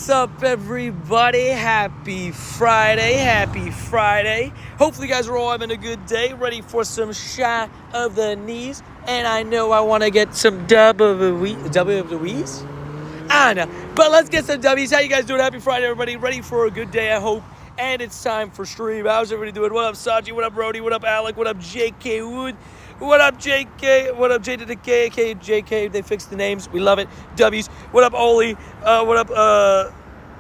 What's up, everybody? Happy Friday. Happy Friday. Hopefully you guys are all having a good day, ready for some shot of the knees. And I know I want to get some dub of the wees? I don't know. But let's get some W's. How you guys doing? Happy Friday, everybody. Ready for a good day, I hope. And it's time for stream. How's everybody doing? What up, Saji? What up, Brody? What up, Alec? What up, JK Wood? What up, JK? What up, J to the K, aka JK? They fixed the names. We love it. W's. What up, Oli? What up,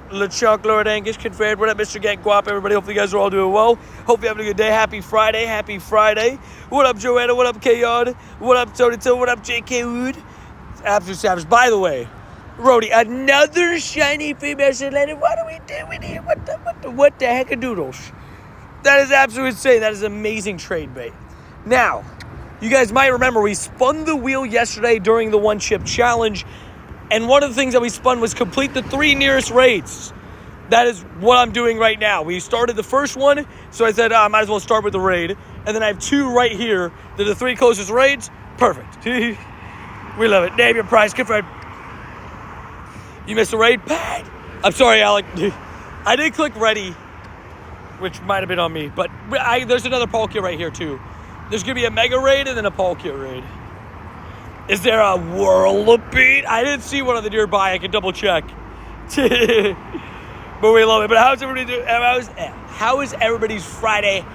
LeChuck, Lord Angus, Confederate? What up, Mr. Gank Guap? Everybody, hopefully you guys are all doing well. Hope you're having a good day. Happy Friday. Happy Friday. What up, Joanna? What up, K-Yard? What up, Tony? What up, JK Wood? Absolute savage. By the way, Rody, another shiny female Selena. What are we doing here? What the heck of doodles? That is absolutely insane. That is amazing trade bait. Now, you guys might remember we spun the wheel yesterday during the one chip challenge, and one of the things that we spun was complete the 3 nearest raids. That is what I'm doing right now. We started the first one, so I said I might as well start with the raid, and then I have 2 right here. They're the 3 closest raids. Perfect. We love it. Name your price. Confirmed. You missed a raid? Bad. I'm sorry, Alec. I did click ready, which might have been on me, but there's another Palkia right here too. There's going to be a Mega Raid and then a Palkia Raid. Is there a Whirlipede? I didn't see one on the nearby. I can double check. But we love it. But how's everybody doing? How is everybody's Friday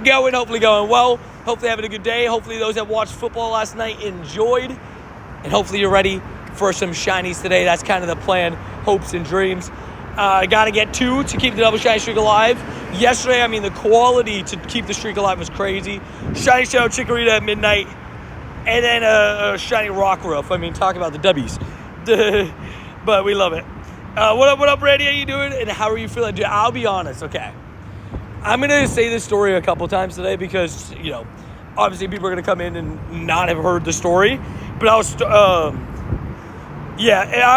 going? Hopefully going well. Hopefully having a good day. Hopefully those that watched football last night enjoyed. And hopefully you're ready for some shinies today. That's kind of the plan, hopes and dreams. I got to get 2 to keep the double shiny streak alive. Yesterday, the quality to keep the streak alive was crazy. Shiny Shadow Chikorita at midnight. And then a shiny Rockruff. Talk about the W's. But we love it. What up, Randy? How you doing? And how are you feeling? Dude, I'll be honest, okay. I'm going to say this story a couple times today because, obviously people are going to come in and not have heard the story. But I was, I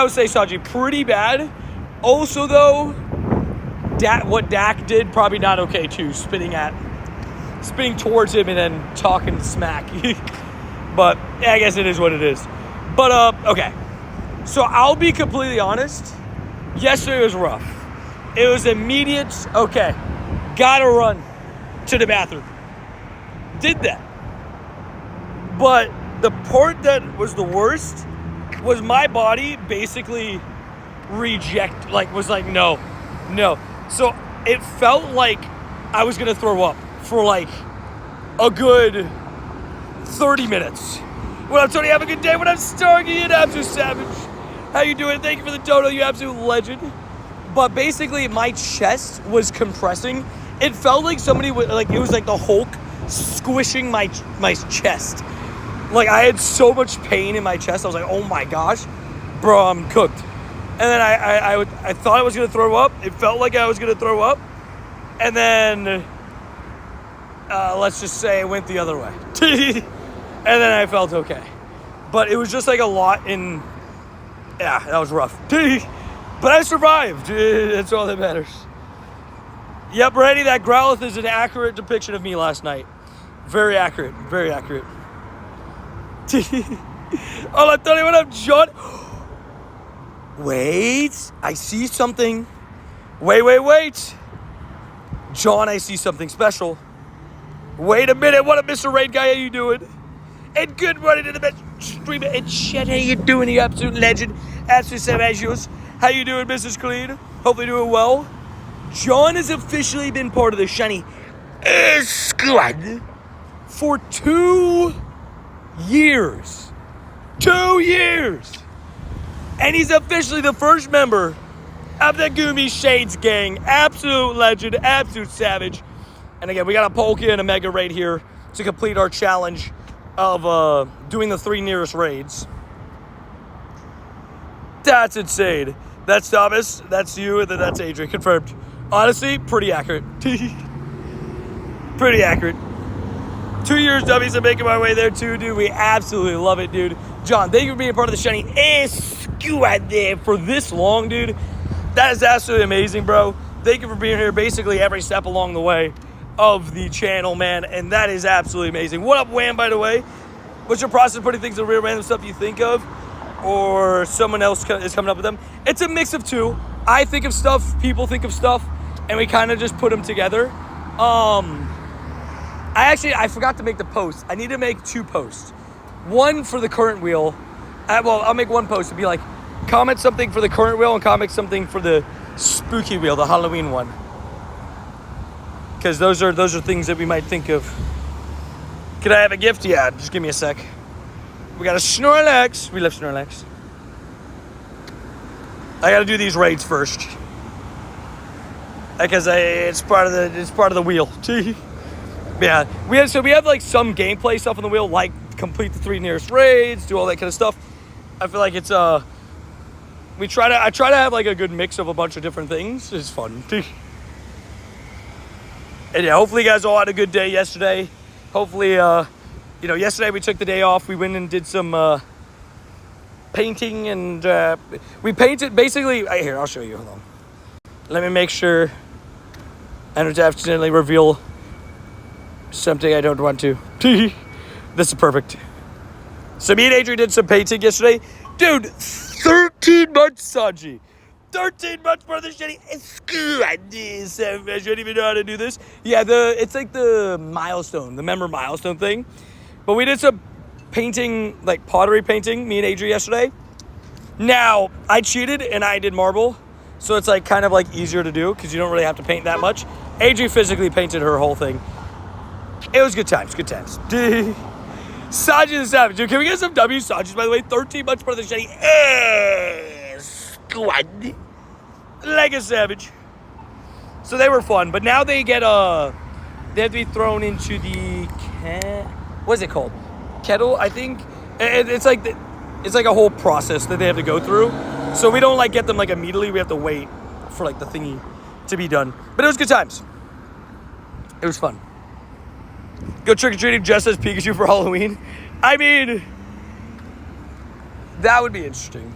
would say, Saji, pretty bad. Also, though, what Dak did, probably not okay, too. Spinning towards him and then talking smack. But, yeah, I guess it is what it is. But, okay. So, I'll be completely honest. Yesterday was rough. It was immediate, okay, gotta run to the bathroom. Did that. But the part that was the worst was my body basically was like, no. So it felt like I was going to throw up for like a good 30 minutes. What up, Tony? Have a good day. What up, Starkey? An absolute savage. How you doing? Thank you for the dono, you absolute legend. But basically my chest was compressing. It felt like somebody was like, it was like the Hulk squishing my chest. Like I had so much pain in my chest. I was like, oh my gosh, bro, I'm cooked. And then I thought I was going to throw up. It felt like I was going to throw up. And then, let's just say it went the other way. And then I felt okay. But it was just like a lot that was rough. But I survived. That's all that matters. Yep, Randy, that Growlithe is an accurate depiction of me last night. Very accurate. Very accurate. Oh, Antonio, what up, John? Wait, I see something. Wait. John, I see something special. Wait a minute. What up, Mr. Raid Guy? How you doing? And good morning to the best streamer. And Chet, how you doing, you absolute legend? Absolute savages. How you doing, Mrs. Clean? Hopefully doing well. John has officially been part of the shiny squad for 2 years. 2 years. And he's officially the first member of the Gumi Shades gang. Absolute legend, absolute savage. And again, we got a Palkia and a Mega Raid here to complete our challenge of doing the 3 nearest raids. That's insane. That's Thomas, that's you, and then that's Adrian. Confirmed. Honestly, pretty accurate. Pretty accurate. 2 years, W's, I'm making my way there too, dude. We absolutely love it, dude. John, thank you for being part of the shiny squad there for this long, dude. That is absolutely amazing, bro. Thank you for being here basically every step along the way of the channel, man. And that is absolutely amazing. What up, Wham, by the way? What's your process of putting things in the rear, random stuff you think of? or someone else is coming up with them. It's a mix of two. I think of stuff, people think of stuff, and we kind of just put them together. I forgot to make the post. I need to make 2 posts. One for the current wheel. I'll make 1 post to be like, comment something for the current wheel and comment something for the spooky wheel, the Halloween one. Because those are things that we might think of. Could I have a gift? Yeah, just give me a sec. We got a Snorlax. We love Snorlax. I got to do these raids first. Because it's part of the wheel. Yeah, we have like some gameplay stuff on the wheel, like complete the 3 nearest raids, do all that kind of stuff. I feel like it's I try to have like a good mix of a bunch of different things. It's fun. And yeah, hopefully you guys all had a good day yesterday. Hopefully, yesterday we took the day off. We went and did some painting, and we painted basically. Here, I'll show you. Hold on. Let me make sure I don't accidentally reveal something I don't want to. This is perfect. So me and Adrian did some painting yesterday. Dude, 13 months, Sanji. 13 months for the shitty. I don't even know how to do this. Yeah, it's like the milestone, the member milestone thing. But we did some painting, like pottery painting, me and Adrian yesterday. Now, I cheated and I did marble. So it's like kind of like easier to do because you don't really have to paint that much. Adrian physically painted her whole thing. It was good times, good times. Sanji the Savage. Dude, can we get some W Sanjis, by the way? 13 months for the shitty. Squad. Like a savage. So they were fun, but now they get they have to be thrown into the what is it called? Kettle, I think. It's like a whole process that they have to go through. So we don't like get them like immediately. We have to wait for like the thingy to be done. But it was good times. It was fun. Go trick-or-treating just as Pikachu for Halloween. I mean, that would be interesting.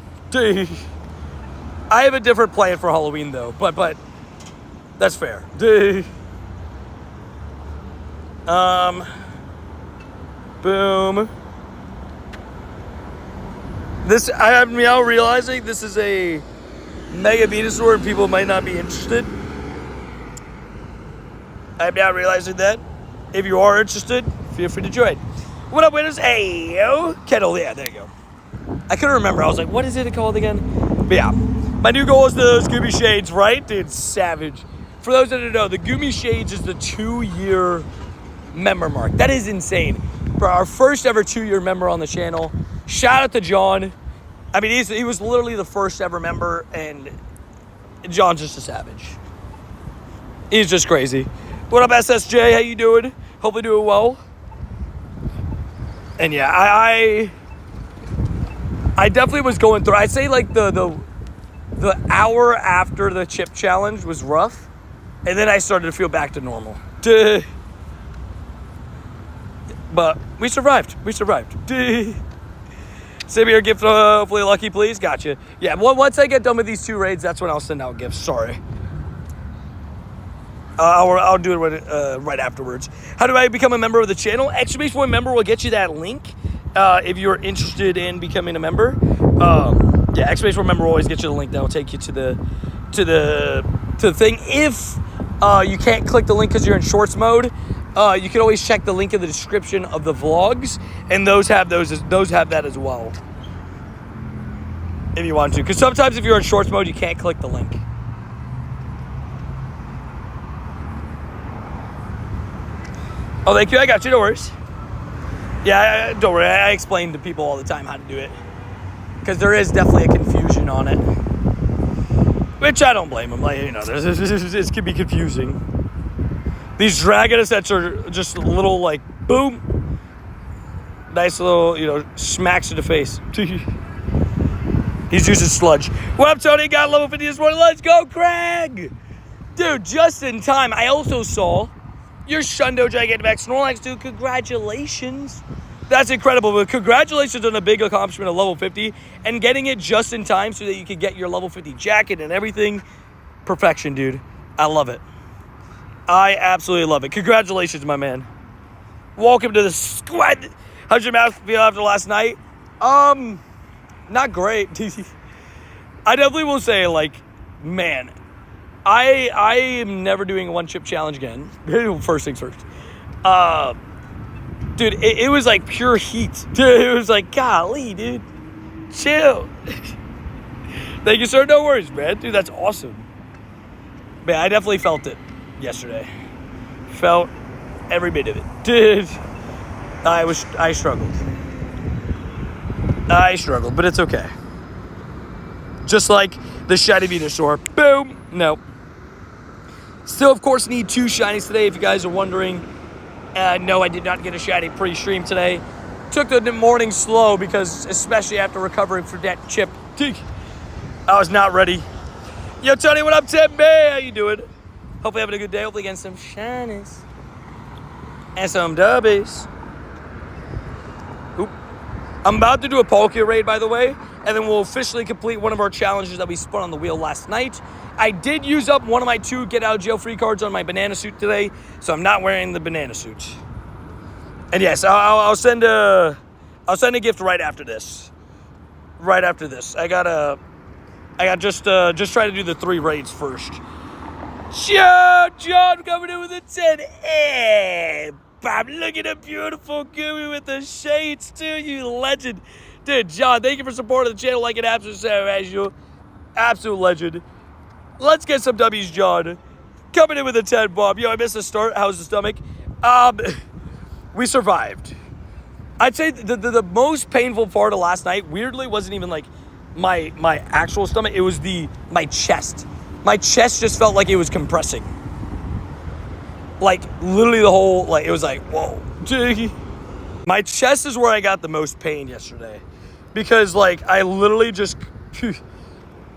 I have a different plan for Halloween though, but that's fair. Boom. I'm now realizing this is a Mega Venusaur and people might not be interested. I'm now realizing that. If you are interested, feel free to join. What up, winners? Hey, yo. Kettle, yeah, there you go. I couldn't remember. I was like, what is it called again? But yeah, my new goal is those Goomy Shades, right? Dude, savage. For those that don't know, the Goomy Shades is the 2-year member mark. That is insane. For our first ever 2-year member on the channel. Shout out to John. I mean, he was literally the first ever member, and John's just a savage. He's just crazy. What up, SSJ? How you doing? Hopefully doing well. And yeah, I definitely was going through. I'd say like the hour after the chip challenge was rough, and then I started to feel back to normal. But we survived. Send me your gift, hopefully lucky, please. Gotcha. Yeah, once I get done with these 2 raids, that's when I'll send out gifts. Sorry. I'll do it right afterwards. How do I become a member of the channel? Exclamation point member will get you that link if you're interested in becoming a member. Yeah, exclamation point member will always get you the link that will take you to the thing. If you can't click the link because you're in shorts mode, you can always check the link in the description of the vlogs, and those have that as well. If you want to, because sometimes if you're in shorts mode, you can't click the link. Oh, thank you. I got you. No worries. Yeah, don't worry. I explain to people all the time how to do it. Because there is definitely a confusion on it. Which I don't blame them. Like, it can be confusing. These dragon sets are just little, like, boom. Nice little, smacks to the face. He's using sludge. What up, Tony? Got level 50 this morning. Let's go, Craig. Dude, just in time. I also saw your Shundo Gigantamax Snorlax, dude. Congratulations. That's incredible. But congratulations on a big accomplishment of level 50 and getting it just in time so that you can get your level 50 jacket and everything. Perfection, dude. I love it. I absolutely love it. Congratulations, my man. Welcome to the squad. How's your mouth feel after last night? Not great. I definitely will say, like, man, I am never doing a one chip challenge again. First things first. Dude, it was like pure heat. Dude, it was like, golly, dude. Chill. Thank you, sir. No worries, man. Dude, that's awesome. Man, I definitely felt it yesterday. Felt every bit of it. Dude, I struggled. I struggled, but it's okay. Just like the shiny Venusaur. Boom. No. Still, of course, need 2 shinies today, if you guys are wondering. No, I did not get a shiny pre-stream today. Took the morning slow because, especially after recovering from that chip, I was not ready. Yo, Tony, what up, Tim? Hey, how you doing? Hopefully having a good day. Hopefully getting some shinies. And some dubbies. Oop. I'm about to do a Palkia raid, by the way, and then we'll officially complete one of our challenges that we spun on the wheel last night. I did use up one of my 2 get out of jail free cards on my banana suit today, so I'm not wearing the banana suit. And yes, I'll send a gift right after this. Right after this, I got just try to do the 3 raids first. Yo, John coming in with a 10. Hey, Bob, look at the beautiful Gooey with the shades too, you legend. Dude, John, thank you for supporting the channel like an absolute as usual. Absolute legend. Let's get some W's, John. Coming in with a 10, Bob. Yo, I missed the start. How's the stomach? We survived. I'd say the most painful part of last night, weirdly, wasn't even like my actual stomach. It was my chest. My chest just felt like it was compressing. Like, literally the whole, like, it was like, whoa. My chest is where I got the most pain yesterday. Because, like, I literally just,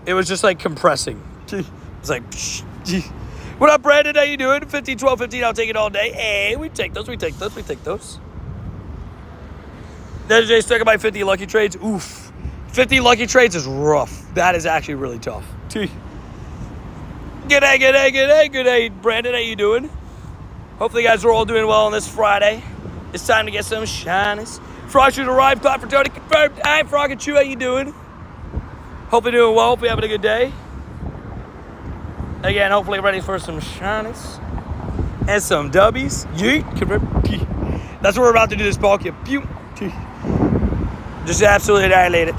it was just, like, compressing. It's like, what up, Brandon? How you doing? 15, 12, 15, I'll take it all day. Hey, we take those. There's Jay stuck at my 50 lucky trades. Oof. 50 lucky trades is rough. That is actually really tough. G'day, Brandon. How you doing? Hopefully you guys are all doing well on this Friday. It's time to get some shinies. Frog shoot arrived. Clap for Tony. Confirmed. Hi, Frog and Chew. How you doing? Hopefully doing well. Hopefully having a good day. Again, hopefully ready for some shinies. And some dubbies. Yeet. That's what we're about to do this Palkia. Just absolutely annihilate it.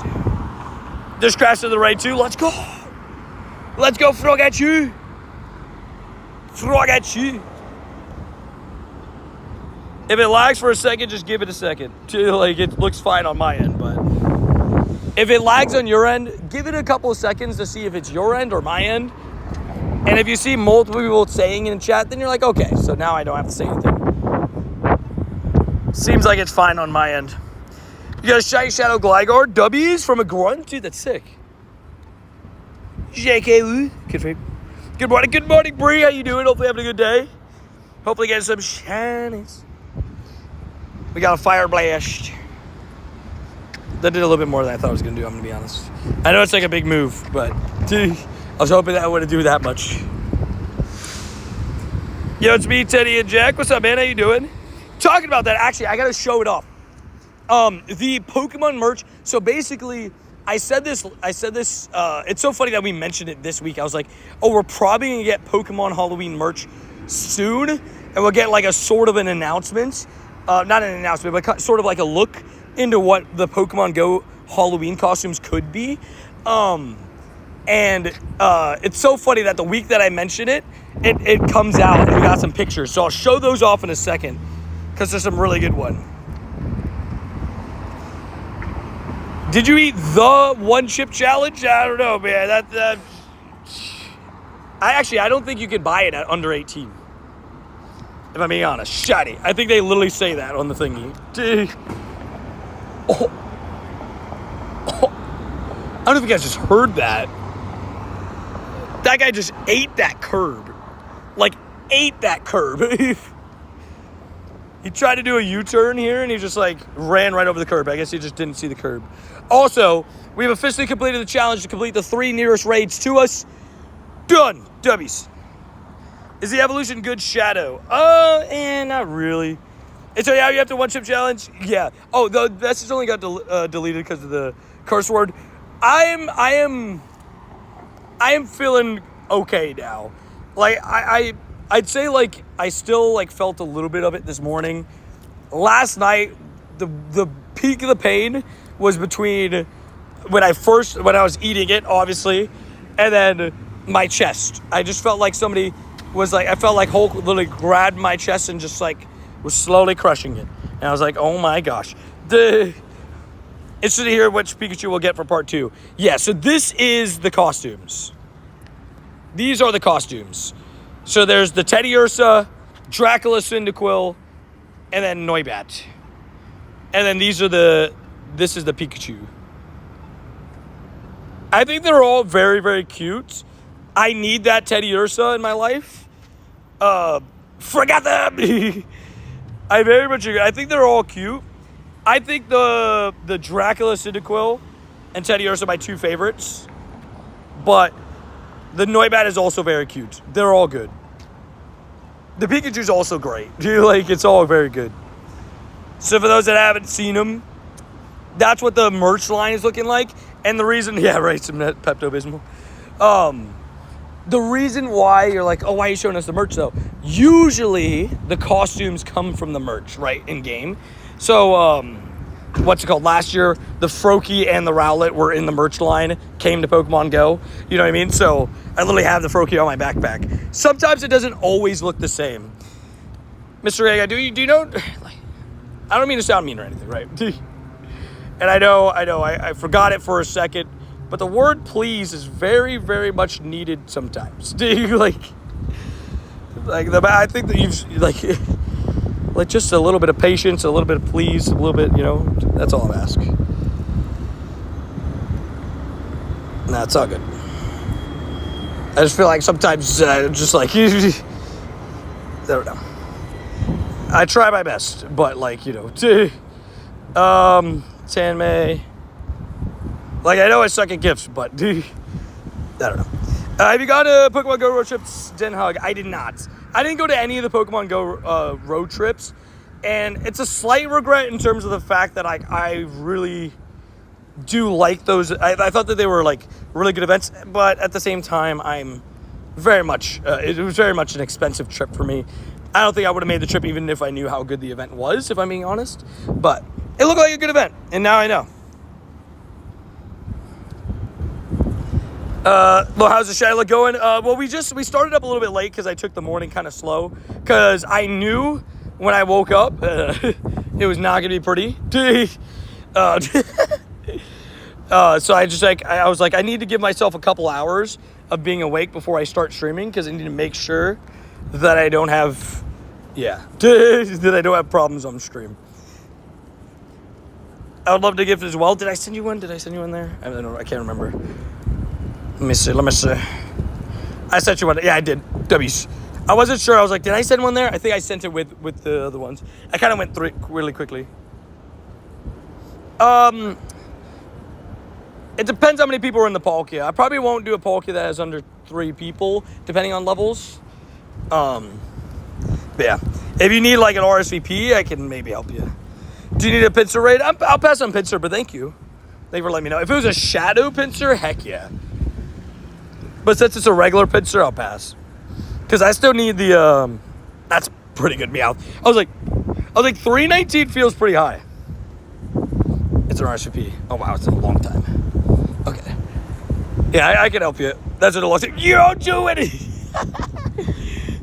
Just crashed to the raid too. Let's go. Let's go, Frog at you. Frog at you. If it lags for a second, just give it a second. Like, it looks fine on my end, but if it lags on your end, give it a couple of seconds to see if it's your end or my end. And if you see multiple people saying in the chat, then you're like, okay, so now I don't have to say anything. Seems like it's fine on my end. You got a Shiny Shadow Gligar. W's from a grunt? Dude, that's sick. JK, good morning, Bree. How you doing? Hopefully having a good day. Hopefully getting some shinies. We got a Fire Blast. That did a little bit more than I thought it was going to do, I'm going to be honest. I know it's like a big move, but dude, I was hoping that I wouldn't do that much. Yo, it's me, Teddy, and Jack. What's up, man? How you doing? Talking about that, actually, I got to show it off. The Pokemon merch. So basically, I said this, it's so funny that we mentioned it this week. I was like, oh, we're probably going to get Pokemon Halloween merch soon. And we'll get like a sort of an announcement. Not an announcement, but sort of like a look into what the Pokemon Go Halloween costumes could be. And it's so funny that the week that I mentioned it, it comes out and we got some pictures. So I'll show those off in a second because there's some really good one. Did you eat the one chip challenge? I don't know, man. I don't think you could buy it at under 18. If I'm being honest. Shiny. I think they literally say that on the thingy. Oh. I don't know if you guys just heard that. That guy just ate that curb. Like, ate that curb. He tried to do a U-turn here, and he just, like, ran right over the curb. I guess he just didn't see the curb. Also, we've officially completed the challenge to complete the 3 nearest raids to us. Done. W's. Is the evolution good Shadow? Not really. And so, yeah, you have to one-chip challenge? Yeah. Oh, the message only got deleted because of the curse word. I am feeling okay now. Like, I'd say, like, I still, like, felt a little bit of it this morning. Last night, the peak of the pain was between when I was eating it, obviously, and then my chest. I just felt like somebody was, like, I felt like Hulk literally grabbed my chest and just, like, was slowly crushing it. And I was like, oh, my gosh. Interested to hear which Pikachu we'll get for part 2. Yeah, so this is the costumes. These are the costumes. So there's the Teddy Ursa, Dracula Cyndaquil, and then Noibat. And then this is the Pikachu. I think they're all very, very cute. I need that Teddy Ursa in my life. Forgot them! I very much agree. I think they're all cute. I think the Dracula Cyndaquil and Teddy Ursa are my 2 favorites. But the Noibat is also very cute. They're all good. The Pikachu's also great. Like, it's all very good. So for those that haven't seen them, that's what the merch line is looking like. And the reason, yeah, right, some Pepto-Bismol. The reason why you're like, oh, why are you showing us the merch, though? Usually, the costumes come from the merch, right, in-game. So, what's it called? Last year, the Froakie and the Rowlet were in the merch line, came to Pokemon Go. You know what I mean? So, I literally have the Froakie on my backpack. Sometimes it doesn't always look the same. Mr. Egg, do you know... Like, I don't mean to sound mean or anything, right? And I know, I forgot it for a second. But the word please is very, very much needed sometimes. I think that you've, like just a little bit of patience, a little bit of please, a little bit, that's all I'm asking. Nah, it's all good. I just feel like sometimes, just like, I don't know. I try my best, but Tanmay. Like, I know I suck at gifts, but I don't know. Have you gone to Pokemon Go road trips, Den Hug? I did not. I didn't go to any of the Pokemon Go road trips, and it's a slight regret in terms of the fact that I really do like those. I thought that they were, like, really good events, but at the same time, I'm very much, it was very much an expensive trip for me. I don't think I would have made the trip even if I knew how good the event was, if I'm being honest, but it looked like a good event, and now I know. Well, how's the Shiloh going? Well, we started up a little bit late because I took the morning kind of slow because I knew when I woke up it was not gonna be pretty. So I was like, I need to give myself a couple hours of being awake before I start streaming because I need to make sure that I don't have, that I don't have problems on stream. I would love to gift as well. Did I send you one? Did I send you one there? I don't know. I can't remember. Let me see. I sent you one. Yeah, I did. W's. I wasn't sure. I was like, did I send one there? I think I sent it with the other ones. I kind of went through it really quickly. It depends how many people are in the Palkia. I probably won't do a Palkia that has under 3 people, depending on levels. But yeah. If you need like an RSVP, I can maybe help you. Do you need a pincer raid? I'll pass on pincer, but thank you. Thank you for letting me know. If it was a shadow pincer, heck yeah. But since it's a regular pincer, I'll pass. Because I still need the, that's pretty good Meowth. I was like 319 feels pretty high. It's an RSVP. Oh wow, it's a long time. Okay. Yeah, I can help you. That's what it looks like. Yo, Joanna!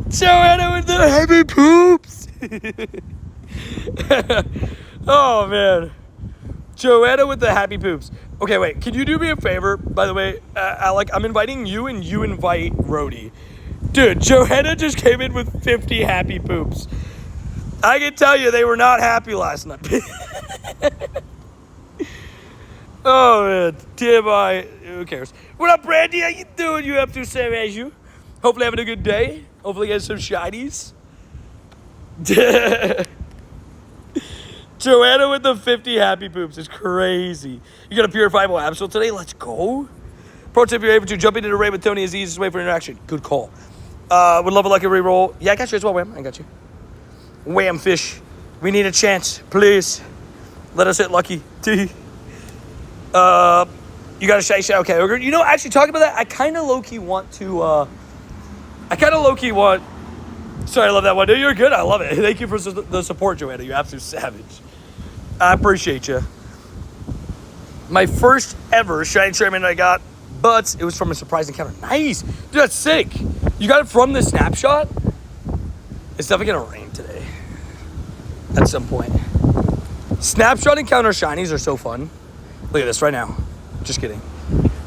Joanna with the heavy poops! Oh man. Joanna with the happy poops. Okay, wait. Can you do me a favor? By the way, Alec, I'm inviting you and you invite Rhodey. Dude, Joanna just came in with 50 happy poops. I can tell you they were not happy last night. Oh, man. TMI. Who cares? What up, Brandy? How you doing? You up to Savage? Hopefully having a good day. Hopefully getting some shinies. Joanna with the 50 happy poops is crazy. You got a purifiable Absol today? Let's go. Pro tip, if you're able to jump into the raid with Tony is the easiest way for interaction. Good call. Would love a lucky reroll. Yeah, I got you as well, Wham. I got you. Wham fish. We need a chance. Please. Let us hit lucky. You got a shiny shiny. Okay, you know, actually talking about that, I kind of low-key want to, sorry, I love that one. Dude, you're good. I love it. Thank you for the support, Joanna. You absolute savage. I appreciate you. My first ever shiny Charmander I got, but it was from a surprise encounter. Nice. Dude, that's sick. You got it from the snapshot? It's definitely going to rain today at some point. Snapshot encounter shinies are so fun. Look at this right now. Just kidding.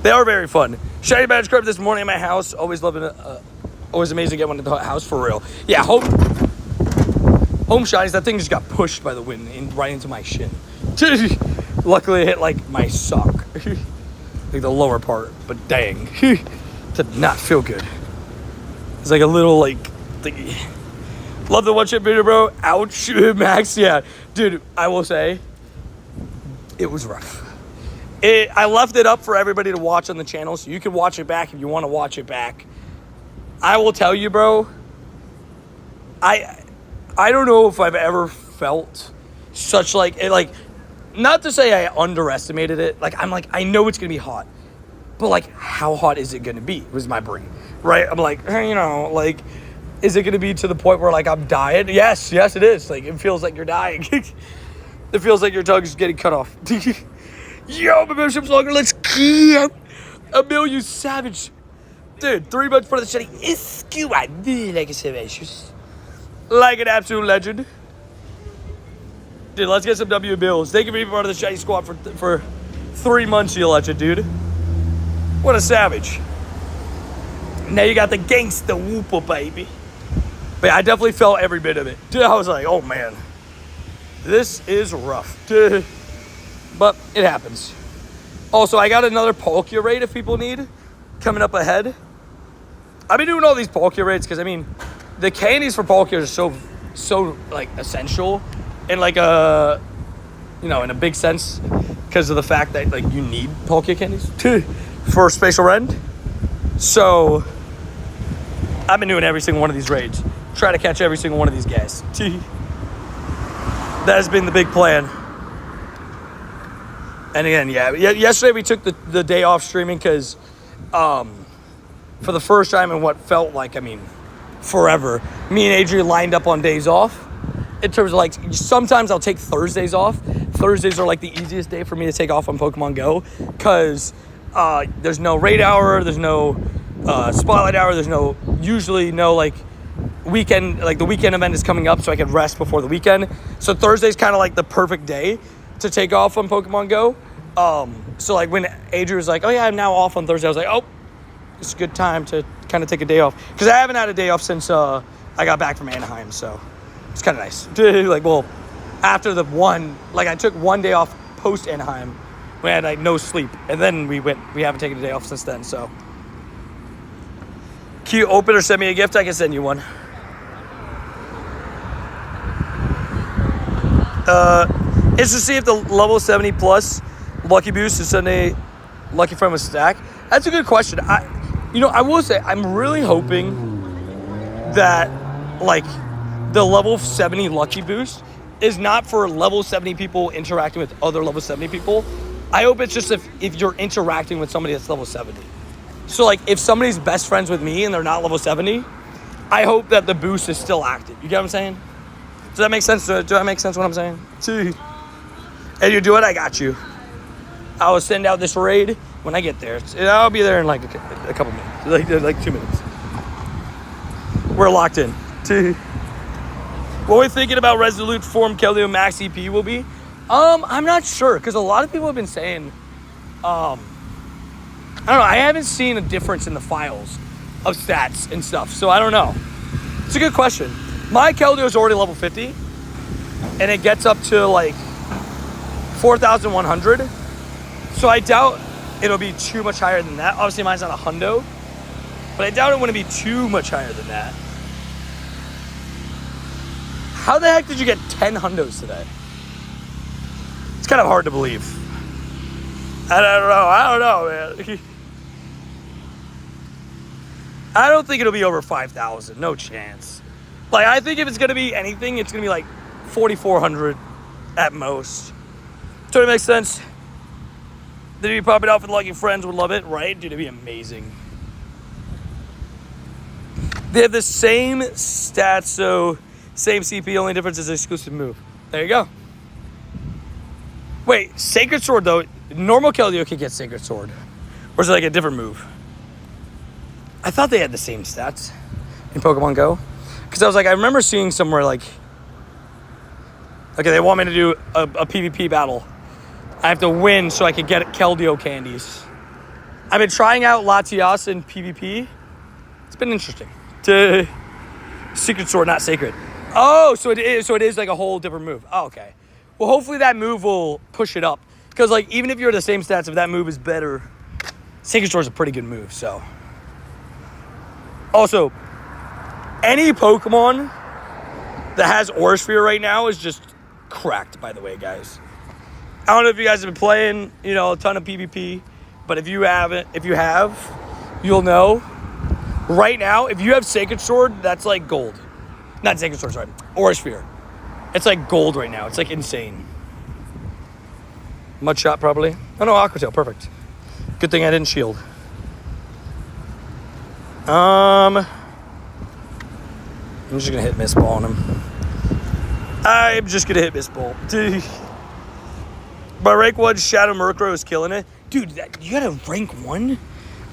They are very fun. Shiny badge card this morning at my house. Always loving it. Always amazing to get one at the house for real. Yeah, home shinies. That thing just got pushed by the wind right into my shin. Luckily, it hit like my sock, like the lower part. But dang, did not feel good. It's like a little like thingy. Love the one chip video, bro. Ouch, Max. Yeah, dude. I will say, it was rough. I left it up for everybody to watch on the channel, so you can watch it back if you want to watch it back. I will tell you, bro, I don't know if I've ever felt such like, not to say I underestimated it. Like, I'm like, I know it's going to be hot, but like, how hot is it going to be was my brain, right? I'm like, you know, like, is it going to be to the point where like I'm dying? Yes, it is. Like, it feels like you're dying. It feels like your tongue's getting cut off. Yo, my membership's longer. Let's keep Emil, you savage. Dude, 3 months for the shiny. It's cute. I really like it. Like an absolute legend. Dude, let's get some W bills. Thank you for being part of the shiny squad for 3 months, you legend, dude. What a savage. Now you got the gangsta whooper, baby. But I definitely felt every bit of it. Dude, I was like, oh, man. This is rough. Dude. But it happens. Also, I got another Palkia raid if people need coming up ahead. I've been doing all these Palkia raids because, I mean, the candies for Palkia are so like, essential in, like, a, you know, in a big sense because of the fact that, like, you need Palkia candies for Spatial Rend. So, I've been doing every single one of these raids. Try to catch every single one of these guys. That has been the big plan. And again, yeah, yesterday we took the day off streaming because for the first time in what felt like, I mean, forever, me and Adrian lined up on days off. In terms of, like, sometimes I'll take Thursdays off. Thursdays are, like, the easiest day for me to take off on Pokemon Go because there's no raid hour, there's no spotlight hour, there's usually no, like, weekend, like, the weekend event is coming up so I can rest before the weekend. So Thursday's kind of, like, the perfect day to take off on Pokemon Go. So, like, when Adrian was like, oh, yeah, I'm now off on Thursday, I was like, oh, it's a good time to kind of take a day off. Because I haven't had a day off since I got back from Anaheim, so it's kind of nice. Like, well, after the one, like, I took 1 day off post-Anaheim. We had, like, no sleep. And then we haven't taken a day off since then, so. Can you open or send me a gift? I can send you one. It's to see if the level 70 plus lucky boost is Sunday lucky from a stack. That's a good question. I will say I'm really hoping that, like, the level 70 lucky boost is not for level 70 people interacting with other level 70 people. I hope it's just if you're interacting with somebody that's level 70. So, like, if somebody's best friends with me and they're not level 70, I hope that the boost is still active. You get what I'm saying? Does that make sense? Do that make sense what I'm saying? And you do it, I got you. I will send out this raid when I get there. I'll be there in like a couple minutes, like 2 minutes. We're locked in. What we're thinking about Resolute form Keldeo Max EP will be? I'm not sure because a lot of people have been saying, I don't know. I haven't seen a difference in the files of stats and stuff, so I don't know. It's a good question. My Keldeo is already level 50, and it gets up to like 4,100. So I doubt it'll be too much higher than that. Obviously, mine's not a hundo, but I doubt it wouldn't be too much higher than that. How the heck did you get 10 hundos today? It's kind of hard to believe. I don't know, man. I don't think it'll be over 5,000. No chance. Like, I think if it's going to be anything, it's going to be like 4,400 at most. So it makes sense. They'd be popping out for the lucky friends. Would love it, right? Dude, it'd be amazing. They have the same stats, so same CP. Only difference is exclusive move. There you go. Wait, Sacred Sword, though. Normal Keldeo can get Sacred Sword. Or is it like a different move? I thought they had the same stats in Pokemon Go. Because I was like, I remember seeing somewhere like... Okay, they want me to do a PvP battle. I have to win so I can get Keldeo candies. I've been trying out Latias in PvP. It's been interesting. Secret Sword, not Sacred. Oh, so it is like a whole different move. Oh, okay. Well, hopefully that move will push it up. Because, like, even if you're the same stats, if that move is better, Sacred Sword is a pretty good move, so. Also, any Pokemon that has Aura Sphere right now is just cracked, by the way, guys. I don't know if you guys have been playing, you know, a ton of PvP, but if you haven't, you'll know. Right now, if you have Sacred Sword, that's like gold. Not Sacred Sword, sorry. Aura Sphere. It's like gold right now. It's like insane. Mud Shot, probably. Oh, no, Aqua Tail. Perfect. Good thing I didn't shield. I'm just going to hit Miss Ball on him. I'm just going to hit Miss Ball. But rank 1, Shadow Murkrow is killing it. Dude, you got a rank 1?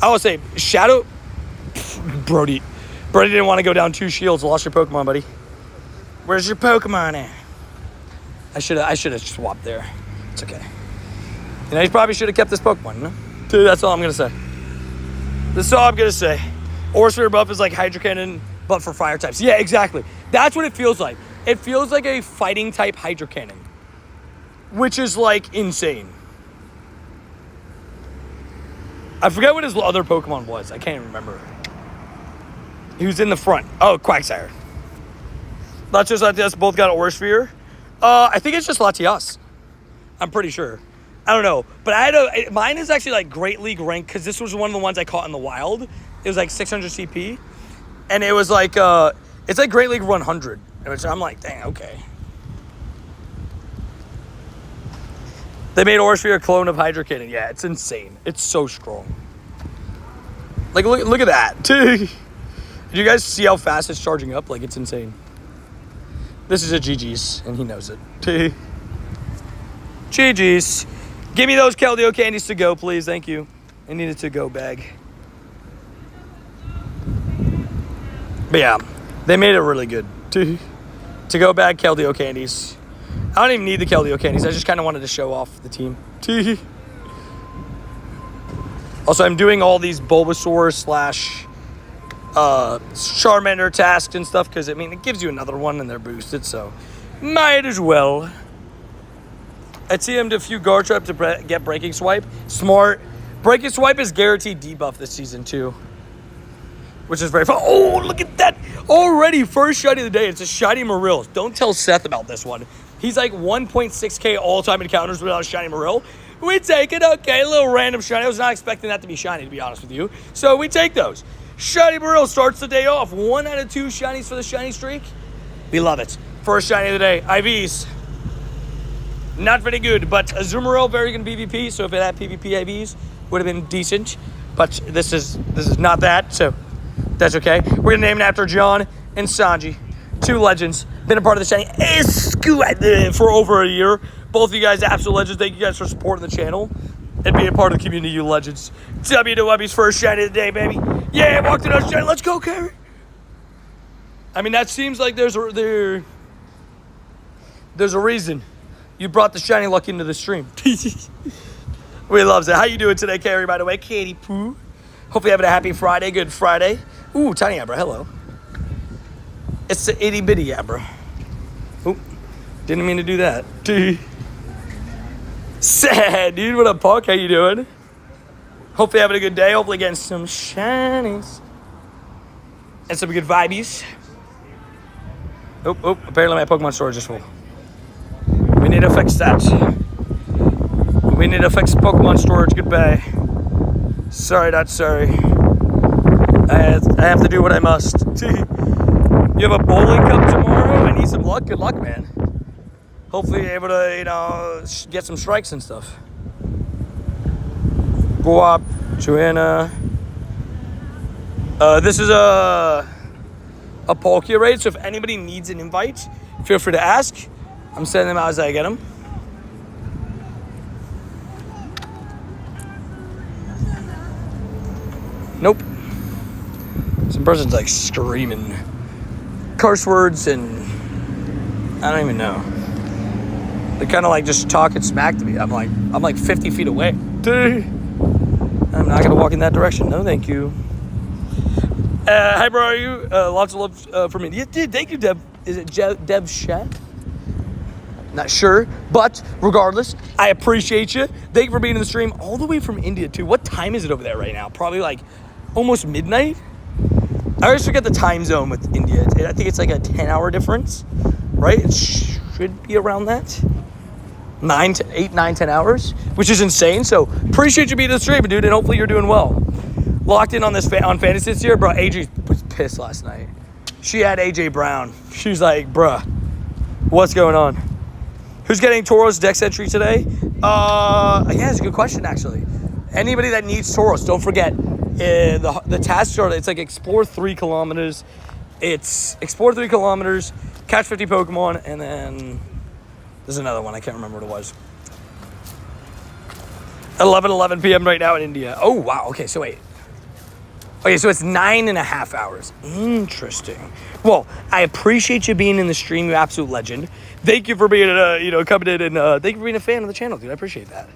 I would say, Shadow... Brody didn't want to go down 2 shields. Lost your Pokemon, buddy. Where's your Pokemon at? I should have swapped there. It's okay. You know, he probably should have kept this Pokemon, no? Dude, that's all I'm going to say. That's all I'm going to say. Aura Sphere buff is like Hydro Cannon, but for fire types. Yeah, exactly. That's what it feels like. It feels like a fighting type Hydro Cannon, which is like insane. I forget what his other Pokemon was. I can't remember. He was in the front. Oh, Quagsire. Latias, Latias both got Aura Sphere. I think it's just Latias. I'm pretty sure. I don't know. But mine is actually like Great League rank because this was one of the ones I caught in the wild. It was like 600 CP. And it was like, it's like Great League 100. Which I'm like, dang, okay. They made Aura Sphere a clone of Hydro Cannon. Yeah, it's insane. It's so strong. Like, look at that. Did you guys see how fast it's charging up? Like, it's insane. This is a GG's, and he knows it. GG's. Give me those Keldeo candies to go, please. Thank you. I need a to-go bag. But yeah, they made it really good. To-go bag Keldeo candies. I don't even need the Keldeo candies. I just kind of wanted to show off the team. Also, I'm doing all these Bulbasaur / Charmander tasks and stuff because, I mean, it gives you another one and they're boosted, so might as well. I TM'd a few Garchomp to get Breaking Swipe. Smart. Breaking Swipe is guaranteed debuff this season, too, which is very fun. Oh, look at that. Already, first shiny of the day. It's a shiny Marill. Don't tell Seth about this one. He's like 1.6k all-time encounters without a shiny Marill. We take it. Okay, a little random shiny. I was not expecting that to be shiny, to be honest with you. So we take those. Shiny Marill starts the day off. 1 out of 2 shinies for the shiny streak. We love it. First shiny of the day. IVs. Not very good, but Azumarill, very good PvP. So if it had PvP IVs, would have been decent. But this is not that, so that's okay. We're going to name it after John and Sanji. 2 legends. Been a part of the shiny for over a year. Both of you guys, absolute legends. Thank you guys for supporting the channel and being a part of the community, you legends. WWE's first shiny of the day, baby. Yeah, walked in our shiny. Let's go, Carrie. I mean, that seems like there's a reason you brought the shiny luck into the stream. We loves it. How you doing today, Carrie, by the way? Katie Poo. Hopefully having a happy Friday. Good Friday. Ooh, Tiny Abra. Hello. It's the itty bitty Abra. Oop. Didn't mean to do that. Sad, dude. What up, Puck? How you doing? Hopefully having a good day. Hopefully getting some shinies. And some good vibes. Oh, apparently my Pokemon storage is full. We need to fix that. We need to fix Pokemon storage. Goodbye. Sorry, not sorry. I have to do what I must. You have a bowling cup tomorrow? I need some luck. Good luck, man. Hopefully you're able to, get some strikes and stuff. Guap, Joanna. This is a Palkia raid, so if anybody needs an invite, feel free to ask. I'm sending them out as I get them. Nope. Some person's like screaming curse words and I don't even know. They're kind of like just talking smack to me. I'm like 50 feet away. I'm not gonna walk in that direction. No, thank you. Hi, bro. Are you? Lots of love from India. Dude, thank you, Deb. Is it Deb Shat? Not sure, but regardless, I appreciate you. Thank you for being in the stream all the way from India too. What time is it over there right now? Probably like almost midnight. I always forget the time zone with India. I think it's like a 10-hour difference, right? It should be around that. 10 hours, which is insane. So appreciate you being in the stream, dude, and hopefully you're doing well. Locked in on this on fantasy this year, bro. AJ was pissed last night. She had AJ Brown. She was like, bruh, what's going on? Who's getting Tauros Dex entry today? Yeah, it's a good question, actually. Anybody that needs Tauros, don't forget, the tasks are, it's like explore 3 kilometers. It's explore 3 kilometers, catch 50 Pokemon, and then there's another one. I can't remember what it was. 11 p.m. right now in India. Oh, wow. Okay, so wait. Okay, so it's 9.5 hours. Interesting. Well, I appreciate you being in the stream, you absolute legend. Thank you for being, coming in, and thank you for being a fan of the channel, dude. I appreciate that.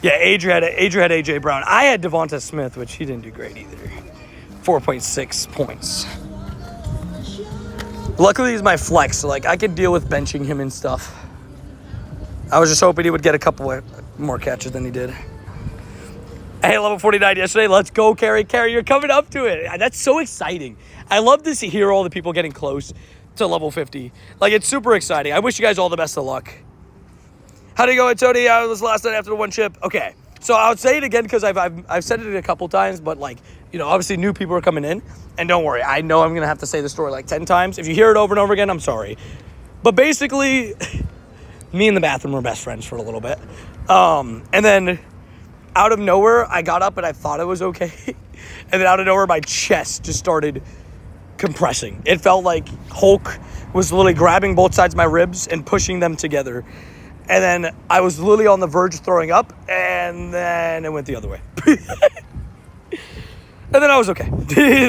Yeah, Adrian had AJ Brown. I had Devonta Smith, which he didn't do great either. 4.6 points. Luckily, he's my flex, so like I could deal with benching him and stuff. I was just hoping he would get a couple more catches than he did. Hey, level 49 yesterday. Let's go, Carrie. Carrie, you're coming up to it. That's so exciting. I love to hear all the people getting close to level 50. Like, it's super exciting. I wish you guys all the best of luck. How do you go, Tony? I was last night after the one chip. Okay, so I would say it again because I've said it a couple times, but like, obviously new people are coming in. And don't worry, I know I'm going to have to say the story like 10 times. If you hear it over and over again, I'm sorry. But basically, me and the bathroom were best friends for a little bit. And then out of nowhere, I got up and I thought it was okay. And then out of nowhere, my chest just started compressing. It felt like Hulk was literally grabbing both sides of my ribs and pushing them together. And then I was literally on the verge of throwing up, and then it went the other way. And then I was okay.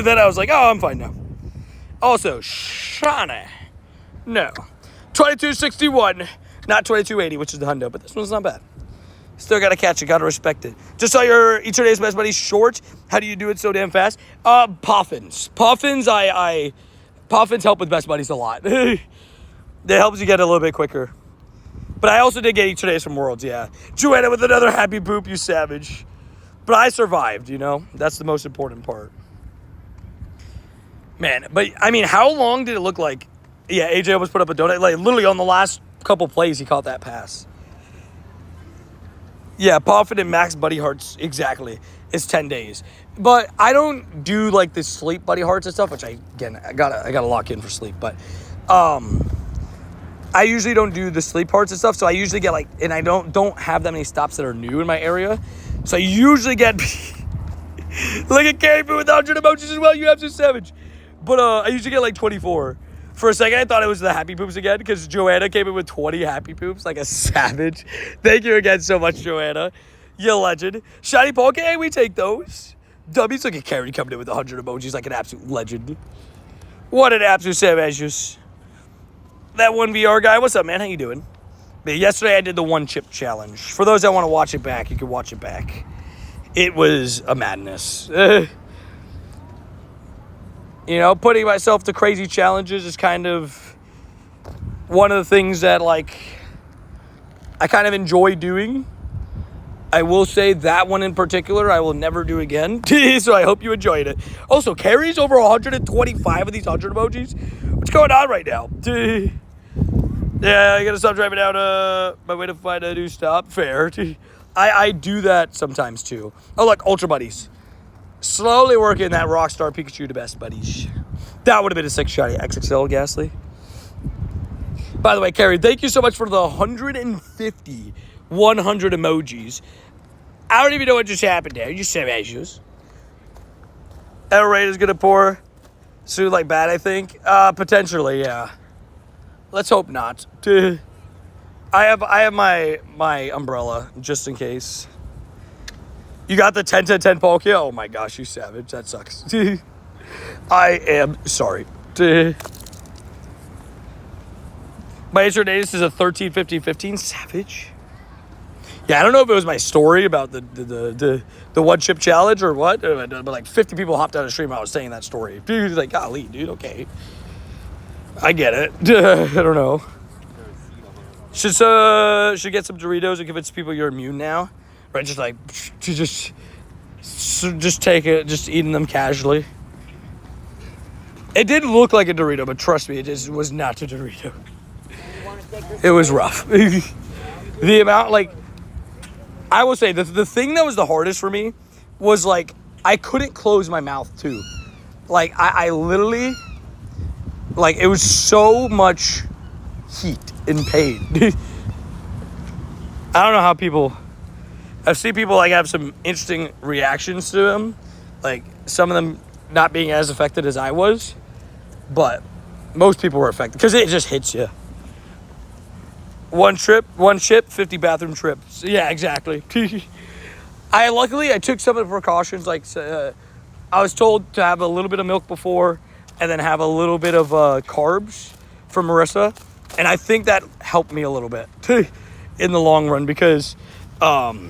Then I was like, oh, I'm fine now. Also, Shauna. No. 2261, not 2280, which is the hundo, but this one's not bad. Still got to catch it. Got to respect it. Just saw your Each Today's Best Buddy short. How do you do it so damn fast? Poffins. Poffins help with Best Buddies a lot. It helps you get a little bit quicker. But I also did get Each Today's from Worlds, yeah. Joanna with another happy poop, you savage. But I survived, That's the most important part. Man, but, I mean, how long did it look like? Yeah, AJ almost put up a donut. Like, literally on the last couple plays, he caught that pass. Yeah, Poffin and Max Buddy Hearts, exactly. It's 10 days. But I don't do, like, the sleep Buddy Hearts and stuff, which I gotta lock in for sleep. But, I usually don't do the sleep parts and stuff, so I usually get, like, and I don't have that many stops that are new in my area. So I usually get, look at Carrie with 100 emojis as well, you absolute savage. But I usually get, like, 24. For a second, I thought it was the happy poops again, because Joanna came in with 20 happy poops, like a savage. Thank you again so much, Joanna. You legend. Shiny Palkia, hey, we take those. Dummies, look at Carrie coming in with 100 emojis like an absolute legend. What an absolute savage. That one VR guy, what's up, man? How you doing? But yesterday I did the one chip challenge. For those that want to watch it back, you can watch it back. It was a madness. Putting myself to crazy challenges is kind of one of the things that, like, I kind of enjoy doing. I will say that one in particular, I will never do again. So I hope you enjoyed it. Also, Carrie's over 125 of these 100 emojis. What's going on right now? Yeah, I gotta stop driving out my way to find a new stop. Fair. I do that sometimes too. Oh, look, Ultra Buddies. Slowly working that Rockstar Pikachu to Best Buddies. That would have been a 6 shiny XXL Ghastly. By the way, Carrie, thank you so much for the 150 100 emojis. I don't even know what just happened there. You said issues. El Raid is gonna pour soon like bad, I think. Potentially, yeah. Let's hope not. I have my umbrella just in case. You got the 10-10-10 Palkia? Oh my gosh, you savage. That sucks. I am sorry. My Ace is a 13-15-15 savage. Yeah, I don't know if it was my story about the one chip challenge or what, but like 50 people hopped out of the stream. I was saying that story. Dude, like, golly, dude, okay. I get it. I don't know. Should get some Doritos and convince people you're immune now, right? Just like just take it, just eating them casually. It did look like a Dorito, but trust me, it just was not a Dorito. It was rough. The amount, like, I will say, the thing that was the hardest for me was, like, I couldn't close my mouth, too. Like, I literally, like, it was so much heat and pain. I don't know how people, I've seen people, like, have some interesting reactions to them. Like, some of them not being as affected as I was. But most people were affected because it just hits you. One chip, 50 bathroom trips. Yeah, exactly. I took some of the precautions. Like, I was told to have a little bit of milk before and then have a little bit of carbs from Marissa. And I think that helped me a little bit in the long run because, yeah,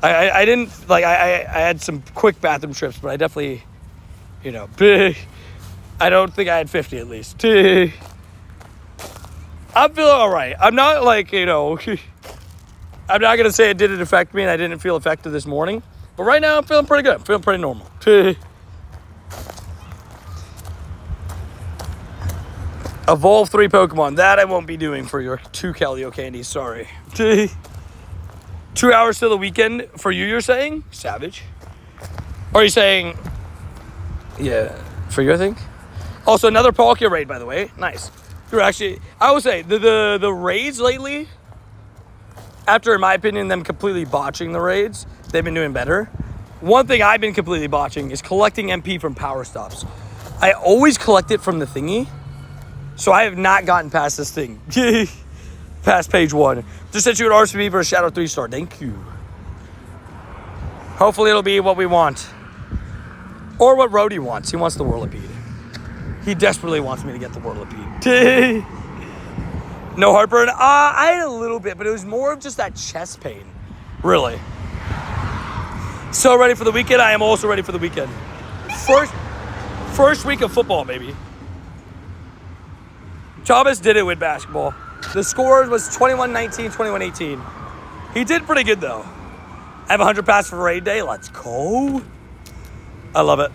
I didn't, like, I had some quick bathroom trips, but I definitely, you know, I don't think I had 50 at least. I'm feeling all right. I'm not like, you know, I'm not going to say it didn't affect me and I didn't feel affected this morning. But right now I'm feeling pretty good. I'm feeling pretty normal. Evolve 3 Pokemon. That I won't be doing for your 2 Calio candies. Sorry. 2 hours till the weekend for you, you're saying? Savage. Or are you saying... Yeah, for you, I think. Also, another Palkia raid, by the way. Nice. You're actually... I would say, the raids lately, after, in my opinion, them completely botching the raids, they've been doing better. One thing I've been completely botching is collecting MP from Power Stops. I always collect it from the thingy, so I have not gotten past this thing. Past page 1. Just sent you an RCB for a Shadow 3-star. Thank you. Hopefully it'll be what we want. Or what Rhodey wants. He wants the Whirlipede. He desperately wants me to get the Whirlipede. No heartburn? I had a little bit, but it was more of just that chest pain. Really. So ready for the weekend? I am also ready for the weekend. First week of football, baby. Thomas did it with basketball. The score was 21-19, 21-18. He did pretty good, though. I have 100 passes for raid day. Let's go. I love it.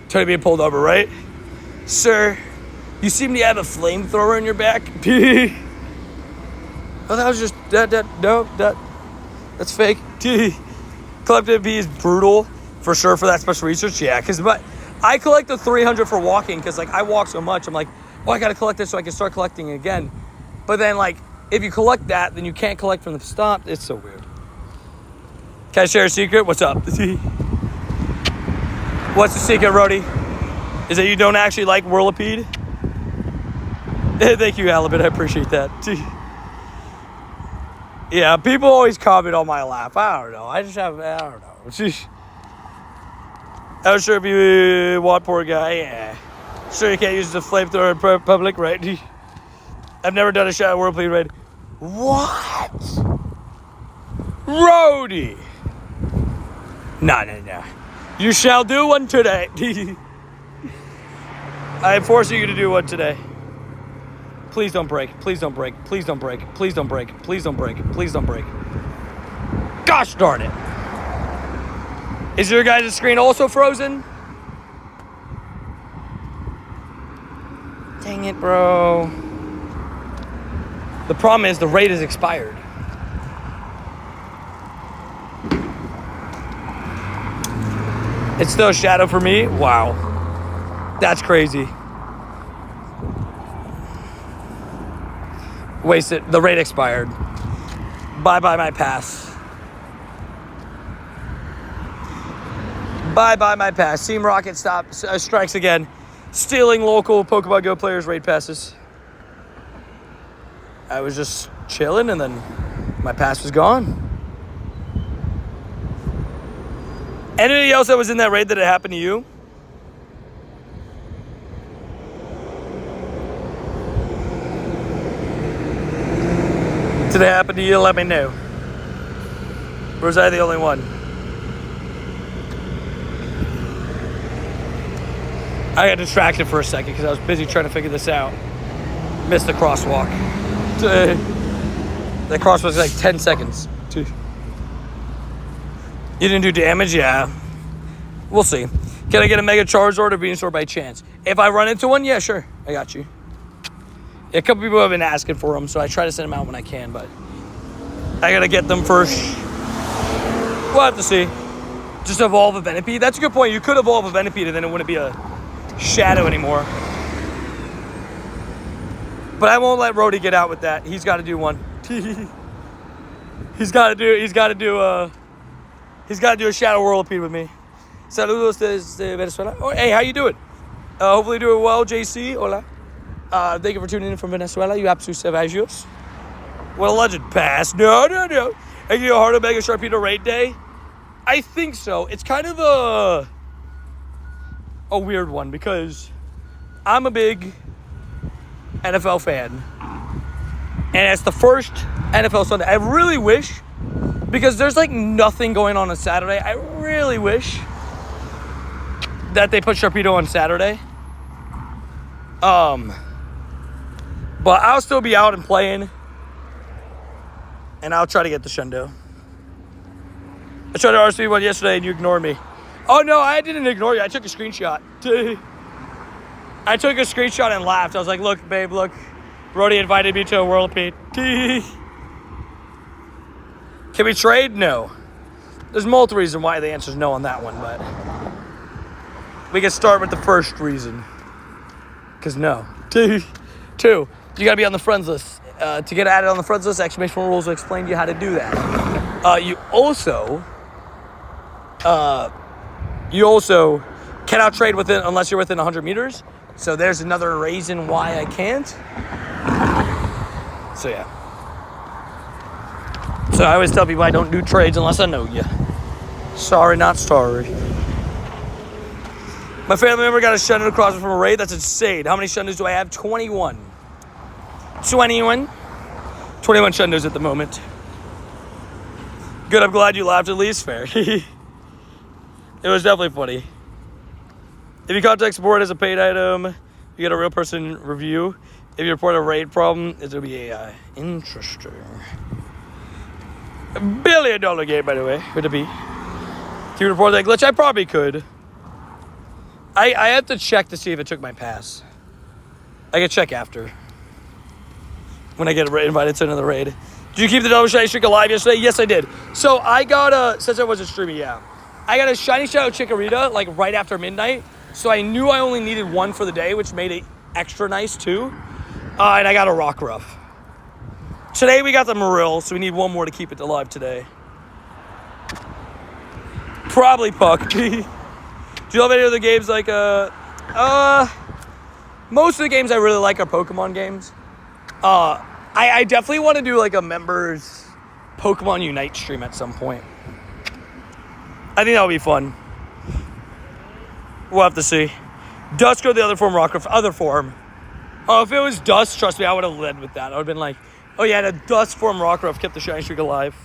Tony being pulled over, right? Sir, you seem to have a flamethrower in your back. Oh, that was just... That's fake. Collective MP is brutal, for sure, for that special research. Yeah, because I collect the 300 for walking, because, like, I walk so much. I'm like, oh, I got to collect this so I can start collecting again. But then, like, if you collect that, then you can't collect from the stop. It's so weird. Can I share a secret? What's up? What's the secret, Rhodey? Is that you don't actually like Whirlipede? Thank you, Alabit. I appreciate that. Yeah, people always comment on my laugh. I don't know. I don't know. I'm sure if you want poor guy, yeah. Sure you can't use the flamethrower in public, right? I've never done a Shadow Whirlipede raid. What? Rhodey! No. You shall do one today. I am forcing you to do one today. Please don't break. Please don't break. Please don't break. Please don't break. Please don't break. Please don't break. Gosh darn it. Is your guys' screen also frozen? Dang it, bro. The problem is the raid is expired. It's still a shadow for me? Wow. That's crazy. Wasted. The raid expired. Bye-bye my pass. Bye-bye my pass. Team Rocket strikes again. Stealing local Pokemon Go players' raid passes. I was just chilling and then my pass was gone. Anybody else that was in that raid that it happened to you? Did it happen to you? Let me know. Or was I the only one? I got distracted for a second because I was busy trying to figure this out. Missed the crosswalk. That crosswalk was like 10 seconds. You didn't do damage? Yeah. We'll see. Can I get a Mega Charizard or Venusaur by chance? If I run into one, yeah, sure. I got you. Yeah, a couple people have been asking for them, so I try to send them out when I can, but I gotta get them first. We'll have to see. Just evolve a Venipede. That's a good point. You could evolve a Venipede and then it wouldn't be a shadow anymore. But I won't let Rhodey get out with that. He's got to do one. He's got to do a Shadow Whirlipede with me. Saludos desde Venezuela. Oh, hey, how you doing? Hopefully doing well, JC. Hola. Thank you for tuning in from Venezuela. You absolute savages. What a legend. Pass. No. Are you a Heart of Mega Sharpedo raid day? I think so. It's kind of a weird one because I'm a big NFL fan. And it's the first NFL Sunday. I really wish, because there's like nothing going on Saturday, I really wish that they put Sharpedo on Saturday. But I'll still be out and playing. And I'll try to get the Shundo. I tried to RSV one yesterday and you ignored me. Oh no, I didn't ignore you. I took a screenshot. I took a screenshot and laughed. I was like, look, babe, look. Brody invited me to a Whirlipede. Can we trade? No. There's multiple reasons why the answer is no on that one, but we can start with the first reason. Because no. Two, you got to be on the friends list. To get added on the friends list, exclamation rules will explain to you how to do that. You also cannot trade within unless you're within 100 meters. So there's another reason why I can't. So yeah. So I always tell people I don't do trades unless I know you. Sorry, not sorry. My family member got a Shundo across from a raid. That's insane. How many Shundos do I have? 21. 21 Shundos at the moment. Good, I'm glad you laughed at least. Fair. It was definitely funny. If you contact support as a paid item, you get a real person review. If you report a raid problem, it'll be AI. Interesting. $1 billion game, by the way. Would it be? Can you report that glitch? I probably could. I have to check to see if it took my pass. I can check after. When I get invited to another raid. Did you keep the double shiny streak alive yesterday? Yes, I did. So I got since I wasn't streaming, yeah. I got a shiny shadow Chikorita like right after midnight. So I knew I only needed one for the day, which made it extra nice too. And I got a Rockruff. Today we got the Marill, so we need one more to keep it alive today. Probably Puck. Do you love any other games like most of the games I really like are Pokemon games. I definitely want to do like a members Pokemon Unite stream at some point. I think that'll be fun. We'll have to see. Dusk or the other form, Rockruff, other form. Oh, if it was Dust, trust me, I would have led with that. I would have been like, oh yeah, the Dust form Rockruff kept the shiny streak alive.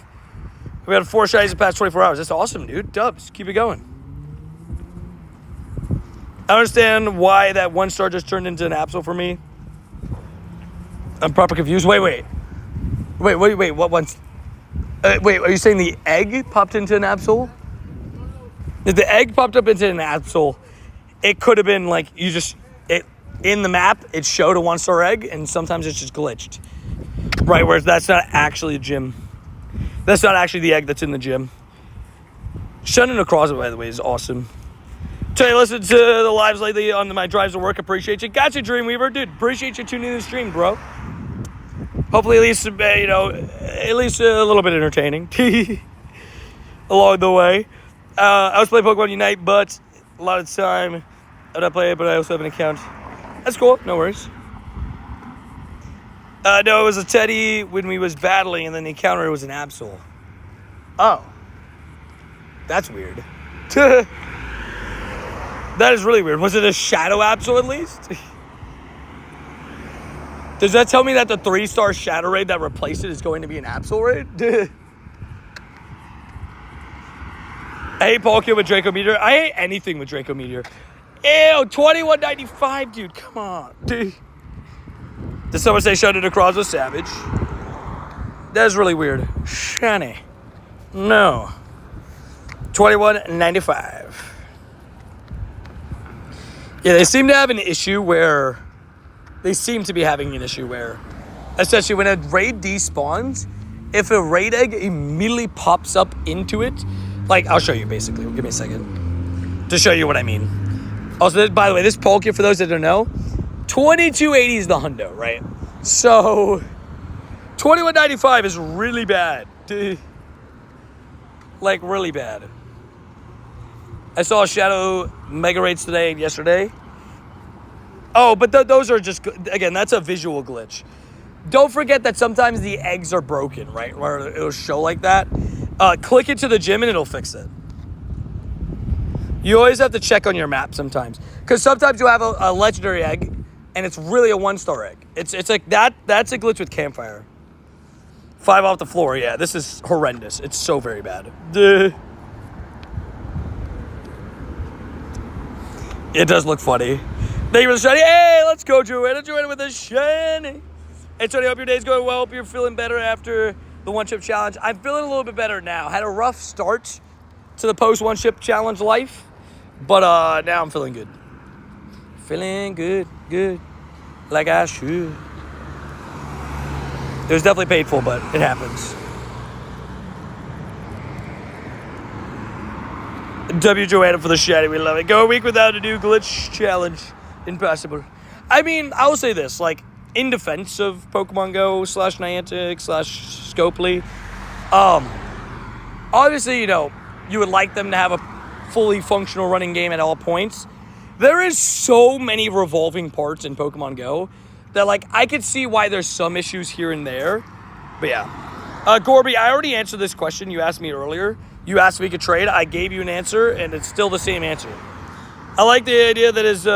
We had 4 shinies in the past 24 hours. That's awesome, dude. Dubs, keep it going. I understand why that 1-star just turned into an Absol for me. I'm proper confused. Wait, what one's... wait, are you saying the egg popped into an Absol? If the egg popped up into an Absol, it could have been like, in the map, it showed a 1-star egg, and sometimes it's just glitched. Right, whereas that's not actually a gym. That's not actually the egg that's in the gym. Shunning across it, by the way, is awesome. Tell you, listen to the lives lately on my drives to work. Appreciate you. Gotcha, Dreamweaver. Dude, appreciate you tuning in the stream, bro. Hopefully, at least, at least a little bit entertaining along the way. I was playing Pokemon Unite, but a lot of time I don't play it, but I also have an account. That's cool. No worries. No, it was a Teddy when we was battling, and then the encounter was an Absol. Oh. That's weird. That is really weird. Was it a Shadow Absol at least? Does that tell me that the 3-star Shadow Raid that replaced it is going to be an Absol Raid? I hate Palkia with Draco Meteor. I hate anything with Draco Meteor. Ew, 21.95, dude. Come on. Did someone say shut it across with Savage? That's really weird. Shiny. No. 21.95. Yeah, they seem to have an issue where... essentially when a raid despawns, if a raid egg immediately pops up into it, like, I'll show you basically. Give me a second to show you what I mean. Also, by the way, this Palkia, for those that don't know, 2280 is the hundo, right? So, 21.95 is really bad. Like, really bad. I saw Shadow Mega Raids today and yesterday. Oh, but those are just, again, that's a visual glitch. Don't forget that sometimes the eggs are broken, right? Where it'll show like that. Click it to the gym and it'll fix it. You always have to check on your map sometimes. Because sometimes you have a legendary egg and it's really a 1-star egg. It's like that. That's a glitch with Campfire. 5 off the floor. Yeah, this is horrendous. It's so very bad. It does look funny. Thank you for the shiny. Hey, let's go, Joanna. Joanna with a shiny. Hey, Tony, hope your day's going well. Hope you're feeling better after the 1-chip challenge. I'm feeling a little bit better now. Had a rough start to the post 1-chip challenge life, but now I'm feeling good. Feeling good. Like I should. It was definitely painful, but it happens. W Joanna for the shiny. We love it. Go a week without a new glitch challenge. Impossible. I mean, I will say this, like, in defense of Pokemon Go / Niantic / Scopely, obviously, you know, you would like them to have a fully functional running game at all points. There is so many revolving parts in Pokemon Go that, like, I could see why there's some issues here and there. But yeah. Gorby, I already answered this question you asked me earlier. You asked if we could trade. I gave you an answer, and it's still the same answer. I like the idea that this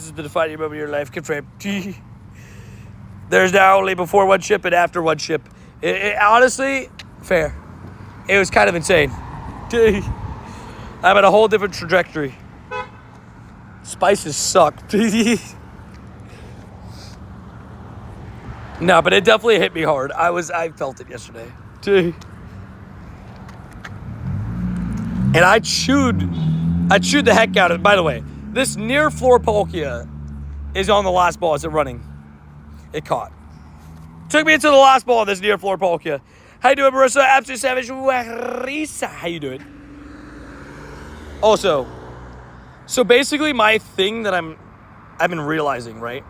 is the defining moment of your life. Confirmed. There's now only before 1-chip and after 1-chip. Honestly, fair. It was kind of insane. I'm at a whole different trajectory. Spices suck. No, but it definitely hit me hard. I felt it yesterday. And I chewed the heck out of it. By the way, this near floor Palkia is on the last ball. Is it running? It caught. Took me into the last ball of this near floor Palkia. How you doing, Marissa? Absolute Savage Warisa. How you doing? Also, so basically my thing that I've been realizing, right,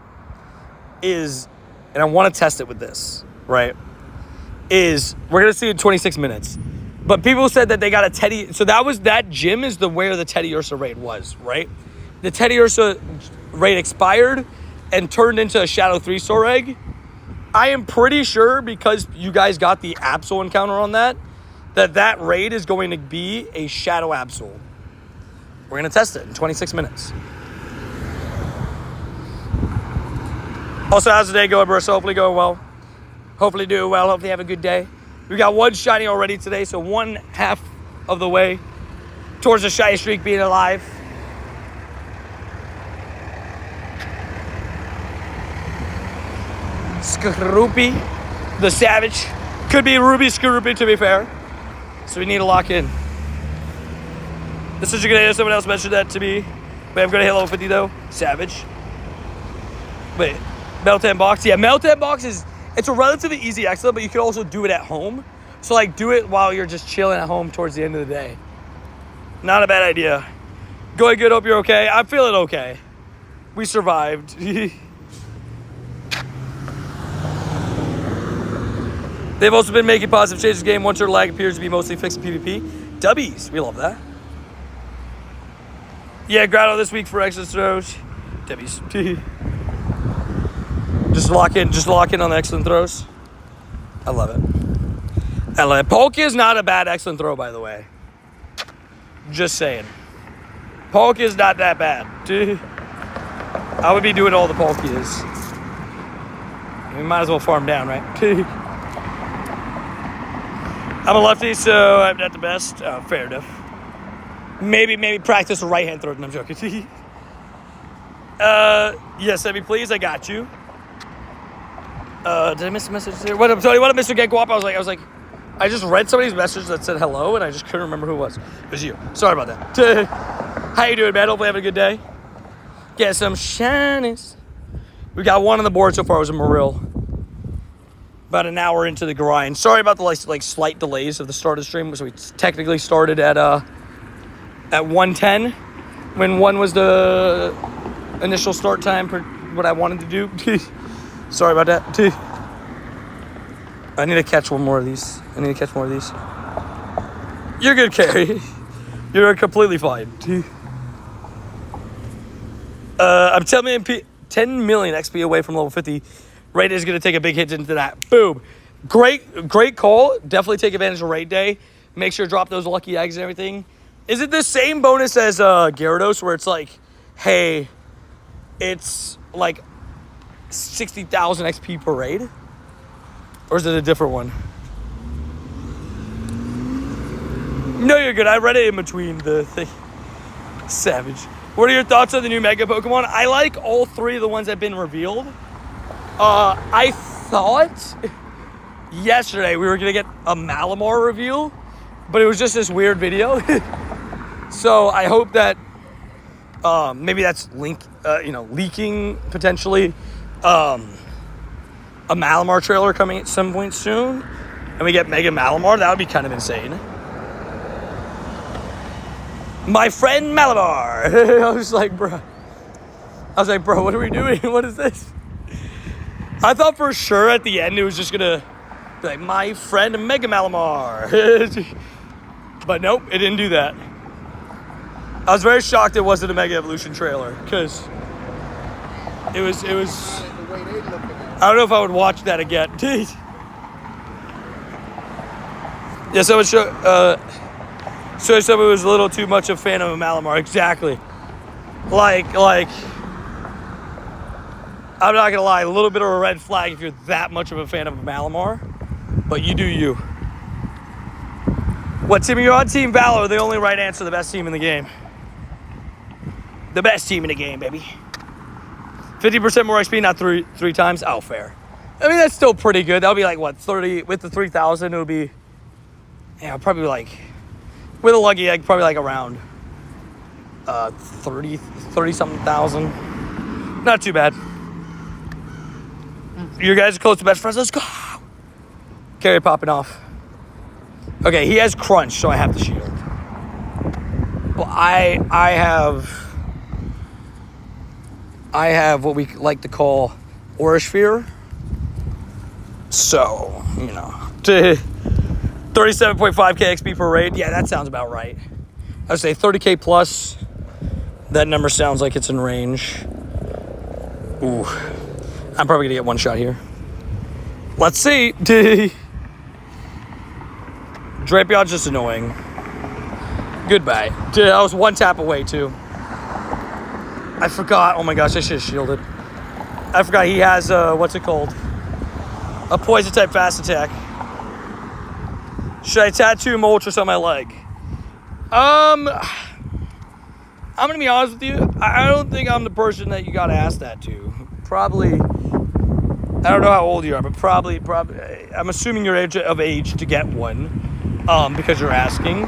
is, and I want to test it with this, right, is we're going to see in 26 minutes. But people said that they got a Teddy, so that gym is where the Teddy Ursa raid was, right? The Teddy Ursa raid expired and turned into a Shadow 3-star egg. I am pretty sure, because you guys got the Absol encounter on that raid is going to be a Shadow Absol. We're going to test it in 26 minutes. Also, how's the day going, Bruce? Hopefully going well. Hopefully doing well. Hopefully have a good day. We got 1 shiny already today, so 1/2 of the way towards the shiny streak being alive. Skorupi, the Savage. Could be Ruby Skorupi, to be fair. So we need to lock in. This is your gonna someone else mentioned that to me. Wait, I'm gonna hit level 50 though. Savage. Wait, Meltan Box. Yeah, Meltan Box it's a relatively easy excellent, but you can also do it at home. So like do it while you're just chilling at home towards the end of the day. Not a bad idea. Going good, hope you're okay. I'm feeling okay. We survived. They've also been making positive changes to the game. Once their lag appears to be mostly fixed in PvP. W's. We love that. Yeah, Grotto this week for excellent throws. W's. Just lock in on the excellent throws. I love it. I love it. Palkia is not a bad excellent throw, by the way. Just saying. Palkia is not that bad. I would be doing all the Palkias. We might as well farm down, right? I'm a lefty, so I'm not the best. Fair enough. Maybe practice a right hand throw. No, I'm joking. Yes, Ebby, please. I got you. Did I miss a message there? What up, Tony? What up, Mr. Get Guap? I was like, I just read somebody's message that said hello, and I just couldn't remember who it was. It was you. Sorry about that. How you doing, man? Hopefully having a good day. Get some shinies. We got one on the board so far. It was a Marill. About an hour into the grind. Sorry about the like slight delays of the start of the stream. So we technically started at 1:10 when 1 was the initial start time for what I wanted to do. Sorry about that. I need to catch one more of these. You're good, Carrie. You're completely fine. I'm 10 million XP away from level 50. Raid is going to take a big hit into that. Boom. Great call. Definitely take advantage of raid day. Make sure to drop those lucky eggs and everything. Is it the same bonus as Gyarados where it's like, hey, it's like 60,000 XP per raid? Or is it a different one? No, you're good. I read it in between the thing. Savage. What are your thoughts on the new Mega Pokemon? I like all 3 of the ones that have been revealed. I thought yesterday we were going to get a Malamar reveal, but it was just this weird video. So I hope that maybe that's leaking potentially a Malamar trailer coming at some point soon, and we get Mega Malamar. That would be kind of insane. My friend Malamar. I was like, bro, what are we doing? What is this? I thought for sure at the end it was just gonna be like, my friend Mega Malamar. But nope, it didn't do that. I was very shocked it wasn't a Mega Evolution trailer, because it was I don't know if I would watch that again. Yeah, someone so someone was a little too much a fan of a Malamar. Exactly. Like I'm not gonna lie, a little bit of a red flag if you're that much of a fan of a Malamar, but you do you. What team are you on? Team Valor, the only right answer, the best team in the game. The best team in the game, baby. 50% more XP, not three times. Oh, fair. I mean, that's still pretty good. That would be like, what, 30, with the 3,000, it would be, yeah, probably like, with a lucky egg, probably like around 30-something thousand. Not too bad. You guys are close to best friends. Let's go. Carry popping off. Okay, he has crunch, so I have the shield. Well, I have what we like to call Aura Sphere. So, 37.5k XP per raid. Yeah, that sounds about right. I would say 30k plus. That number sounds like it's in range. Ooh. I'm probably gonna get one shot here. Let's see. Drapion's just annoying. Goodbye. I was one tap away too. I forgot. Oh my gosh, I should have shielded. I forgot he has what's it called? A poison type fast attack. Should I tattoo Moltres on my leg? I'm gonna be honest with you. I don't think I'm the person that you gotta ask that to. Probably. I don't know how old you are, but probably. I'm assuming you're of age to get one, because you're asking.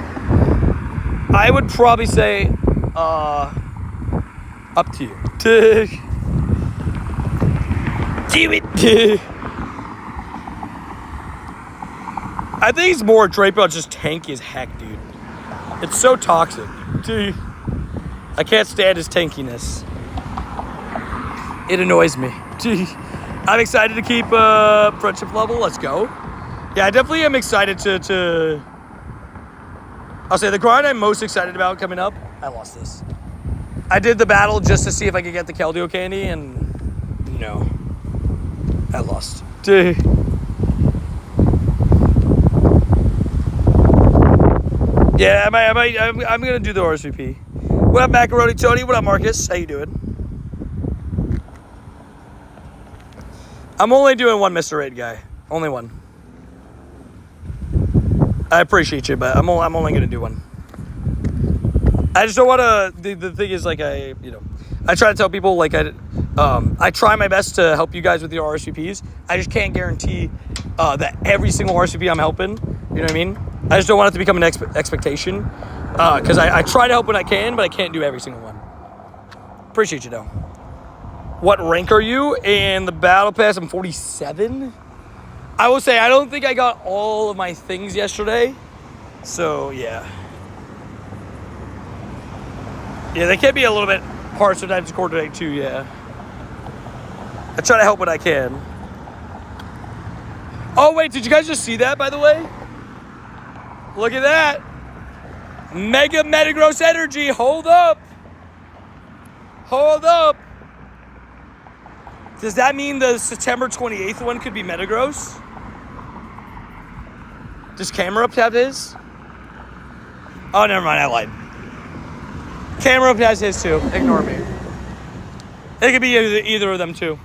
I would probably say, up to you. Do it. I think it's more Drapion just tanky as heck, dude. It's so toxic. Dude. I can't stand his tankiness. It annoys me. Dude. I'm excited to keep friendship level. Let's go. Yeah, I definitely am excited to I'll say the grind I'm most excited about coming up. I lost this. I did the battle just to see if I could get the Keldeo candy, and no. I lost. Dude. Yeah, I'm gonna do the RSVP. What up, Macaroni Tony? What up, Marcus? How you doing? I'm only doing one Mr. Raid guy. Only one. I appreciate you, but I'm only gonna do one. I just don't want to. The thing is, like, I try to tell people, like, I try my best to help you guys with your RSVPs. I just can't guarantee that every single RSVP I'm helping. You know what I mean? I just don't want it to become an expectation, because I try to help when I can, but I can't do every single one. Appreciate you, though. What rank are you in the battle pass? I'm 47. I will say I don't think I got all of my things yesterday, so yeah. Yeah, they can be a little bit hard sometimes to coordinate too, yeah. I try to help when I can. Oh, wait, did you guys just see that, by the way? Look at that. Mega Metagross Energy, hold up. Hold up. Does that mean the September 28th one could be Metagross? Does Camera Up have his? Oh, never mind, I lied. Camera Up has his too. Ignore me. It could be either of them too.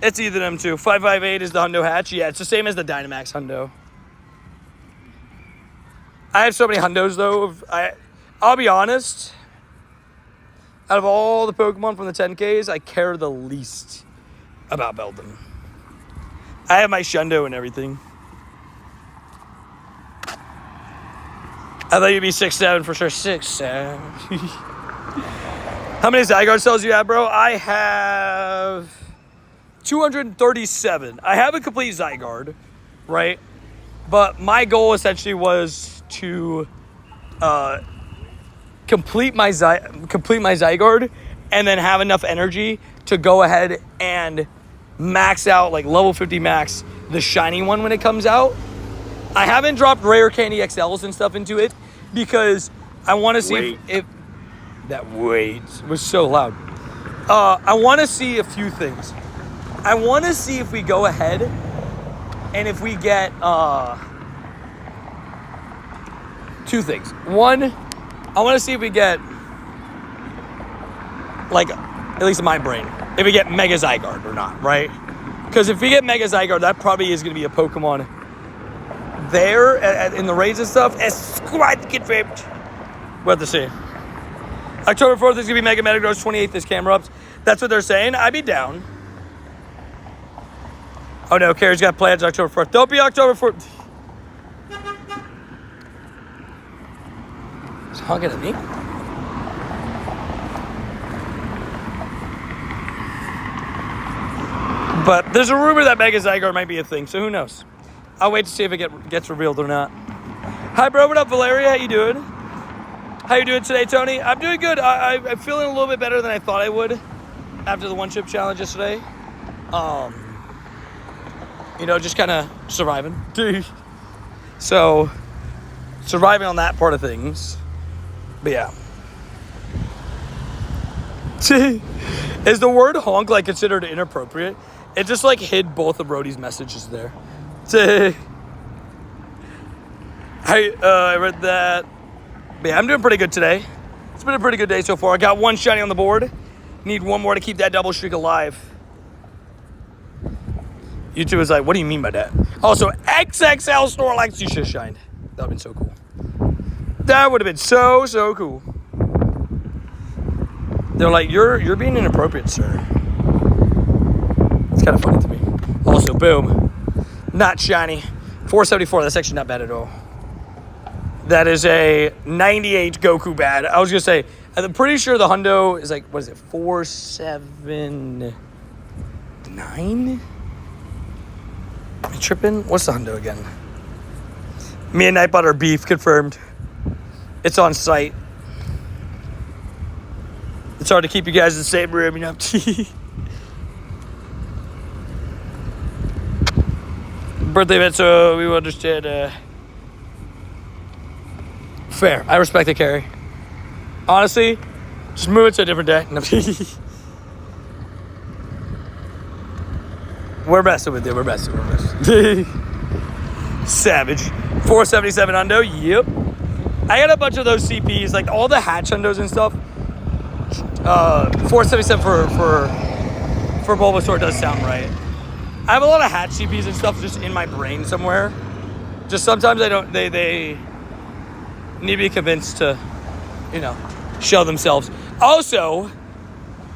It's either of them too. 558 is the Hundo hatch. Yeah, it's the same as the Dynamax Hundo. I have so many Hundos though. I'll be honest. Out of all the Pokemon from the 10Ks, I care the least about Beldum. I have my Shundo and everything. I thought you'd be 6'7" for sure. 6'7". How many Zygarde cells do you have, bro? I have 237. I have a complete Zygarde, right? But my goal essentially was to complete my Zygarde and then have enough energy to go ahead and max out, like level 50 max, the shiny one when it comes out. I haven't dropped rare candy XLs and stuff into it because I want to see if that wait was so loud. I want to see a few things. I want to see if we go ahead and if we get two things. One, I want to see if we get, like, at least in my brain, if we get Mega Zygarde or not, right? Because if we get Mega Zygarde, that probably is going to be a Pokemon there in the raids and stuff. It's quite confirmed. We'll have to see. October 4th is going to be Mega Metagross. 28th is Camera Ups. That's what they're saying. I'd be down. Oh no, Carrie's got plans October 4th. Don't be October 4th. He's honking at me. But there's a rumor that Mega Zygarde might be a thing, so who knows? I'll wait to see if it gets revealed or not. Hi, bro. What up, Valeria? How you doing? How you doing today, Tony? I'm doing good. I'm feeling a little bit better than I thought I would after the one-chip challenge yesterday. You know, just kind of surviving. So, surviving on that part of things. But yeah. Is the word honk, like, considered inappropriate? It just, like, hid both of Brody's messages there. I read that. But yeah, I'm doing pretty good today. It's been a pretty good day so far. I got one shiny on the board. Need one more to keep that double streak alive. YouTube is like, what do you mean by that? Also, XXL Snorlax, you should have shined. That would have been so cool. That would have been so cool. They're like, you're being inappropriate, sir. It's kind of funny to me. Also, boom. Not shiny. 474, that's actually not bad at all. That is a 98 Goku bad. I was going to say, I'm pretty sure the Hundo is like, what is it, 479? Am I tripping? What's the Hundo again? Me and Nightbot are beef, confirmed. It's on site. It's hard to keep you guys in the same room, you know. birthday event, so we will understand. Fair. I respect it, Carrie. Honestly, just move it to a different day. No. We're messing with you. We're messing. Savage. 477 hundo. Yep. I got a bunch of those CPs, like all the hatch hundos and stuff. 477 for Bulbasaur does sound right. I have a lot of hatch CPs and stuff just in my brain somewhere. Just sometimes they need to be convinced to, show themselves. Also,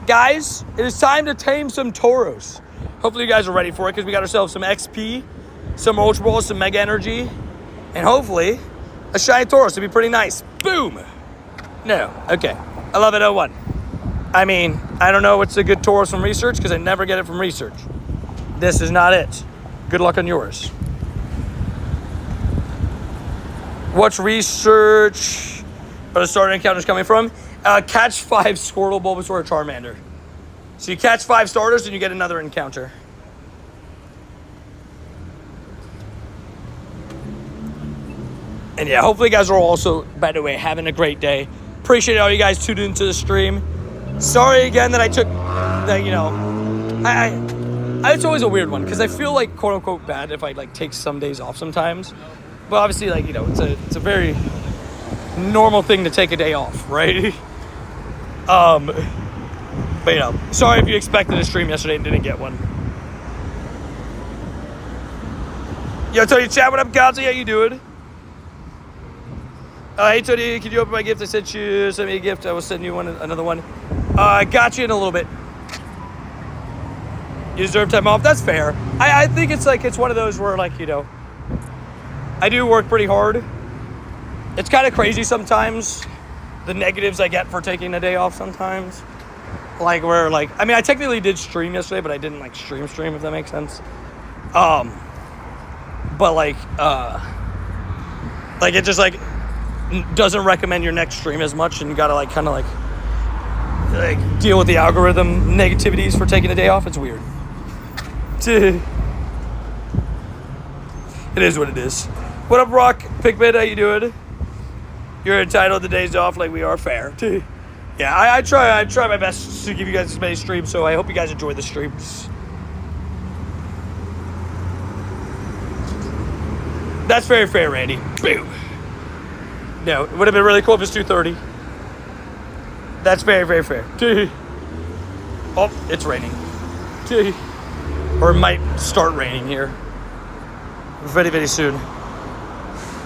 guys, it is time to tame some Tauros. Hopefully you guys are ready for it because we got ourselves some XP, some Ultra Balls, some Mega Energy, and hopefully a shiny Tauros to be pretty nice. Boom! No. Okay. 1101. I mean, I don't know what's a good Tauros from research because I never get it from research. This is not it. Good luck on yours. What's research? Where the starter encounters coming from? Catch 5 Squirtle, Bulbasaur, or Charmander. So you catch 5 starters and you get another encounter. And yeah, hopefully you guys are also, by the way, having a great day. Appreciate all you guys tuned into the stream. Sorry again that I took, it's always a weird one because I feel like quote unquote bad if I take some days off sometimes. But obviously it's a very normal thing to take a day off, right? But sorry if you expected a stream yesterday and didn't get one. Yo, Tony, chat, what up, Godzy? How you doing? Hey, Tony, can you open my gift? I sent me a gift. I will send you another one. I got you in a little bit. You deserve time off. That's fair. I think it's one of those where I do work pretty hard. It's kind of crazy sometimes, the negatives I get for taking a day off sometimes. I technically did stream yesterday, but I didn't stream, if that makes sense. It just doesn't recommend your next stream as much, and you gotta deal with the algorithm negativities for taking a day off. It's weird. It is what it is. What up, Rock? Pigman, how you doing? You're entitled to days off like we are. Fair. Yeah, I try my best to give you guys as many streams, so I hope you guys enjoy the streams. That's very fair, Randy. Boom. No, it would have been really cool if it's 2:30. That's very, very fair. Oh, it's raining. Or it might start raining here very, very soon.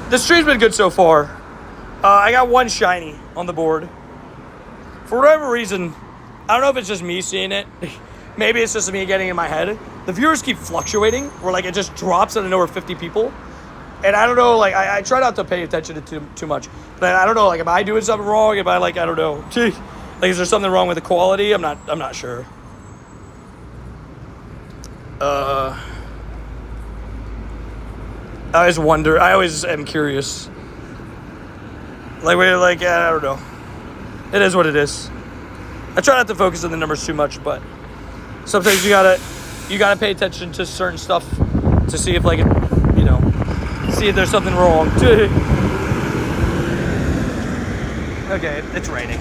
The stream's been good so far. I got one shiny on the board. For whatever reason, I don't know if it's just me seeing it. Maybe it's just me getting in my head. The viewers keep fluctuating, where it just drops out of nowhere 50 people. And I don't know, I try not to pay attention to too much. But I don't know, am I doing something wrong? Am I I don't know. Is there something wrong with the quality? I'm not sure. I always wonder. I always am curious. I don't know. It is what it is. I try not to focus on the numbers too much, but sometimes you gotta pay attention to certain stuff to see if see if there's something wrong. Okay, it's raining.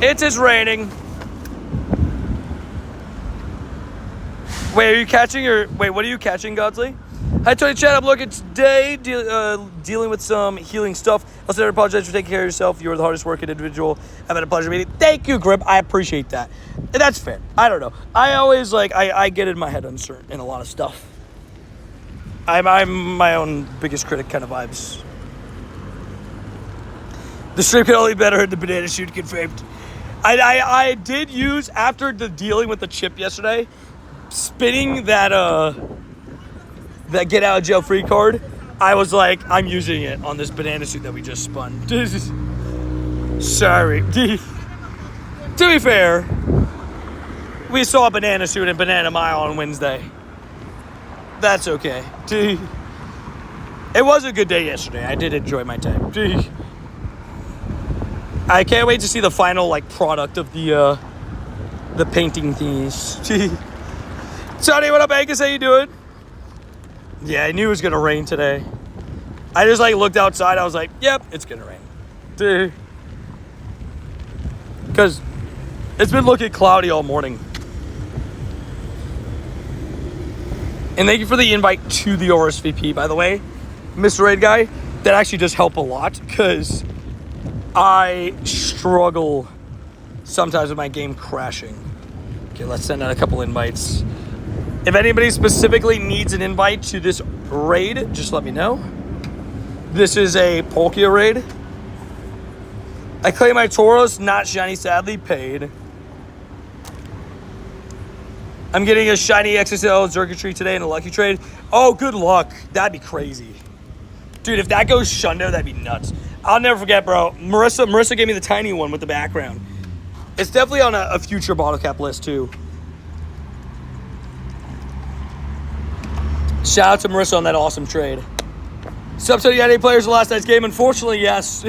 It is raining. Wait, what are you catching, Godsley? Hi, Tony Chat. I'm looking today, dealing with some healing stuff. Also, I apologize for taking care of yourself. You are the hardest working individual. I've had a pleasure meeting. Thank you, Grip. I appreciate that. And that's fair. I don't know. I always, I get in my head uncertain in a lot of stuff. I'm my own biggest critic kind of vibes. The stream can only be better in the banana shoot confirmed. I did use, after the dealing with the chip yesterday, spinning that get out of jail free card, I was I'm using it on this banana suit that we just spun. Sorry. To be fair, we saw a banana suit in Banana Mile on Wednesday. That's okay. It was a good day yesterday. I did enjoy my time. I can't wait to see the final product of the painting thingies. Tony, what up, Angus? How you doing? Yeah, I knew it was gonna rain today. I just like looked outside. I was like, "Yep, it's gonna rain," dude. Because it's been looking cloudy all morning. And thank you for the invite to the RSVP, by the way, Mr. Raid Guy. That actually does help a lot because I struggle sometimes with my game crashing. Okay, let's send out a couple invites. If anybody specifically needs an invite to this raid, just let me know. This is a Palkia raid. I claim my Tauros, not shiny, sadly paid. I'm getting a shiny XSL Circuitry today in a lucky trade. Oh, good luck. That'd be crazy. Dude, if that goes Shundo, that'd be nuts. I'll never forget, bro. Marissa gave me the tiny one with the background. It's definitely on a future bottle cap list, too. Shout out to Marissa on that awesome trade. Sup, you had any players in last night's game? Unfortunately, yes.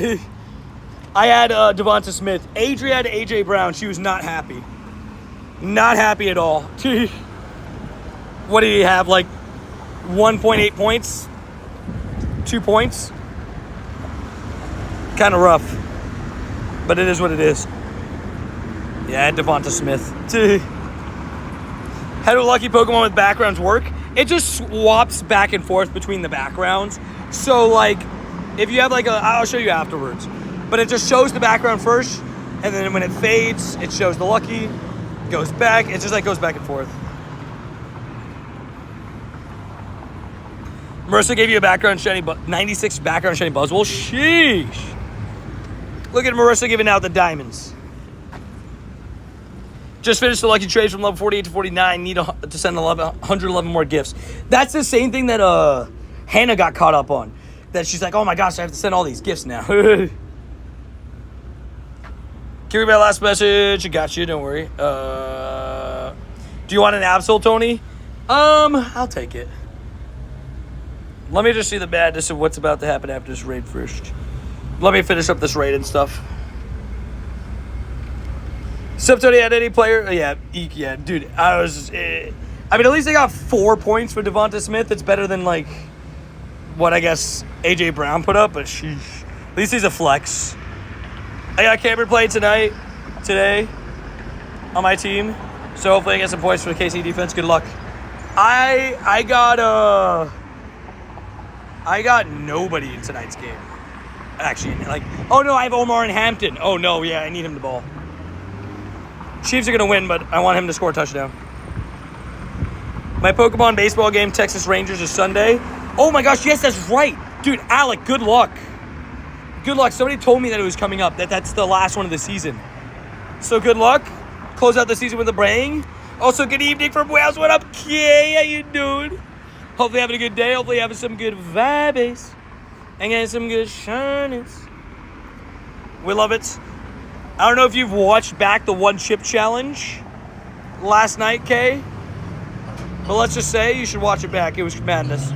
I had Devonta Smith. Adria had AJ Brown. She was not happy. Not happy at all. What did he have? Like 1.8 points? 2 points? Kind of rough. But it is what it is. Yeah, I had Devonta Smith. How do lucky Pokemon with backgrounds work? It just swaps back and forth between the backgrounds. So, like, if you have, like, I'll show you afterwards. But it just shows the background first, and then when it fades, it shows the lucky, goes back. It just, like, goes back and forth. Marissa gave you a background shiny, 96 background shiny Buzzwole. Sheesh. Look at Marissa giving out the diamonds. Just finished the lucky trades from level 48 to 49. Need to send 111 more gifts. That's the same thing that Hannah got caught up on. That she's like, oh my gosh, I have to send all these gifts now. Can you read my last message? I got you, don't worry. Do you want an Absol, Tony? I'll take it. Let me just see the madness of what's about to happen after this raid first. Let me finish up this raid and stuff. Sup, Tony, had any player? Yeah, dude, I mean, at least I got 4 points for Devonta Smith. It's better than, like, what I guess AJ Brown put up, but sheesh. At least he's a flex. I got Cameron playing today, on my team. So hopefully I get some points for the KC defense. Good luck. I got nobody in tonight's game. Actually, like, oh no, I have Omar in Hampton. Oh no, yeah, I need him to ball. Chiefs are going to win, but I want him to score a touchdown. My Pokemon baseball game, Texas Rangers, is Sunday. Oh my gosh, yes, that's right. Dude, Alec, good luck. Good luck. Somebody told me that it was coming up, that's the last one of the season. So good luck. Close out the season with a bang. Also, good evening from Wales. What up, Kay? How you doing? Hopefully having a good day. Hopefully having some good vibes. And getting some good shinies. We love it. I don't know if you've watched back the one chip challenge last night, Kay. But let's just say you should watch it back. It was madness.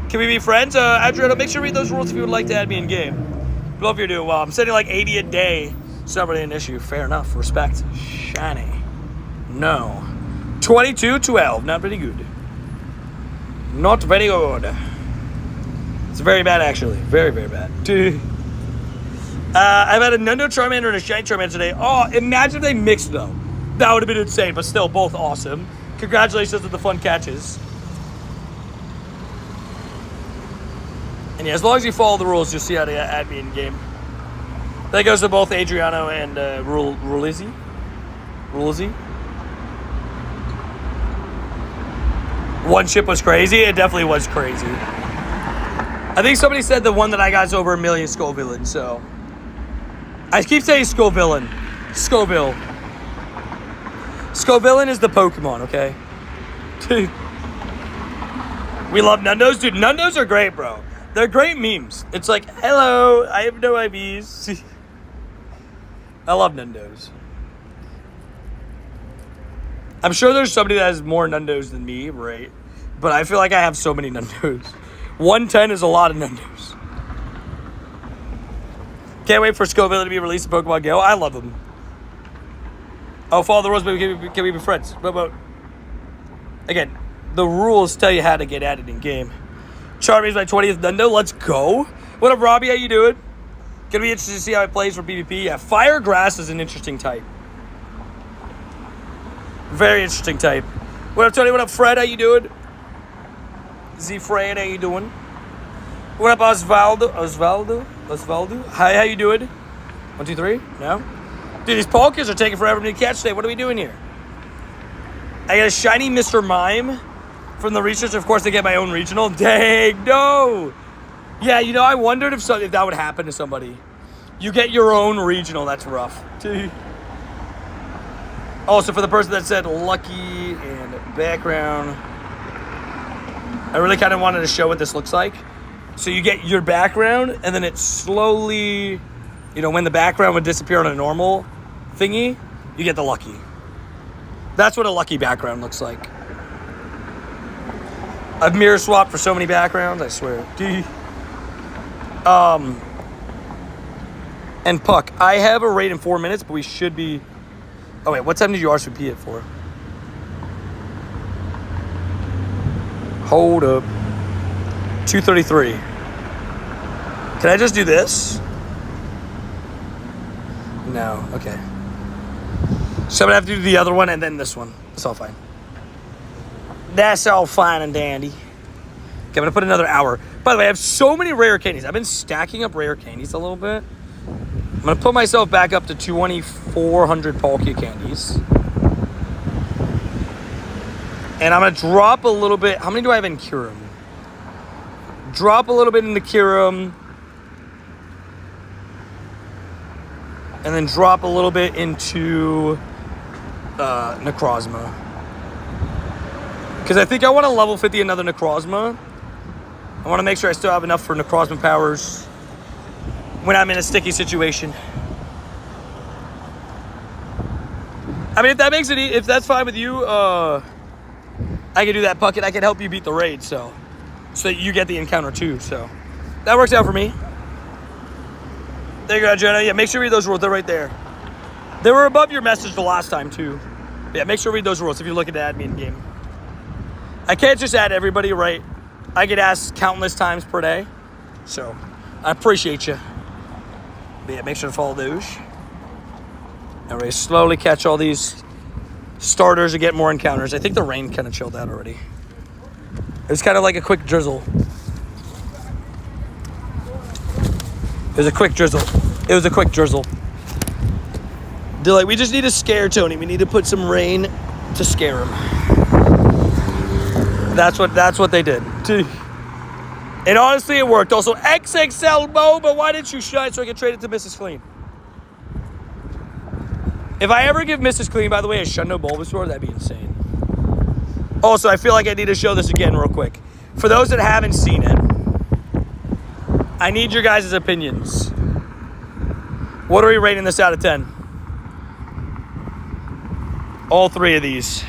Can we be friends? Adriano, make sure to read those rules if you would like to add me in game. But if you're doing well. I'm sending like 80 a day. It's not really an issue. Fair enough. Respect. Shiny. No. 22-12. Not very good. Not very good. It's very bad, actually. Very, very bad. I've had a Nundo Charmander and a Shiny Charmander today. Oh, imagine if they mixed, though. That would have been insane, but still, both awesome. Congratulations on the fun catches. And yeah, as long as you follow the rules, you'll see how to add me in game. That goes to both Adriano and Rulizzi. One chip was crazy. It definitely was crazy. I think somebody said the one that I got is over 1 million Scoville, so... I keep saying Scoville. Scoville. Scoville is the Pokemon, okay? Dude. We love Nundos. Dude, Nundos are great, bro. They're great memes. It's like, hello, I have no IVs. I love Nundos. I'm sure there's somebody that has more Nundos than me, right? But I feel like I have so many Nundos. 110 is a lot of Nundos. Can't wait for Scoville to be released in Pokemon Go. I love them. Oh, follow the rules, but can we be friends? But again, the rules tell you how to get at it in game. Charmy's my 20th Dundo. Let's go. What up, Robbie? How you doing? Gonna be interested to see how it plays for PvP. Yeah, Fire Grass is an interesting type. Very interesting type. What up, Tony? What up, Fred? How you doing? Z Fred, how you doing? What up, Osvaldo? Hi, how you doing? 1, 2, 3? No? Dude, these Palkias are taking forever to catch today. What are we doing here? I got a shiny Mr. Mime from the research. Of course, I get my own regional. Dang, no! Yeah, you know, I wondered if that would happen to somebody. You get your own regional. That's rough. Also, for the person that said lucky and background, I really kind of wanted to show what this looks like. So you get your background, and then it slowly, you know, when the background would disappear on a normal thingy, you get the lucky. That's what a lucky background looks like. I've mirror swapped for so many backgrounds, I swear. And Puck, I have a raid in 4 minutes, but we should be... Oh, wait, what time did you RSVP it for? Hold up. 2:33. Can I just do this? No, okay. So I'm gonna have to do the other one and then this one. It's all fine. That's all fine and dandy. Okay, I'm gonna put another hour. By the way, I have so many rare candies. I've been stacking up rare candies a little bit. I'm gonna put myself back up to 2,400 Palkia candies. And I'm gonna drop a little bit. How many do I have in Kyurem? Drop a little bit into Kyurem. And then drop a little bit into Necrozma. Because I think I want to level 50 another Necrozma. I want to make sure I still have enough for Necrozma powers when I'm in a sticky situation. I mean, if that makes it, if that's fine with you, I can do that, Puckett. I can help you beat the raid, so that you get the encounter too. So that works out for me. There you go, Jenna. Yeah, make sure you read those rules. They're right there. They were above your message the last time too. Yeah, make sure you read those rules if you're looking to add me in game. I can't just add everybody, right? I get asked countless times per day, so I appreciate you. But yeah, make sure to follow those. And we slowly catch all these starters and get more encounters. I think the rain kind of chilled out already. It was kind of like a quick drizzle. It was a quick drizzle. It was a quick drizzle. They're like, we just need to scare Tony. We need to put some rain to scare him. That's what they did. And honestly, it worked. Also, XXL Boba, why didn't you shine so I could trade it to Mrs. Clean? If I ever give Mrs. Clean, by the way, a Shundo Bulbasaur, that'd be insane. Also, I feel like I need to show this again real quick. For those that haven't seen it, I need your guys' opinions. What are we rating this out of 10? All three of these.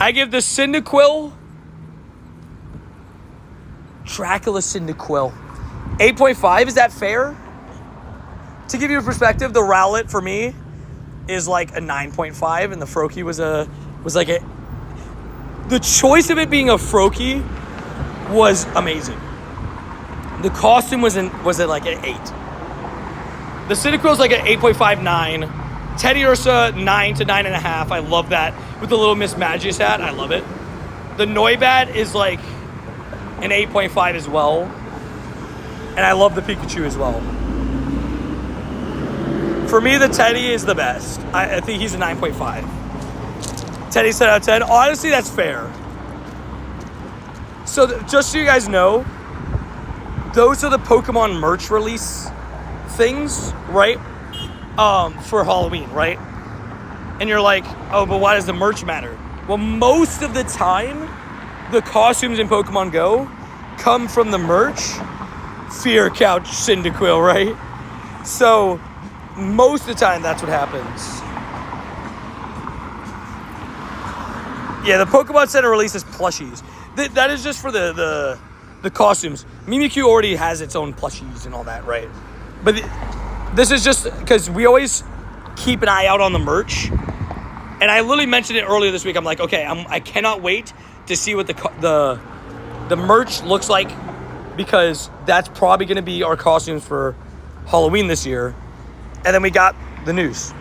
I give the Cyndaquil, Dracula Cyndaquil, 8.5. Is that fair? To give you a perspective, the Rowlet for me is like a 9.5, and the Froakie was like a. The choice of it being a Froakie was amazing. The costume was at like an 8. The Cyndaquil's like an 8.59. Teddy Ursa 9 to 9.5. I love that with the little Miss Magius hat. I love it. The Noibat is like an 8.5 as well, and I love the Pikachu as well. For me, the Teddy is the best. I think he's a 9.5. Teddy 10 out of 10. Honestly, that's fair. So just so you guys know, those are the Pokemon merch release things, right? For Halloween, right? And you're like, oh, but why does the merch matter? Well, most of the time, the costumes in Pokemon Go come from the merch. Fear Couch Cyndaquil, right? So most of the time, that's what happens. Yeah, the Pokemon Center releases plushies. That is just for the costumes. Mimikyu already has its own plushies and all that, right? But this is just because we always keep an eye out on the merch. And I literally mentioned it earlier this week. I'm like, okay, I cannot wait to see what the merch looks like, because that's probably going to be our costumes for Halloween this year. And then we got the news.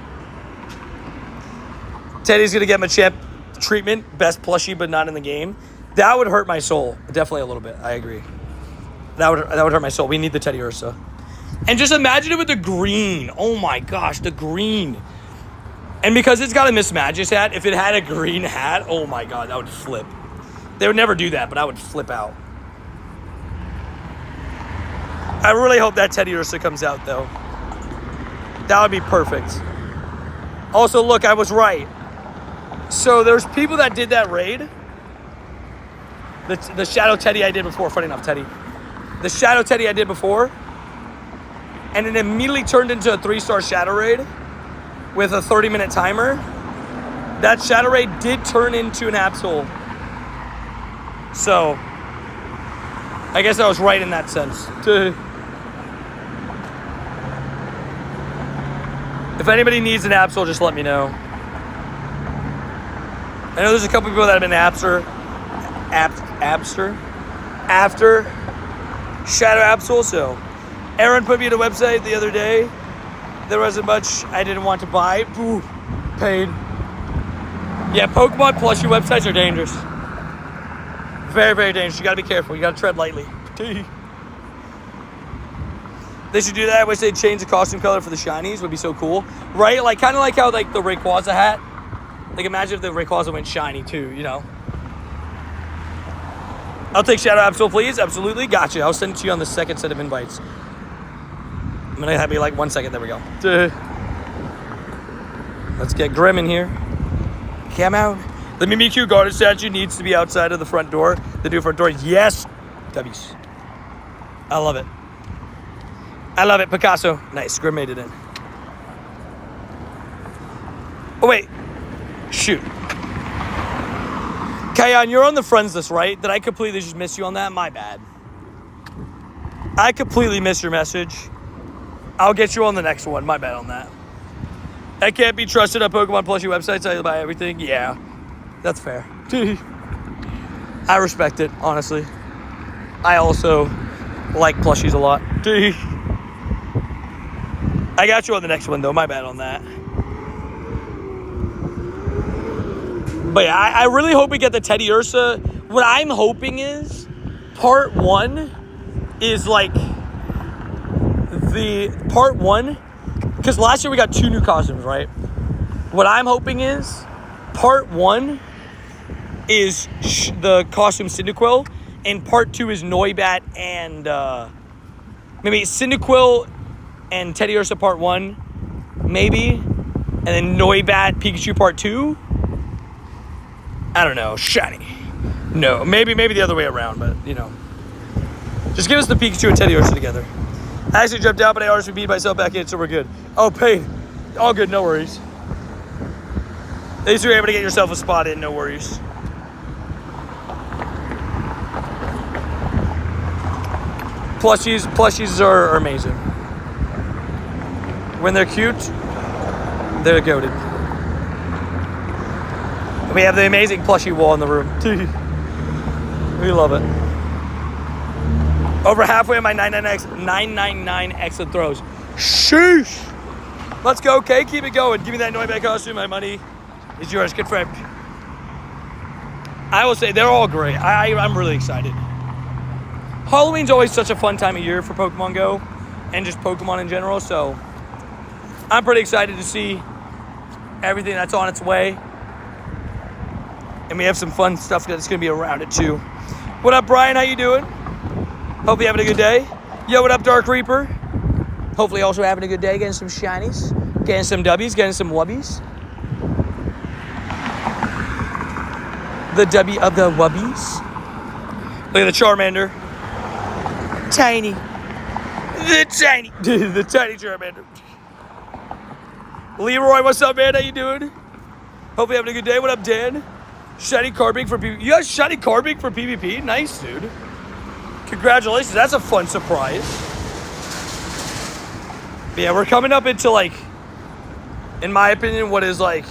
Teddy's going to get Machamp treatment, best plushie, but not in the game. That would hurt my soul. Definitely a little bit. I agree. That would hurt my soul. We need the Teddy Ursa. And just imagine it with the green. Oh my gosh, the green. And because it's got a Miss Magic's hat, if it had a green hat, oh my god, that would flip. They would never do that, but I would flip out. I really hope that Teddy Ursa comes out, though. That would be perfect. Also, look, I was right. So there's people that did that raid. The Shadow Teddy I did before. Funny enough, Teddy. The Shadow Teddy I did before. And it immediately turned into a 3-star Shadow Raid with a 30-minute timer. That Shadow Raid did turn into an Absol. So, I guess I was right in that sense. If anybody needs an Absol, just let me know. I know there's a couple people that have been after Shadow Absol, so Aaron put me in a website the other day. There wasn't much I didn't want to buy. Ooh, paid. Yeah, Pokemon plushie websites are dangerous. Very, very dangerous. You gotta be careful. You gotta tread lightly. They should do that. I wish they'd change the costume color for the shinies. Would be so cool, right? Like kind of like how like the Rayquaza hat. Like imagine if the Rayquaza went shiny too. You know. I'll take Shadow Absol, please. Absolutely, gotcha. I'll send it to you on the second set of invites. I'm gonna have me like 1 second. There we go. Let's get Grim in here. Come out. The Mimikyu garden statue needs to be outside of the front door. The new front door. Yes. W's. I love it. I love it. Picasso. Nice. Grim made it in. Oh, wait. Shoot. Kayan, you're on the friends list, right? Did I completely just miss you on that? My bad. I completely missed your message. I'll get you on the next one. My bad on that. I can't be trusted on Pokemon plushie websites. I buy everything. Yeah. That's fair. I respect it, honestly. I also like plushies a lot. I got you on the next one, though. My bad on that. But yeah, I really hope we get the Teddy Ursa. What I'm hoping is part 1 is like the part 1, because last year we got 2 new costumes, right? What I'm hoping is part 1 is the costume Cyndaquil, and part 2 is Noibat and maybe Cyndaquil and Teddy Ursa part 1, maybe, and then Noibat Pikachu part 2. I don't know, shiny. No, maybe the other way around, but you know, just give us the Pikachu and Teddy Ursa together. I actually jumped out, but I RSVP'd myself back in, so we're good. Oh, pain. All good, no worries. At least you're able to get yourself a spot in, no worries. Plushies are amazing. When they're cute, they're goated. We have the amazing plushie wall in the room. We love it. Over halfway on my 999 exit throws. Sheesh! Let's go, okay? Keep it going. Give me that Noibat costume. My money is yours. Good friend. I will say they're all great. I'm really excited. Halloween's always such a fun time of year for Pokemon Go and just Pokemon in general, so I'm pretty excited to see everything that's on its way. And we have some fun stuff that's going to be around it, too. What up, Brian? How you doing? Hope you're having a good day. Yo, what up, Dark Reaper? Hopefully also having a good day, getting some shinies, getting some W's, getting some wubbies. The W of the wubbies. Look at the Charmander. Tiny. The tiny Charmander. Leroy, what's up, man? How you doing? Hope you're having a good day. What up, Dan? Shiny Carbink for PvP. You got Shiny Carbink for PvP? Nice, dude. Congratulations. That's a fun surprise. But yeah, we're coming up into, like, in my opinion, what is, like,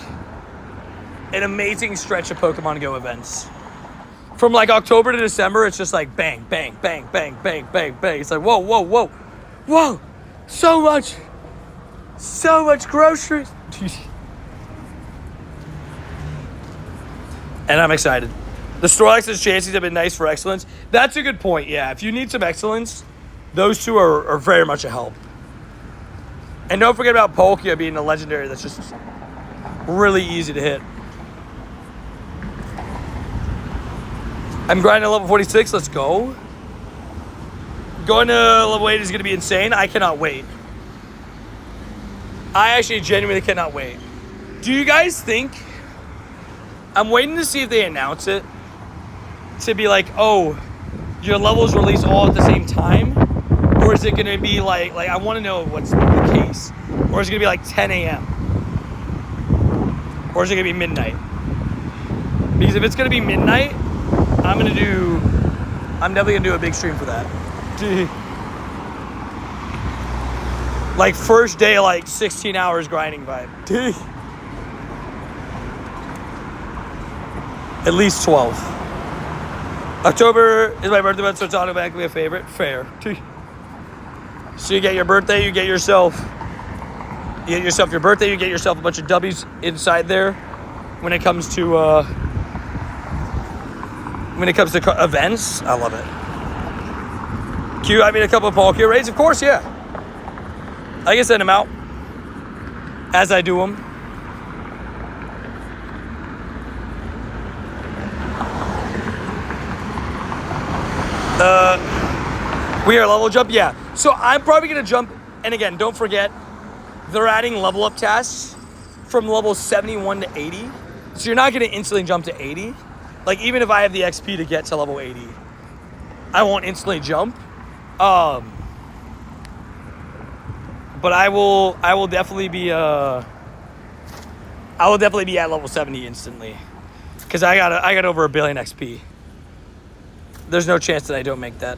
an amazing stretch of Pokemon Go events. From like October to December, it's just like bang, bang, bang, bang, bang, bang, bang. It's like, whoa, whoa, whoa, whoa. So much groceries. And I'm excited. The store access chances have been nice for excellence. That's a good point, yeah. If you need some excellence, those two are very much a help. And don't forget about Palkia being a legendary that's just really easy to hit. I'm grinding to level 46. Let's go. Going to level 8 is going to be insane. I cannot wait. I actually genuinely cannot wait. Do you guys think... I'm waiting to see if they announce it. To be like, oh, your levels release all at the same time? Or is it going to be like I want to know what's the case. Or is it going to be like 10 a.m.? Or is it going to be midnight? Because if it's going to be midnight... I'm definitely gonna do a big stream for that. Like first day, like 16 hours grinding vibe. At least 12. October is my birthday month, so it's automatically a favorite. Fair. So you get your birthday, you get yourself your birthday, you get yourself a bunch of W's inside there when it comes to events. I love it. I mean, a couple of Palkia raids, of course, yeah. I can send them out as I do them. We are level jump, yeah. So I'm probably gonna jump, and again, don't forget, they're adding level up tasks from level 71 to 80. So you're not gonna instantly jump to 80. Like, even if I have the XP to get to level 80, I won't instantly jump. But I will definitely be at level 70 instantly. Because I got over 1 billion XP. There's no chance that I don't make that.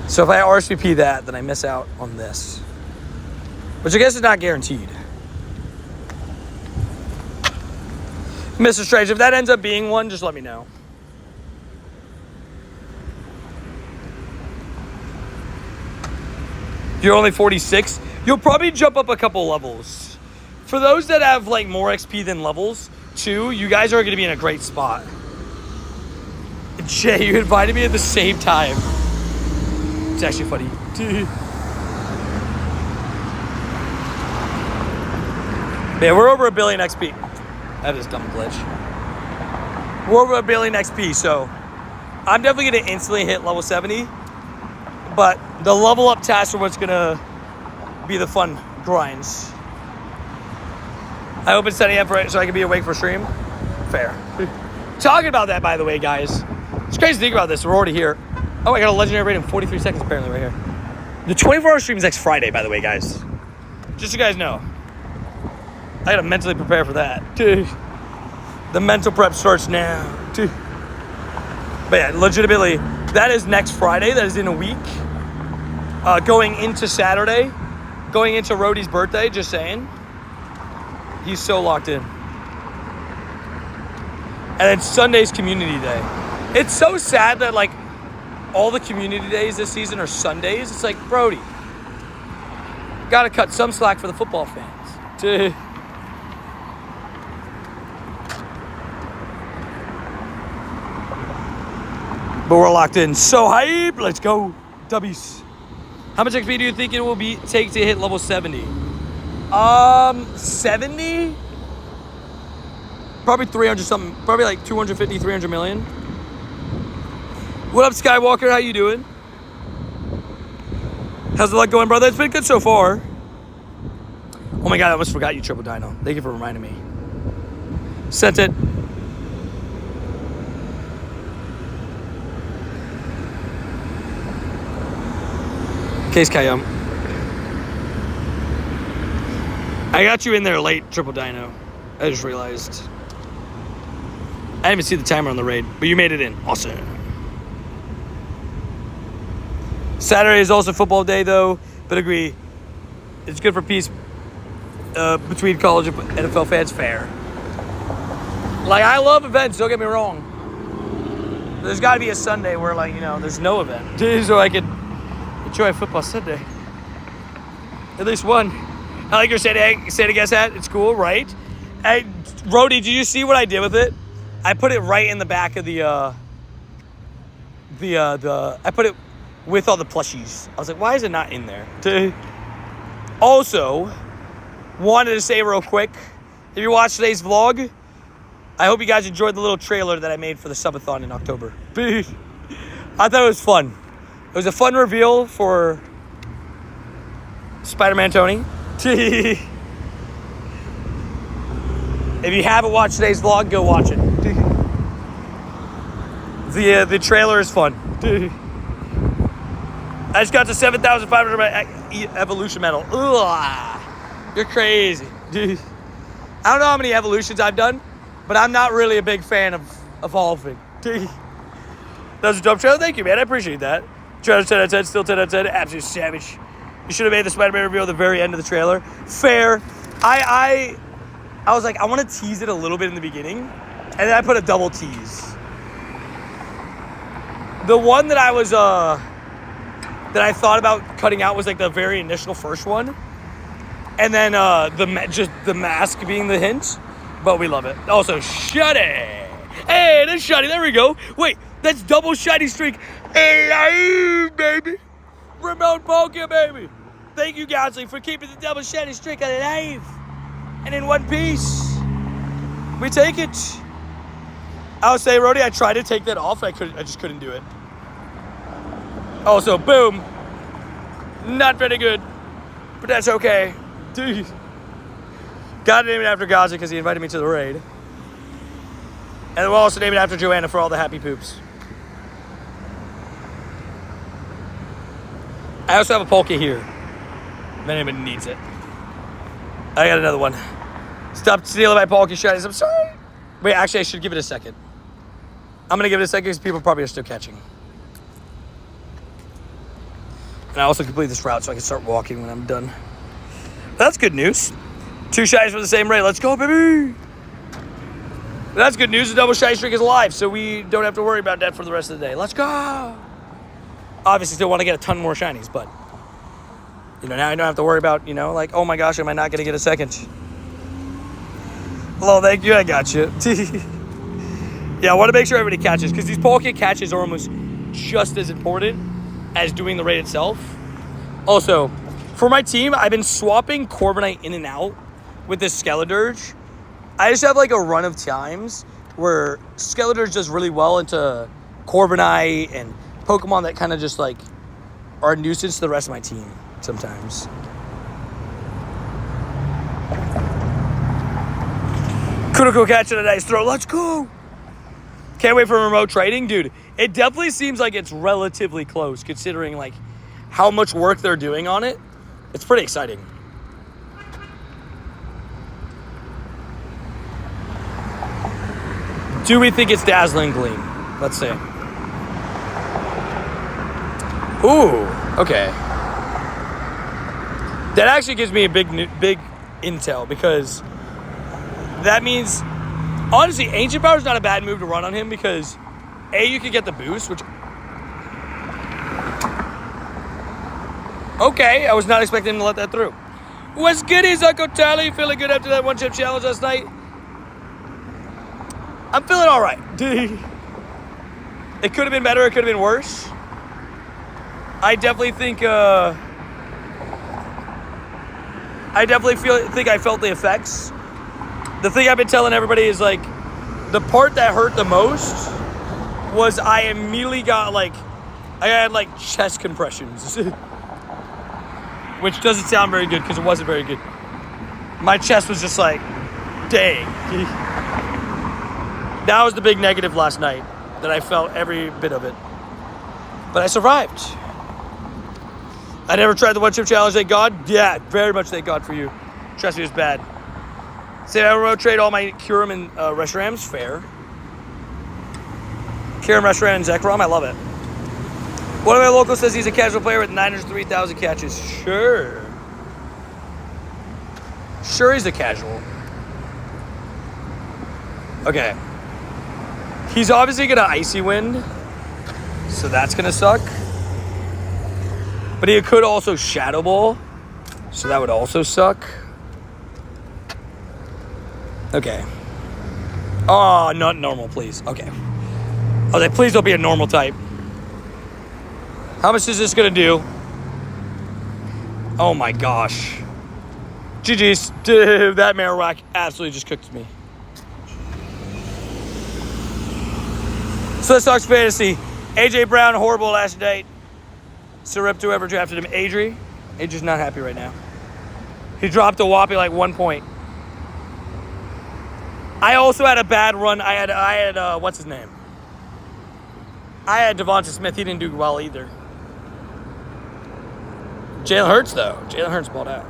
So if I RSVP that, then I miss out on this. Which I guess is not guaranteed. Mr. Strange, if that ends up being one, just let me know. You're only 46. You'll probably jump up a couple levels. For those that have like more XP than levels, too, you guys are going to be in a great spot. Jay, you invited me at the same time. It's actually funny. Man, we're over 1 billion XP. That is a dumb glitch. We're over 1 billion XP, so I'm definitely going to instantly hit level 70. But the level up tasks are what's going to be the fun grinds. I hope it's 10 a.m. so I can be awake for stream. Fair. Talking about that, by the way, guys. It's crazy to think about this. We're already here. Oh, I got a legendary rating in 43 seconds apparently right here. The 24-hour stream is next Friday, by the way, guys. Just so you guys know. I gotta mentally prepare for that. The mental prep starts now. But yeah, legitimately, that is next Friday. That is in a week. Going into Saturday. Going into Rhodey's birthday, just saying. He's so locked in. And then Sunday's community day. It's so sad that like all the community days this season are Sundays. It's like, Brody, gotta cut some slack for the football fans. But we're locked in. So hype. Let's go. W's. How much XP do you think it will take to hit level 70? 70? Probably 300 something. Probably like 250, 300 million. What up, Skywalker? How you doing? How's the luck going, brother? It's been good so far. Oh my God, I almost forgot you, Triple Dino. Thank you for reminding me. Sent it. Case Kayum. I got you in there late, Triple Dino. I just realized. I didn't even see the timer on the raid, but you made it in. Awesome. Saturday is also football day, though, but agree. It's good for peace between college and NFL fans. Fair. Like, I love events, don't get me wrong. There's got to be a Sunday where, like, you know, there's no event. So I can enjoy football Sunday. At least one. I like your Santa guest hat. It's cool, right? Hey, Rody, did you see what I did with it? I put it right in the back of I put it with all the plushies. I was like, why is it not in there? Also, wanted to say real quick, if you watched today's vlog, I hope you guys enjoyed the little trailer that I made for the subathon in October. I thought it was fun. It was a fun reveal for Spider-Man Tony. If you haven't watched today's vlog, go watch it. The trailer is fun. I just got to 7,500 evolution medal. Ugh, you're crazy. I don't know how many evolutions I've done, but I'm not really a big fan of evolving. That was a dope trailer. Thank you, man. I appreciate that. Trailer 10 out of 10, still 10 out of 10. Absolute savage. You should have made the Spider-Man reveal at the very end of the trailer. Fair. I was like, I want to tease it a little bit in the beginning, and then I put a double tease. The one that I was that I thought about cutting out was like the very initial first one, and then just the mask being the hint. But we love it. Also, Shuddy. Hey, that's Shuddy. There we go. Wait, that's double shiny streak. Hello, baby. Remote Palkia, baby. Thank you, Godsley, for keeping the double shiny streak alive and in one piece. We take it. I would say, Rody, I tried to take that off. I just couldn't do it. Also, boom. Not very good, but that's okay. Dude. Got to name it after Gaza because he invited me to the raid. And we'll also name it after Joanna for all the happy poops. I also have a Palkia here. If anybody needs it. I got another one. Stop stealing my Palkia shinies. I'm sorry. Wait, actually, I should give it a second. I'm going to give it a second because people probably are still catching. And I also complete this route so I can start walking when I'm done. That's good news. 2 shinies for the same raid. Let's go, baby. That's good news. The double shiny streak is alive, so we don't have to worry about that for the rest of the day. Let's go. Obviously, still want to get a ton more shinies, but you know, now I don't have to worry about, you know, like, oh my gosh, am I not going to get a second? Hello, thank you. I got you. Yeah, I want to make sure everybody catches because these Palkia catches are almost just as important as doing the raid itself. Also, for my team, I've been swapping Corbinite in and out with this Skeledirge. I just have like a run of times where Skeledirge does really well into Corbinite and Pokemon that kind of just like are a nuisance to the rest of my team sometimes. Critical catch and a nice throw. Let's go. Can't wait for remote trading. Dude, it definitely seems like it's relatively close considering like how much work they're doing on it. It's pretty exciting. Do we think it's Dazzling Gleam? Let's see. Ooh, okay. That actually gives me a big intel because that means, honestly, Ancient Power is not a bad move to run on him because A, you can get the boost, which... Okay, I was not expecting him to let that through. What's good, is Uncle Tally? Feeling good after that one-chip challenge last night? I'm feeling all right. It could have been better. It could have been worse. I definitely think... I think I felt the effects. The thing I've been telling everybody is like, the part that hurt the most was I immediately got like, I had like chest compressions. Which doesn't sound very good because it wasn't very good. My chest was just like, dang. That was the big negative last night, that I felt every bit of it. But I survived. I never tried the one-chip challenge, thank God. Yeah, very much thank God for you. Trust me, it was bad. Say I remote trade all my Kyurem and Reshiram's. Fair. Kyurem, Reshiram, and Zekrom, I love it. One of my locals says he's a casual player with 903,000 catches. Sure. Sure he's a casual. Okay. He's obviously going to Icy Wind. So that's going to suck. But he could also Shadow Ball. So that would also suck. Okay. Oh, not normal, please. Okay. I was like, please don't be a normal type. How much is this going to do? Oh my gosh. GG's. Dude, that Marowak absolutely just cooked me. So this sucks fantasy. AJ Brown, horrible last night. So rip to whoever drafted him. Adri's not happy right now. He dropped a whopping like 1 point. I also had a bad run. I had what's his name? I had Devonta Smith. He didn't do well either. Jalen Hurts, though. Jalen Hurts balled out.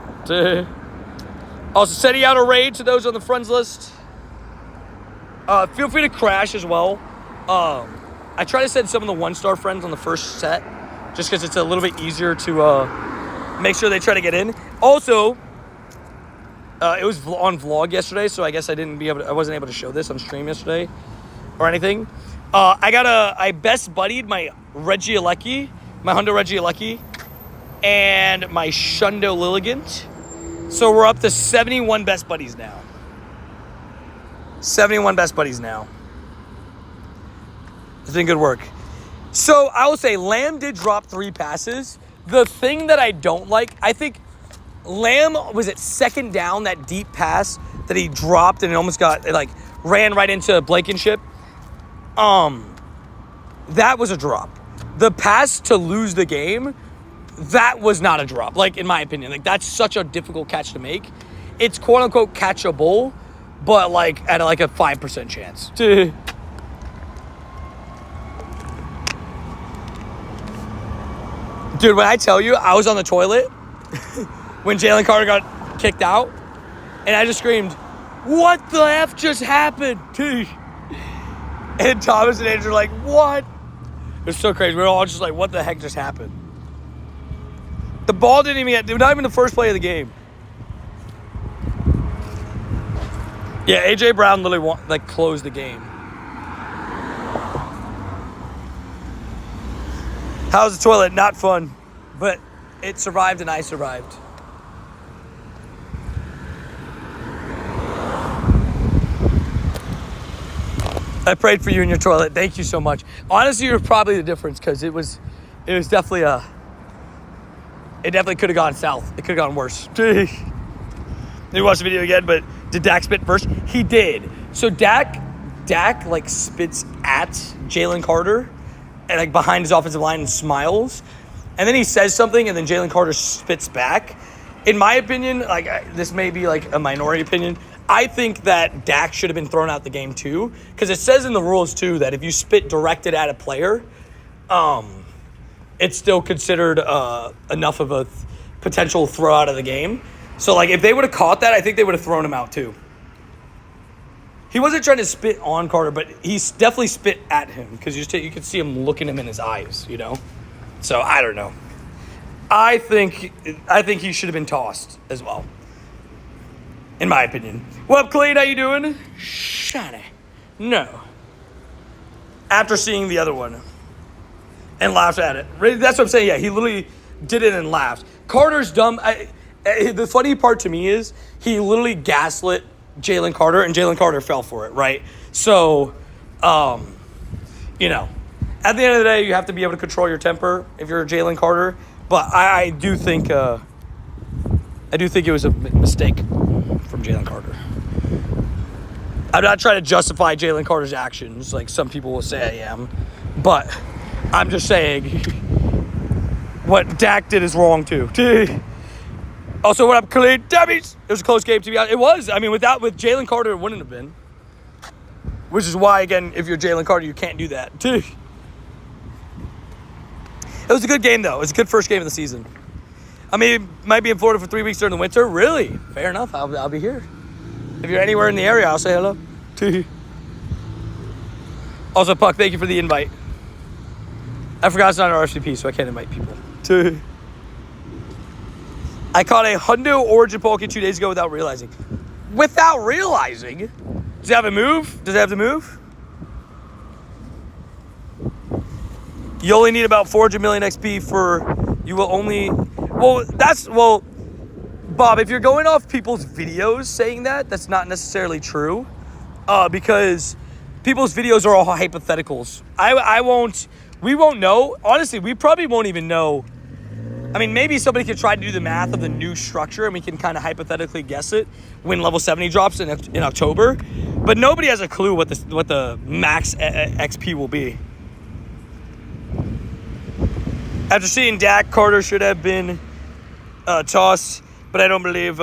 Also, sending out a raid to those on the friends list. Feel free to crash as well. I try to send some of the one-star friends on the first set, just because it's a little bit easier to make sure they try to get in. Also, it was on vlog yesterday, so I guess I wasn't able to show this on stream yesterday or anything. I best buddied my Reggie Alecki, my Hundo Reggie Alecki, and my Shundo Lilligant. So we're up to 71 best buddies now. 71 best buddies now. It's been good work. So I will say Lamb did drop 3 passes. The thing that I don't like, I think Lamb was at second down, that deep pass that he dropped and it almost ran right into Blankenship. That was a drop. The pass to lose the game, that was not a drop, like in my opinion. Like that's such a difficult catch to make. It's quote unquote catchable, but like at like a 5% chance. Dude, when I tell you, I was on the toilet when Jalen Carter got kicked out, and I just screamed, "What the F just happened?" And Thomas and Andrew were like, "What?" It was so crazy. We were all just like, "What the heck just happened?" The ball didn't even get, not even the first play of the game. Yeah, AJ Brown literally closed the game. How's the toilet? Not fun, but it survived and I survived. I prayed for you in your toilet. Thank you so much. Honestly, you're probably the difference because it was definitely it definitely could have gone south. It could have gone worse. Let me watch the video again, but did Dak spit first? He did. So Dak like spits at Jalen Carter and like behind his offensive line and smiles. And then he says something and then Jalen Carter spits back. In my opinion, like this may be like a minority opinion, I think that Dak should have been thrown out the game too, because it says in the rules too that if you spit directed at a player, it's still considered enough of a potential throw out of the game. So like if they would have caught that, I think they would have thrown him out too. He wasn't trying to spit on Carter, but he definitely spit at him because you could see him looking him in his eyes, you know. So I don't know. I think he should have been tossed as well, in my opinion. What up, Clayton? How you doing? Shiny. No. After seeing the other one and laughed at it. That's what I'm saying. Yeah, he literally did it and laughed. Carter's dumb. The funny part to me is he literally gaslit Jalen Carter, and Jalen Carter fell for it, right? So, you know, at the end of the day, you have to be able to control your temper if you're Jalen Carter. But I do think it was a mistake from Jalen Carter. I'm not trying to justify Jalen Carter's actions like some people will say I am, but I'm just saying what Dak did is wrong too. Also, what up, Khalid? Dabbies! It was a close game to be honest. It was. I mean, with Jalen Carter, it wouldn't have been. Which is why, again, if you're Jalen Carter, you can't do that. It was a good game, though. It was a good first game of the season. I mean, might be in Florida for 3 weeks during the winter. Really? Fair enough. I'll be here. If you're anywhere in the area, I'll say hello. Also, Puck, thank you for the invite. I forgot it's not an RSVP, so I can't invite people. I caught a Hundo Origin Palkia 2 days ago without realizing. Without realizing? Does it have a move? Does it have to move? You only need about 400 million XP for... You will only... Well, Bob, if you're going off people's videos saying that, that's not necessarily true. Because people's videos are all hypotheticals. We won't know. Honestly, we probably won't even know. I mean, maybe somebody could try to do the math of the new structure and we can kind of hypothetically guess it when level 70 drops in October. But nobody has a clue what the max XP will be. After seeing Dak, Carter should have been tossed, but I don't believe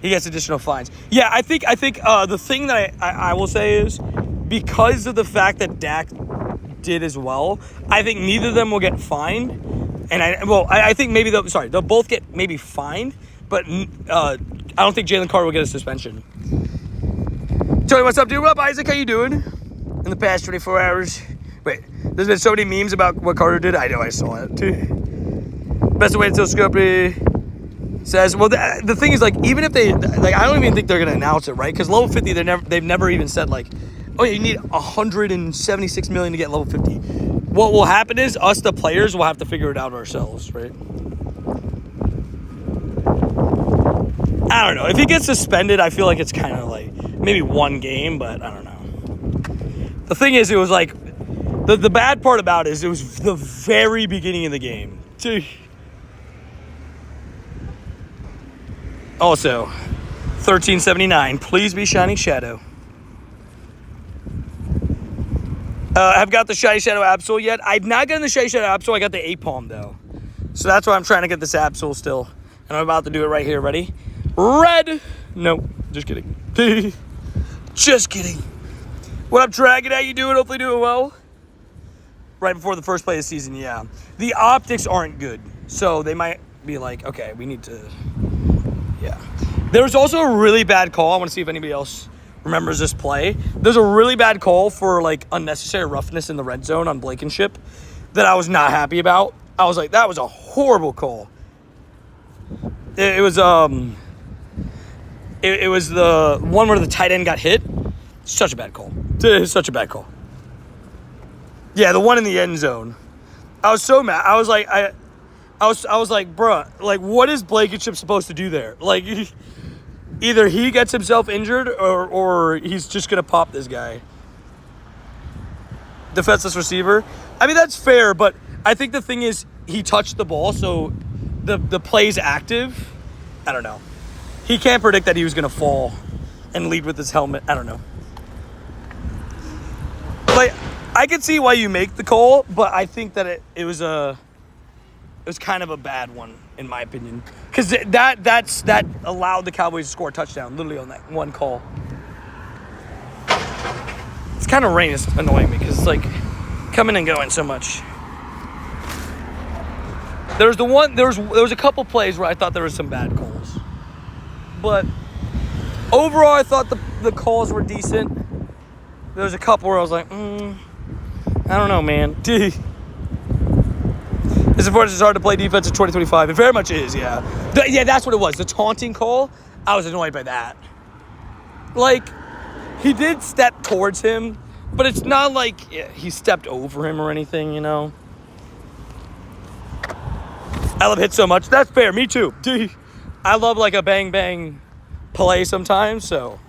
he gets additional fines. Yeah, I think the thing that I will say is, because of the fact that Dak did as well, I think neither of them will get fined. And I think maybe they'll both get maybe fined, but I don't think Jalen Carter will get a suspension. Tony, what's up, dude? What up, Isaac? How you doing? In the past 24 hours. Wait, there's been so many memes about what Carter did. I know, I saw it too. Best way until Scopely says, well, the thing is, like, even if they, like, I don't even think they're going to announce it, right? Because level 50, they've never even said, like, oh, you need 176 million to get level 50. What will happen is us, the players, will have to figure it out ourselves, right? I don't know. If he gets suspended, I feel like it's kind of like maybe one game, but I don't know. The thing is, it was like, the bad part about it is it was the very beginning of the game. Also, 1379, please be Shining Shadow. I've got the Shiny Shadow Absol yet. I've not gotten the Shiny Shadow Absol. I got the Apalm though. So that's why I'm trying to get this Absol still. And I'm about to do it right here. Ready? Red. No, just kidding. Just kidding. What up, Dragon? How you doing? Hopefully doing well. Right before the first play of the season, yeah. The optics aren't good. So they might be like, okay, we need to... Yeah. There was also a really bad call. I want to see if anybody else remembers this play. There's a really bad call for, like, unnecessary roughness in the red zone on Blankenship that I was not happy about. I was like, that was a horrible call. It was the one where the tight end got hit. Such a bad call. Such a bad call. Yeah, the one in the end zone. I was so mad. I was like, bruh, like, what is Blankenship supposed to do there? Like, either he gets himself injured or he's just gonna pop this guy. Defenseless receiver. I mean, that's fair, but I think the thing is he touched the ball, so the play's active. I don't know. He can't predict that he was gonna fall and lead with his helmet. I don't know. Like, I can see why you make the call, but I think that it was kind of a bad one, in my opinion. Because that allowed the Cowboys to score a touchdown, literally on that one call. It's kind of rain is annoying me, because it's like coming and going so much. There was a couple plays where I thought there was some bad calls. But overall, I thought the calls were decent. There was a couple where I was like, I don't know, man. It's important. It's hard to play defense in 2025. It very much is, yeah. Yeah, that's what it was. The taunting call, I was annoyed by that. Like, he did step towards him, but it's not like he stepped over him or anything, you know? I love hits so much. That's fair. Me too. I love, like, a bang-bang play sometimes, so.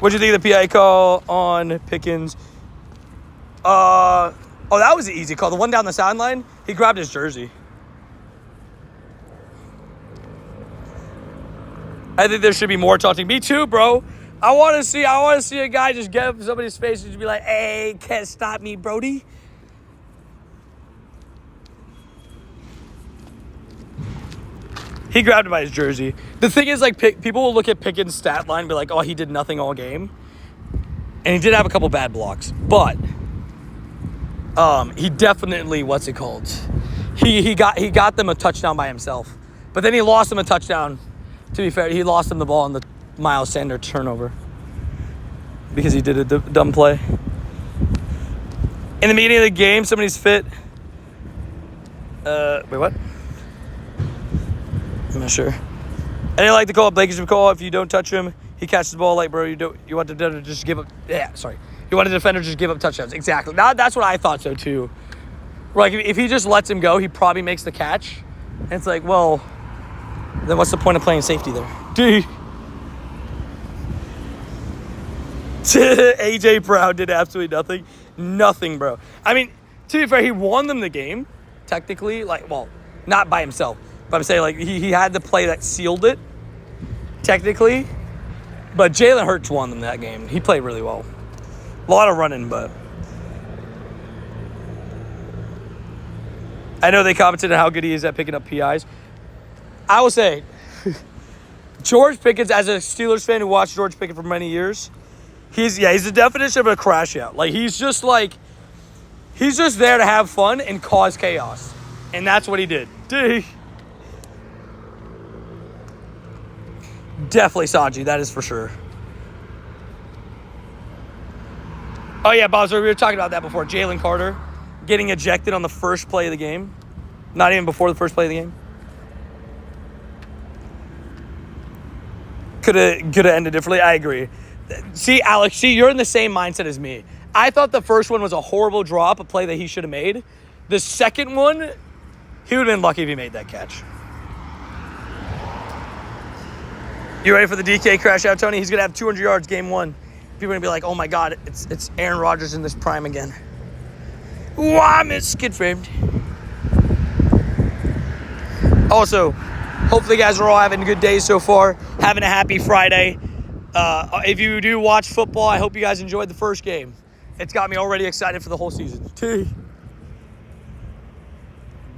What'd you think of the PI call on Pickens? Oh, that was an easy call. The one down the sideline, he grabbed his jersey. I think there should be more taunting. Me too, bro. I want to see a guy just get up in somebody's face and just be like, hey, can't stop me, Brody. He grabbed him by his jersey. The thing is, like, people will look at Pickens' stat line and be like, oh, he did nothing all game. And he did have a couple bad blocks. But he definitely, what's it called? He got them a touchdown by himself. But then he lost them a touchdown. To be fair, he lost them the ball on the Miles Sanders turnover. Because he did a dumb play. In the beginning of the game, somebody's fit. Wait, what? I'm not sure. I didn't like the call. Blankenship call. If you don't touch him, He catches the ball like, bro, you want the defender to just give up. Yeah, sorry. You want the defender to just give up touchdowns. Exactly. That's what I thought so too. Like if he just lets him go, he probably makes the catch. And it's like, well, then what's the point of playing safety there? AJ Brown did absolutely nothing. Nothing, bro. I mean, to be fair, he won them the game, technically. Like, well, not by himself. But I'm saying, like, he had the play that sealed it, technically. But Jalen Hurts won them that game. He played really well. A lot of running, but I know they commented on how good he is at picking up PIs. I will say, George Pickens, as a Steelers fan who watched George Pickens for many years, he's the definition of a crash out. Like, he's just there to have fun and cause chaos. And that's what he did. Definitely Sanji, that is for sure. Oh, yeah, Bob, so we were talking about that before. Jalen Carter getting ejected on the first play of the game. Not even before the first play of the game. Could have ended differently. I agree. See, Alex, you're in the same mindset as me. I thought the first one was a horrible drop, a play that he should have made. The second one, he would have been lucky if he made that catch. You ready for the DK crash out, Tony? He's going to have 200 yards game one. People are going to be like, oh, my God, it's Aaron Rodgers in this prime again. Wow, miss, get framed. Also, hopefully you guys are all having a good day so far, having a happy Friday. If you do watch football, I hope you guys enjoyed the first game. It's got me already excited for the whole season.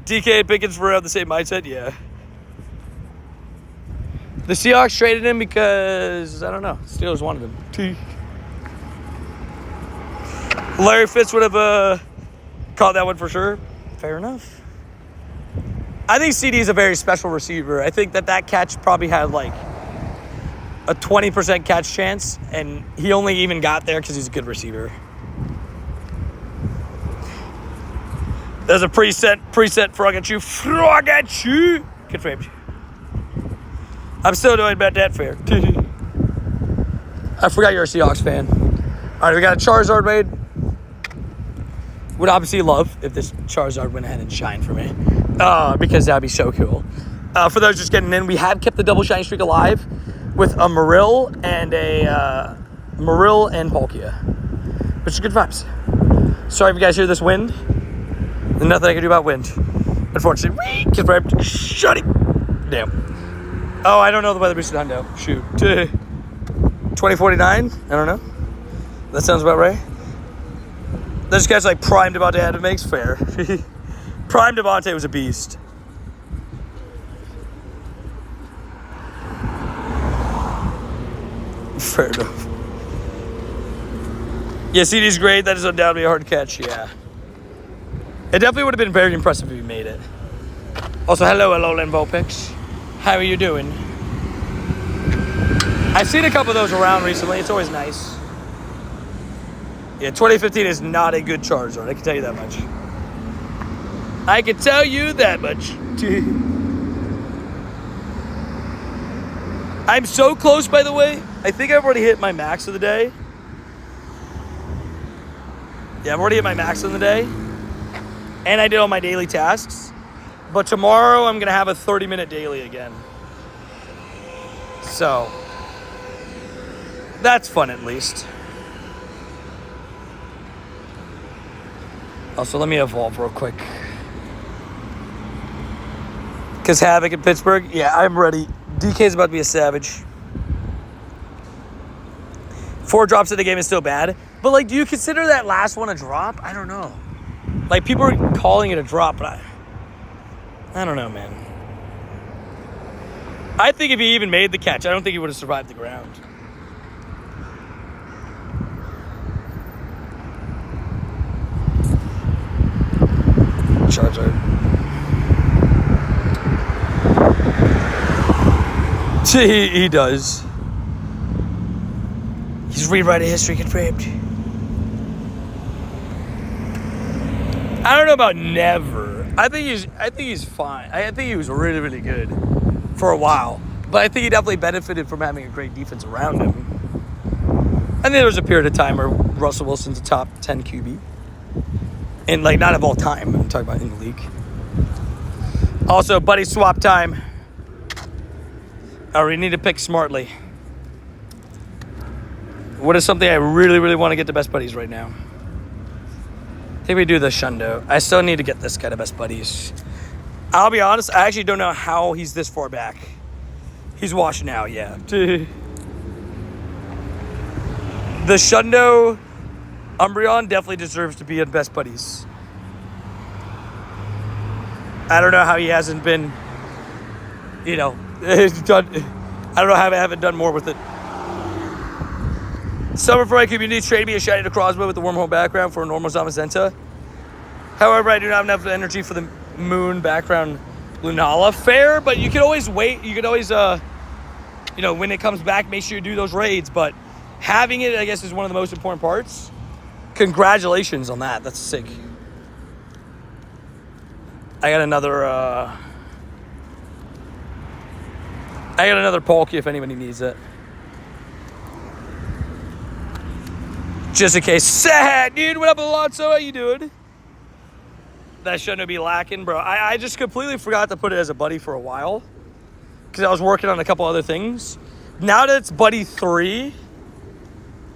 DK and Pickens were on the same mindset, yeah. The Seahawks traded him because, I don't know, Steelers wanted him. Larry Fitz would have caught that one for sure. Fair enough. I think CD is a very special receiver. I think that catch probably had like a 20% catch chance, and he only even got there because he's a good receiver. There's a preset frog at you. Get framed. I'm still annoyed about that fair. I forgot you're a Seahawks fan. All right, we got a Charizard raid. Would obviously love if this Charizard went ahead and shined for me. Because that'd be so cool. For those just getting in, we have kept the double shiny streak alive with a Marill and Palkia, which is good vibes. Sorry if you guys hear this wind. There's nothing I can do about wind, unfortunately. Shut it. Damn. Oh, I don't know the weather boosted hundo. Shoot. 2049? I don't know. That sounds about right. This guy's like Prime Devontae Adams makes fair. Prime Devontae was a beast. Fair enough. Yeah, CD's great. That is undoubtedly a hard catch, yeah. It definitely would have been very impressive if you made it. Also, hello, Len Volpix. How are you doing? I've seen a couple of those around recently. It's always nice. Yeah, 2015 is not a good Charizard. I can tell you that much. I can tell you that much. I'm so close, by the way. I think I've already hit my max of the day. Yeah, I've already hit my max of the day. And I did all my daily tasks. But tomorrow, I'm going to have a 30-minute daily again. So, that's fun at least. Also, let me evolve real quick. Because Havoc in Pittsburgh, yeah, I'm ready. DK's about to be a savage. 4 drops in the game is still bad. But, like, do you consider that last one a drop? I don't know. Like, people are calling it a drop, but I don't know, man. I think if he even made the catch, I don't think he would have survived the ground. Charizard. He does. He's rewriting history confirmed. I don't know about never. I think he's fine. I think he was really, really good for a while. But I think he definitely benefited from having a great defense around him. I think there was a period of time where Russell Wilson's a top 10 QB. And, like, not of all time. I'm talking about in the league. Also, buddy swap time. We need to pick smartly. What is something I really, really want to get to best buddies right now? I think we do the Shundo. I still need to get this guy to best buddies. I'll be honest, I actually don't know how he's this far back. He's washed now, yeah. The Shundo Umbreon definitely deserves to be in best buddies. I don't know how he hasn't been, you know, done. I don't know how I haven't done more with it. Summer for my community traded me a shiny to Crosby with the wormhole background for a normal Zamazenta. However, I do not have enough energy for the moon background Lunala. Fair, but you can always wait. You can always, you know, when it comes back, make sure you do those raids. But having it, I guess, is one of the most important parts. Congratulations on that. That's sick. I got another Palkia if anybody needs it. Just in case. Sad, dude. What up, Alonso? How you doing? That shouldn't be lacking, bro. I just completely forgot to put it as a buddy for a while. Because I was working on a couple other things. Now that it's buddy 3,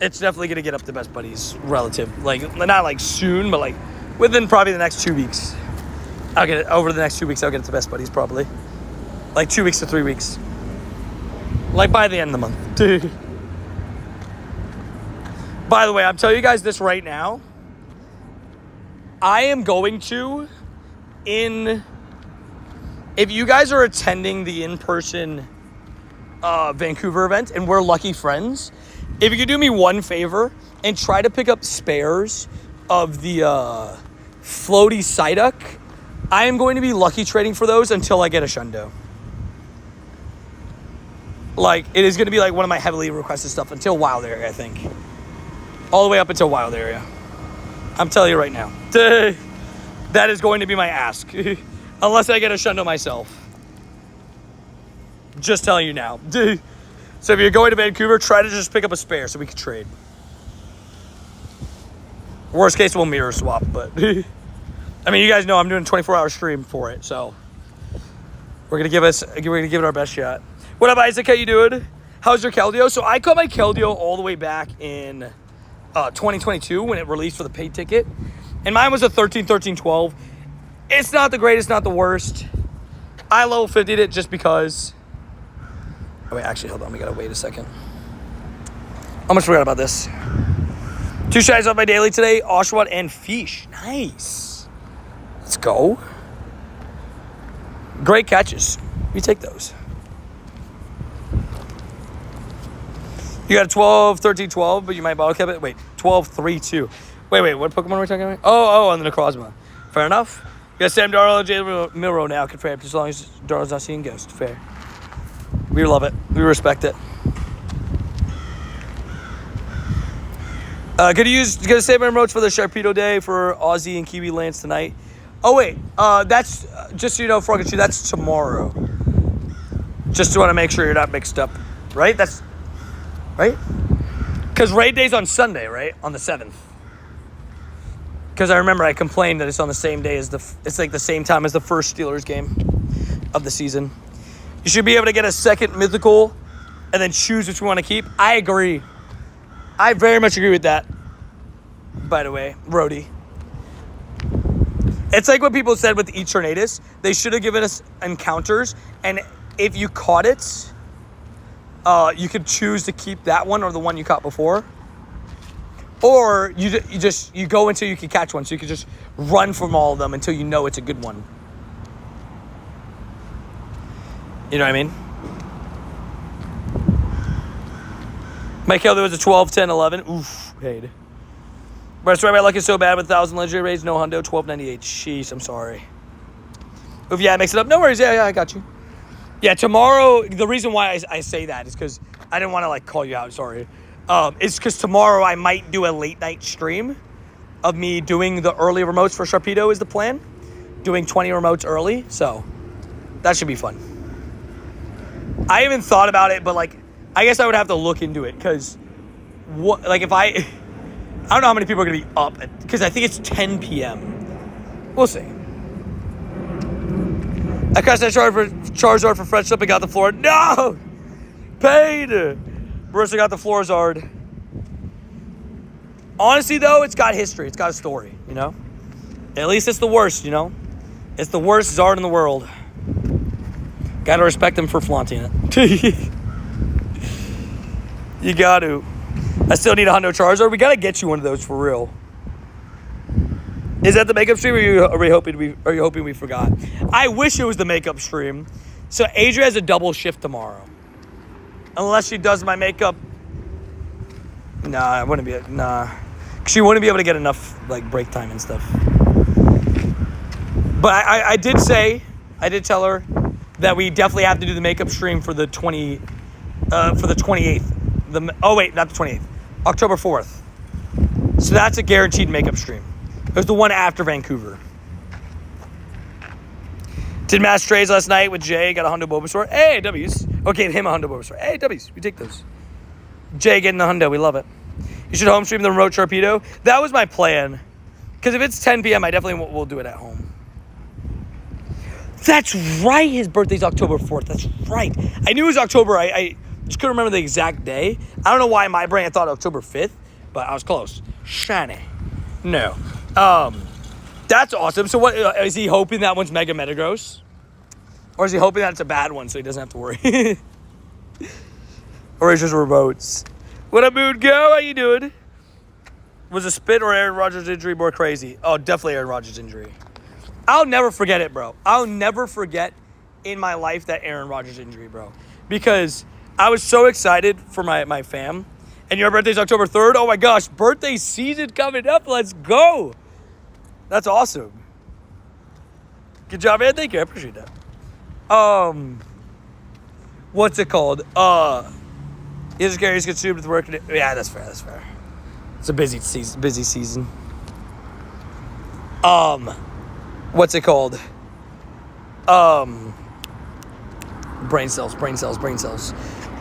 it's definitely going to get up to best buddies relative. Like, not like soon, but like within probably the next 2 weeks. I'll get it. Over the next 2 weeks, I'll get it to best buddies probably. Like 2 weeks to 3 weeks. Like by the end of the month. Dude. By the way, I'm telling you guys this right now. I am going to, if you guys are attending the in-person Vancouver event and we're lucky friends, if you could do me one favor and try to pick up spares of the floaty Psyduck, I am going to be lucky trading for those until I get a Shundo. Like, it is going to be like one of my heavily requested stuff until Wild Area, I think. All the way up until Wild Area. I'm telling you right now. That is going to be my ask. Unless I get a Shundo myself. Just telling you now. So if you're going to Vancouver, try to just pick up a spare so we can trade. Worst case, we'll mirror swap, but... I mean, you guys know I'm doing a 24-hour stream for it, so... We're gonna give it our best shot. What up, Isaac? How you doing? How's your Keldeo? So I caught my Keldeo all the way back in 2022 when it released for the paid ticket. And mine was a 13-12. It's not the greatest, not the worst. I level 50'd it just because... Oh, wait, actually, hold on. We gotta wait a second. Almost forgot about this. 2 shies off my daily today. Oshawott and Fish. Nice. Let's go. Great catches. We take those. You got a 12, 13, 12, but you might bottle cap it. Wait, 12, 3, 2. Wait, what Pokemon are we talking about? Oh, and the Necrozma. Fair enough. You got Sam Darnold and Jalen Milrow now. Confirmed as long as Darnold's not seeing Ghost. Fair. We love it. We respect it. Gonna save my remotes for the Sharpedo Day for Aussie and Kiwi Lance tonight. Oh, wait. That's, just so you know, Froggy, that's tomorrow. Just want to make sure you're not mixed up. Right? That's... Right? Because raid day's on Sunday, right? On the 7th. Because I remember I complained that it's on the same day as it's like the same time as the first Steelers game of the season. You should be able to get a second mythical and then choose which you want to keep. I agree. I very much agree with that. By the way, Rhodey. It's like what people said with Eternatus. They should have given us encounters, and if you caught it, you could choose to keep that one or the one you caught before. Or you go until you can catch one, so you can just run from all of them until you know it's a good one. You know what I mean? Michael, there was a 12, 10, 11. Oof, paid. But I swear my luck is so bad with 1,000 legendary raids, no hundo, 1298. Jeez, I'm sorry. Oof, yeah, mix it up. No worries. Yeah, I got you. Yeah, tomorrow, the reason why I say that is because I didn't want to, like, call you out. Sorry. It's because tomorrow I might do a late night stream of me doing the early remotes for Sharpedo is the plan. Doing 20 remotes early, so that should be fun. I haven't thought about it, but like, I guess I would have to look into it because, if I don't know how many people are gonna be up because I think it's 10 p.m. We'll see. I crashed that Charizard for French up and got the floor. No, paid. Marissa got the Florizard. Honestly, though, it's got history. It's got a story. You know, at least it's the worst. You know, it's the worst Zard in the world. Gotta respect him for flaunting it. You got to. I still need a Hundo Charizard. We gotta get you one of those for real. Is that the makeup stream, or are you hoping we forgot? I wish it was the makeup stream. So Adria has a double shift tomorrow. Unless she does my makeup. Nah, it wouldn't be. Nah, she wouldn't be able to get enough like break time and stuff. But I did tell her that we definitely have to do the makeup stream for the 28th. Not the 28th. October 4th. So that's a guaranteed makeup stream. It was the one after Vancouver. Did mass trades last night with Jay. Got a Hundo Bulbasaur. Hey, W's. Okay, him a Hundo Bulbasaur. Hey, W's. We take those. Jay getting the Hundo. We love it. You should home stream the remote Sharpedo. That was my plan. Because if it's 10 p.m., I definitely will do it at home. That's right. His birthday's October 4th. That's right. I knew it was October. I just couldn't remember the exact day. I don't know why in my brain I thought October 5th, but I was close. Shiny. No. That's awesome. So what is he hoping that one's Mega Metagross? Or is he hoping that it's a bad one so he doesn't have to worry? Or it's just remotes. What up, Mood Go? How you doing? Was a spit or Aaron Rodgers' injury more crazy? Oh, definitely Aaron Rodgers' injury. I'll never forget it, bro. I'll never forget in my life that Aaron Rodgers injury, bro. Because I was so excited for my fam. And your birthday's October 3rd? Oh my gosh, birthday season coming up. Let's go. That's awesome. Good job, man. Thank you. I appreciate that. What's it called? His carries consumed with work. Yeah, that's fair. That's fair. It's a busy season. What's it called? Brain cells.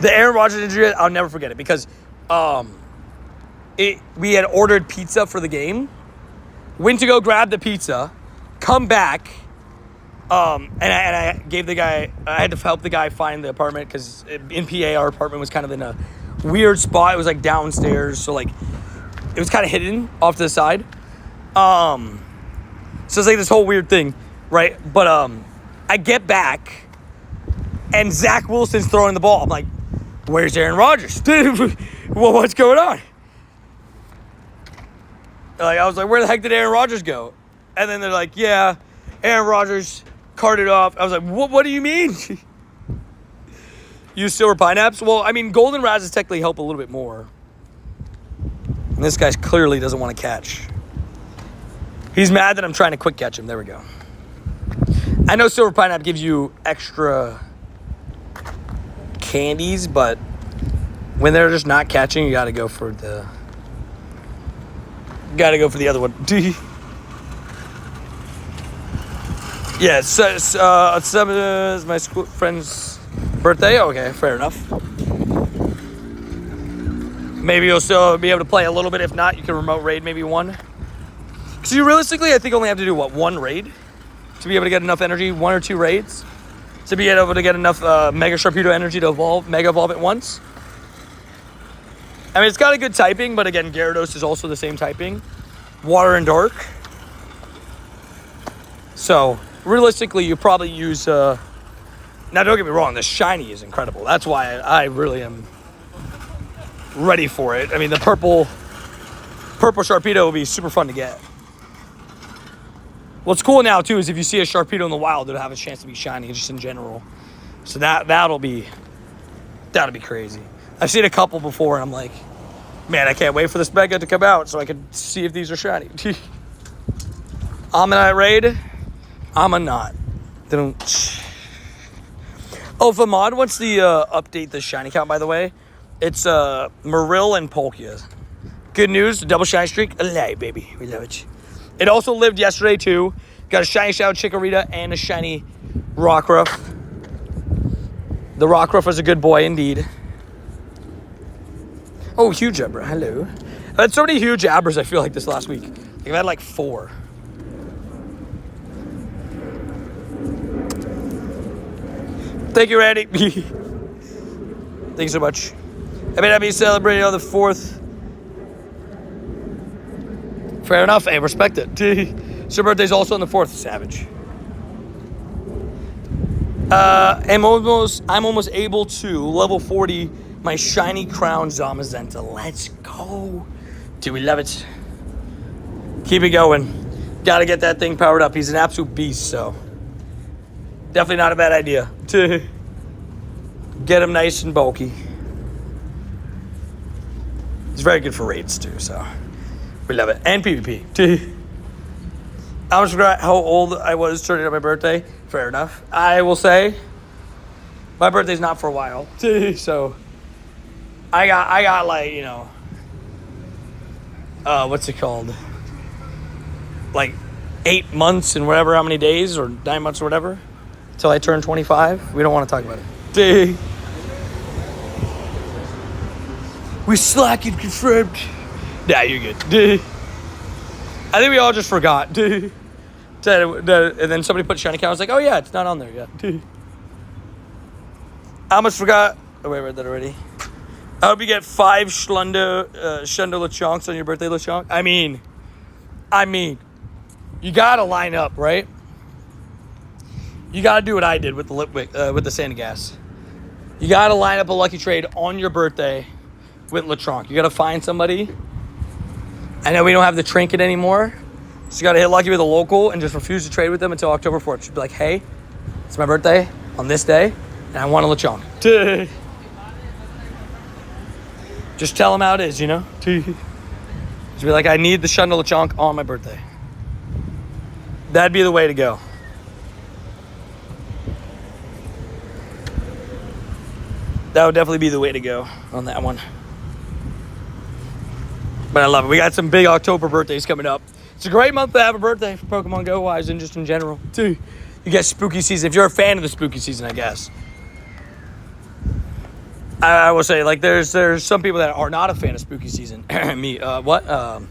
The Aaron Rodgers injury, I'll never forget it because we had ordered pizza for the game. Went to go grab the pizza, come back, and I gave the guy, I had to help the guy find the apartment because in PA our apartment was kind of in a weird spot. It was like downstairs, so like it was kind of hidden off to the side. So it's like this whole weird thing, right? But I get back, and Zach Wilson's throwing the ball. I'm like, where's Aaron Rodgers? Well, what's going on? Like, I was like, where the heck did Aaron Rodgers go? And then they're like, yeah, Aaron Rodgers carted off. I was like, what do you mean? Use silver pineapples? Well, I mean, golden razzes technically help a little bit more. And this guy clearly doesn't want to catch. He's mad that I'm trying to quick catch him. There we go. I know silver pineapple gives you extra candies, but when they're just not catching, you got to go for the other one. Yeah, it's my school friend's birthday. Okay, fair enough. Maybe you'll still be able to play a little bit. If not, you can remote raid maybe one. Because you realistically, I think only have to do, one raid? To be able to get enough energy, 1 or 2 raids? To be able to get enough Mega Sharpedo energy to Mega Evolve at once? I mean, it's got a good typing, but again, Gyarados is also the same typing. Water and Dark. So, realistically, you probably use... Now, don't get me wrong, the shiny is incredible. That's why I really am ready for it. I mean, the purple Sharpedo will be super fun to get. What's cool now, too, is if you see a Sharpedo in the wild, it'll have a chance to be shiny just in general. So that'll be crazy. I've seen a couple before, and I'm like, man, I can't wait for this Mega to come out so I can see if these are shiny. Ammonite Raid? Not. Oh, Vamad wants the update the shiny count, by the way. It's Marill and Palkia. Good news, double shiny streak. Alive, baby. We love it. It also lived yesterday, too. Got a shiny Shadow Chikorita and a shiny Rockruff. The Rockruff is a good boy indeed. Oh, huge Abra. Hello. I've had so many huge Abras, I feel like, this last week. I've had like 4. Thank you, Randy. Thank you so much. I may not be celebrating on the 4th. Fair enough. Hey, respect it. So your birthday's also on the 4th, Savage. I'm almost able to level 40 my shiny crown Zamazenta. Let's go. Dude, we love it. Keep it going. Got to get that thing powered up. He's an absolute beast, so definitely not a bad idea to get him nice and bulky. He's very good for raids too, so we love it. And PvP. I almost forgot how old I was turning up my birthday. Fair enough. I will say my birthday's not for a while, so I got like, you know, what's it called? Like 8 months and whatever, how many days, or 9 months or whatever, until I turn 25. We don't want to talk about it. We slack and confirmed. Nah, you're good. I think we all just forgot. And then somebody put shiny count. I was like, oh yeah, it's not on there yet. I almost forgot. Oh wait, I read that already. I hope you get 5 Shundo Lechonks on your birthday, Lechonk. I mean, you gotta line up, right? You gotta do what I did with the Santa Gas. You gotta line up a lucky trade on your birthday with Lechonk. You gotta find somebody. I know we don't have the trinket anymore, so you gotta hit lucky with a local and just refuse to trade with them until October 4th. Just be like, hey, it's my birthday on this day, and I want a Lechonk. Just tell them how it is, you know? Just be like, I need the Shundo Lechonk on my birthday. That'd be the way to go. That would definitely be the way to go on that one. But I love it. We got some big October birthdays coming up. It's a great month to have a birthday for Pokemon Go wise and just in general too. You get spooky season. If you're a fan of the spooky season, I guess. I will say, like, there's some people that are not a fan of spooky season. Me, well,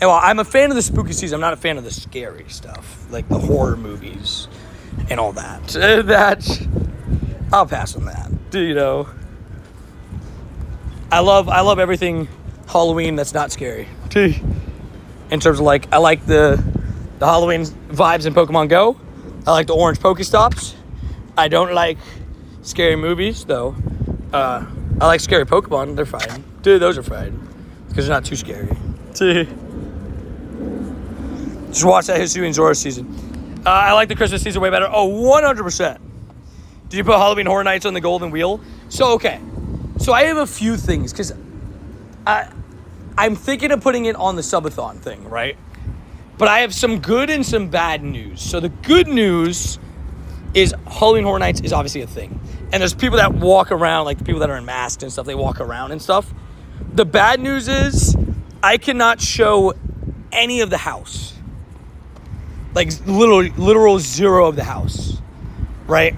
I'm a fan of the spooky season. I'm not a fan of the scary stuff, like the horror movies and all that. I'll pass on that. You know, I love everything Halloween that's not scary. In terms of, like, I like the Halloween vibes in Pokemon Go. I like the orange Pokestops. I don't like scary movies though. I like scary Pokemon. They're fine. Dude, those are fine because they're not too scary. Just watch that History and Zora season. I like the Christmas season way better. Oh, 100%. Did you put Halloween Horror Nights on the Golden Wheel? So, okay. So I have a few things because I'm thinking of putting it on the subathon thing, right? But I have some good and some bad news. So the good news is Halloween Horror Nights is obviously a thing. And there's people that walk around, like the people that are in masks and stuff, they walk around and stuff. The bad news is I cannot show any of the house. Like literal zero of the house, right?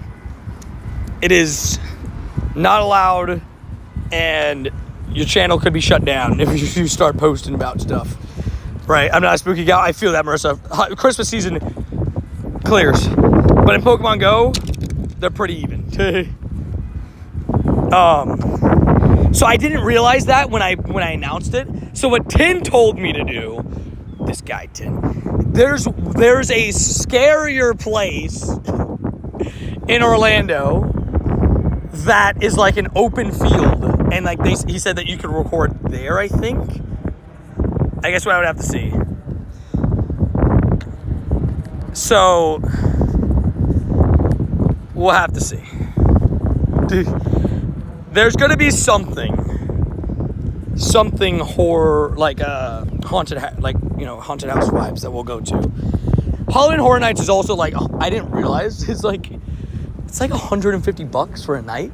It is not allowed, and your channel could be shut down if you start posting about stuff, right? I'm not a spooky guy. I feel that, Marissa. Christmas season clears, but in Pokemon Go, they're pretty even. So I didn't realize that when I announced it. So what Tin told me to do, this guy Tin, there's a scarier place in Orlando that is like an open field, and like he said that you could record there. I think. I guess what I would have to see. So we'll have to see. There's gonna be something horror, like haunted house vibes that we'll go to. Halloween Horror Nights is also like, I didn't realize it's like $150 for a night,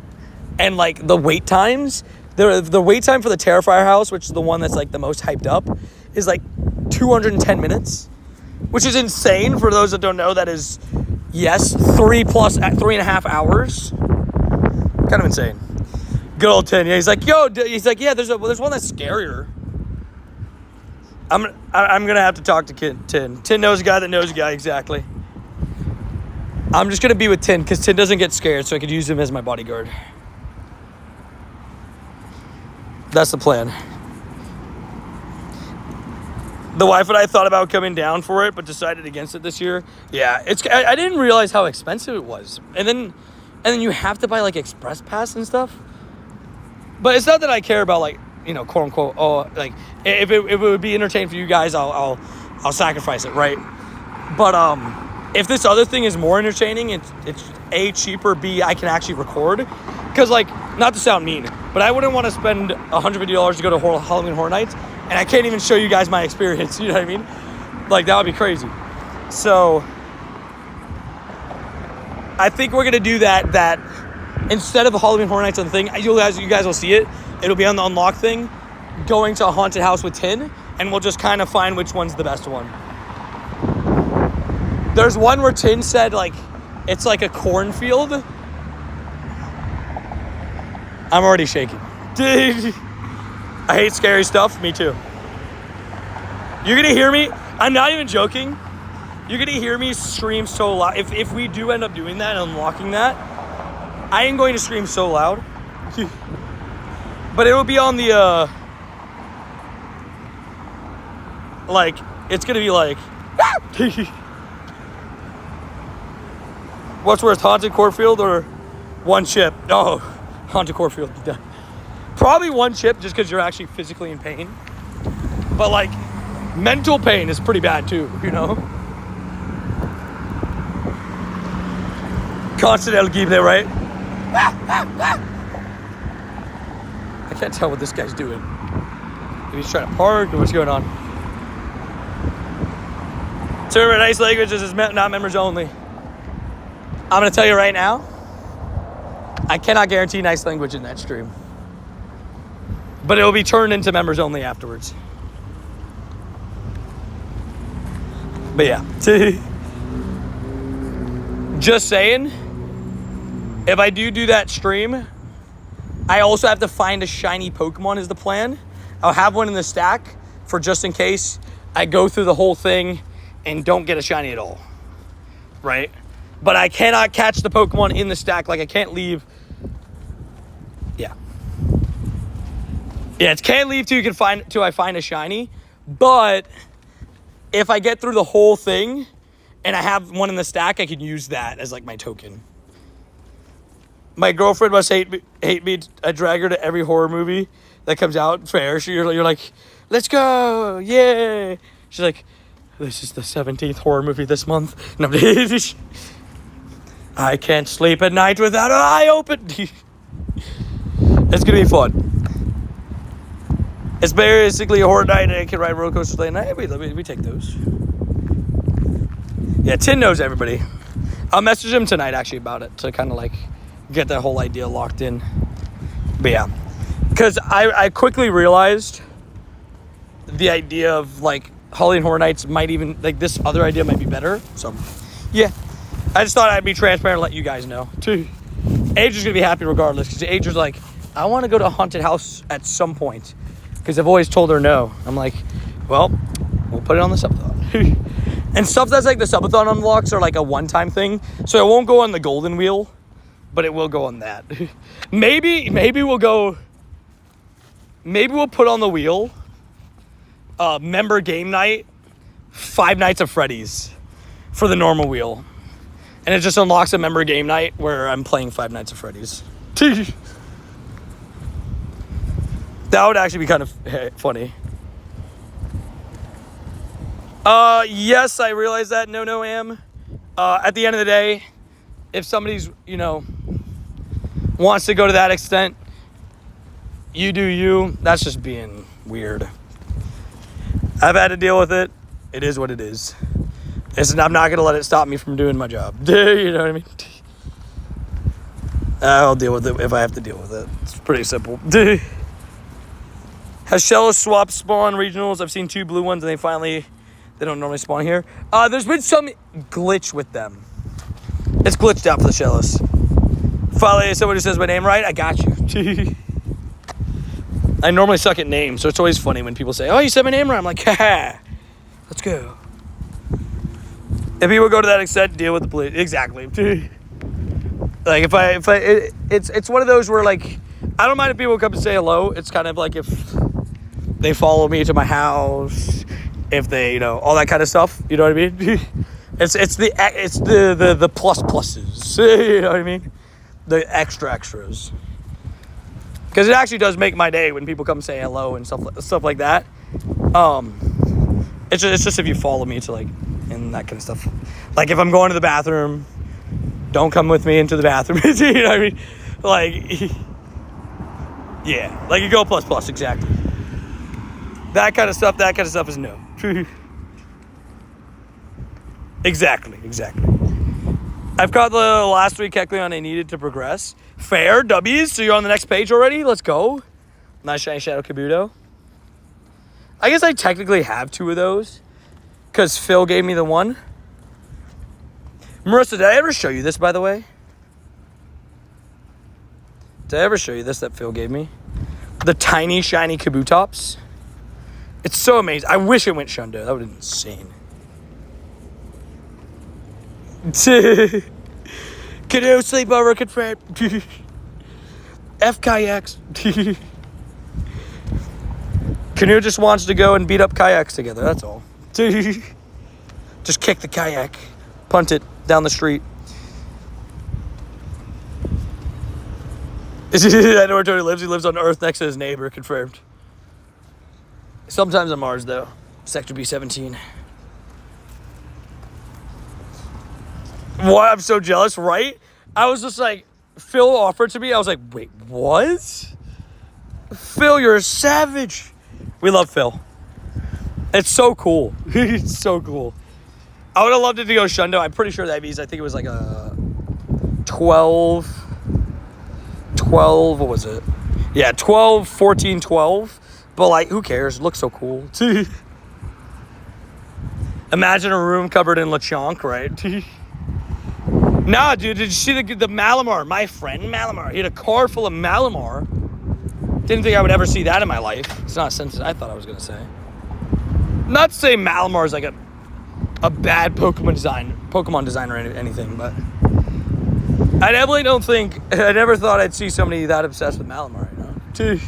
and like the wait times, the wait time for the Terrifier house, which is the one that's like the most hyped up, is like 210 minutes, which is insane. For those that don't know, that is, yes, 3.5 hours. Kind of insane. Good old Tin. Yeah, he's like, yo, yeah, there's one that's scarier. I'm gonna have to talk to Tin. Tin knows a guy that knows a guy, exactly. I'm just gonna be with Tin because Tin doesn't get scared, so I could use him as my bodyguard. That's the plan. The wife and I thought about coming down for it, but decided against it this year. Yeah, I didn't realize how expensive it was, and then you have to buy like express pass and stuff. But it's not that I care about, like, you know, quote unquote. Oh, like if it would be entertaining for you guys, I'll sacrifice it, right? But if this other thing is more entertaining, it's A, cheaper, B, I can actually record. Because, like, not to sound mean, but I wouldn't want to spend $150 to go to Halloween Horror Nights, and I can't even show you guys my experience. You know what I mean? Like, that would be crazy. So I think we're gonna do that. Instead of a Halloween Horror Nights on the thing, you guys will see it. It'll be on the unlock thing, going to a haunted house with Tin, and we'll just kind of find which one's the best one. There's one where Tin said, like, it's like a cornfield. I'm already shaking. Dude, I hate scary stuff. Me too. You're gonna hear me. I'm not even joking. You're gonna hear me scream so loud. If we do end up doing that and unlocking that, I am going to scream so loud. But it will be on the, like, it's going to be like, what's worse, haunted cornfield or one chip? Oh, haunted cornfield. Probably one chip just because you're actually physically in pain. But, like, mental pain is pretty bad too, you know? Constant El Gible, right? I can't tell what this guy's doing. If he's trying to park or what's going on. Term nice languages is not members only. I'm going to tell you right now, I cannot guarantee nice language in that stream. But it will be turned into members only afterwards. But yeah. Just saying, if I do that stream, I also have to find a shiny Pokemon is the plan. I'll have one in the stack for just in case I go through the whole thing and don't get a shiny at all. Right? But I cannot catch the Pokemon in the stack. Like, I can't leave. Yeah. Yeah, it can't leave till I find a shiny. But if I get through the whole thing and I have one in the stack, I can use that as, like, my token. My girlfriend must hate me. I drag her to every horror movie that comes out. Fair. You're like, let's go. Yay. She's like, this is the 17th horror movie this month. No, I can't sleep at night without an eye open. It's going to be fun. It's basically a horror night and I can ride roller coasters late night. We take those. Yeah, Tin knows everybody. I'll message him tonight actually about it to kind of like get that whole idea locked in. But yeah, because I quickly realized the idea of like Halloween Horror Nights might even, like this other idea might be better. So yeah, I just thought I'd be transparent and let you guys know. Adrian's gonna be happy regardless because Adrian's like, I want to go to a haunted house at some point because I've always told her no. I'm like, well, we'll put it on the subathon. And stuff that's like the subathon unlocks are like a one-time thing, so it won't go on the golden wheel, but it will go on that. Maybe we'll put on the wheel member game night, 5 Nights at Freddy's for the normal wheel. And it just unlocks a member game night where I'm playing 5 Nights at Freddy's. That would actually be kind of funny. Yes, I realize that. No, am. At the end of the day, if somebody's, wants to go to that extent, you do you. That's just being weird. I've had to deal with it. It is what it is. I'm not going to let it stop me from doing my job. You know what I mean? I'll deal with it if I have to deal with it. It's pretty simple. Has Shellos swapped spawn regionals? I've seen 2 blue ones and they don't normally spawn here. There's been some glitch with them. It's glitched out for the Shellos. Finally, somebody says my name right. I got you. I normally suck at names, so it's always funny when people say, "Oh, you said my name right." I'm like, "Ha, let's go." If people go to that extent, deal with the police. Exactly. Like it's one of those where like I don't mind if people come and say hello. It's kind of like if they follow me to my house, if they, all that kind of stuff. You know what I mean? It's the pluses. You know what I mean? The extras. Because it actually does make my day when people come say hello and stuff like that. It's just if you follow me to like and that kind of stuff. Like if I'm going to the bathroom, don't come with me into the bathroom. You know what I mean? Like, yeah, like you go plus exactly. That kind of stuff is no. Exactly. I've caught the last 3 Kecleon I needed to progress. Fair, W's, so you're on the next page already? Let's go. Nice shiny Shadow Kabuto. I guess I technically have 2 of those, because Phil gave me the one. Marissa, did I ever show you this, by the way? Did I ever show you this that Phil gave me? The tiny, shiny Kabutops. It's so amazing. I wish it went Shundo. That would have been insane. Canoe sleepover confirmed. F kayaks. Canoe just wants to go and beat up kayaks together. That's all. Just kick the kayak, punt it down the street. I know where Tony lives. He lives on Earth next to his neighbor. Confirmed. Sometimes on Mars though. Sector B17. What? I'm so jealous, right? I was just like, Phil offered to me. I was like, wait, what? Phil, you're a savage. We love Phil. It's so cool. It's so cool. I would have loved it to go Shundo. I'm pretty sure that means, I think it was like a 12, what was it? Yeah, 12, 14, 12. But like, who cares? It looks so cool. Imagine a room covered in Lechonk, right? Nah, dude, did you see the Malamar? My friend Malamar. He had a car full of Malamar. Didn't think I would ever see that in my life. It's not a sentence I thought I was going to say. Not to say Malamar is like a bad Pokemon design or anything, but I definitely don't think, I never thought I'd see somebody that obsessed with Malamar, to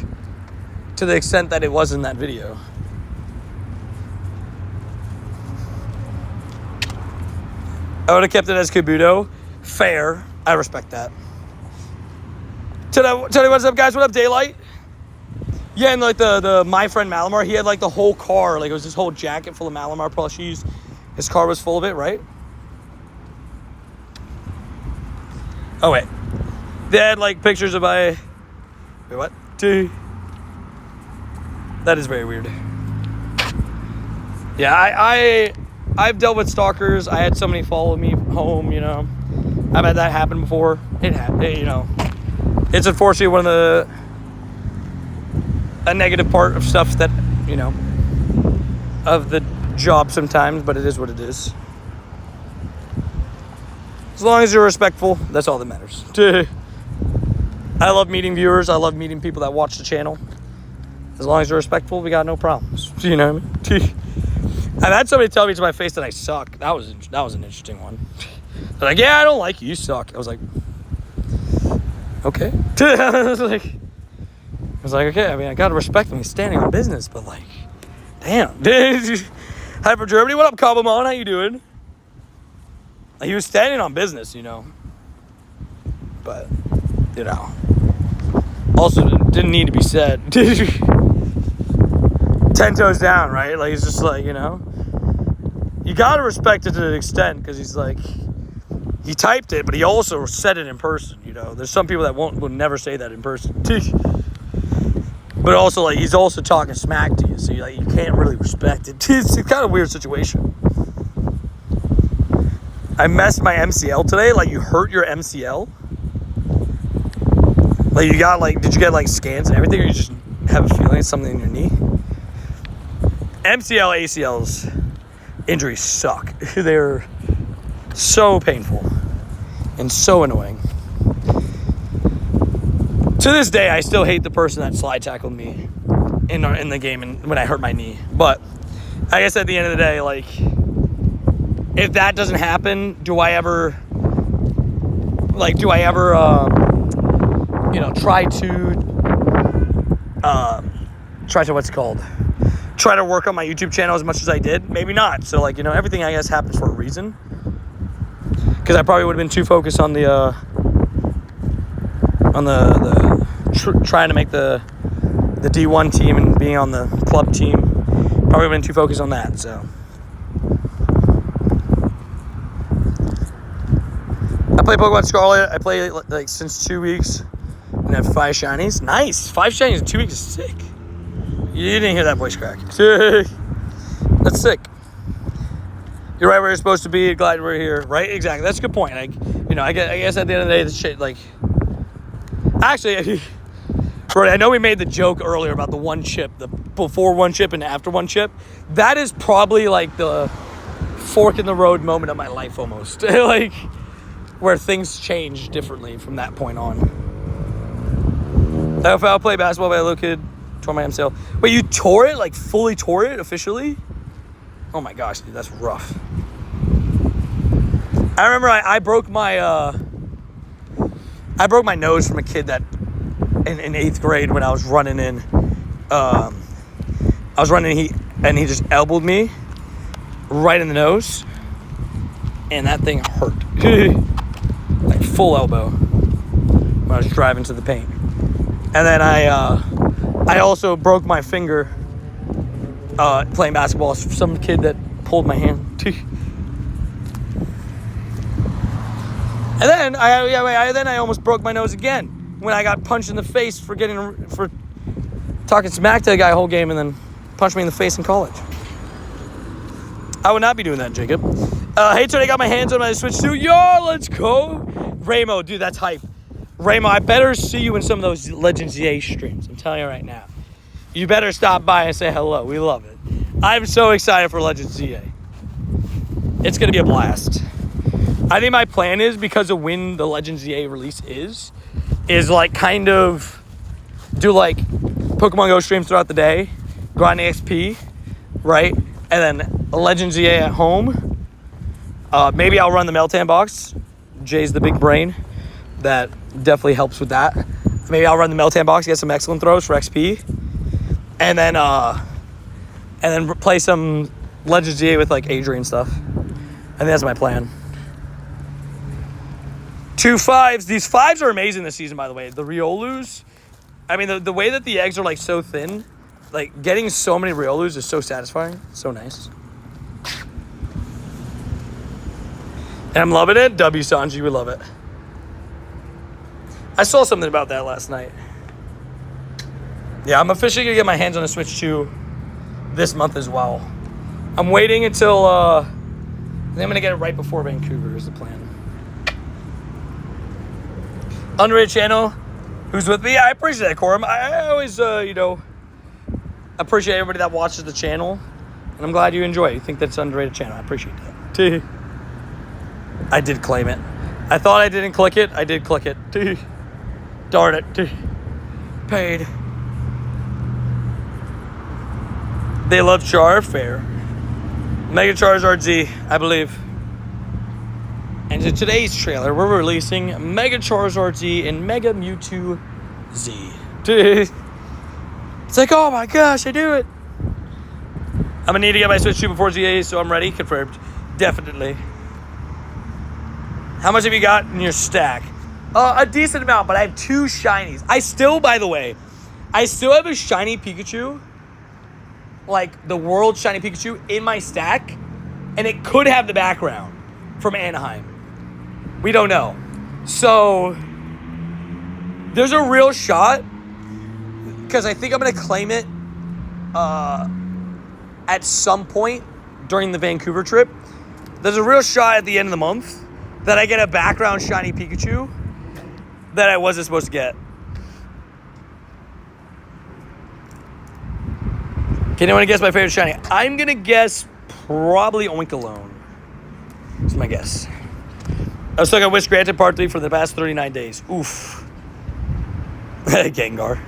the extent that it was in that video. I would have kept it as Kabuto. Fair. I respect that. Tell you what's up, guys. What up, Daylight? Yeah, and like the my friend Malamar, he had like the whole car. Like it was this whole jacket full of Malamar plushies. His car was full of it, right? Oh, wait. They had like pictures of my... Wait, what? That is very weird. Yeah, I've dealt with stalkers. I had somebody follow me home, I've had that happen before. It's unfortunately a negative part of stuff that, of the job sometimes, but it is what it is. As long as you're respectful, that's all that matters. I love meeting viewers. I love meeting people that watch the channel. As long as you're respectful, we got no problems. You know what I mean? I've had somebody tell me to my face that I suck. That was an interesting one. They're like, yeah, I don't like you. You suck. I was like, okay. I was like, okay. I mean, I gotta respect him. He's standing on business, but like, damn. Hi from Germany. What up, Cobblemon? How you doing? Like, he was standing on business, but also didn't need to be said. 10 toes down, right? Like, it's just like, you gotta respect it to an extent, because he's like, he typed it, but he also said it in person, There's some people that will never say that in person. But also, like, he's also talking smack to you, so you can't really respect it. It's kind of a weird situation. I messed my MCL today. Like, you hurt your MCL? Like, did you get, like, scans and everything, or you just have a feeling it's something in your knee? MCL, ACLs, injuries suck. They're so painful and so annoying. To this day, I still hate the person that slide tackled me in the game and when I hurt my knee. But I guess at the end of the day, like, if that doesn't happen, do I ever, try to work on my YouTube channel as much as I did? Maybe not. So, like, everything, I guess, happens for a reason. Because I probably would have been too focused on trying to make the D1 team and being on the club team. Probably been too focused on that, so. I play Pokemon Scarlet. I play like since 2 weeks and have 5 shinies. Nice. 5 shinies in 2 weeks is sick. You didn't hear that voice crack. That's sick. You're right where you're supposed to be. Glad we're here. Right? Exactly. That's a good point. Like, I guess at the end of the day, the shit, like, actually, Brody, I know we made the joke earlier about the one chip, the before one chip and after one chip. That is probably like the fork in the road moment of my life almost. Like, where things change differently from that point on. I'll play basketball by a little kid. Tore my MCL. Wait, you tore it? Like, fully tore it officially? Oh my gosh, dude, that's rough. I remember I broke my nose from a kid that in 8th grade when I was running in. I was running and he just elbowed me right in the nose, and that thing hurt. Like full elbow when I was driving to the paint. And then I also broke my finger playing basketball. Some kid that pulled my hand. And then I almost broke my nose again when I got punched in the face for talking smack to a guy whole game and then punched me in the face in college. I would not be doing that, Jacob. Hey, Tony, I got my hands on my Switch 2. Yo, let's go. Ramo, dude, that's hype. Ramo, I better see you in some of those Legends EA streams. I'm telling you right now. You better stop by and say hello. We love it. I'm so excited for Legends EA. It's going to be a blast. I think my plan is, because of when the Legends EA release is like kind of do like Pokemon Go streams throughout the day, grind XP, right? And then Legends EA at home. Maybe I'll run the Meltan box. Jay's the big brain. That definitely helps with that. Maybe I'll run the Meltan box, get some excellent throws for XP. And then play some Legends EA with like Adrian stuff. I think that's my plan. 2 5s. These 5s are amazing this season, by the way. The Riolus. I mean, the way that the eggs are like so thin, like getting so many Riolus is so satisfying. So nice. And I'm loving it. W Sanji, we love it. I saw something about that last night. Yeah, I'm officially gonna get my hands on a Switch 2 this month as well. I'm waiting until I think I'm gonna get it right before Vancouver is the plan. Underrated channel, who's with me? I appreciate that, Corum. I always, appreciate everybody that watches the channel, and I'm glad you enjoy it. You think that's an underrated channel. I appreciate that. I did claim it. I thought I didn't click it. I did click it. Darn it. Paid. They love Char. Fair. Mega Charizard Z, I believe. And in today's trailer, we're releasing Mega Charizard Z and Mega Mewtwo Z. Dude. It's like, oh my gosh, I do it. I'm going to need to get my Switch 2 before ZA, so I'm ready. Confirmed. Definitely. How much have you got in your stack? A decent amount, but I have 2 shinies. By the way, I still have a shiny Pikachu, like the world shiny Pikachu, in my stack, and it could have the background from Anaheim. We don't know. So, there's a real shot, because I think I'm going to claim it at some point during the Vancouver trip. There's a real shot at the end of the month that I get a background shiny Pikachu that I wasn't supposed to get. Can anyone guess my favorite shiny? I'm going to guess probably Oinkalone. That's my guess. I was stuck on Wish Granted Part 3 for the past 39 days. Oof. Gengar.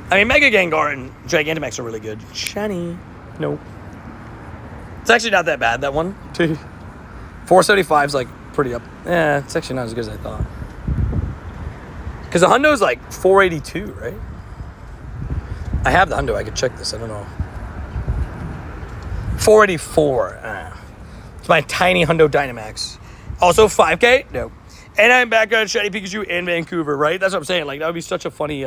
I mean, Mega Gengar and Gigantamax are really good. Shiny. Nope. It's actually not that bad, that one. 475 is like pretty up. Yeah, it's actually not as good as I thought. Because the Hundo is like 482, right? I have the Hundo. I could check this. I don't know. 484. It's my tiny Hundo Dynamax. Also 5K? No. And I'm back on Shiny Pikachu in Vancouver, right? That's what I'm saying. Like, that would be such a funny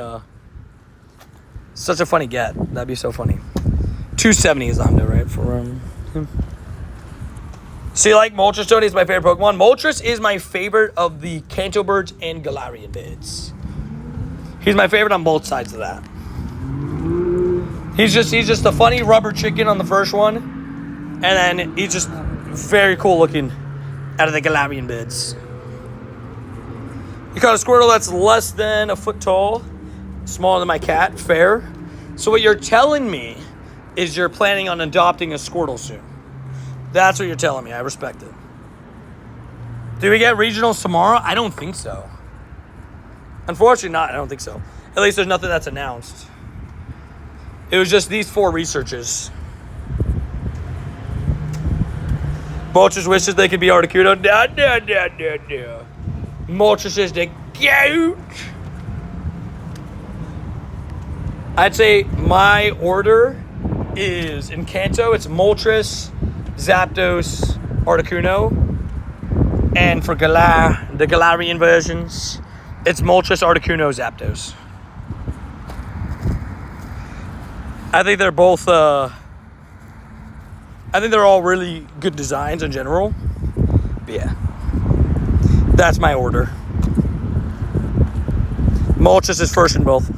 get. That'd be so funny. 270 is the Hundo, right? For him. See, like, Moltres, Tony is my favorite Pokemon. Moltres is my favorite of the Kanto birds and Galarian birds. He's my favorite on both sides of that. He's just a funny rubber chicken on the first one. And then he's just very cool looking out of the Galarian birds. You caught a Squirtle that's less than a foot tall. Smaller than my cat. Fair. So what you're telling me is you're planning on adopting a Squirtle soon. That's what you're telling me. I respect it. Do we get regionals tomorrow? I don't think so. Unfortunately not. I don't think so. At least there's nothing that's announced. It was just these 4 researchers. Moltres wishes they could be Articuno. No. Moltres is the goat. I'd say my order is in Kanto, it's Moltres, Zapdos, Articuno. And for the Galarian versions, it's Moltres, Articuno, Zapdos. I think they're both, I think they're all really good designs in general. But yeah. That's my order. Moltres is first in both.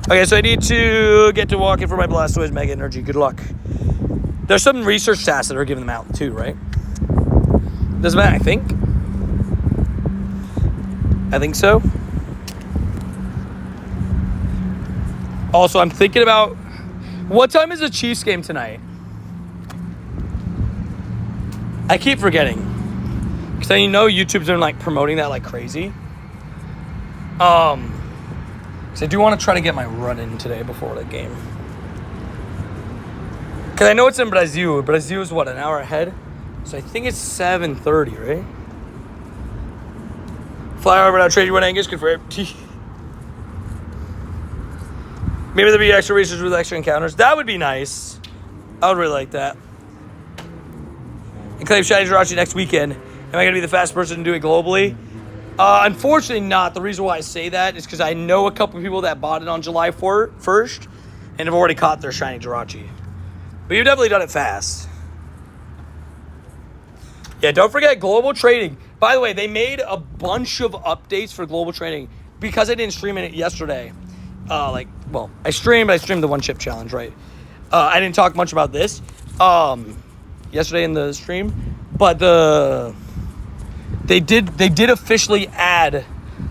Okay, so I need to get to walking for my Blastoise Mega Energy. Good luck. There's some research tasks that are giving them out too, right? Doesn't matter, I think. I think so. Also, I'm thinking about... What time is the Chiefs game tonight? I keep forgetting. Because you know YouTube's been like promoting that like crazy. So I do want to try to get my run in today before the game. Because I know it's in Brazil. Brazil is what, an hour ahead? So I think it's 7:30, right? Fly over, I'll trade you one Angus, confirm. Maybe there'll be extra research with extra encounters. That would be nice. I would really like that. And claim Shiny Jirachi next weekend. Am I going to be the fastest person to do it globally? Unfortunately not. The reason why I say that is because I know a couple of people that bought it on July 1st and have already caught their Shiny Jirachi. But you've definitely done it fast. Yeah, don't forget Global Trading. By the way, they made a bunch of updates for Global Trading because I didn't stream it yesterday. I streamed the one chip challenge, right? I didn't talk much about this yesterday in the stream, but they did officially add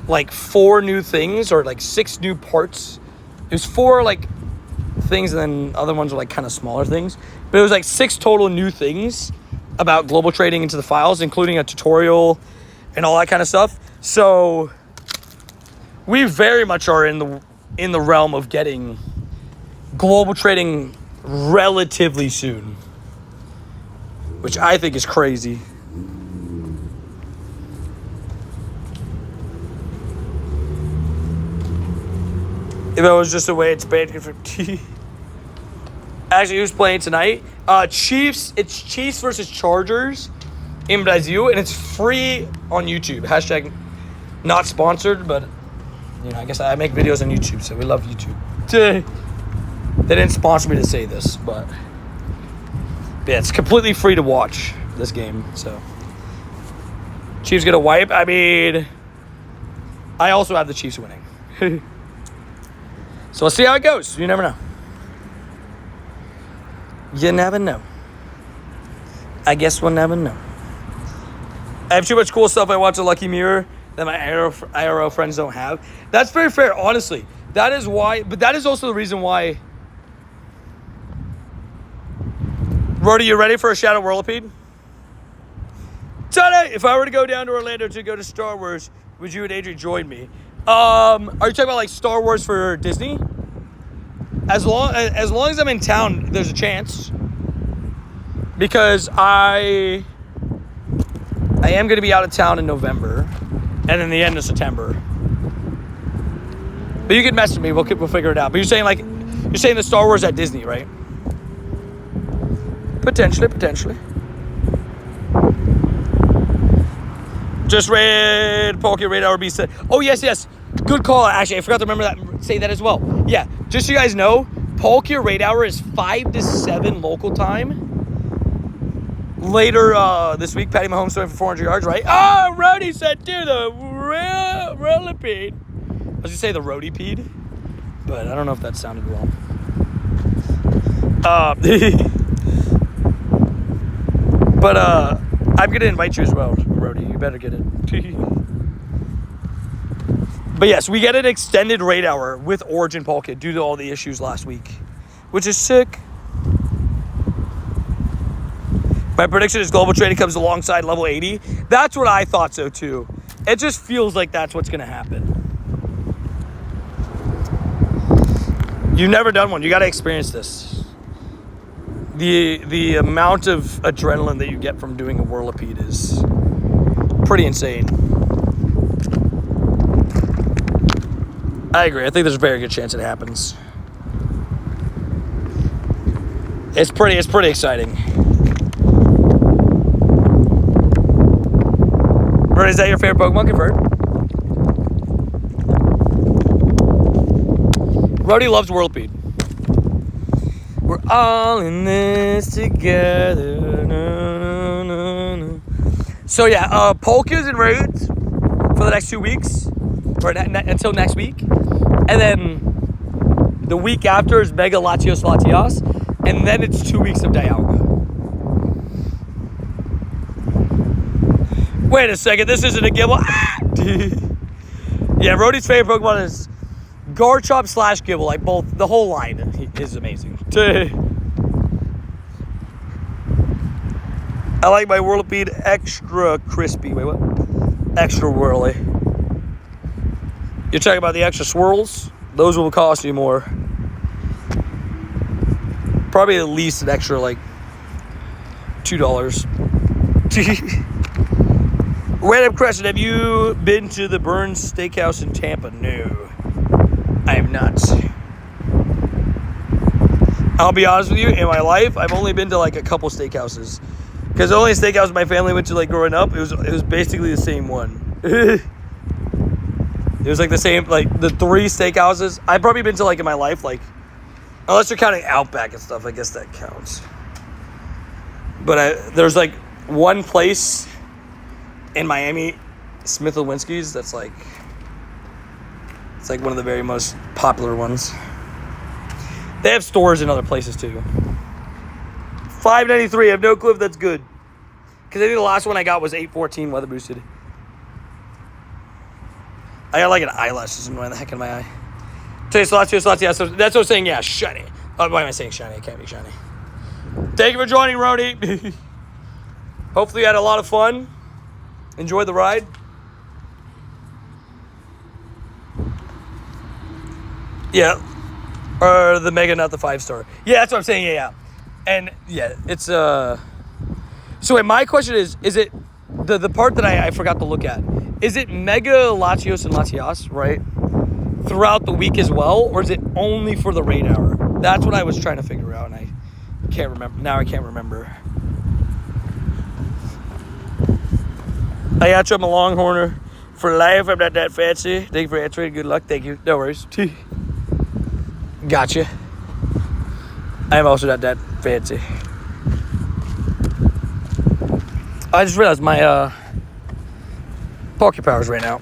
like 4 new things or like 6 new parts. It was 4 like things, and then other ones were like kind of smaller things. But it was like 6 total new things about global trading into the files, including a tutorial and all that kind of stuff. So we very much are in the realm of getting global trading relatively soon, which I think is crazy. If it was just a way it's banned for Actually, who's playing tonight? Chiefs. It's Chiefs versus Chargers in Brazil, and it's free on YouTube. Hashtag not sponsored, but you know, I guess I make videos on YouTube, so we love YouTube. They didn't sponsor me to say this, but yeah, it's completely free to watch this game. So Chiefs get a wipe. I mean, I also have the Chiefs winning. So we'll see how it goes. You never know. You never know. I guess we'll never know. I have too much cool stuff I watch a Lucky Mirror that my IRL friends don't have. That's very fair, honestly. That is why, but that is also the reason why. Rody, you ready for a Shadow Whirlipede? Today, if I were to go down to Orlando to go to Star Wars, would you and Adrian join me? Are you talking about like Star Wars for Disney? As long as I'm in town, there's a chance. Because I am going to be out of town in November, and then the end of September. But you can message me. We'll figure it out. But you're saying the Star Wars at Disney, right? Potentially. Just read Palkia Raid Hour B said. Oh yes. Good call. Actually, I forgot to remember that. Say that as well. Yeah. Just so you guys know, Palkia Raid Hour is 5 to 7 local time. Later this week, Patty Mahomes throwing for 400 yards, right? Oh, Rody said, do the rollipede. I was going to say the roadipede, but I don't know if that sounded well. But I'm going to invite you as well, Rody. You better get it. But yes, we get an extended raid hour with Origin Palkia due to all the issues last week, which is sick. My prediction is global trading comes alongside level 80. That's what I thought so too. It just feels like that's what's going to happen. You've never done one. You got to experience this. The amount of adrenaline that you get from doing a whirlipede is pretty insane. I agree. I think there's a very good chance it happens. It's pretty exciting. Is that your favorite Pokemon? Confirmed. Rody loves Whirlipede. We're all in this together. No, no, no. So yeah, Palkia's and raids for the next 2 weeks, or until next week, and then the week after is Mega Latios, and then it's 2 weeks of Dialga. Wait a second, this isn't a Gible. Ah! Yeah, Rody's favorite Pokemon is Garchomp / Gible. Like both, the whole line is amazing. I like my Whirlipede extra crispy. Wait, what? Extra whirly. You're talking about the extra swirls? Those will cost you more. Probably at least an extra like $2. Random question, have you been to the Burns Steakhouse in Tampa? No, I have not. I'll be honest with you, in my life, I've only been to like a couple steakhouses. Because the only steakhouse my family went to like growing up, it was basically the same one. It was like the same, like the 3 steakhouses. I've probably been to like in my life, like, unless you're counting Outback and stuff, I guess that counts. But there's like one place in Miami, Smith & Lewinsky's, that's like, it's like one of the very most popular ones. They have stores in other places too. $5.93. I have no clue if that's good. Because I think the last one I got was $8.14 weather boosted. I got like an eyelash just annoying the heck in my eye. So that's what I'm saying. Yeah, shiny. Oh, why am I saying shiny? It can't be shiny. Thank you for joining, Rody. Hopefully you had a lot of fun. Enjoy the ride. Yeah. Or the Mega, not the 5-star. Yeah, that's what I'm saying. Yeah. And yeah, it's So wait, my question is it the part that I forgot to look at? Is it Mega Latios and Latias, right? Throughout the week as well, or is it only for the raid hour? That's what I was trying to figure out, and I can't remember. Now I can't remember. I got you. I'm a Longhorner for life. I'm not that fancy. Thank you for answering. Good luck. Thank you. No worries. Gotcha. I'm also not that fancy. I just realized my Palkia powers right now.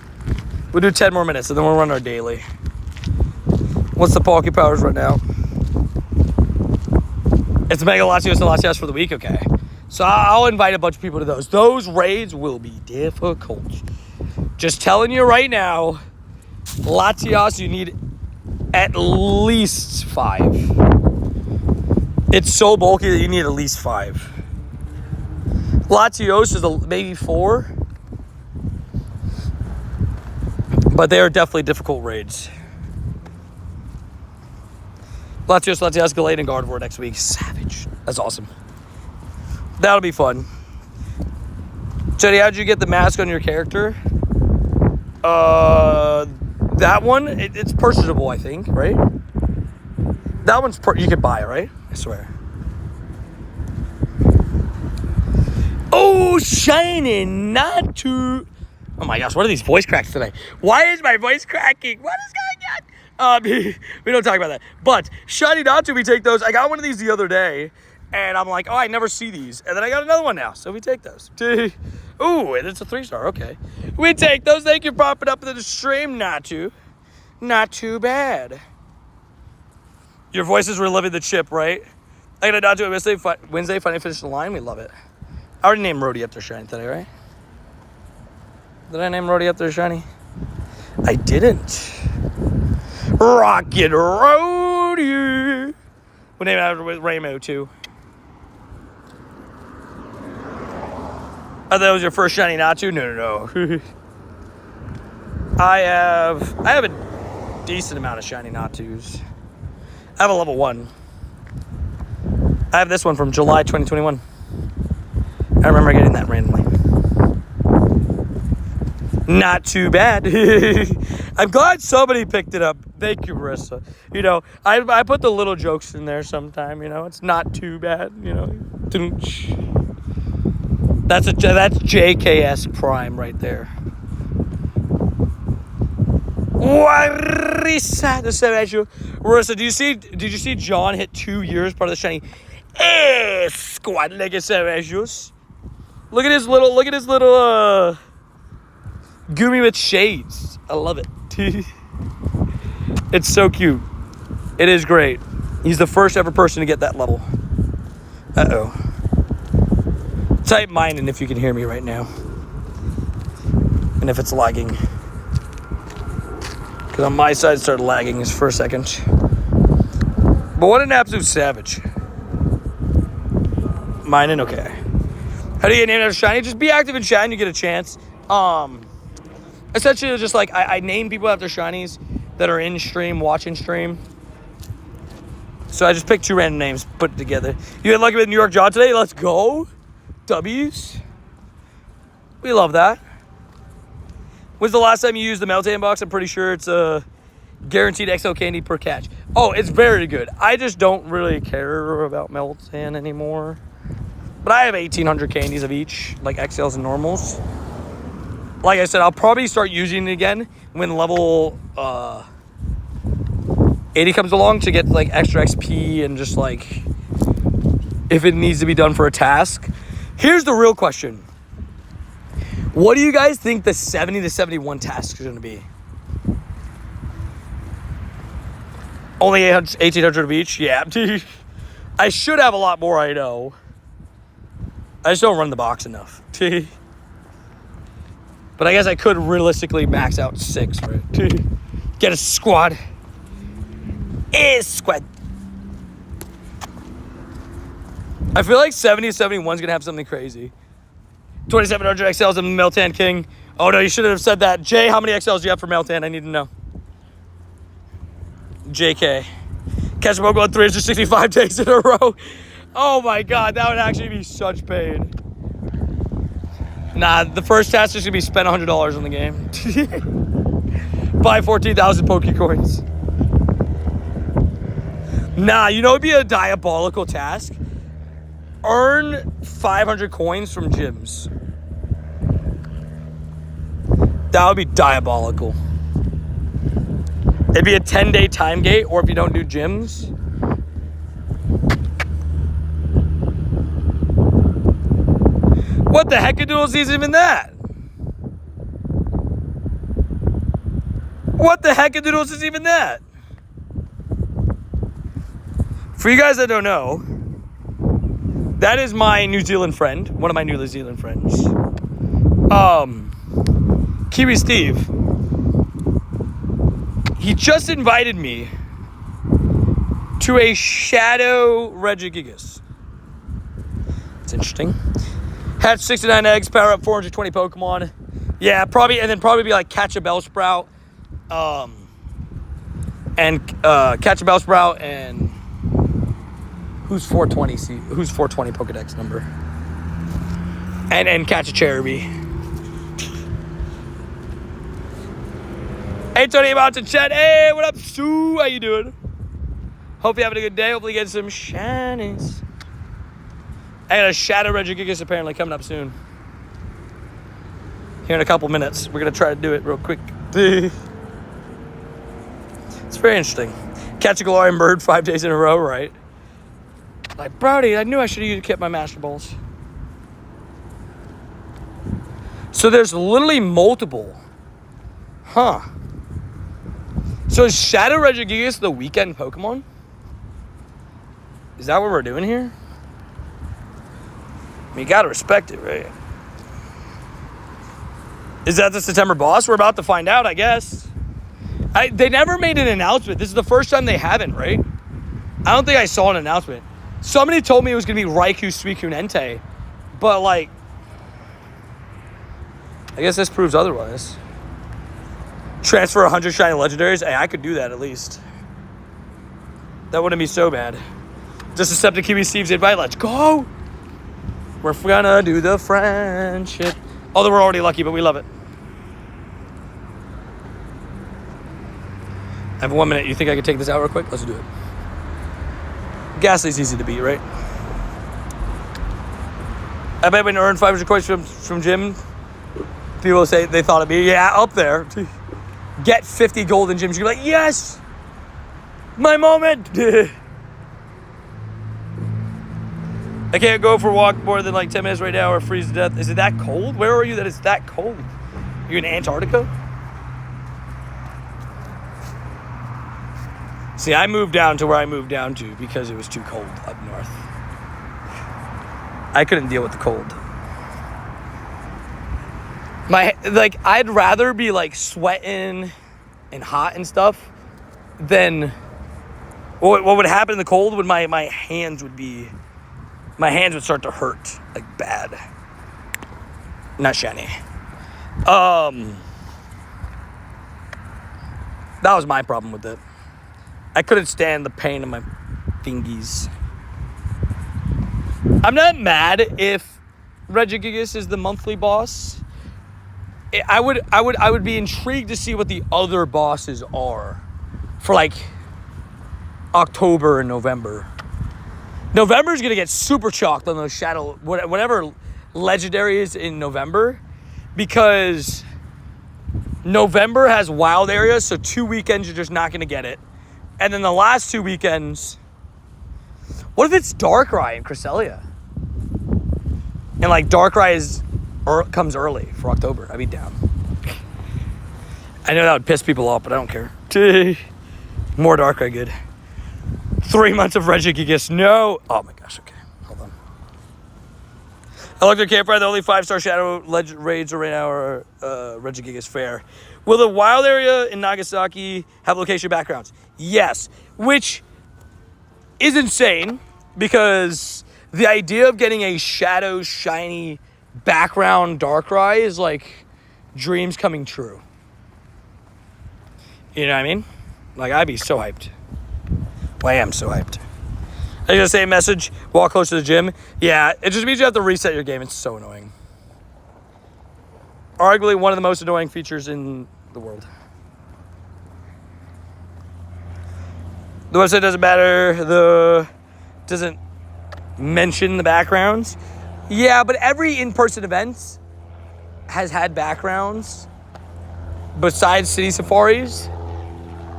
We'll do 10 more minutes and then we'll run our daily. What's the Palkia powers right now? It's Mega Latios and Latias for the week, okay. So I'll invite a bunch of people to those. Those raids will be difficult. Just telling you right now, Latias, you need at least 5. It's so bulky that you need at least 5. Latios is maybe 4. But they are definitely difficult raids. Latios, Galate, and Gardevoir next week. Savage. That's awesome. That'll be fun. Jenny, how'd you get the mask on your character? That one, it's purchasable, I think, right? That one's, you could buy it, right? I swear. Oh, shining, not too... Oh my gosh, what are these voice cracks today? Why is my voice cracking? What is going on? We don't talk about that. But shiny Natu, we take those. I got one of these the other day, and I'm like, oh, I never see these. And then I got another one now, so we take those. Ooh, and it's a 3-star, okay. We take those. Thank you for popping up in the stream, Natu. Not too bad. Your voice is reliving the chip, right? I got a Natu Wednesday, finally finished the line. We love it. I already named Rhodey up there shiny today, right? Did I name Rhodey up there shiny? I didn't. Rocket Rhodey. We named it after with Raymo too. I thought that was your first shiny Natu? No. I have a decent amount of shiny Natus. I have a level 1. I have this one from July 2021. I remember getting that randomly. Not too bad. I'm glad somebody picked it up. Thank you, Marissa. You know, I put the little jokes in there sometime, you know. It's not too bad, you know. That's JKS Prime right there. Marissa, did you see John hit 2 years part of the shiny squad legacy? Look at his little Gumi with shades. I love it. It's so cute. It is great. He's the first ever person to get that level. Uh-oh. Type mine in if you can hear me right now. And if it's lagging. Because on my side it started lagging just for a second. But what an absolute savage. Mine in, okay. How do you get named after shiny? Just be active in chat and you get a chance. Essentially, just like I name people after shinies that are in stream, watching stream. So I just picked 2 random names, put it together. You had lucky with New York John today? Let's go. W's. We love that. When's the last time you used the Meltan box? I'm pretty sure it's a guaranteed XL candy per catch. Oh, it's very good. I just don't really care about Meltan anymore. But I have 1,800 candies of each, like XLs and normals. Like I said, I'll probably start using it again when level 80 comes along to get like extra XP and just like if it needs to be done for a task. Here's the real question. What do you guys think the 70 to 71 task is going to be? Only 1,800 of each? Yeah. I should have a lot more, I know. I just don't run the box enough. But I guess I could realistically max out 6, right? Get a squad. Squad. I feel like 70 to 71 is going to have something crazy. 2,700 XLs in Meltan King. Oh, no, you should have said that. Jay, how many XLs do you have for Meltan? I need to know. JK. Catch a Pokemon 365 days in a row. Oh, my God. That would actually be such pain. Nah, the first task is going to be spend $100 on the game. Buy 14,000 Pokecoins. Nah, you know what would be a diabolical task? Earn 500 coins from gyms. That would be diabolical. It'd be a 10-day time gate, or if you don't do gyms. What the heckadoodles is even that? What the heckadoodles is even that? For you guys that don't know, that is my New Zealand friend, one of my New Zealand friends. Kiwi Steve. He just invited me to a Shadow Regigigas. It's interesting. Hatch 69 eggs, power up 420 Pokemon. Yeah, probably, and then probably be like catch a Bellsprout, And catch a Bellsprout and who's 420 Pokedex number. And catch a Cherubi. Hey, Tony, about to chat. Hey, what up, Sue? How you doing? Hope you're having a good day. Hopefully you get some shinies. I got a Shadow Regigigas apparently coming up soon. Here in a couple minutes. We're going to try to do it real quick. It's very interesting. Catch a Galarian bird 5 days in a row, right? Like, Brody, I knew I should have kept my Master Balls. So there's literally multiple. Huh. So is Shadow Regigigas the weekend Pokemon? Is that what we're doing here? I mean, you gotta respect it, right? Is that the September boss? We're about to find out, I guess. They never made an announcement. This is the first time they haven't, right? I don't think I saw an announcement. Somebody told me it was going to be Raikou, Suicune, Entei. But, like, I guess this proves otherwise. Transfer 100 shiny legendaries? Hey, I could do that at least. That wouldn't be so bad. Just accept the Kiwi Steve's invite. Let's go! We're gonna do the friendship. Although we're already lucky, but we love it. I have 1 minute. You think I could take this out real quick? Let's do it. Ghastly's easy to beat, right? I bet when you earn 500 coins from Jim, people say they thought of me. Yeah, up there. Get 50 golden gyms. You're like, yes! My moment! I can't go for a walk more than like 10 minutes right now or freeze to death. Is it that cold? Where are you that it's that cold? You in Antarctica? See, I moved down to where I moved down to because it was too cold up north. I couldn't deal with the cold. I'd rather be like sweating and hot and stuff than what would happen in the cold would my hands would start to hurt like bad. Not shiny. That was my problem with it. I couldn't stand the pain in my fingies. I'm not mad if Regigigas is the monthly boss. I would be intrigued to see what the other bosses are for like October and November. November is gonna get super chalked on those whatever legendary is in November, because November has wild areas, so 2 weekends you're just not gonna get it. And then the last 2 weekends, what if it's Darkrai and Cresselia? And like Darkrai comes early for October. I'd be down. I know that would piss people off, but I don't care. More Darkrai good. 3 months of Regigigas. No. Oh my gosh, okay. Hold on. I looked at Campfire. The only 5-star Shadow raids right now are Regigigas Fair. Will the wild area in Nagasaki have location backgrounds? Yes. Which is insane, because the idea of getting a Shadow shiny background Darkrai is like dreams coming true. You know what I mean? Like, I'd be so hyped. Well, I am so hyped. I was gonna say a message, walk close to the gym. Yeah, it just means you have to reset your game. It's so annoying. Arguably one of the most annoying features in the world. The website doesn't matter. Doesn't mention the backgrounds. Yeah, but every in-person event has had backgrounds besides City Safaris,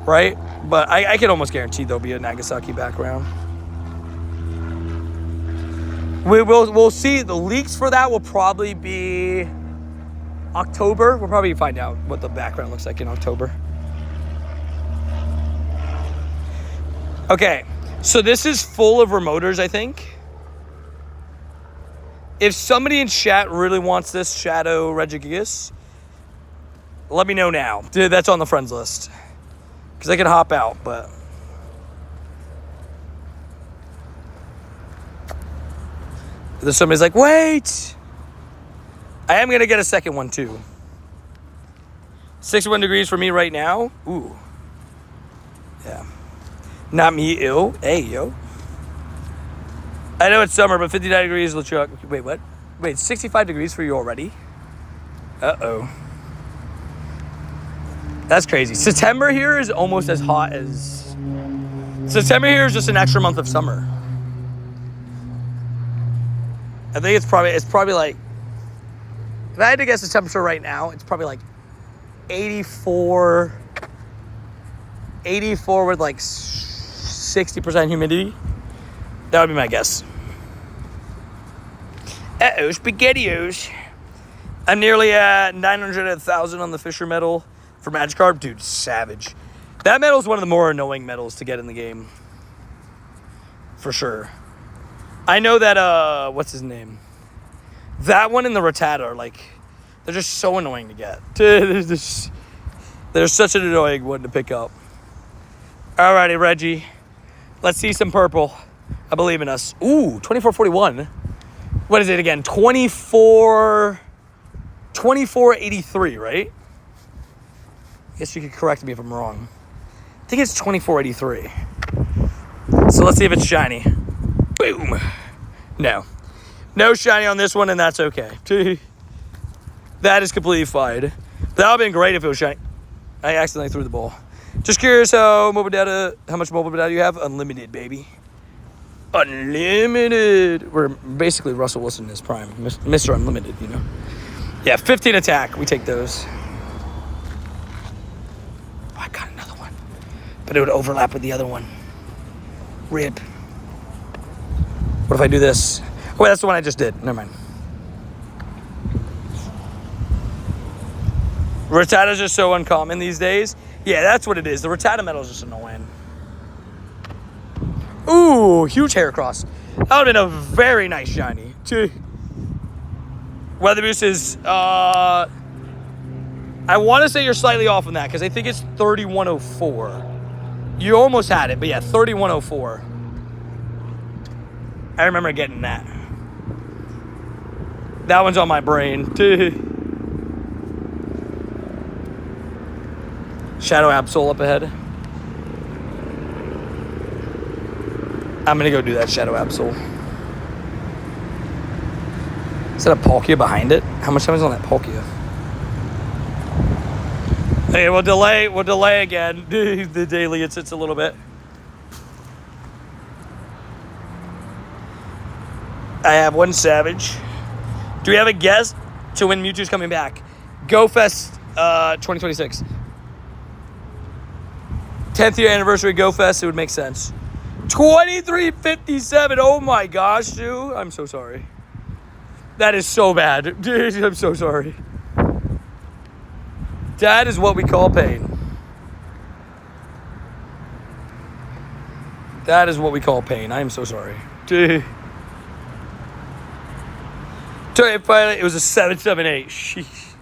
right? But I can almost guarantee there'll be a Nagasaki background. We'll see. The leaks for that will probably be October. We'll probably find out what the background looks like in October. Okay, so this is full of remoters, I think. If somebody in chat really wants this Shadow Regigigas, let me know now. Dude, that's on the friends list. Because I can hop out, but... There's somebody's like, wait! I am going to get a second one, too. 61 degrees for me right now. Ooh. Yeah. Not me, ew. Hey, yo. I know it's summer, but 59 degrees, LeChuck. Wait, what? Wait, 65 degrees for you already? Uh-oh. That's crazy. September here is almost as hot as... September here is just an extra month of summer. I think it's probably like... If I had to guess the temperature right now, it's probably like 84 with like 60% humidity. That would be my guess. Uh-oh, SpaghettiOs. I'm nearly at 900 at 1,000 on the Fisher medal for Magikarp. Dude, savage. That medal is one of the more annoying medals to get in the game. For sure. I know that, what's his name? That one and the Rattata are like, they're just so annoying to get. They're such an annoying one to pick up. Alrighty, Reggie. Let's see some purple. I believe in us. Ooh, 2441. What is it again? 2483, right? I guess you could correct me if I'm wrong. I think it's 2483. So let's see if it's shiny. Boom. No. No shiny on this one, and that's okay. That is completely fine. That would have been great if it was shiny. I accidentally threw the ball. Just curious how much mobile data you have? Unlimited, baby. Unlimited. We're basically Russell Wilson in his prime. Mr. Unlimited, you know. Yeah, 15 attack. We take those. Oh, I got another one. But it would overlap with the other one. Rip. What if I do this? Oh, wait, that's the one I just did. Never mind. Rattatas are so uncommon these days. Yeah, that's what it is. The Rattata medal is just annoying. Ooh, huge hair cross. That would have been a very nice shiny. Weather boost is, I want to say you're slightly off on that because I think it's 3104. You almost had it, but yeah, 3104. I remember getting that. That one's on my brain. Shadow Absol up ahead. I'm going to go do that Shadow Absol. Is that a Palkia behind it? How much time is on that Palkia? Hey, we'll delay again. The daily, it's a little bit. I have one Savage. Do we have a guess to when Mewtwo's coming back? GoFest 2026. 10th year anniversary of GoFest, it would make sense. 2357, oh my gosh, dude. I'm so sorry. That is so bad. Dude, I'm so sorry. That is what we call pain. That is what we call pain. I am so sorry. Dude. It was a 778. Sheesh.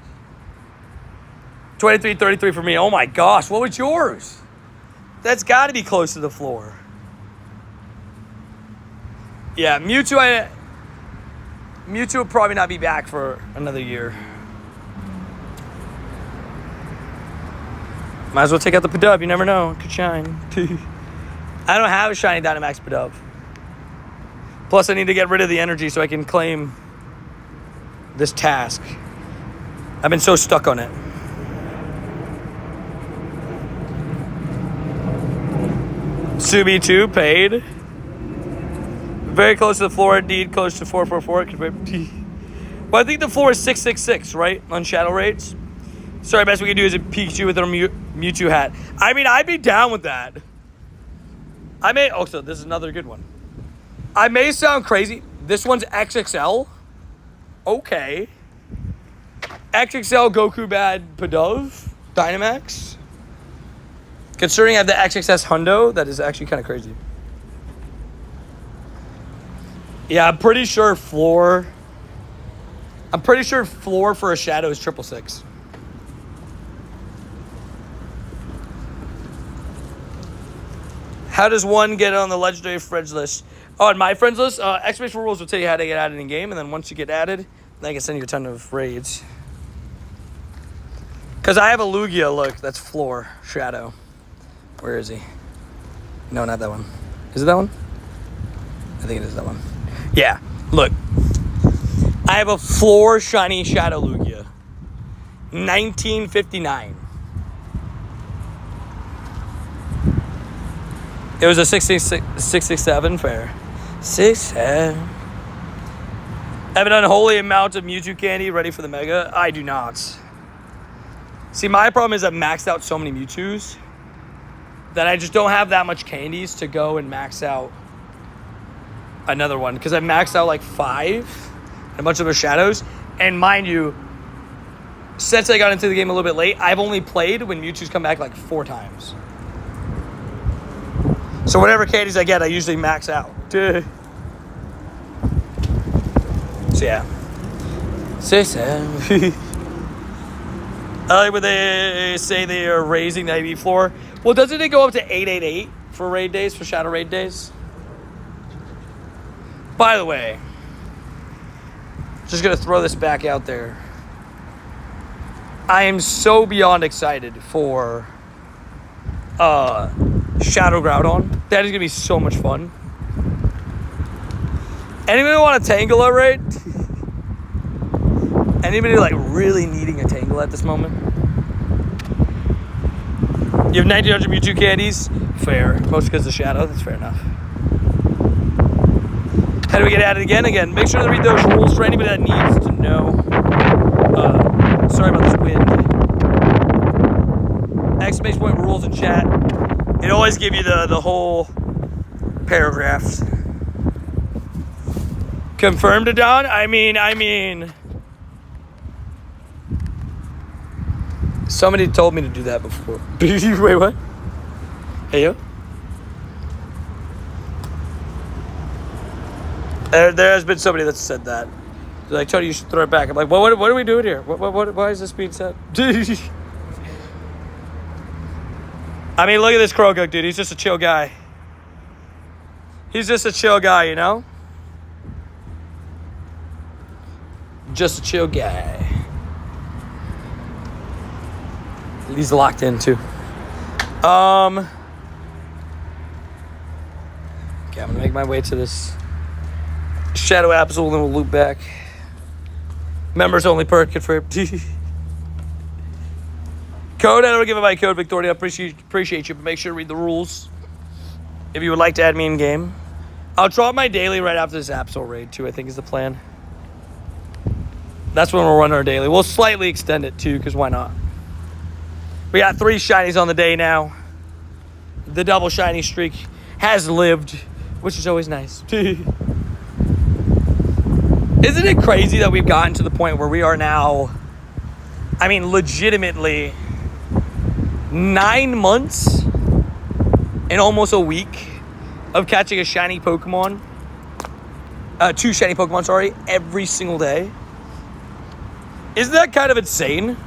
2333 for me. Oh my gosh, what was yours? That's got to be close to the floor. Yeah, Mewtwo will probably not be back for another year. Might as well take out the Pidove. You never know. It could shine. I don't have a shiny Dynamax Pidove. Plus, I need to get rid of the energy so I can claim this task. I've been so stuck on it. Subi 2 paid. Very close to the floor, indeed. Close to 444. Well, I think the floor is 666, right? On shadow rates. Sorry, best we can do is a Pikachu with our Mewtwo hat. I mean, I'd be down with that. So this is another good one. I may sound crazy. This one's XXL. Okay. XXL Goku Bad Pidove Dynamax. Considering I have the XXS Hundo, that is actually kind of crazy. Yeah, I'm pretty sure floor for a shadow is 666. How does one get on the legendary friends list? Oh, on my friends list, exclamation rules will tell you how to get added in game, and then once you get added, then I can send you a ton of raids. Because I have a Lugia, look, that's floor, shadow. Where is he? No, not that one. Is it that one? I think it is that one. Yeah, look. I have a floor shiny shadow Lugia. 1959. It was a 667 fair. 667. I have an unholy amount of Mewtwo candy ready for the Mega. I do not. See, my problem is I've maxed out so many Mewtwo's that I just don't have that much candies to go and max out another one. Because I maxed out like 5 and a bunch of them are shadows. And mind you, since I got into the game a little bit late, I've only played when Mewtwo's come back like 4 times. So whatever candies I get, I usually max out. So yeah. I like when they say they are raising the IV floor. Well, doesn't it go up to 888 for raid days, for shadow raid days? By the way, just gonna throw this back out there. I am so beyond excited for Shadow Groudon. That is gonna be so much fun. Anybody want a Tangela raid? Anybody like really needing a Tangela at this moment? You have 1900 Mewtwo candies? Fair. Most because of Shadow. That's fair enough. How do we get added again? Again, make sure to read those rules for anybody that needs to know. Sorry about this wind. Exclamation point rules in chat. It always give you the whole paragraph. Confirmed, Adon? I mean. Somebody told me to do that before. Wait, what? Hey, yo. There has been somebody that said that. They're like, Tony, you should throw it back. I'm like, well, what are we doing here? Why is this being said? I mean, look at this Kroguk, dude. He's just a chill guy. He's just a chill guy, you know? Just a chill guy. He's locked in, too. Okay, I'm gonna make my way to this Shadow Absol, and then we'll loop back. Members only perk confirmed. Code, I don't give it my code, Victoria. I appreciate you, but make sure to read the rules if you would like to add me in game. I'll drop my daily right after this Absol raid, too, I think is the plan. That's when we'll run our daily. We'll slightly extend it, too, because why not? We got 3 shinies on the day now. The double shiny streak has lived, which is always nice. Isn't it crazy that we've gotten to the point where we are now, I mean, legitimately 9 months and almost a week of catching a shiny Pokemon, 2 shiny Pokemon, sorry, every single day? Isn't that kind of insane?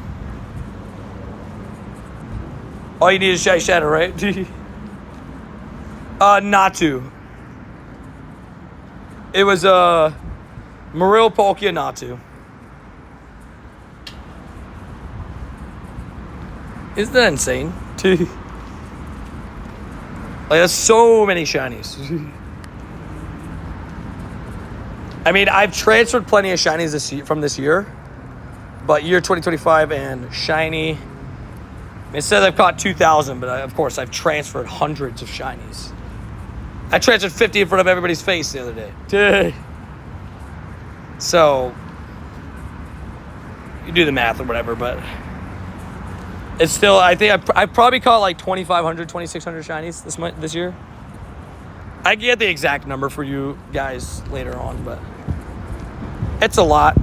All you need is Shiny Shadow, right? Natu. It was, Marill, Palkia, Natu. Isn't that insane? Like, that's so many shinies. I mean, I've transferred plenty of shinies from this year. But year 2025 and shiny... It says I've caught 2,000, but of course I've transferred hundreds of shinies. I transferred 50 in front of everybody's face the other day. So, you do the math or whatever, but it's still, I think I've probably caught like 2,500, 2,600 shinies this year. I can get the exact number for you guys later on, but it's a lot.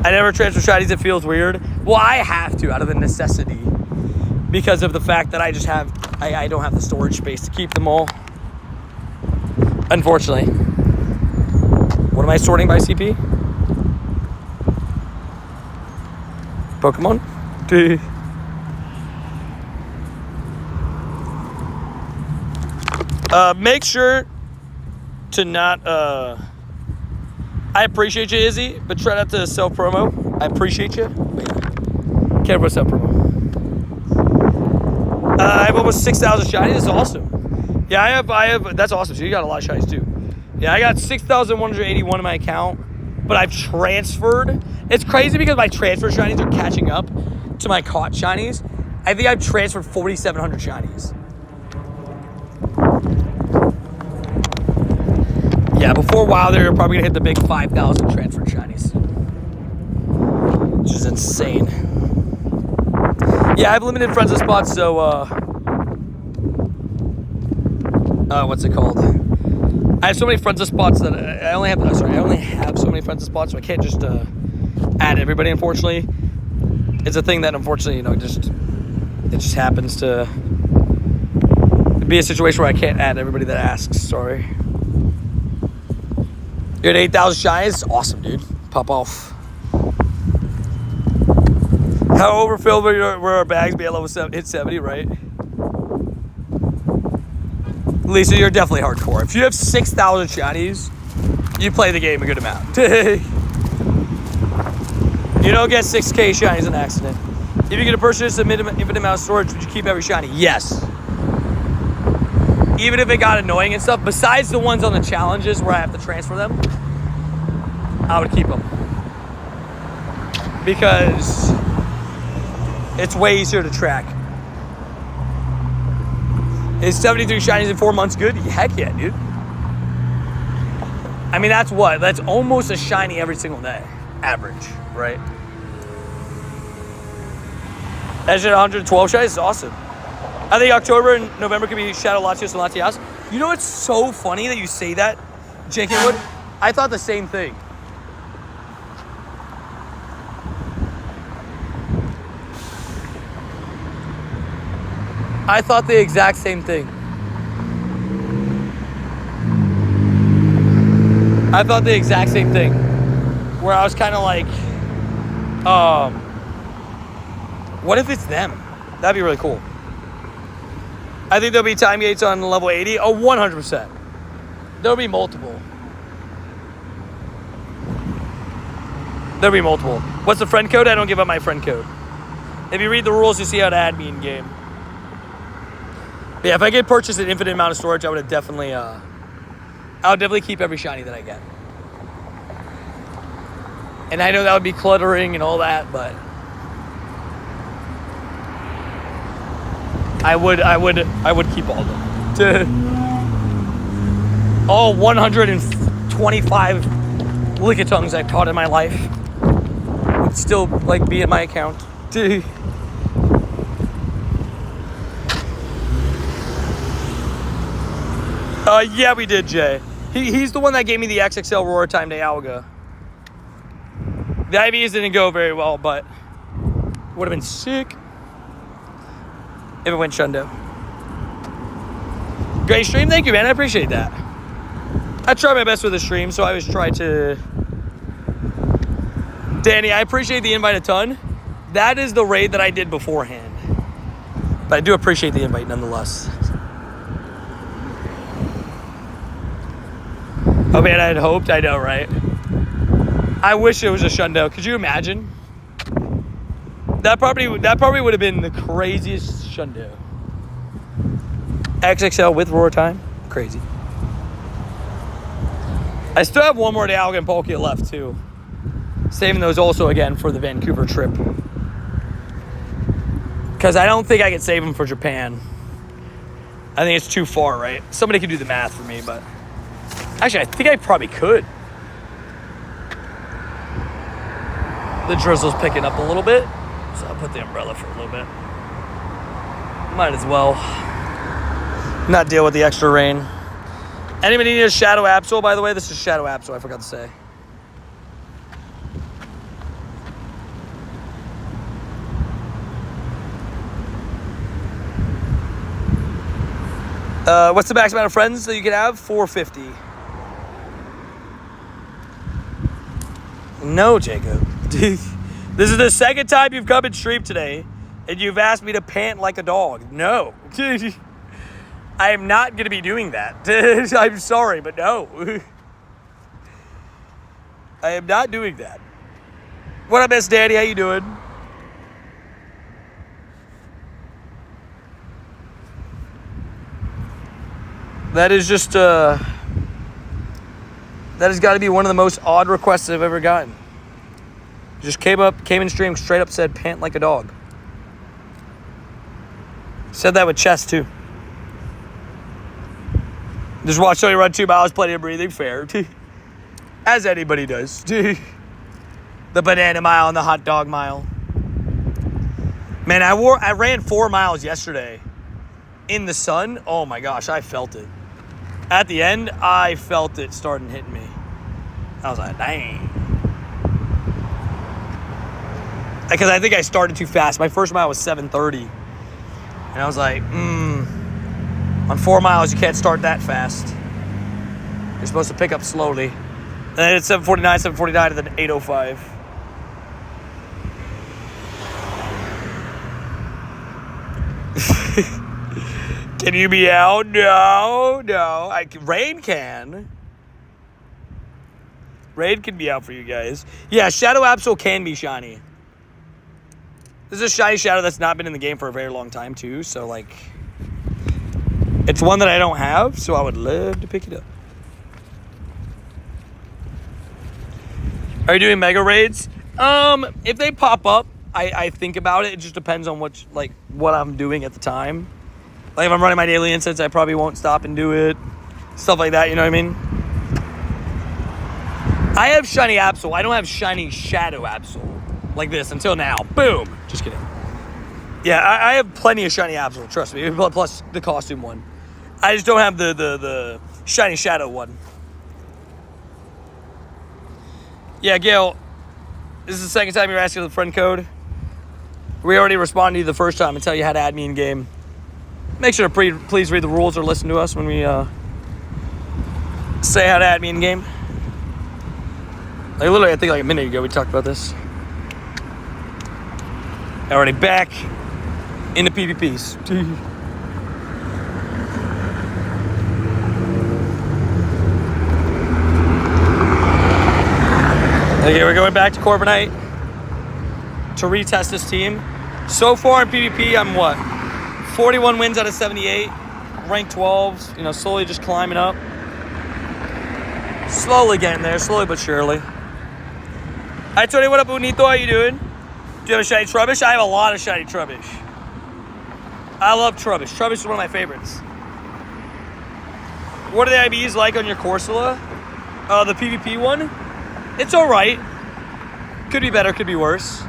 I never transfer shinies, it feels weird. Well, I have to out of the necessity because of the fact that I don't have the storage space to keep them all. Unfortunately. What am I sorting by CP? Pokemon? Make sure to not, I appreciate you, Izzy, but try not to self-promo. I appreciate you. But yeah. Can't what's up, bro? I have almost 6,000 shinies. That's awesome. Yeah, I have. That's awesome. So you got a lot of shinies too. Yeah, I got 6,181 in my account, but I've transferred. It's crazy because my transfer shinies are catching up to my caught shinies. I think I've transferred 4,700 shinies. Yeah, before a while, they're probably gonna hit the big 5,000 transferred shinies, which is insane. Yeah, I have limited friends of spots, so what's it called? I have so many friends of spots that I only have so many friends of spots, so I can't just add everybody. Unfortunately, it's a thing that unfortunately, it just happens to be a situation where I can't add everybody that asks. Sorry. You're at 8,000 shinies. Awesome, dude. Pop off. How overfilled were our bags be at level 7, hit 70, right? Lisa, you're definitely hardcore. If you have 6,000 shinies, you play the game a good amount. You don't get 6K shinies on accident. If you get a purchase an infinite amount of storage, would you keep every shiny? Yes. Even if it got annoying and stuff, besides the ones on the challenges where I have to transfer them, I would keep them. Because it's way easier to track. Is 73 shinies in 4 months good? Heck yeah, dude. I mean, that's what? That's almost a shiny every single day. Average, right? That's at 112 shinies. It's awesome. I think October and November could be Shadow Latios and Latias. You know what's so funny that you say that, J.K. Wood? I thought the same thing. I thought the exact same thing. I thought the exact same thing. Where I was kind of like, what if it's them? That'd be really cool. I think there'll be time gates on level 80. Oh, 100%. There'll be multiple. There'll be multiple. What's the friend code? I don't give up my friend code. If you read the rules, you see how to add me in game. But yeah, if I could purchase an infinite amount of storage, I would have definitely, I would definitely keep every shiny that I get. And I know that would be cluttering and all that, but I would keep all of them. All 125 lickitungs I've caught in my life would still be in my account. Yeah, we did, Jay. He's the one that gave me the XXL Roar Time de Alga. The IVs didn't go very well, but would have been sick if it went Shundo. Great stream, thank you, man. I appreciate that. I try my best with the stream, so I always try to. Danny, I appreciate the invite a ton. That is the raid that I did beforehand, but I do appreciate the invite nonetheless. Oh man, I had hoped. I know, right? I wish it was a Shundo. Could you imagine? That probably would have been the craziest Shundo. XXL with Roar Time, crazy. I still have one more Dialga and Palkia left too. Saving those also again for the Vancouver trip. Because I don't think I can save them for Japan. I think it's too far, right? Somebody could do the math for me, but actually, I think I probably could. The drizzle's picking up a little bit, so I'll put the umbrella for a little bit. Might as well not deal with the extra rain. Anybody need a Shadow Absol, by the way? This is Shadow Absol, I forgot to say. What's the max amount of friends that you can have? 450. No, Jacob. This is the second time you've come and streamed today, and you've asked me to pant like a dog. No. I am not going to be doing that. I'm sorry, but no. I am not doing that. What up, Miss Danny? How you doing? That is just, that has got to be one of the most odd requests I've ever gotten. Just came in stream, straight up said, pant like a dog. Said that with chest, too. Just watch Tony run 2 miles, plenty of breathing, fair. As anybody does. The banana mile and the hot dog mile. Man, I ran 4 miles yesterday in the sun. Oh my gosh, I felt it. At the end, I felt it starting hitting me. I was like, dang. Because I think I started too fast. My first mile was 7:30. And I was like, on 4 miles, you can't start that fast. You're supposed to pick up slowly. And then it's 7:49, and then 8:05. Can you be out? No. Rain can. Rain can be out for you guys. Yeah, Shadow Absol can be shiny. This is a shiny Shadow that's not been in the game for a very long time, too. So, like, it's one that I don't have, so I would love to pick it up. Are you doing mega raids? If they pop up, I think about it. It just depends on what I'm doing at the time. Like, if I'm running my daily instance, I probably won't stop and do it. Stuff like that, you know what I mean? I have shiny Absol. I don't have shiny Shadow Absol. Like this, until now. Boom. Just kidding. Yeah, I have plenty of shiny Absol, trust me. Plus the costume one. I just don't have the shiny Shadow one. Yeah, Gail, this is the second time you're asking for the friend code. We already responded to you the first time and tell you how to add me in game. Make sure to please read the rules or listen to us when we say how to add me in game. Like literally, I think like a minute ago we talked about this. Already back into PvPs. Okay, we're going back to Corbinite to retest this team. So far in PvP, I'm what? 41 wins out of 78. Rank 12s, you know, slowly just climbing up. Slowly getting there, slowly but surely. Hi, Tony, what up, Bonito? How you doing? Do you have a shiny Trubbish? I have a lot of shiny Trubbish. I love Trubbish. Trubbish is one of my favorites. What are the IBs like on your Corsola? The PvP one? It's alright. Could be better, could be worse.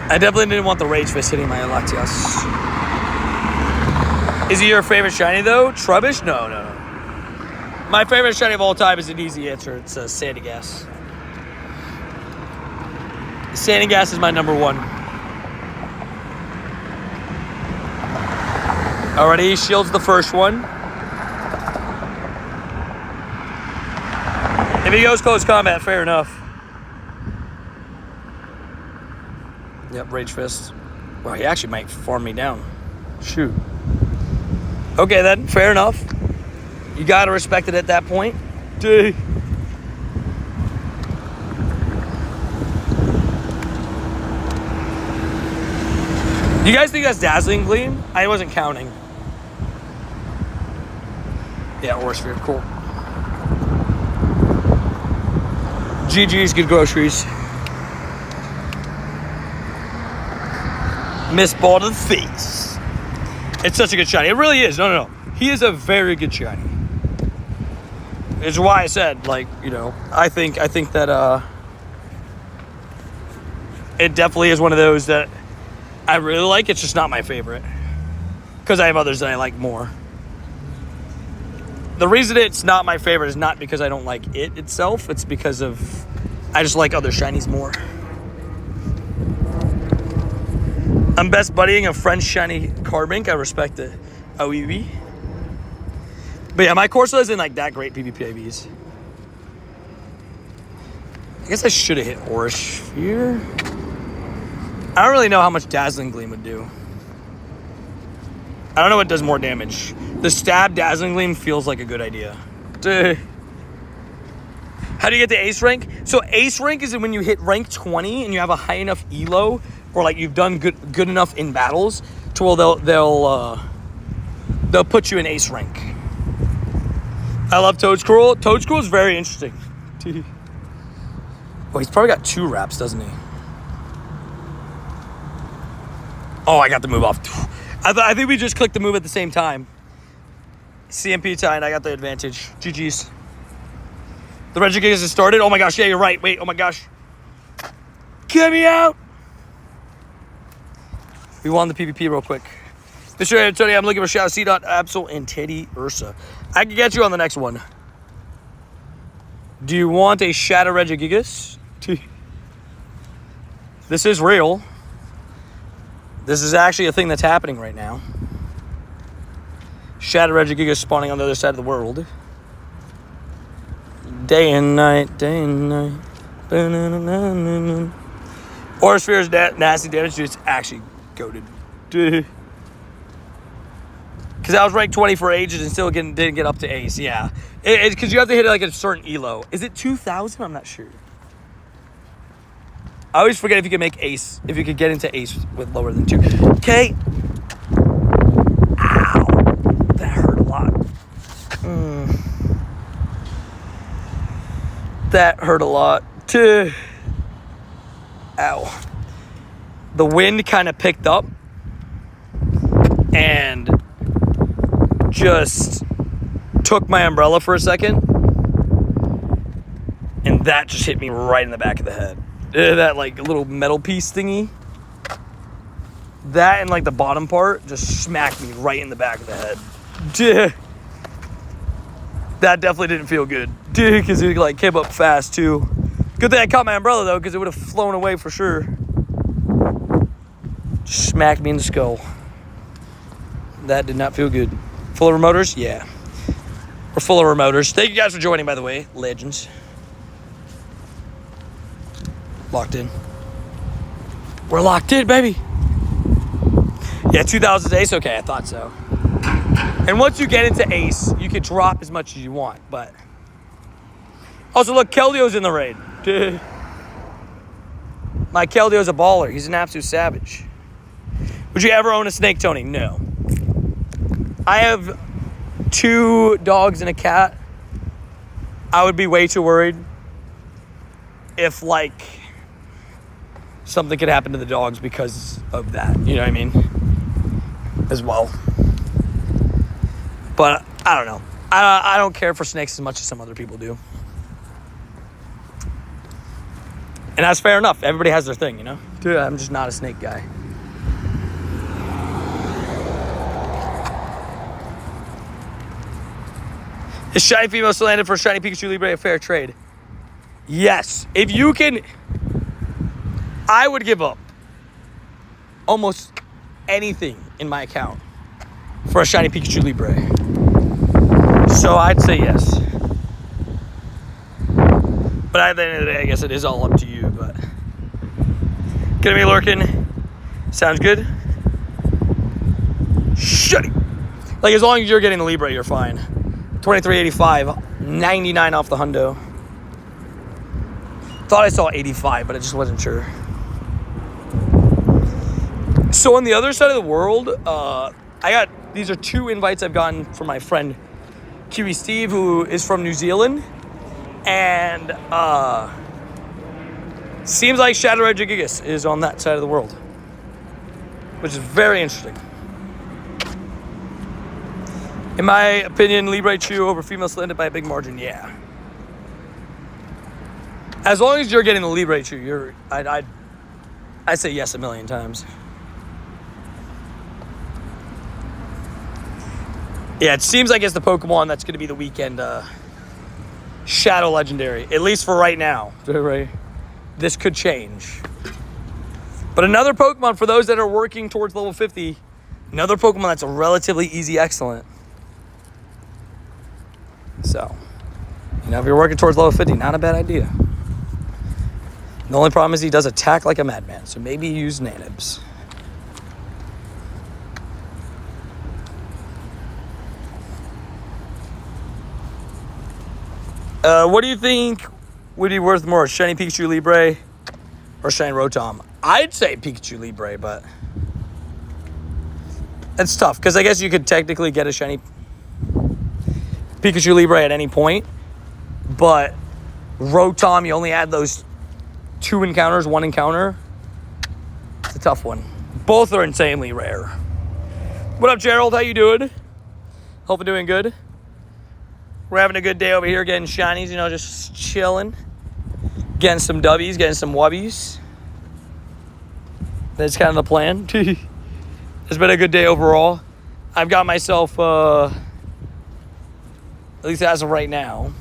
I definitely didn't want the Rage Fist hitting my Lactias. Is he your favorite shiny, though? Trubbish? No. My favorite shiny of all time is an easy answer. It's Sandy Gas. Sandy Gas is my number one. Alrighty, he shields the first one. If he goes close combat, fair enough. Yep, Rage Fist. Well, he actually might farm me down. Shoot. Okay then, fair enough. You gotta respect it at that point. Dude. You guys think that's Dazzling Gleam? I wasn't counting. Yeah, Orsphere, cool. GG's, good groceries. Missed ball to the face. It's such a good shiny. It really is. No. He is a very good shiny. It's why I said, like, you know, I think that it definitely is one of those that I really like. It's just not my favorite. Because I have others that I like more. The reason it's not my favorite is not because I don't like it itself. It's because of I just like other shinies more. I'm best buddying a French shiny Carbink. I respect it. Oh, oui, oui. But yeah, my Corsola isn't like that great PvP IVs. I guess I should have hit Orsphere. I don't really know how much Dazzling Gleam would do. I don't know what does more damage. The stab Dazzling Gleam feels like a good idea. Dude. How do you get to ace rank? So ace rank is when you hit rank 20 and you have a high enough elo, or like you've done good enough in battles to where they'll put you in ace rank. I love Toad Squirrel. Toad Squirrel is very interesting. Oh, he's probably got 2 wraps, doesn't he? Oh, I got the move off. I think we just clicked the move at the same time. CMP tie, and I got the advantage. GG's. The Regigigas has started. Oh my gosh, yeah, you're right. Wait, oh my gosh. Get me out! We won the PvP real quick. Mr. Antonio, I'm looking for Shadow, C. Absol, and Teddy Ursa. I can get you on the next one. Do you want a Shadow Regigigas? This is real. This is actually a thing that's happening right now. Shadow Regigigas spawning on the other side of the world. Day and night, day and night. Aura Sphere's nasty damage, dude. It's actually goated. Because I was ranked 20 for ages and still didn't get up to ace. Yeah. Because you have to hit like a certain elo. Is it 2,000? I'm not sure. I always forget if you can make ace. If you could get into ace with lower than 2. Okay. Ow. That hurt a lot. That hurt a lot. Ow. The wind kind of picked up and just took my umbrella for a second, and that just hit me right in the back of the head. That like little metal piece thingy, that and like the bottom part just smacked me right in the back of the head. That definitely didn't feel good, because it like came up fast too. Good thing I caught my umbrella though, because it would have flown away for sure. Just smacked me in the skull. That did not feel good. Full of remoters? Yeah. We're full of remoters. Thank you guys for joining, by the way. Legends. Locked in. We're locked in, baby. Yeah, 2,000 ace. Okay, I thought so. And once you get into ace, you can drop as much as you want, but... Also, look, Keldio's in the raid. My Keldio's a baller. He's an absolute savage. Would you ever own a snake, Tony? No. I have 2 dogs and a cat. I would be way too worried if, like, something could happen to the dogs because of that. You know what I mean? As well. But I don't know. I don't care for snakes as much as some other people do. And that's fair enough. Everybody has their thing, you know? Dude, I'm just not a snake guy. Is shiny female still landed for shiny Pikachu Libre a fair trade? Yes. If you can... I would give up almost anything in my account for a shiny Pikachu Libre. So I'd say yes. But at the end of the day, I guess it is all up to you. But gonna be lurking. Sounds good. Shut it. Like, as long as you're getting the Libre, you're fine. 23.85, 99 off the hundo. Thought I saw 85, but I just wasn't sure. So on the other side of the world, these are 2 invites I've gotten from my friend Kiwi Steve, who is from New Zealand. And seems like Shadow Regigigas is on that side of the world, which is very interesting. In my opinion, Libre Chew over female Splendid by a big margin, yeah. As long as you're getting the Libre Chew, I'd say yes a million times. Yeah, it seems like it's the Pokemon that's going to be the weekend Shadow Legendary, at least for right now. Right? This could change. But another Pokemon, for those that are working towards level 50, another Pokemon that's a relatively easy excellent. So, you know, if you're working towards level 50, not a bad idea. The only problem is he does attack like a madman, so maybe use Nanibs. What do you think would be worth more, shiny Pikachu Libre or shiny Rotom? I'd say Pikachu Libre, but it's tough because I guess you could technically get a shiny Pikachu Libre at any point, but Rotom, you only add those 2 encounters, 1 encounter. It's a tough one. Both are insanely rare. What up, Gerald? How you doing? Hope you're doing good. We're having a good day over here getting shinies, you know, just chilling. Getting some W's, getting some wubbies. That's kind of the plan. It's been a good day overall. I've got myself, at least as of right now,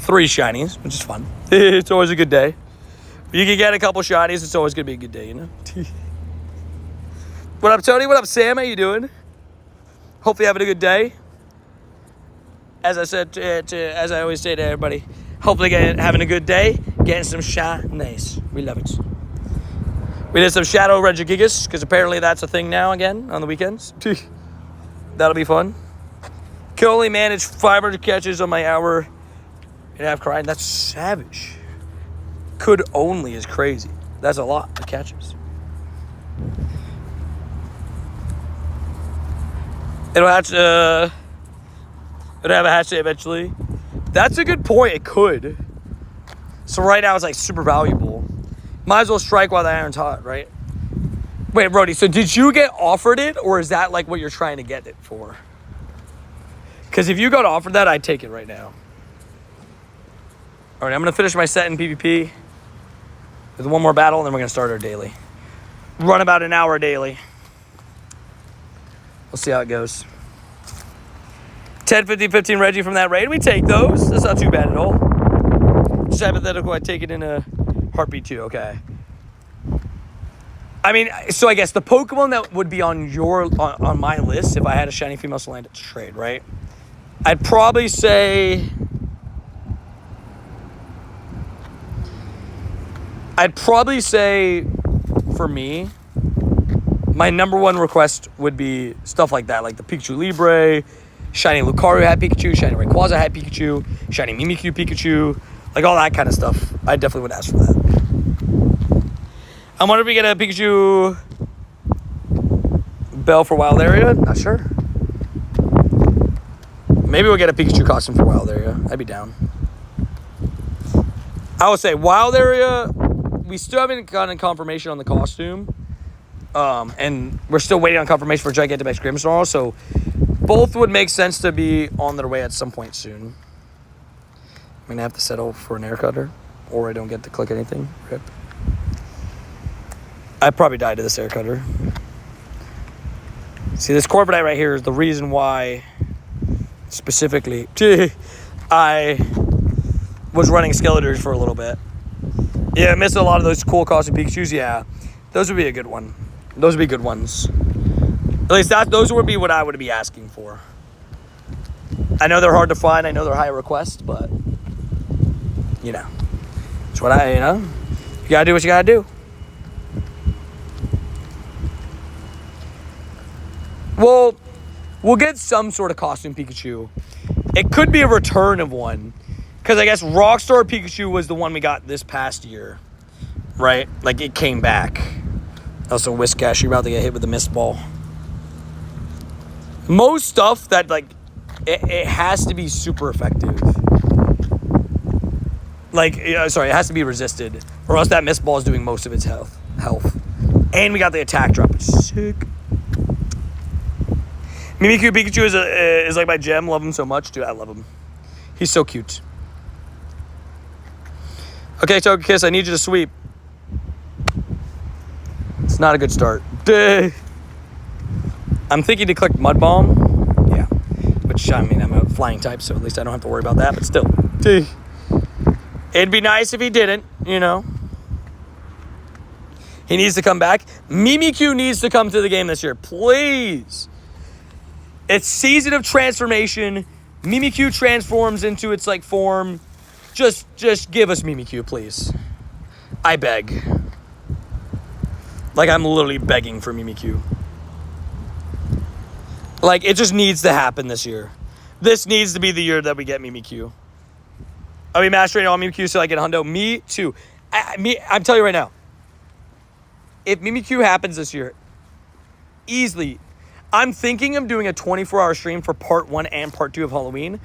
3 shinies, which is fun. It's always a good day. If you can get a couple shinies, it's always going to be a good day, you know? What up, Tony? What up, Sam? How you doing? Hopefully you're having a good day. As I said, as I always say to everybody, hopefully having a good day, getting some shinies. We love it. We did some Shadow Regigigas, because apparently that's a thing now again on the weekends. That'll be fun. Can only manage 500 catches on my hour and a half grind. That's savage. Could only is crazy. That's a lot of catches. It'll have a hatch day eventually. That's a good point. It could. So right now it's like super valuable. Might as well strike while the iron's hot, right? Wait, Brody, so did you get offered it, or is that like what you're trying to get it for? Because if you got offered that, I'd take it right now. All right, I'm going to finish my set in PvP with one more battle, and then we're going to start our daily. Run about an hour daily. We'll see how it goes. 10, 15, 15 Reggie from that raid. We take those. That's not too bad at all. Just hypothetical, I'd take it in a heartbeat too. Okay. I mean, so I guess the Pokemon that would be on on my list if I had a shiny female Salandit to trade, right? I'd probably say... for me, my number one request would be stuff like that, like the Pikachu Libre, shiny Lucario had Pikachu, shiny Rayquaza had Pikachu, shiny Mimikyu Pikachu, like all that kind of stuff. I definitely would ask for that. I wonder if we get a Pikachu Bell for Wild Area. Not sure. Maybe we'll get a Pikachu costume for Wild Area. I'd be down. I would say Wild Area, we still haven't gotten confirmation on the costume. And we're still waiting on confirmation for Gigantamax Grimmsnarl, so both would make sense to be on their way at some point soon. I'm going to have to settle for an air cutter, or I don't get to click anything. Rip. I probably died to this air cutter. See, this Corviknight right here is the reason why, specifically, I was running Skeletors for a little bit. Yeah, I missed a lot of those cool costume Pikachus. Yeah, those would be a good one. Those would be good ones. At least those would be what I would be asking for. I know they're hard to find. I know they're high request, but you know, it's what you gotta do what you gotta do. Well, we'll get some sort of costume Pikachu. It could be a return of one, because I guess Rockstar Pikachu was the one we got this past year, right? Like it came back. Also, Whiscash, you're about to get hit with the mist ball. Most stuff that, like, it has to be super effective. Like, it has to be resisted, or else that mist ball is doing most of its health. And we got the attack drop, which is sick. Mimikyu Pikachu is like my gem. Love him so much, dude. I love him. He's so cute. Okay, Togekiss, I need you to sweep. It's not a good start. Duh. I'm thinking to click Mud Bomb. Yeah. Which, I mean, I'm a flying type, so at least I don't have to worry about that, but still. Duh. It'd be nice if he didn't, you know. He needs to come back. Mimikyu needs to come to the game this year. Please. It's season of transformation. Mimikyu transforms into its, like, form. Just give us Mimikyu, please. I beg. Like, I'm literally begging for Mimikyu. Like, it just needs to happen this year. This needs to be the year that we get Mimikyu. Are we mastering all Mimikyu so I get a hundo? Me too. I'm telling you right now. If Mimikyu happens this year, easily, I'm thinking of doing a 24-hour stream for part 1 and part 2 of Halloween.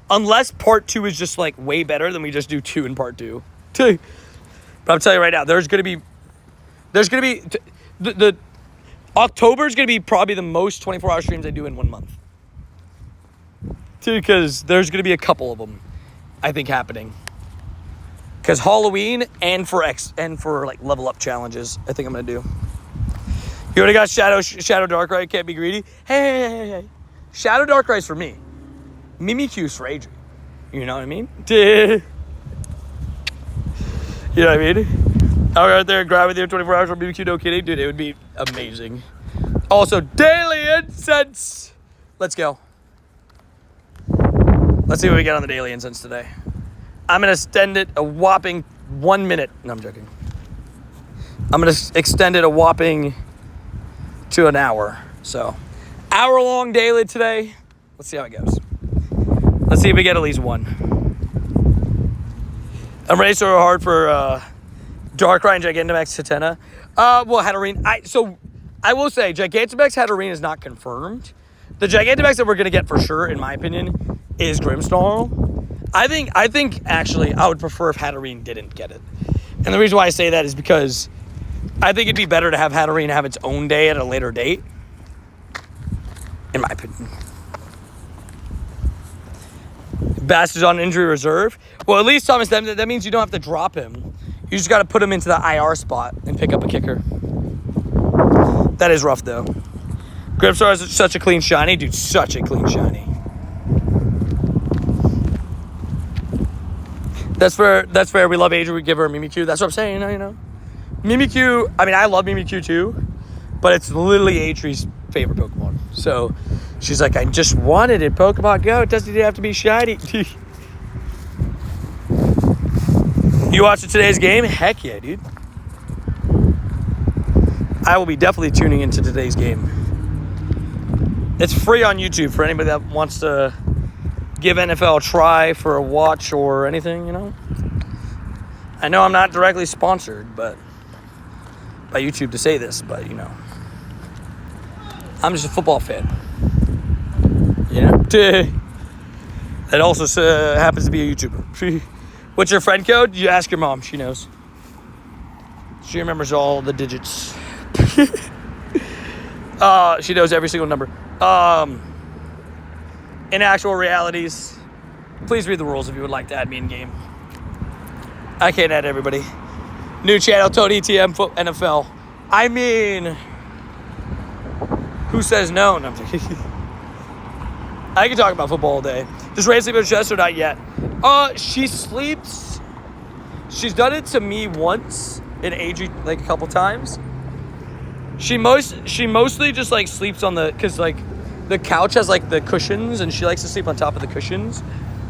Unless part 2 is just like way better than we just do 2 in part 2. But I'm telling you right now, there's gonna be the October is gonna be probably the most 24-hour streams I do in 1 month. Because there's gonna be a couple of them, I think, happening. Because Halloween and for like level up challenges, I think I'm gonna do. You already got Shadow Darkrai, can't be greedy. Hey. Shadow Darkrai's for me. Mimikyu's for Adrian. You know what I mean? You know what I mean? I'll be right there and grab with you 24 hours for Mimikyu, no kidding. Dude, it would be amazing. Also, daily incense. Let's go. Let's see what we get on the daily incense today. I'm going to extend it a whopping 1 minute. No, I'm joking. I'm going to extend it a whopping to an hour. So, hour-long daily today. Let's see how it goes. Let's see if we get at least one. I'm ready so hard for Darkrai and Gigantamax Titana. Well, Hatterene. So, I will say, Gigantamax Hatterene is not confirmed. The Gigantamax that we're going to get for sure, in my opinion, is Grimmsnarl. I think actually I would prefer if Hatterene didn't get it. And the reason why I say that is because I think it'd be better to have Hatterene have its own day at a later date. In my opinion. Bass is on injury reserve. Well, at least, Thomas, that means you don't have to drop him. You just got to put him into the IR spot and pick up a kicker. That is rough, though. Grimmsnarl is such a clean shiny. Dude, such a clean shiny. That's fair. We love Adrian. We give her a Mimikyu. That's what I'm saying, you know. Mimikyu, I mean, I love Mimikyu too, but it's literally Adri's favorite Pokemon. So she's like, I just wanted it. Pokemon Go. It doesn't even have to be shiny. You watching today's game? Heck yeah, dude. I will be definitely tuning into today's game. It's free on YouTube for anybody that wants to give NFL a try for a watch or anything, you know. I know I'm not directly sponsored, but by YouTube to say this, but you know, I'm just a football fan. You know, that also happens to be a YouTuber. What's your friend code? You ask your mom; she knows. She remembers all the digits. She knows every single number. In actual realities, please read the rules if you would like to add me in game. I can't add everybody. New channel, Toad ETM NFL. I mean, who says no? No, I'm joking. I can talk about football all day. Does Ray sleep in her chest or not yet? She sleeps. She's done it to me once in age, like a couple times. She mostly just like sleeps on the, cause like the couch has like the cushions and she likes to sleep on top of the cushions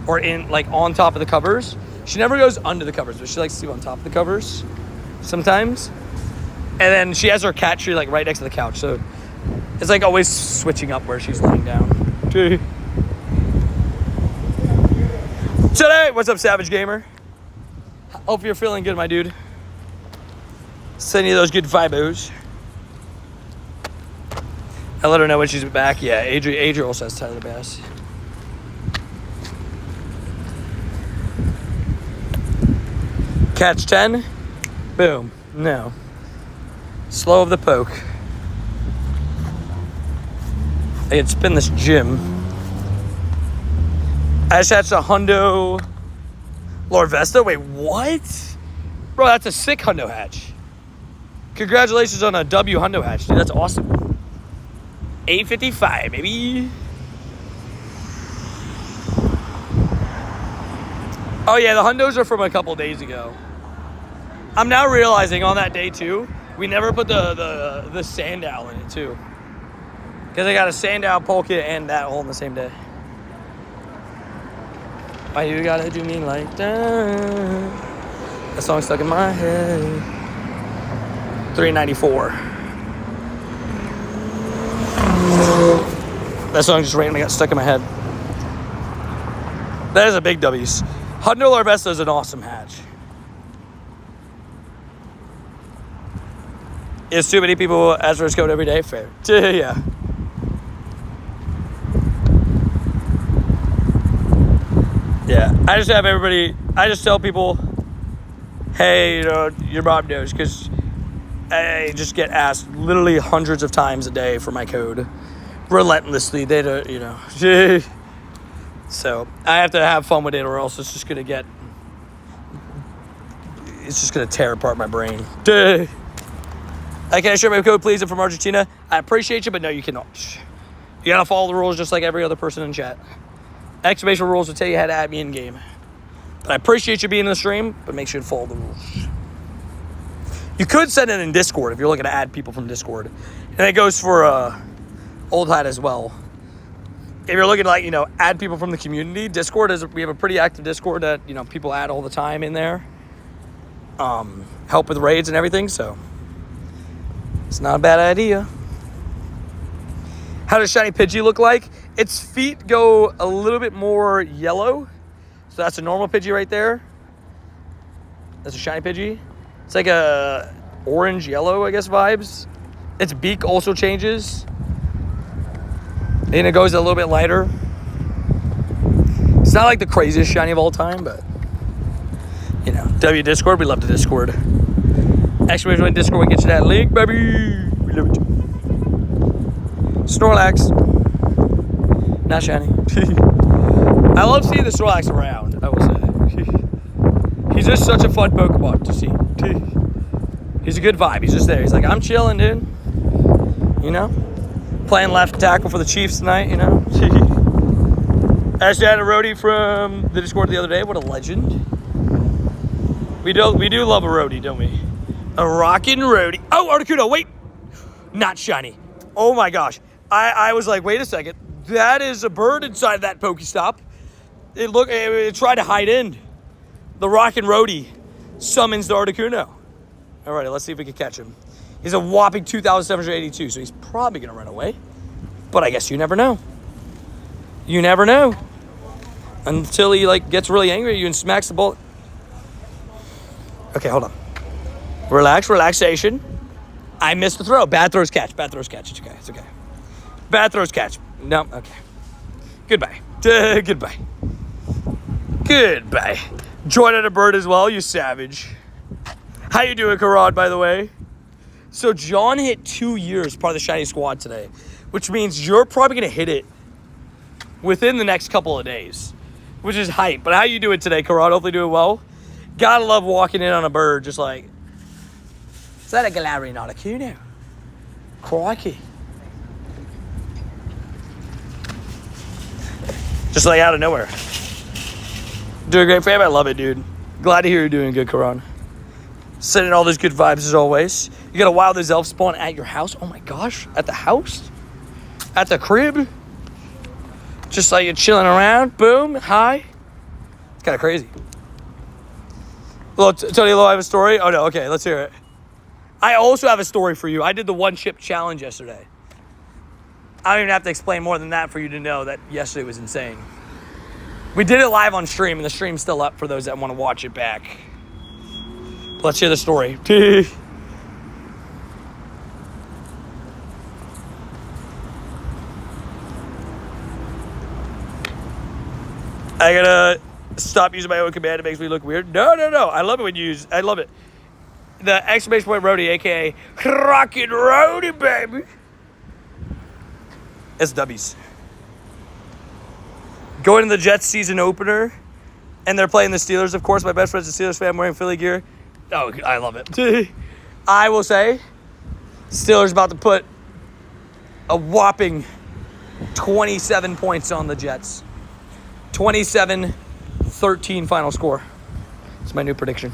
or in like on top of the covers. She never goes under the covers, but she likes to sleep on top of the covers sometimes. And then she has her cat tree like right next to the couch. So it's like always switching up where she's laying down. Today, what's up, Savage Gamer? Hope you're feeling good, my dude. Send you those good vibos. I let her know when she's back. Yeah, Adrian also has Tyler Bass. Catch 10. Boom. No. Slow of the poke. I can spin this gym. I just hatched a Hundo Lord Vesta. Wait, what? Bro, that's a sick Hundo hatch. Congratulations on a W Hundo hatch, dude. That's awesome. 855, baby. Oh yeah, the Hundos are from a couple days ago. I'm now realizing on that day too, we never put the Sandow in it too. Because I got a Sandow, Palkia, and that all in the same day. Why you gotta do me like that? That song stuck in my head. 394. That song just randomly got stuck in my head. That is a big W. $100 Larvesta is an awesome hatch. Is too many people ask for his code every day? Fair. Yeah. Yeah. I just have everybody, I just tell people, hey, you know, your mom knows, because I just get asked literally hundreds of times a day for my code. Relentlessly. They don't, you know. So I have to have fun with it, or else it's just going to tear apart my brain. Can I share my code, please? I'm from Argentina. I appreciate you, but no, you cannot. You got to follow the rules just like every other person in chat. Exclamation rules will tell you how to add me in game. But I appreciate you being in the stream, but make sure to follow the rules. You could send it in Discord if you're looking to add people from Discord. And it goes for Old Hat as well. If you're looking to, like, you know, add people from the community, Discord we have a pretty active Discord that, you know, people add all the time in there. Help with raids and everything, so it's not a bad idea. How does Shiny Pidgey look like? Its feet go a little bit more yellow. So that's a normal Pidgey right there. That's a Shiny Pidgey. It's like a orange yellow, I guess, vibes. Its beak also changes. And it goes a little bit lighter. It's not like the craziest shiny of all time, but, you know, W Discord, we love the Discord. Exclamation point Discord, we get you that link, baby. We love it. Snorlax. Not shiny. I love seeing the Snorlax around, I will say. He's just such a fun Pokemon to see. He's a good vibe. He's just there. He's like, I'm chilling, dude. You know? Playing left tackle for the Chiefs tonight, you know? Actually, I had a roadie from the Discord the other day. What a legend. We do love a roadie, don't we? A rockin' roadie. Oh, Articuno, wait. Not shiny. Oh my gosh. I was like, wait a second. That is a bird inside that Pokestop. It tried to hide in. The rockin' roadie summons the Articuno. All right, let's see if we can catch him. He's a whopping 2,782, so he's probably going to run away. But I guess you never know. You never know. Until he, like, gets really angry at you and smacks the ball. Okay, hold on. Relaxation. I missed the throw. Bad throws catch. It's okay. Bad throws catch. No, okay. Goodbye. Goodbye. Join a bird as well, you savage. How you doing, Karad, by the way? So John hit 2 years part of the Shiny Squad today, which means you're probably going to hit it within the next couple of days, which is hype. But how you doing today, Karad? Hopefully doing well. Gotta love walking in on a bird, just like, is that a Galarian Articuno? Crikey. Just like out of nowhere. Doing great, fam. I love it, dude. Glad to hear you're doing good, Karan. Sending all those good vibes as always. You got a Wildest Elf spawn at your house? Oh my gosh. At the house? At the crib? Just like you're chilling around. Boom. Hi. It's kind of crazy. Tony Lowe, I have a story. Oh no, okay, let's hear it. I also have a story for you. I did the one chip challenge yesterday. I don't even have to explain more than that for you to know that yesterday was insane. We did it live on stream, and the stream's still up for those that want to watch it back. Let's hear the story. I gotta stop using my own command. It makes me look weird. No. I love it when you use. I love it. The exclamation point roadie, aka Rockin' Roadie, baby. It's W's. Going to the Jets season opener, and they're playing the Steelers. Of course, my best friend's a Steelers fan wearing Philly gear. Oh, I love it. I will say, Steelers about to put a whopping 27 points on the Jets. 27-13 final score. It's my new prediction.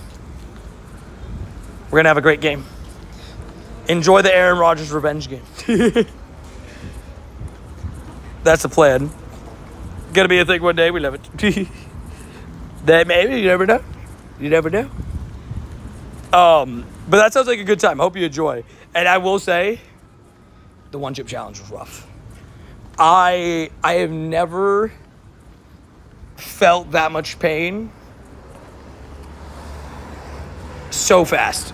We're going to have a great game. Enjoy the Aaron Rodgers revenge game. That's the plan. Gonna be a thing one day. We love it. That maybe. You never know. But that sounds like a good time. Hope you enjoy. And I will say, the one chip challenge was rough. I have never felt that much pain so fast.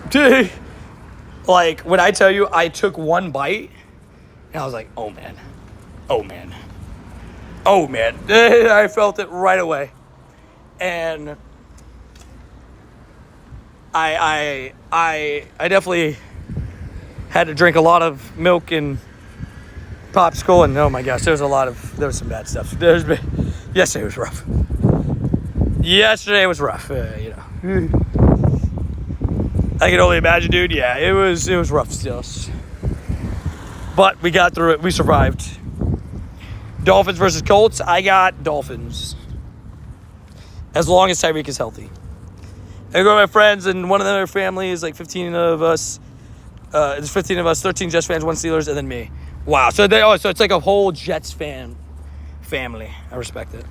Like, when I tell you I took one bite, and I was like, oh, man. Oh, man. Oh, man. I felt it right away. And I definitely had to drink a lot of milk and popsicle, and oh my gosh, there was some bad stuff. Yesterday was rough. Yesterday was rough, you know. I can only imagine, dude. Yeah, it was rough still. But we got through it. We survived. Dolphins versus Colts. I got Dolphins. As long as Tyreek is healthy. I go with my friends, and one of their family is like 15 of us. There's 15 of us, 13 Jets fans, 1 Steelers, and then me. Wow. So it's like a whole Jets fan family. I respect it.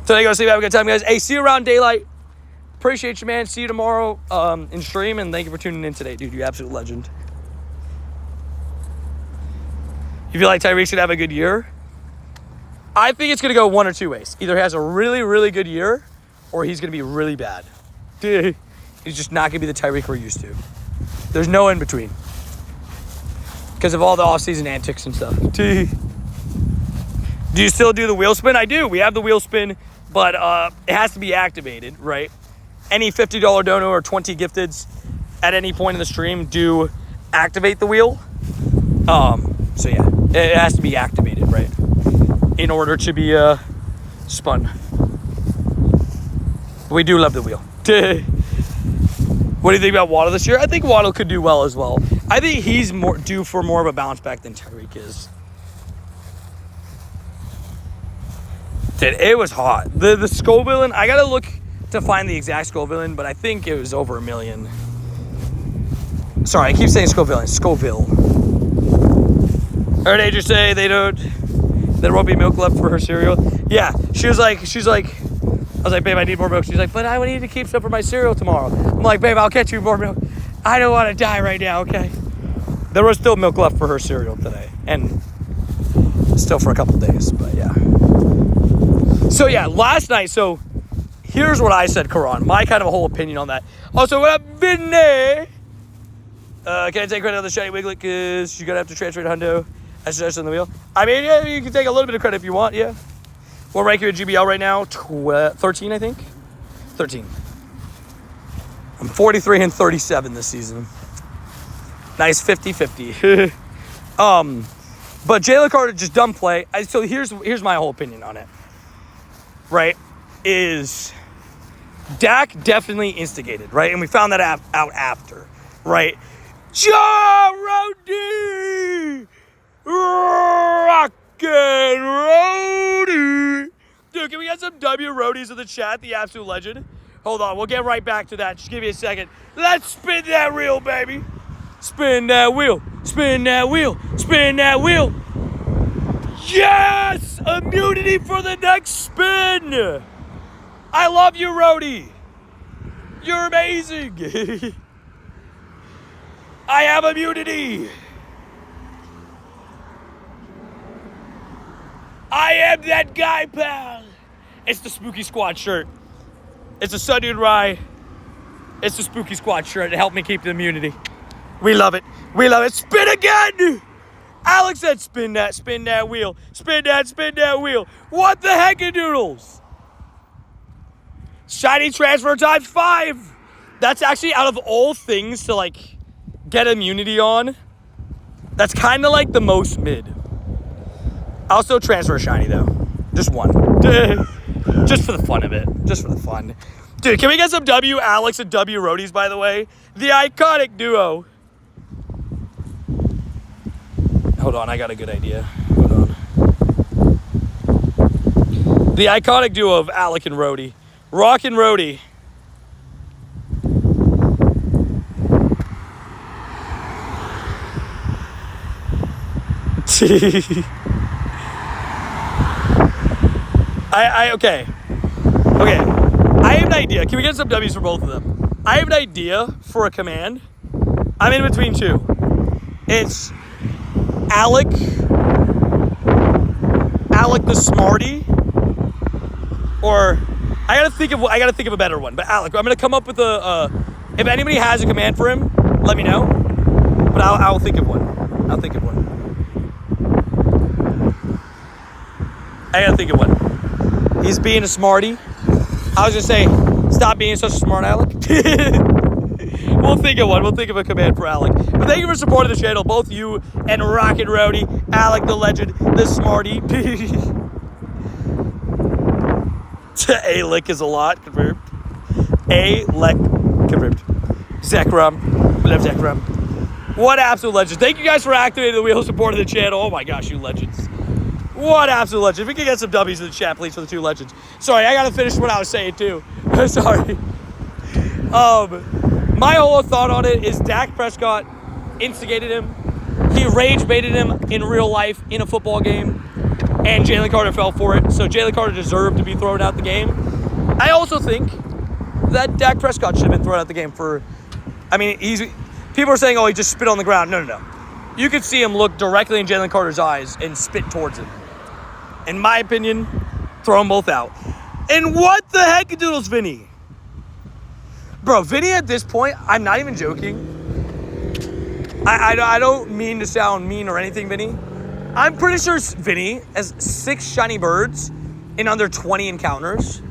So there you go. See you. Have a good time, guys. Hey, see you around daylight. Appreciate you, man. See you tomorrow in stream, and thank you for tuning in today, dude. You absolute legend. You feel like Tyreek's going to have a good year? I think it's going to go one or two ways. Either he has a really, really good year, or he's going to be really bad. Dude, he's just not going to be the Tyreek we're used to. There's no in between. Because of all the off-season antics and stuff. Do you still do the wheel spin? I do. We have the wheel spin, but it has to be activated, right? Any $50 dono or 20 gifteds at any point in the stream do activate the wheel. So yeah, it has to be activated, right? In order to be spun. We do love the wheel. What do you think about Waddle this year? I think Waddle could do well as well. I think he's more due for more of a bounce back than Tyreek is. Dude, it was hot. The Scoville, I gotta look to find the exact Scoville, but I think it was over 1 million. Sorry, I keep saying Scoville. Scoville. I heard Adrian say there won't be milk left for her cereal. Yeah, she was like, I was like, babe, I need more milk. She's like, but I need to keep some for my cereal tomorrow. I'm like, babe, I'll get you more milk. I don't want to die right now, okay? There was still milk left for her cereal today. And still for a couple days, but yeah. So yeah, last night, so here's what I said, Karan. My kind of a whole opinion on that. Also, what up, Vinny? Can I take credit on the shiny Wiglet? Because you're going to have to transfer to Hundo. I suggested on the wheel. I mean, yeah, you can take a little bit of credit if you want, yeah. What rank are you at GBL right now? 13, I think? 13. I'm 43 and 37 this season. Nice 50-50. But Jalen Carter just dumb play. So here's my whole opinion on it. Right? Is Dak definitely instigated, right? And we found that out after, right? Joe Roddy! Rockin' Roddy! Dude, can we get some W Roadies in the chat? The absolute legend. Hold on, we'll get right back to that. Just give me a second. Let's spin that wheel, baby. Spin that wheel. Spin that wheel. Spin that wheel. Yes! Immunity for the next spin. I love you, Rhodey. You're amazing. I have immunity. I am that guy, pal. It's the Spooky Squad shirt. It's a Sun Dude Rye. It's the Spooky Squad shirt. It helped me keep the immunity. We love it. We love it. Spin again. Alex said spin that wheel. Spin that wheel. What the heck, doodles? Shiny transfer times 5. That's actually, out of all things to like get immunity on, that's kind of like the most mid. Also transfer shiny though. Just one. Just for the fun of it. Just for the fun. Dude, can we get some W Alex and W Roadies, by the way? The iconic duo. Hold on, I got a good idea. Hold on. The iconic duo of Alec and Rhodey. Rock and Rhodey. Okay. I have an idea. Can we get some W's for both of them? I have an idea for a command. I'm in between two. It's Alec the Smarty, or I gotta think of a better one. But Alec, I'm gonna come up with If anybody has a command for him, let me know. But I'll think of one. I'll think of one. I gotta think of one. He's being a smarty. I was gonna say, stop being such a smart Alec. We'll think of one. We'll think of a command for Alec. But thank you for supporting the channel, both you and Rocket Rowdy, Alec the legend, the smarty. A-lick is a lot, confirmed. A-lick, confirmed. Zekrom. We love Zekrom. What absolute legend. Thank you guys for activating the wheel of support of the channel. Oh my gosh, you legends. What absolute legend. If we can get some W's in the chat, please, for the two legends. Sorry, I gotta finish what I was saying, too. Sorry. My whole thought on it is Dak Prescott instigated him. He rage baited him in real life in a football game. And Jalen Carter fell for it. So Jalen Carter deserved to be thrown out the game. I also think that Dak Prescott should have been thrown out the game for... I mean, people are saying, oh, he just spit on the ground. No. You could see him look directly in Jalen Carter's eyes and spit towards him. In my opinion, throw them both out. And what the heck, doodles, Vinny? Bro, Vinny at this point, I'm not even joking. I don't mean to sound mean or anything, Vinny. I'm pretty sure Vinny has 6 shiny birds in under 20 encounters.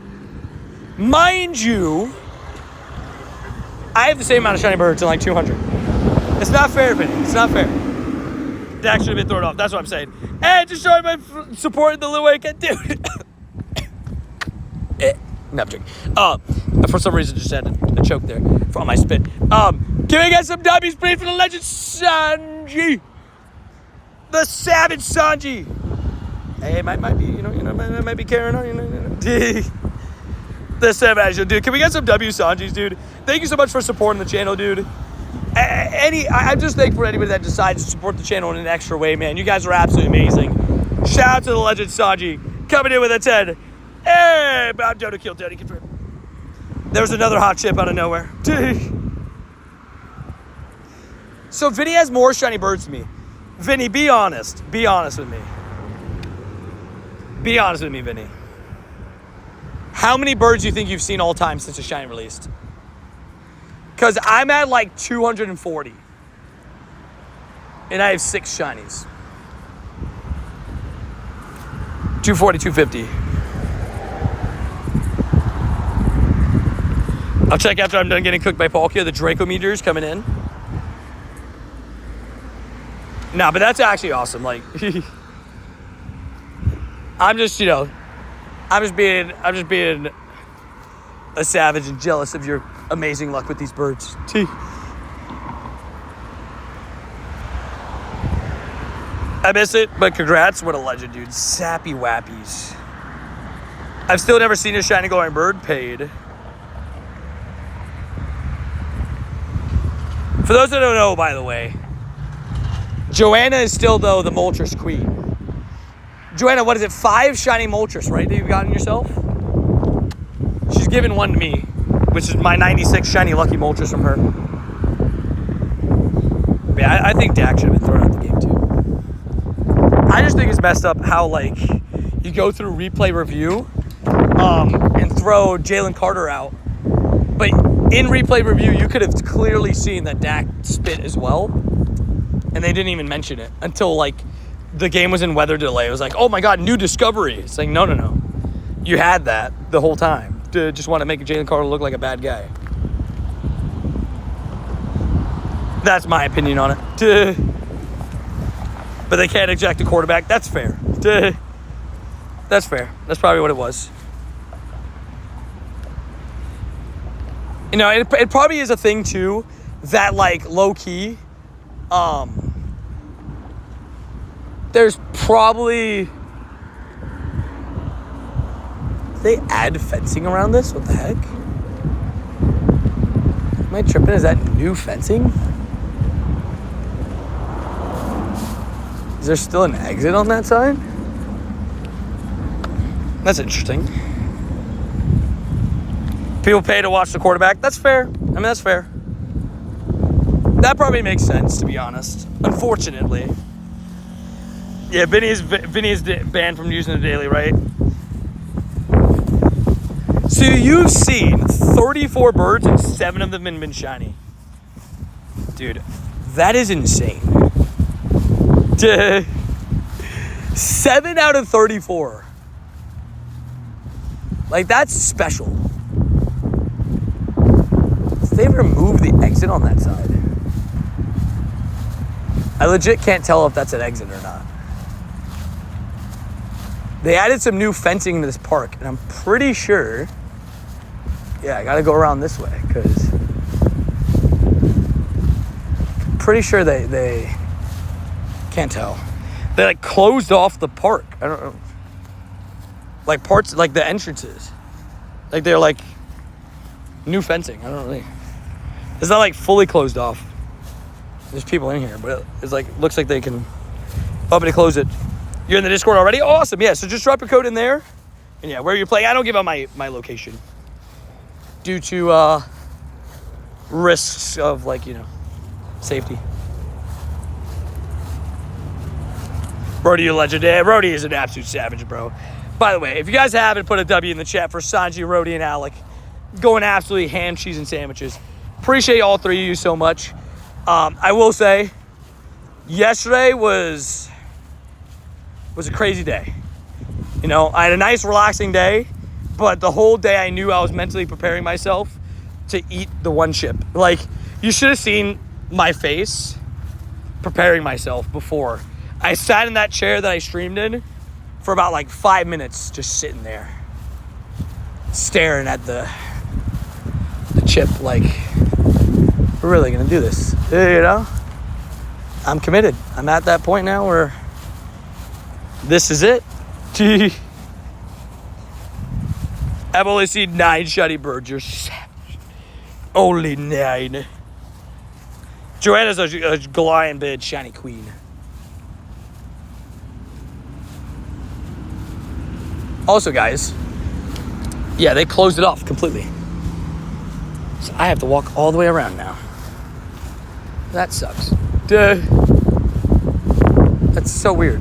Mind you, I have the same amount of shiny birds in like 200. It's not fair, Vinny. It's not fair. Dak should have been thrown off. That's what I'm saying. Hey, just showing my support in the little way I can do it. No, I'm joking. For some reason, just had a choke there on my spit. Can we get some W's, please, for the legend Sanji? The Savage Sanji. Hey, it might be, might be carrying on, The Savage, dude. Can we get some W Sanjis, dude? Thank you so much for supporting the channel, dude. I'm just thankful for anybody that decides to support the channel in an extra way, man. You guys are absolutely amazing. Shout out to the legend Sanji coming in with a 10. Hey, I'm down to kill Daddy. There was another hot chip out of nowhere. So Vinny has more shiny birds than me. Vinny, be honest. Be honest with me. Be honest with me, Vinny. How many birds do you think you've seen all time since the shiny released? Because I'm at like 240. And I have 6 shinies. 240, 250. I'll check after I'm done getting cooked by Palkia. The Draco meteor's coming in. Nah, but that's actually awesome. Like, I'm just being a savage and jealous of your amazing luck with these birds. I miss it, but congrats. What a legend, dude. Sappy Wappies. I've still never seen a shiny glowing bird paid. For those that don't know, by the way, Joanna is still, though, the Moltres queen. Joanna, what is it? 5 shiny Moltres, right, that you've gotten yourself? She's given one to me, which is my 96 shiny lucky Moltres from her. But yeah, I think Dak should have been thrown out the game, too. I just think it's messed up how, like, you go through replay review and throw Jalen Carter out. But in replay review, you could have clearly seen that Dak spit as well. And they didn't even mention it until, like, the game was in weather delay. It was like, oh, my God, new discovery. It's like, no. You had that the whole time. To just want to make Jalen Carter look like a bad guy. That's my opinion on it. But they can't eject a quarterback. That's fair. That's fair. That's probably what it was. You know, it probably is a thing, too, that, like, low-key, there's probably... They add fencing around this? What the heck? Am I tripping? Is that new fencing? Is there still an exit on that side? That's interesting. People pay to watch the quarterback. That's fair. I mean, that's fair. That probably makes sense, to be honest. Unfortunately. Yeah, Vinny is banned from using the daily, right? So So you've seen 34 birds and 7 of them have been shiny. Dude, that is insane. 7 out of 34. Like, that's special. They removed the exit on that side. I legit can't tell if that's an exit or not. They added some new fencing to this park, and I'm pretty sure, yeah, I gotta go around this way, because I'm pretty sure they can't tell. They, like, closed off the park. I don't know. Like, parts, like the entrances. Like, they're, like, new fencing. I don't really. It's not, like, fully closed off. There's people in here, but it's, like, looks like they can open and close it. You're in the Discord already? Awesome. Yeah, so just drop your code in there. And, yeah, where you're playing. I don't give out my location due to risks of, like, you know, safety. Brody, you're legendary. Brody is an absolute savage, bro. By the way, if you guys haven't put a W in the chat for Sanji, Rody, and Alec, going absolutely ham, cheese, and sandwiches. Appreciate all 3 of you so much. I will say, yesterday was a crazy day. You know, I had a nice, relaxing day, but the whole day I knew I was mentally preparing myself to eat the one chip. Like, you should have seen my face preparing myself before. I sat in that chair that I streamed in for about like 5 minutes, just sitting there, staring at the chip like, we're really gonna do this, you know? I'm committed. I'm at that point now where this is it. I've only seen 9 shiny birds. You're savage. Only 9. Joanna's a Goliath bid shiny queen. Also, guys, yeah, they closed it off completely. So I have to walk all the way around now. That sucks. Duh. That's so weird.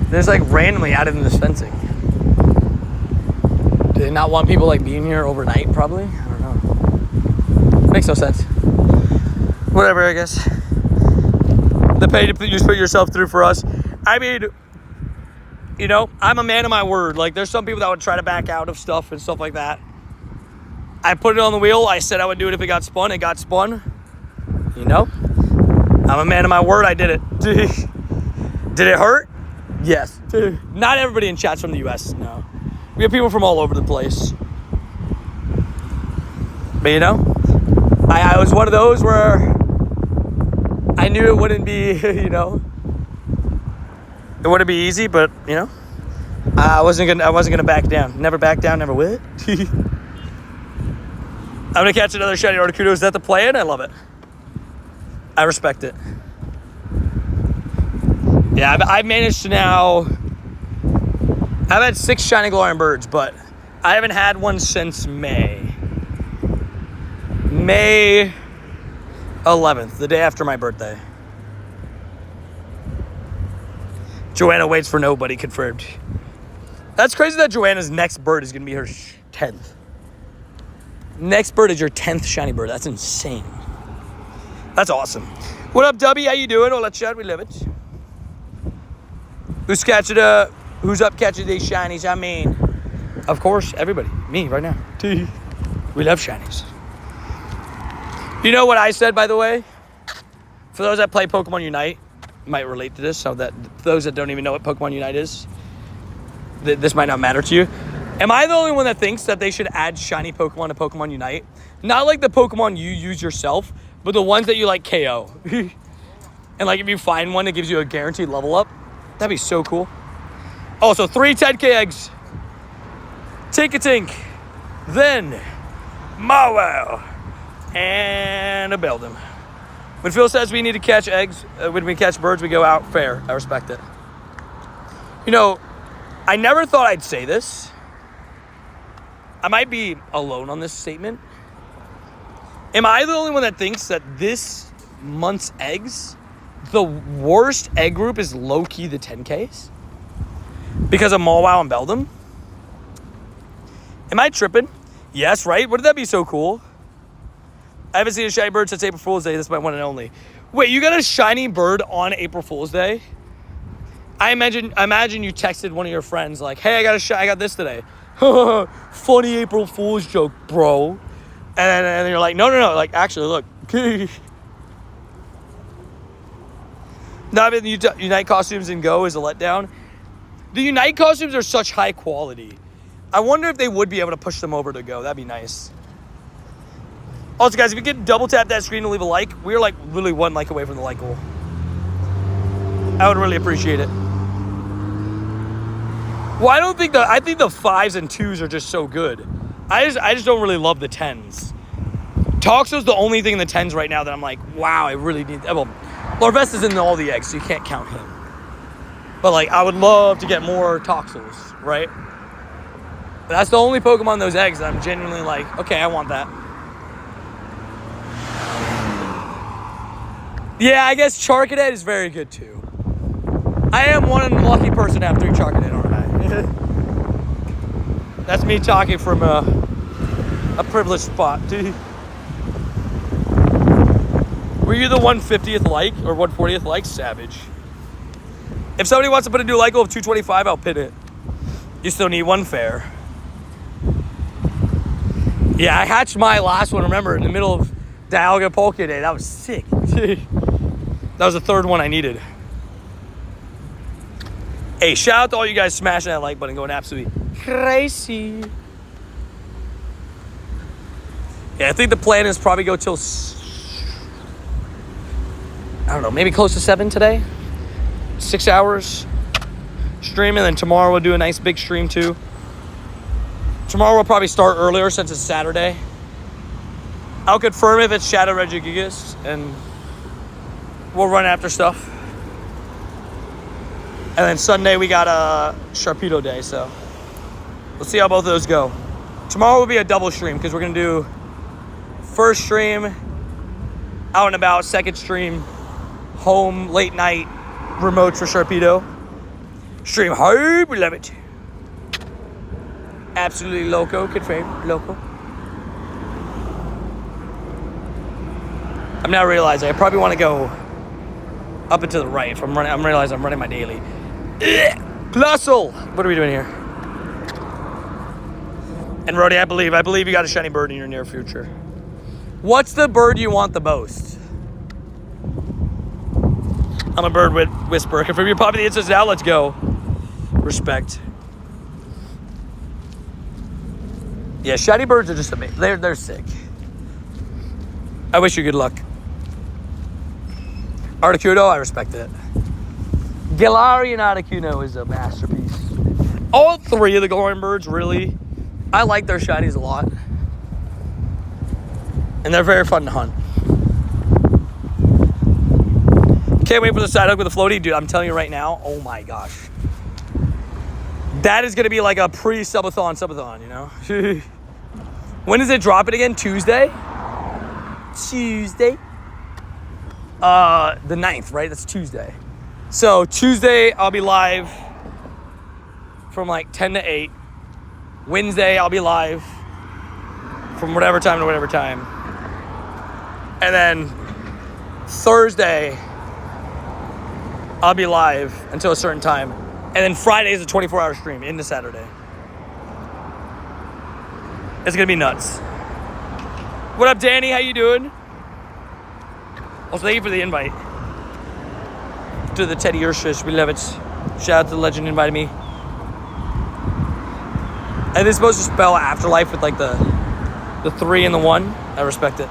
There's like randomly added in this fencing. Do they not want people like being here overnight, probably? I don't know. Makes no sense. Whatever, I guess. The pay you just put yourself through for us. I mean, you know, I'm a man of my word. Like, there's some people that would try to back out of stuff and stuff like that. I put it on the wheel. I said I would do it if it got spun. It got spun. You know? I'm a man of my word. I did it. Did it hurt? Yes. Not everybody in chat's from the U.S. No. We have people from all over the place. But, you know, I was one of those where I knew it wouldn't be, you know, it wouldn't be easy, but, you know, I wasn't gonna back down. Never back down, never will. I'm gonna catch another shiny Articuno. Is that the plan? I love it. I respect it. Yeah, I've managed to now. I've had 6 shiny glowing birds, but I haven't had one since May 11th, the day after my birthday. Joanna waits for nobody, confirmed. That's crazy that Joanna's next bird is going to be her 10th. Next bird is your 10th shiny bird. That's insane. That's awesome. What up, Dubby? How you doing? All that chat, we love it. Who's up catching these shinies? I mean, of course, everybody. Me, right now. We love shinies. You know what I said, by the way? For those that play Pokemon Unite, might relate to this, so that those that don't even know what Pokemon Unite is, this might not matter to you. Am I the only one that thinks that they should add shiny Pokemon to Pokemon Unite? Not like the Pokemon you use yourself, but the ones that you like KO. And like if you find one, it gives you a guaranteed level up. That'd be so cool. Also, 3 10K eggs. Tink-a-tink. Then, Mawile. And a Beldum. When Phil says we need to catch eggs, when we catch birds, we go out. Fair. I respect it. You know, I never thought I'd say this. I might be alone on this statement. Am I the only one that thinks that this month's eggs, the worst egg group is low-key the 10Ks? Because of Mawile and Beldum? Am I tripping? Yes, right? Wouldn't that be so cool? I haven't seen a shiny bird since April Fool's Day. This is my one and only. Wait, you got a shiny bird on April Fool's Day? I imagine you texted one of your friends like, hey, I got this today. Funny April Fool's joke, bro. And you're like, no. Like, actually, look. Not having the Unite costumes in Go is a letdown. The Unite costumes are such high quality. I wonder if they would be able to push them over to Go. That'd be nice. Also, guys, if you could double tap that screen to leave a like, we're like literally 1 like away from the like goal. I would really appreciate it. Well, I think the 5s and 2s are just so good. I just don't really love the 10s. Toxo's the only thing in the 10s right now that I'm like, wow, I really need. Well, Larvesta's in all the eggs, so you can't count him. But like, I would love to get more Toxels, right? But that's the only Pokemon in those eggs that I'm genuinely like, okay, I want that. Yeah, I guess Charcadet is very good too. I am one unlucky person to have 3 Charcadet, aren't I? That's me talking from a privileged spot, dude. Were you the 150th like or 140th like? Savage. If somebody wants to put a new like goal of 225, I'll pin it. You still need 1 fair. Yeah, I hatched my last one, remember, in the middle of Dialga Palkia Day. That was sick. That was the 3rd one I needed. Hey, shout out to all you guys smashing that like button, going absolutely crazy. Yeah, I think the plan is probably go till, I don't know, maybe close to 7 today. 6 hours stream, and then tomorrow we'll do a nice big stream too. Tomorrow we'll probably start earlier since it's Saturday. I'll confirm if it's Shadow Regigigas, and we'll run after stuff. And then Sunday we got a Sharpedo Day, so we'll see how both of those go. Tomorrow will be a double stream because we're gonna do first stream out and about, second stream home, late night remotes for Sharpedo. Stream home, we love it. Absolutely loco, confirmed, loco. I'm now realizing I probably want to go up and to the right. If I'm realizing I'm running my daily. Plusle! What are we doing here? And Rody, I believe you got a shiny bird in your near future. What's the bird you want the most? I'm a bird whisperer. Confirm your popping the instance now. Let's go. Respect. Yeah, shiny birds are just amazing. They're sick. I wish you good luck. Articuno, I respect it. Galarian Articuno is a masterpiece. All 3 of the Galarian birds, really, I like their shinies a lot. And they're very fun to hunt. Can't wait for the side hook with the floaty. Dude, I'm telling you right now, oh my gosh. That is going to be like a pre-subathon, you know? When does it drop it again? Tuesday? The 9th, right? That's Tuesday. So Tuesday, I'll be live from like 10 to 8. Wednesday, I'll be live from whatever time to whatever time. And then Thursday, I'll be live until a certain time. And then Friday is a 24-hour stream into Saturday. It's going to be nuts. What up, Danny? How you doing? Also, thank you for the invite. To the Teddy Urshish. We love it. Shout out to the legend who invited me. And they're supposed to spell afterlife with like the 3 and the 1. I respect it.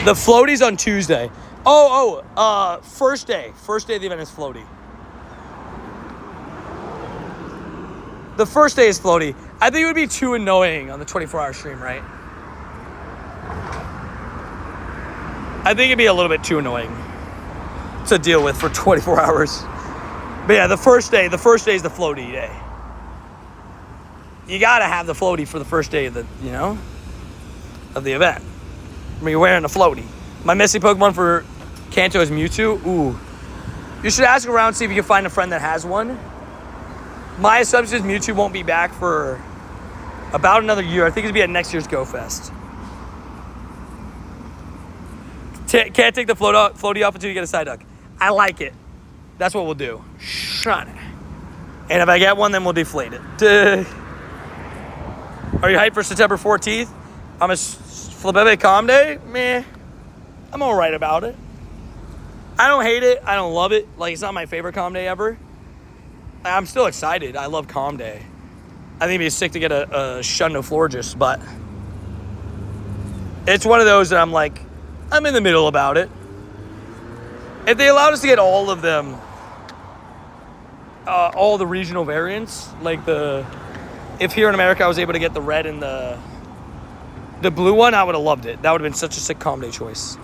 The floaty's on Tuesday. First day. First day of the event is floaty. The first day is floaty. I think it would be too annoying on the 24-hour stream, right? I think it'd be a little bit too annoying to deal with for 24 hours. But yeah, the first day is the floaty day. You gotta have the floaty for the first day of the, of the event. I mean, you're wearing a floaty. My missing Pokemon for Kanto is Mewtwo. Ooh. You should ask around, see if you can find a friend that has one. My assumption is Mewtwo won't be back for About another year. I think it'll be at next year's Go Fest. Can't take the floaty off until you get a side duck. I like it. That's what we'll do. Shut it. And if I get one, then we'll deflate it. Are you hyped for September 14th? I'm a Flabebe Calm Day? Meh. I'm all right about it. I don't hate it. I don't love it. Like, it's not my favorite Calm Day ever. I'm still excited. I love Calm Day. I think it'd be sick to get a Shundoflorgus, but it's one of those that I'm like, I'm in the middle about it. If they allowed us to get all of them, all the regional variants, like if here in America I was able to get the red and the blue one, I would have loved it. That would have been such a sick Calm Day choice.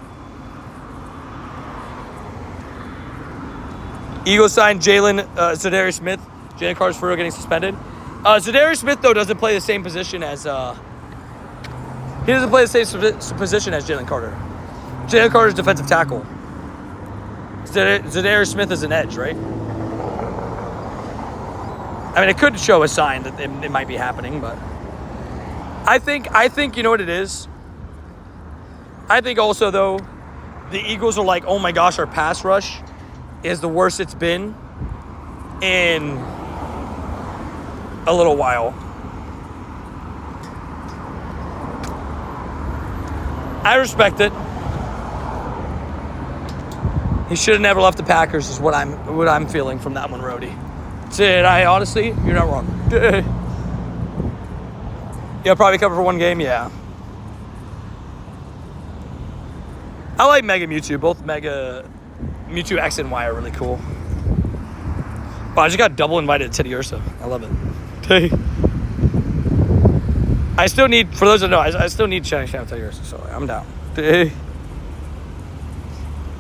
Eagles signed Zadarius Smith. Jalen Carter's for real getting suspended. Zadarius Smith, though, doesn't play the same position as... he doesn't play the same position as Jalen Carter. Jalen Carter's defensive tackle. Zadarius Smith is an edge, right? I mean, it could show a sign that it might be happening, but... I think you know what it is? I think also, though, the Eagles are like, oh my gosh, our pass rush is the worst it's been in a little while. I respect it. He should have never left the Packers is what I'm feeling from that one, Rhodey. Did I honestly? You're not wrong. Yeah, probably cover for one game, yeah. I like Mega Mewtwo. Both Mega Mewtwo X and Y are really cool. Wow, I just got double invited to Teddy Ursa. I love it. I still need, for those that know, I still need Shining Shadow Teddy Ursa, so I'm down.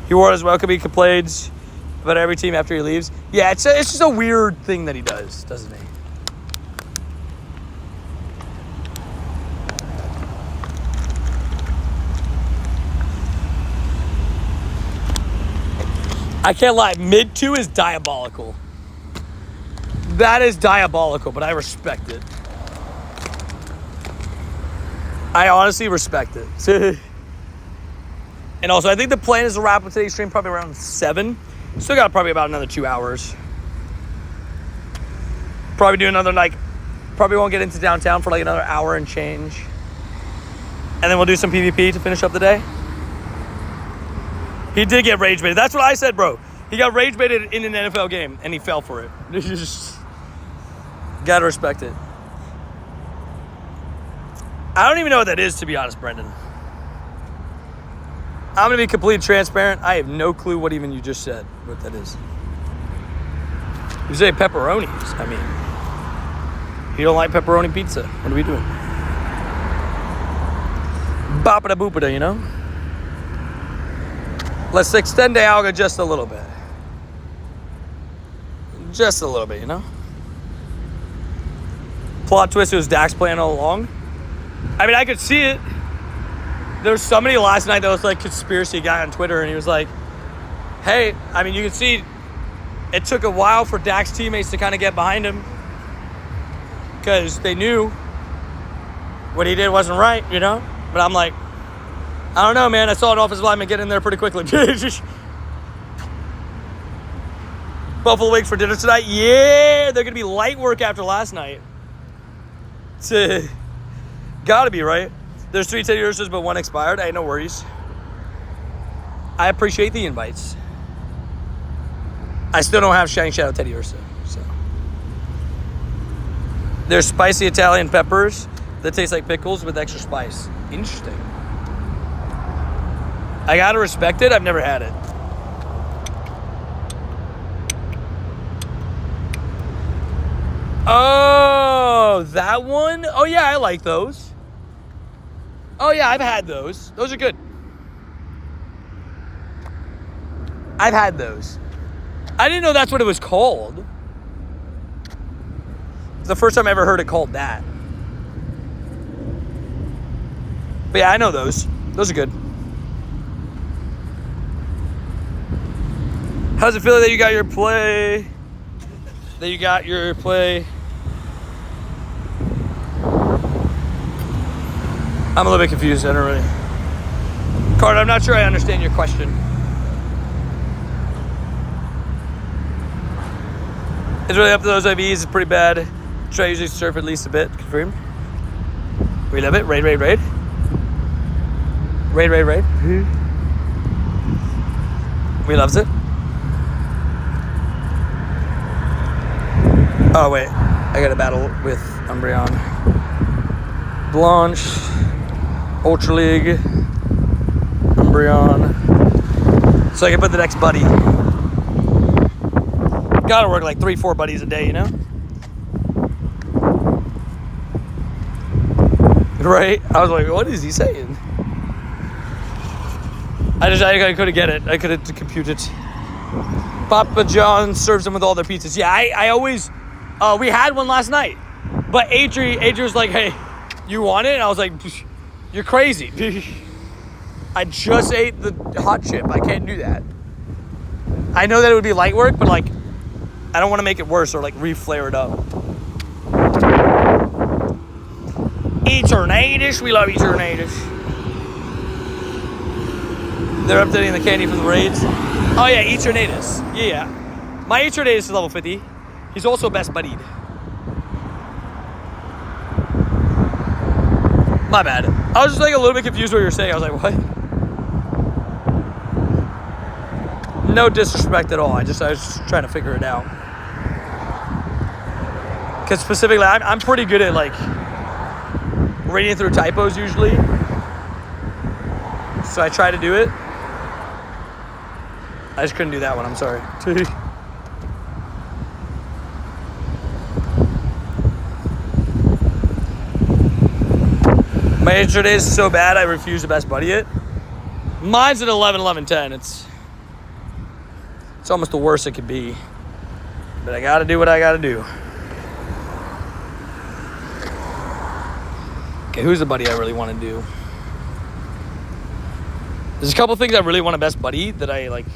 He wore his welcome. He complains about every team after he leaves. Yeah, it's just a weird thing that he does, doesn't he? I can't lie, mid 2 is diabolical. That is diabolical, but I respect it. I honestly respect it. And also, I think the plan is to wrap up today's stream probably around 7. Still got probably about another 2 hours. Probably do another, probably won't get into downtown for another hour and change. And then we'll do some PvP to finish up the day. He did get rage baited. That's what I said, bro. He got rage baited in an NFL game, and he fell for it. Gotta respect it. I don't even know what that is, to be honest, Brendan. I'm going to be completely transparent. I have no clue what even you just said, what that is. You say pepperonis. I mean, you don't like pepperoni pizza. What are we doing? Boppada booppada, you know? Let's extend the alga just a little bit. Just a little bit, you know? Plot twist, it was Dak's plan all along. I mean, I could see it. There was somebody last night that was like conspiracy guy on Twitter, and he was like, hey, I mean, you can see it took a while for Dak's teammates to kind of get behind him because they knew what he did wasn't right, you know? But I'm like, I don't know, man. I saw an offensive lineman get in there pretty quickly. Buffalo wings for dinner tonight. Yeah, they're going to be light work after last night. Gotta be, right? There's 3 Teddy Ursas, but 1 expired. Hey, no worries. I appreciate the invites. I still don't have Shining Shadow Teddy Ursa, so. There's spicy Italian peppers that taste like pickles with extra spice. Interesting. I gotta respect it. I've never had it. Oh, that one? Oh, yeah, I like those. Oh, yeah, I've had those. Those are good. I've had those. I didn't know that's what it was called. It's the first time I ever heard it called that. But yeah, I know those. Those are good. How's it feel that you got your play? I'm a little bit confused. I don't really... Carter, I'm not sure I understand your question. It's really up to those IVs. It's pretty bad. Try to usually surf at least a bit. Confirmed. We love it. Raid. Raid. We loves it. Oh, wait. I got a battle with Umbreon. Blanche. Ultra League. Umbreon. So I can put the next buddy. Gotta work like 3-4 buddies a day, you know? Right? I was like, what is he saying? I couldn't get it. I couldn't compute it. Papa John serves them with all their pizzas. Yeah, I always... we had one last night. But Adri was like, hey, you want it? And I was like, you're crazy. I just ate the hot chip. I can't do that. I know that it would be light work, but like, I don't want to make it worse or like re-flare it up. Eternatus. We love Eternatus. They're updating the candy for the raids. Oh yeah, Eternatus. Yeah. My Eternatus is level 50. He's also best buddied. My bad. I was just like a little bit confused what you were saying. I was like, what? No disrespect at all. I was just trying to figure it out. Because specifically, I'm pretty good at like reading through typos usually. So I try to do it. I just couldn't do that one. I'm sorry. My intro day is so bad, I refuse to best buddy it. Mine's an 11, 11, 10. It's almost the worst it could be. But I gotta do what I gotta do. Okay, who's the buddy I really want to do? There's a couple things I really want to best buddy that I like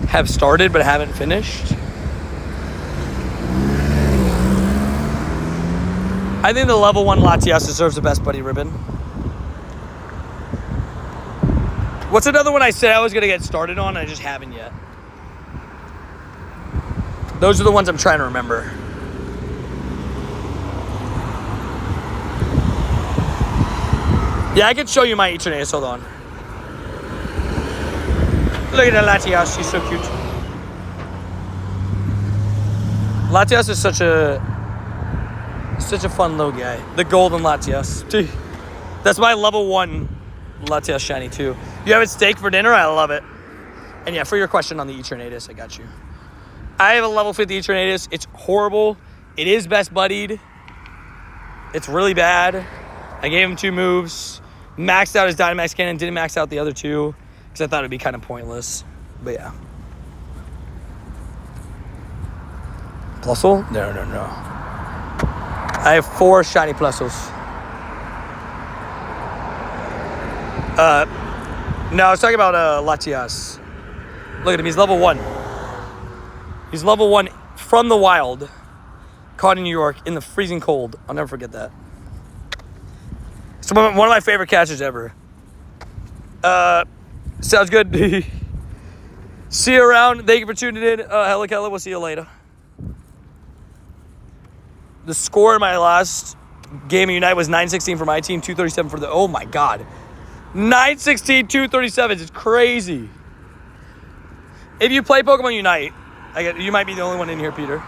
have started but haven't finished. I think the level 1 Latias deserves the best buddy ribbon. What's another one I said I was going to get started on and I just haven't yet? Those are the ones I'm trying to remember. Yeah, I can show you my Eternatus. Hold on. Look at that Latias. She's so cute. Latias is such a fun little guy. The golden Latias. That's my level 1 Latias shiny too. You have it steak for dinner? I love it. And yeah, for your question on the Eternatus, I got you. I have a level 50 Eternatus. It's horrible. It is best buddied. It's really bad. I gave him 2 moves. Maxed out his Dynamax Cannon. Didn't max out the other 2 because I thought it would be kind of pointless. But yeah. Plusle? No. I have 4 shiny Plusles. No, I was talking about Latias. Look at him. He's level 1. He's level 1 from the wild. Caught in New York in the freezing cold. I'll never forget that. It's one of my favorite catches ever. Sounds good. See you around. Thank you for tuning in. Hella Kella. We'll see you later. The score in my last game of Unite was 9-16 for my team, 237 for the... Oh, my God. 9-16, 237. It's crazy. If you play Pokemon Unite, you might be the only one in here, Peter.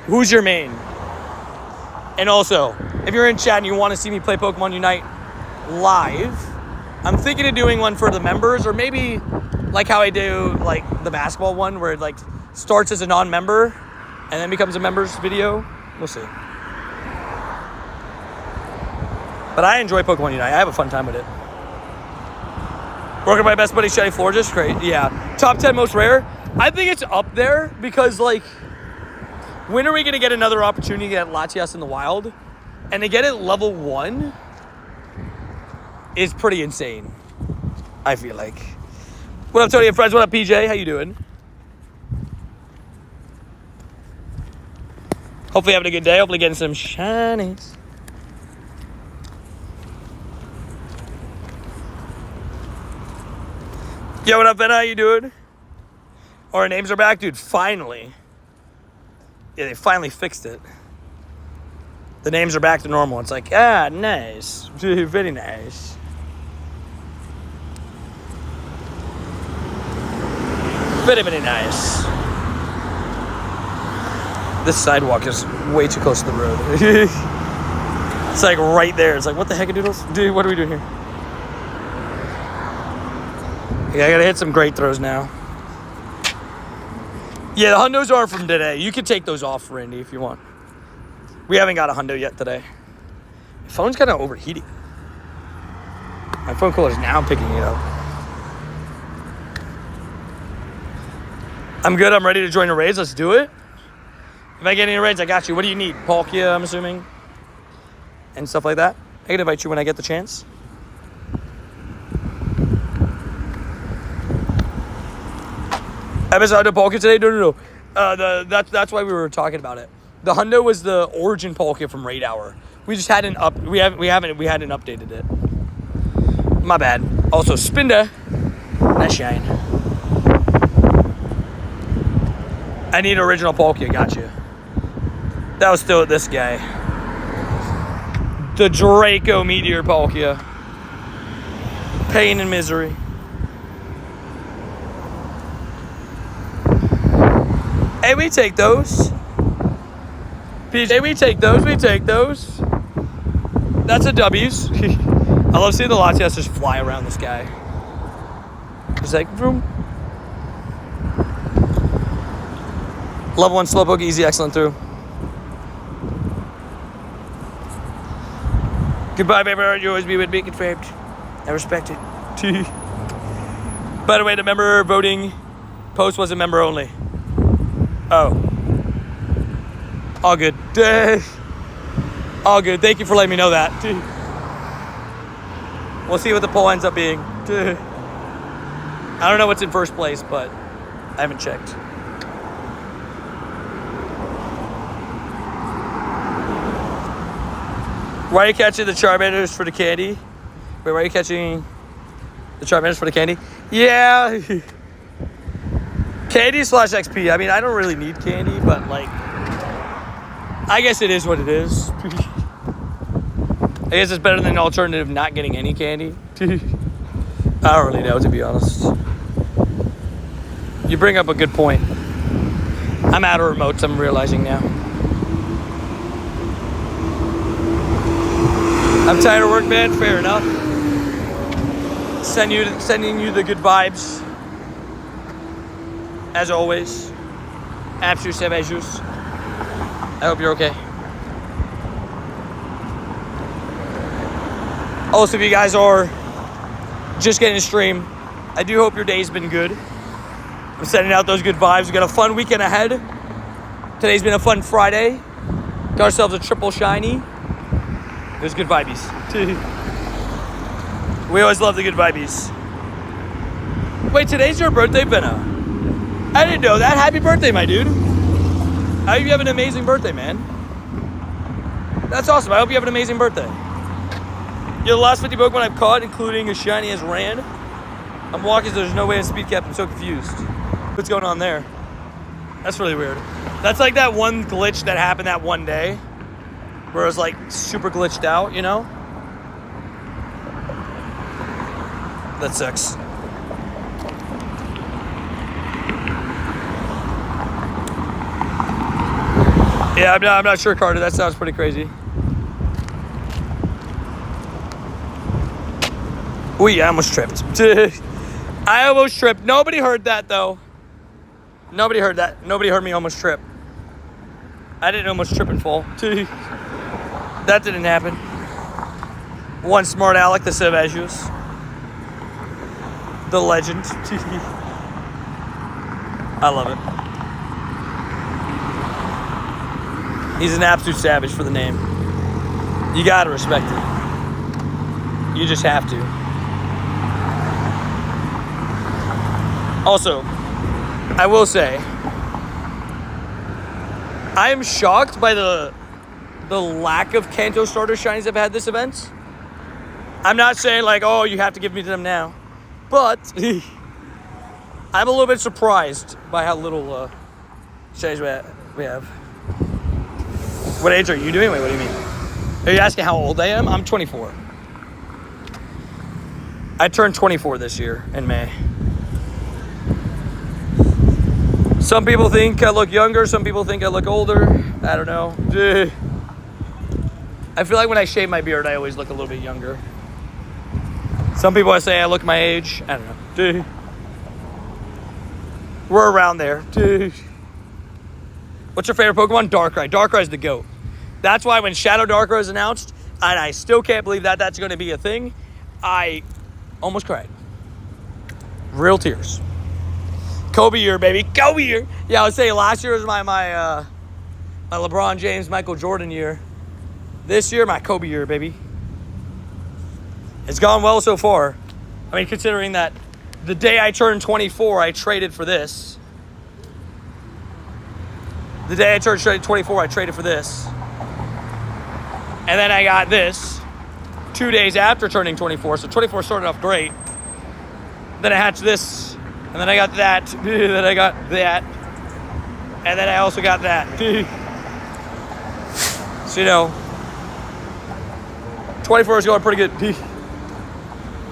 Who's your main? And also, if you're in chat and you want to see me play Pokemon Unite live, I'm thinking of doing one for the members, or maybe like how I do like the basketball one, where it like starts as a non-member and then becomes a members video. We'll see. But I enjoy Pokemon Unite. I have a fun time with it. Working my best buddy Shiny Florges, great. Yeah. Top 10 most rare. I think it's up there because like, when are we gonna get another opportunity to get Latias in the wild? And to get it level 1 is pretty insane, I feel like. What up, Tony and friends? What up, PJ? How you doing? Hopefully having a good day. Hopefully getting some shinies. Yo, what up, Ben? How you doing? Our names are back, dude. Finally. Yeah, they finally fixed it. The names are back to normal. It's like, nice. Very nice. Very, very nice. This sidewalk is way too close to the road. It's like right there. It's like, what the heck, doodles? Dude, what are we doing here? Yeah, I gotta hit some great throws now. Yeah, the hundos are from today. You can take those off, Randy, if you want. We haven't got a hundo yet today. My phone's kind of overheating. My phone cooler is now picking it up. I'm good. I'm ready to join a raid. Let's do it. If I get any raids, I got you. What do you need? Palkia, I'm assuming. And stuff like that. I can invite you when I get the chance. Episode to Palkia today? No. That's why we were talking about it. The hundo was the origin Palkia from Raid Hour. We just hadn't updated it. My bad. Also, Spinda. Nice shine. I need original Palkia. Gotcha. That was still this guy. The Draco Meteor Palkia. Pain and misery. Hey, we take those. PJ, we take those. That's a W's. I love seeing the Latias just fly around this guy. Just like, vroom. Level 1 slowpoke, easy, excellent through. Goodbye, baby. You always be with me, confirmed. I respect it. By the way, the member voting post was a member only. Oh. All good. All good. Thank you for letting me know that. We'll see what the poll ends up being. I don't know what's in first place, but I haven't checked. Why are you catching the Charmanders for the candy? Wait, why are you catching the Charmanders for the candy? Yeah. Candy / XP. I mean, I don't really need candy, but like, I guess it is what it is. I guess it's better than an alternative not getting any candy. I don't really know, to be honest. You bring up a good point. I'm out of remotes, I'm realizing now. I'm tired of work, man. Fair enough. Sending you the good vibes. As always. Absolute Savajus. I hope you're okay. Also, if you guys are just getting to stream, I do hope your day's been good. I'm sending out those good vibes. We got a fun weekend ahead. Today's been a fun Friday. Got ourselves a triple shiny. It was good vibes. We always love the good vibes. Wait, today's your birthday, Benna? I didn't know that. Happy birthday, my dude. I hope you have an amazing birthday, man. That's awesome. I hope you have an amazing birthday. You're the last 50 Pokemon I've caught, including a shiny as Rand. I'm walking, so there's no way to speed cap. I'm so confused. What's going on there? That's really weird. That's like that one glitch that happened that one day, where it was like super glitched out, you know? That sucks. Yeah, I'm not sure, Carter. That sounds pretty crazy. Ooh, yeah, I almost tripped. I almost tripped. Nobody heard that, though. Nobody heard that. Nobody heard me almost trip. I didn't almost trip and fall. That didn't happen. One smart Alec, the Savajus. The legend. I love it. He's an absolute savage for the name. You gotta respect it. You just have to. Also, I will say, I am shocked by the lack of Kanto starter shinies I've had this event. I'm not saying like, oh, you have to give me them now. But I'm a little bit surprised by how little shades we have. What age are you doing? Wait, what do you mean? Are you asking how old I am? I'm 24. I turned 24 this year in May. Some people think I look younger. Some people think I look older. I don't know. I feel like when I shave my beard, I always look a little bit younger. Some people say I look my age. I don't know. We're around there. What's your favorite Pokemon? Darkrai. Darkrai's the GOAT. That's why when Shadow Darkrai was announced, and I still can't believe that that's going to be a thing, I almost cried. Real tears. Kobe year, baby. Kobe year. Yeah, I would say last year was my LeBron James, Michael Jordan year. This year, my Kobe year, baby. It's gone well so far. I mean, considering that the day I turned 24, I traded for this. The day I turned 24, I traded for this. And then I got this 2 days after turning 24. So 24 started off great. Then I hatched this. And then I got that. Then I got that. And then I also got that. So, you know, 24 is going pretty good.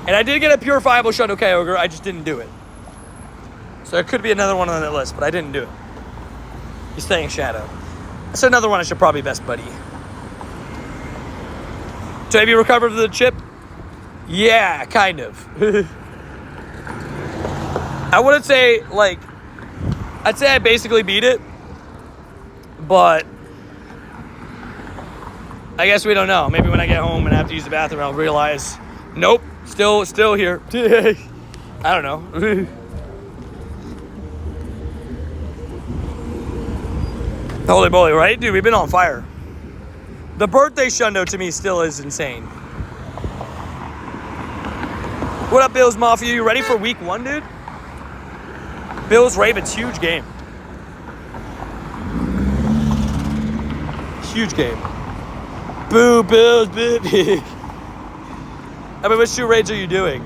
And I did get a purifiable Shadow Kyogre. I just didn't do it. So there could be another one on that list, but I didn't do it. He's staying Shadow. That's another one I should probably best buddy. So have you recovered from the chip? Yeah, kind of. I wouldn't say, like, I'd say I basically beat it. But I guess we don't know. Maybe when I get home and I have to use the bathroom, I'll realize, nope, still here. I don't know. Holy moly, right? Dude, we've been on fire. The birthday shundo to me still is insane. What up, Bills Mafia? You ready for week 1, dude? Bills Ravens, huge game. Huge game. Boo, Bills, boo. I mean, which 2 raids are you doing?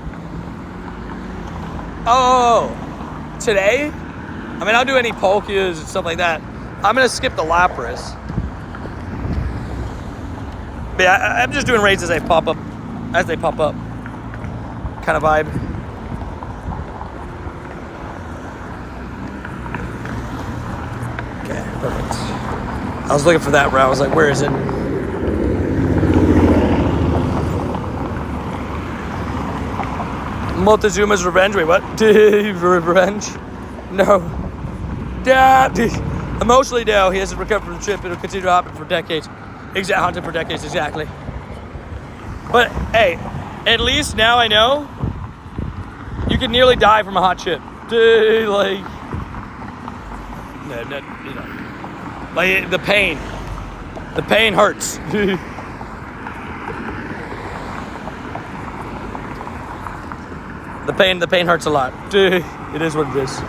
Oh, today? I mean, I'll do any Palkias and stuff like that. I'm going to skip the Lapras. But yeah, I'm just doing raids as they pop up. As they pop up. Kind of vibe. Okay, perfect. I was looking for that route. I was like, where is it? Montezuma's revenge. Wait, what? Revenge? No. Emotionally, no. He hasn't recovered from the trip. It'll continue to happen for decades. Hunting for decades, exactly. But, hey, at least now I know you can nearly die from a hot chip. Like, no, you know. Like, the pain. The pain hurts. The pain hurts a lot. It is what it is.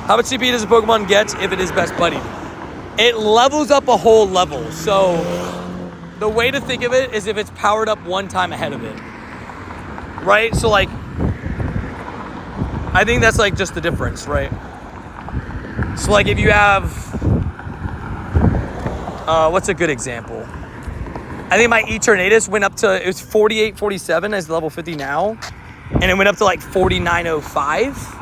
How much CP does a Pokemon get if it is best buddied? It levels up a whole level. So the way to think of it is if it's powered up one time ahead of it. Right? So like, I think that's like just the difference, right? So like if you have, what's a good example? I think my Eternatus went up to, it was 48, 47 as level 50 now. And it went up to like 49.05.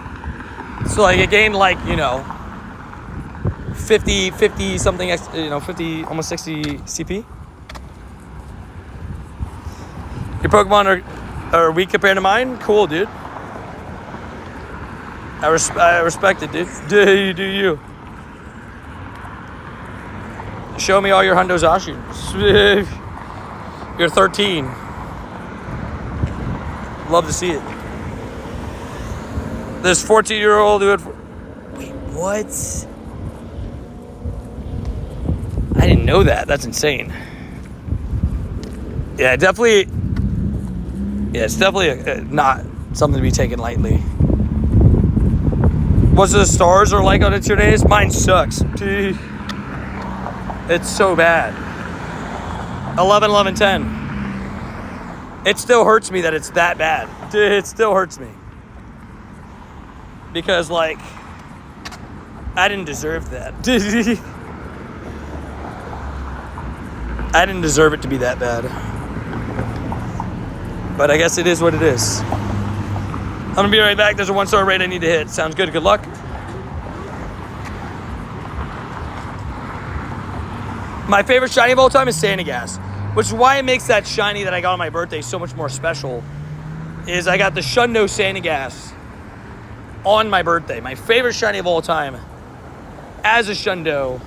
So like it gained like, you know, 50 something, you know, 50, almost 60 CP. Your Pokemon are weak compared to mine? Cool, dude. I respect it, dude. Do you. Show me all your Hundo Zacians. You're 13. Love to see it. This 14-year-old dude. Wait, what? I didn't know that. That's insane. Yeah, definitely. Yeah, it's definitely not something to be taken lightly. What's the stars are like on it today? Mine sucks. It's so bad. 11, 11, 10. It still hurts me that it's that bad. It still hurts me. because, like, I didn't deserve that. I didn't deserve it to be that bad. But I guess it is what it is. I'm going to be right back. There's a 1-star rate I need to hit. Sounds good. Good luck. My favorite shiny of all time is Santa Gas, which is why it makes that shiny that I got on my birthday so much more special, is I got the Shundo Santa Gas on my birthday. My favorite shiny of all time as a Shundo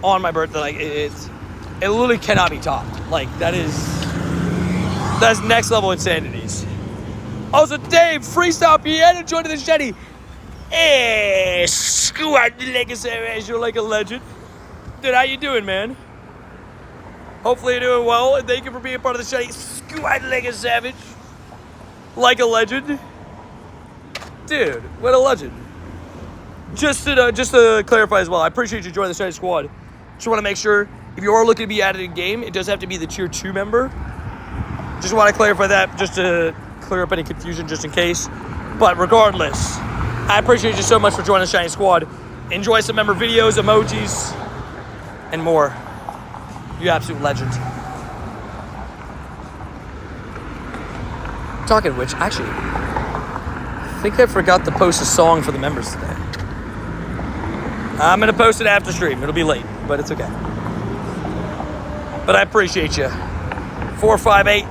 on my birthday. Like, it literally cannot be topped. Like, that's next level insanities. Also, Dave, freestyle piano joined the shiny. Hey, squad legacy, you're like a legend. Dude, how you doing, man? Hopefully you're doing well, and thank you for being part of the shiny. Squad like a savage. Like a legend. Dude, what a legend. Just to clarify as well, I appreciate you joining the shiny squad. Just want to make sure, if you are looking to be added in game, it does have to be the tier 2 member. Just want to clarify that, just to clear up any confusion, just in case. But regardless, I appreciate you so much for joining the shiny squad. Enjoy some member videos, emojis, and more. You absolute legend. Talking of which, actually, I think I forgot to post a song for the members today. I'm going to post it after stream. It'll be late, but it's okay. But I appreciate you. 458.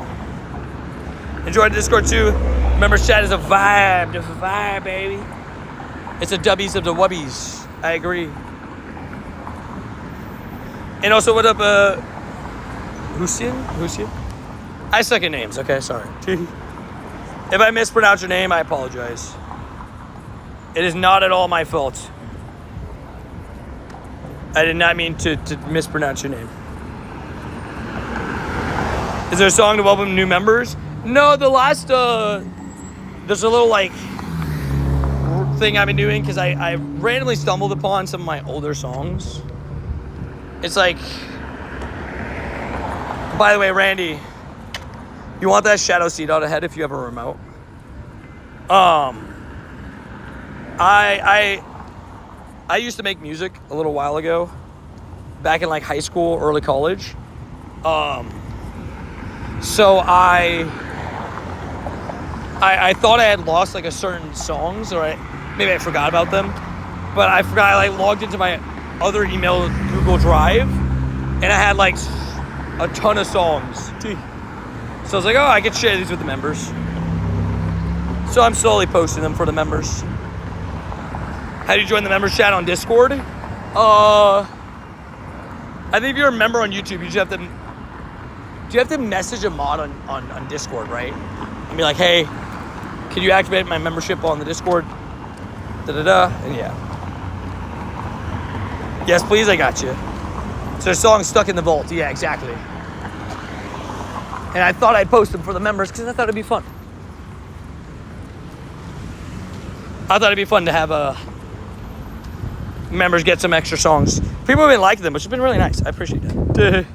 Enjoy the Discord too. Members chat is a vibe. It's a vibe, baby. It's the W's of the wubbies. I agree. And also, what up, Hussein? I suck at names, okay? Sorry. If I mispronounce your name, I apologize. It is not at all my fault. I did not mean to mispronounce your name. Is there a song to welcome new members? No, the last, there's a little, like, thing I've been doing, because I randomly stumbled upon some of my older songs. It's like, by the way, Randy, you want that shadow seat out ahead if you have a remote? I used to make music a little while ago, back in like high school, early college. So I thought I had lost like a certain songs, or maybe I forgot about them, but I forgot I like logged into my other email Google Drive, and I had like a ton of songs. So I was like, oh, I could share these with the members. So I'm slowly posting them for the members. How do you join the members chat on Discord? I think if you're a member on YouTube, you just have to message a mod on Discord, right? And be like, hey, can you activate my membership on the Discord? And yeah. Yes, please, I got you. So there's songs stuck in the vault. Yeah, exactly. And I thought I'd post them for the members because I thought it'd be fun. I thought it'd be fun to have members get some extra songs. People have been liking them, which has been really nice. I appreciate that.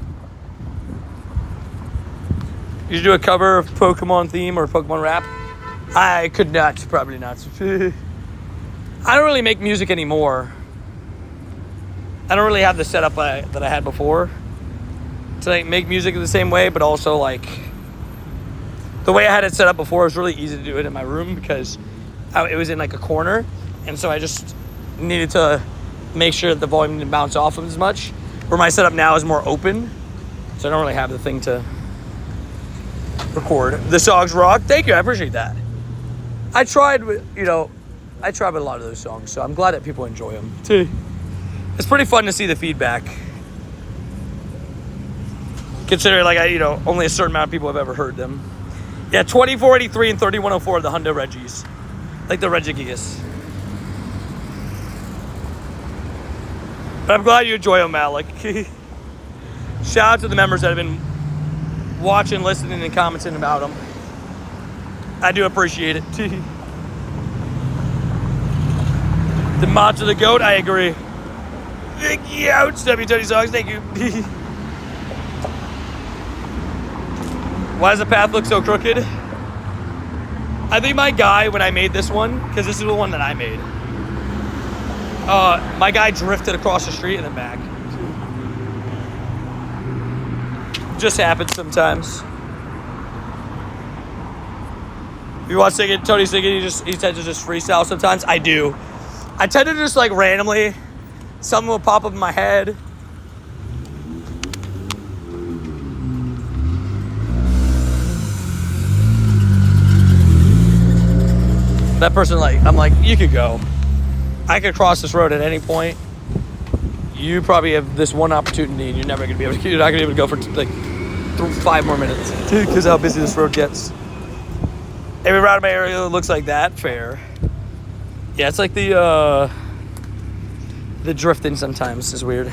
You should do a cover of Pokemon theme or Pokemon rap. I could not, probably not. I don't really make music anymore. I don't really have the setup that I had before to like make music the same way, but also like the way I had it set up before was really easy to do it in my room because it was in like a corner, and so I just needed to make sure that the volume didn't bounce off of as much. Where my setup now is more open, so I don't really have the thing to record. The songs rock. Thank you, I appreciate that. I tried with a lot of those songs, so I'm glad that people enjoy them too. It's pretty fun to see the feedback. Considering only a certain amount of people have ever heard them. Yeah, 2483 and 3104 are the Hundo Reggies. Like the Regigigas. But I'm glad you enjoy them, Malik. Shout out to the members that have been watching, listening, and commenting about them. I do appreciate it. The mod to the goat, I agree. Thank you, W20 Songs, thank you. Why does the path look so crooked? I think my guy, when I made this one, because this is the one that I made, my guy drifted across the street and then back. Just happens sometimes. If you watch singing, Tony singing, he tends to just freestyle sometimes. I do. I tend to just like randomly, something will pop up in my head. That person, like, I'm like, you could go. I could cross this road at any point. You probably have this one opportunity, and you're not gonna be able to go for like 5 more minutes because how busy this road gets. Every route in my area looks like that. Fair. Yeah, it's like the drifting sometimes is weird.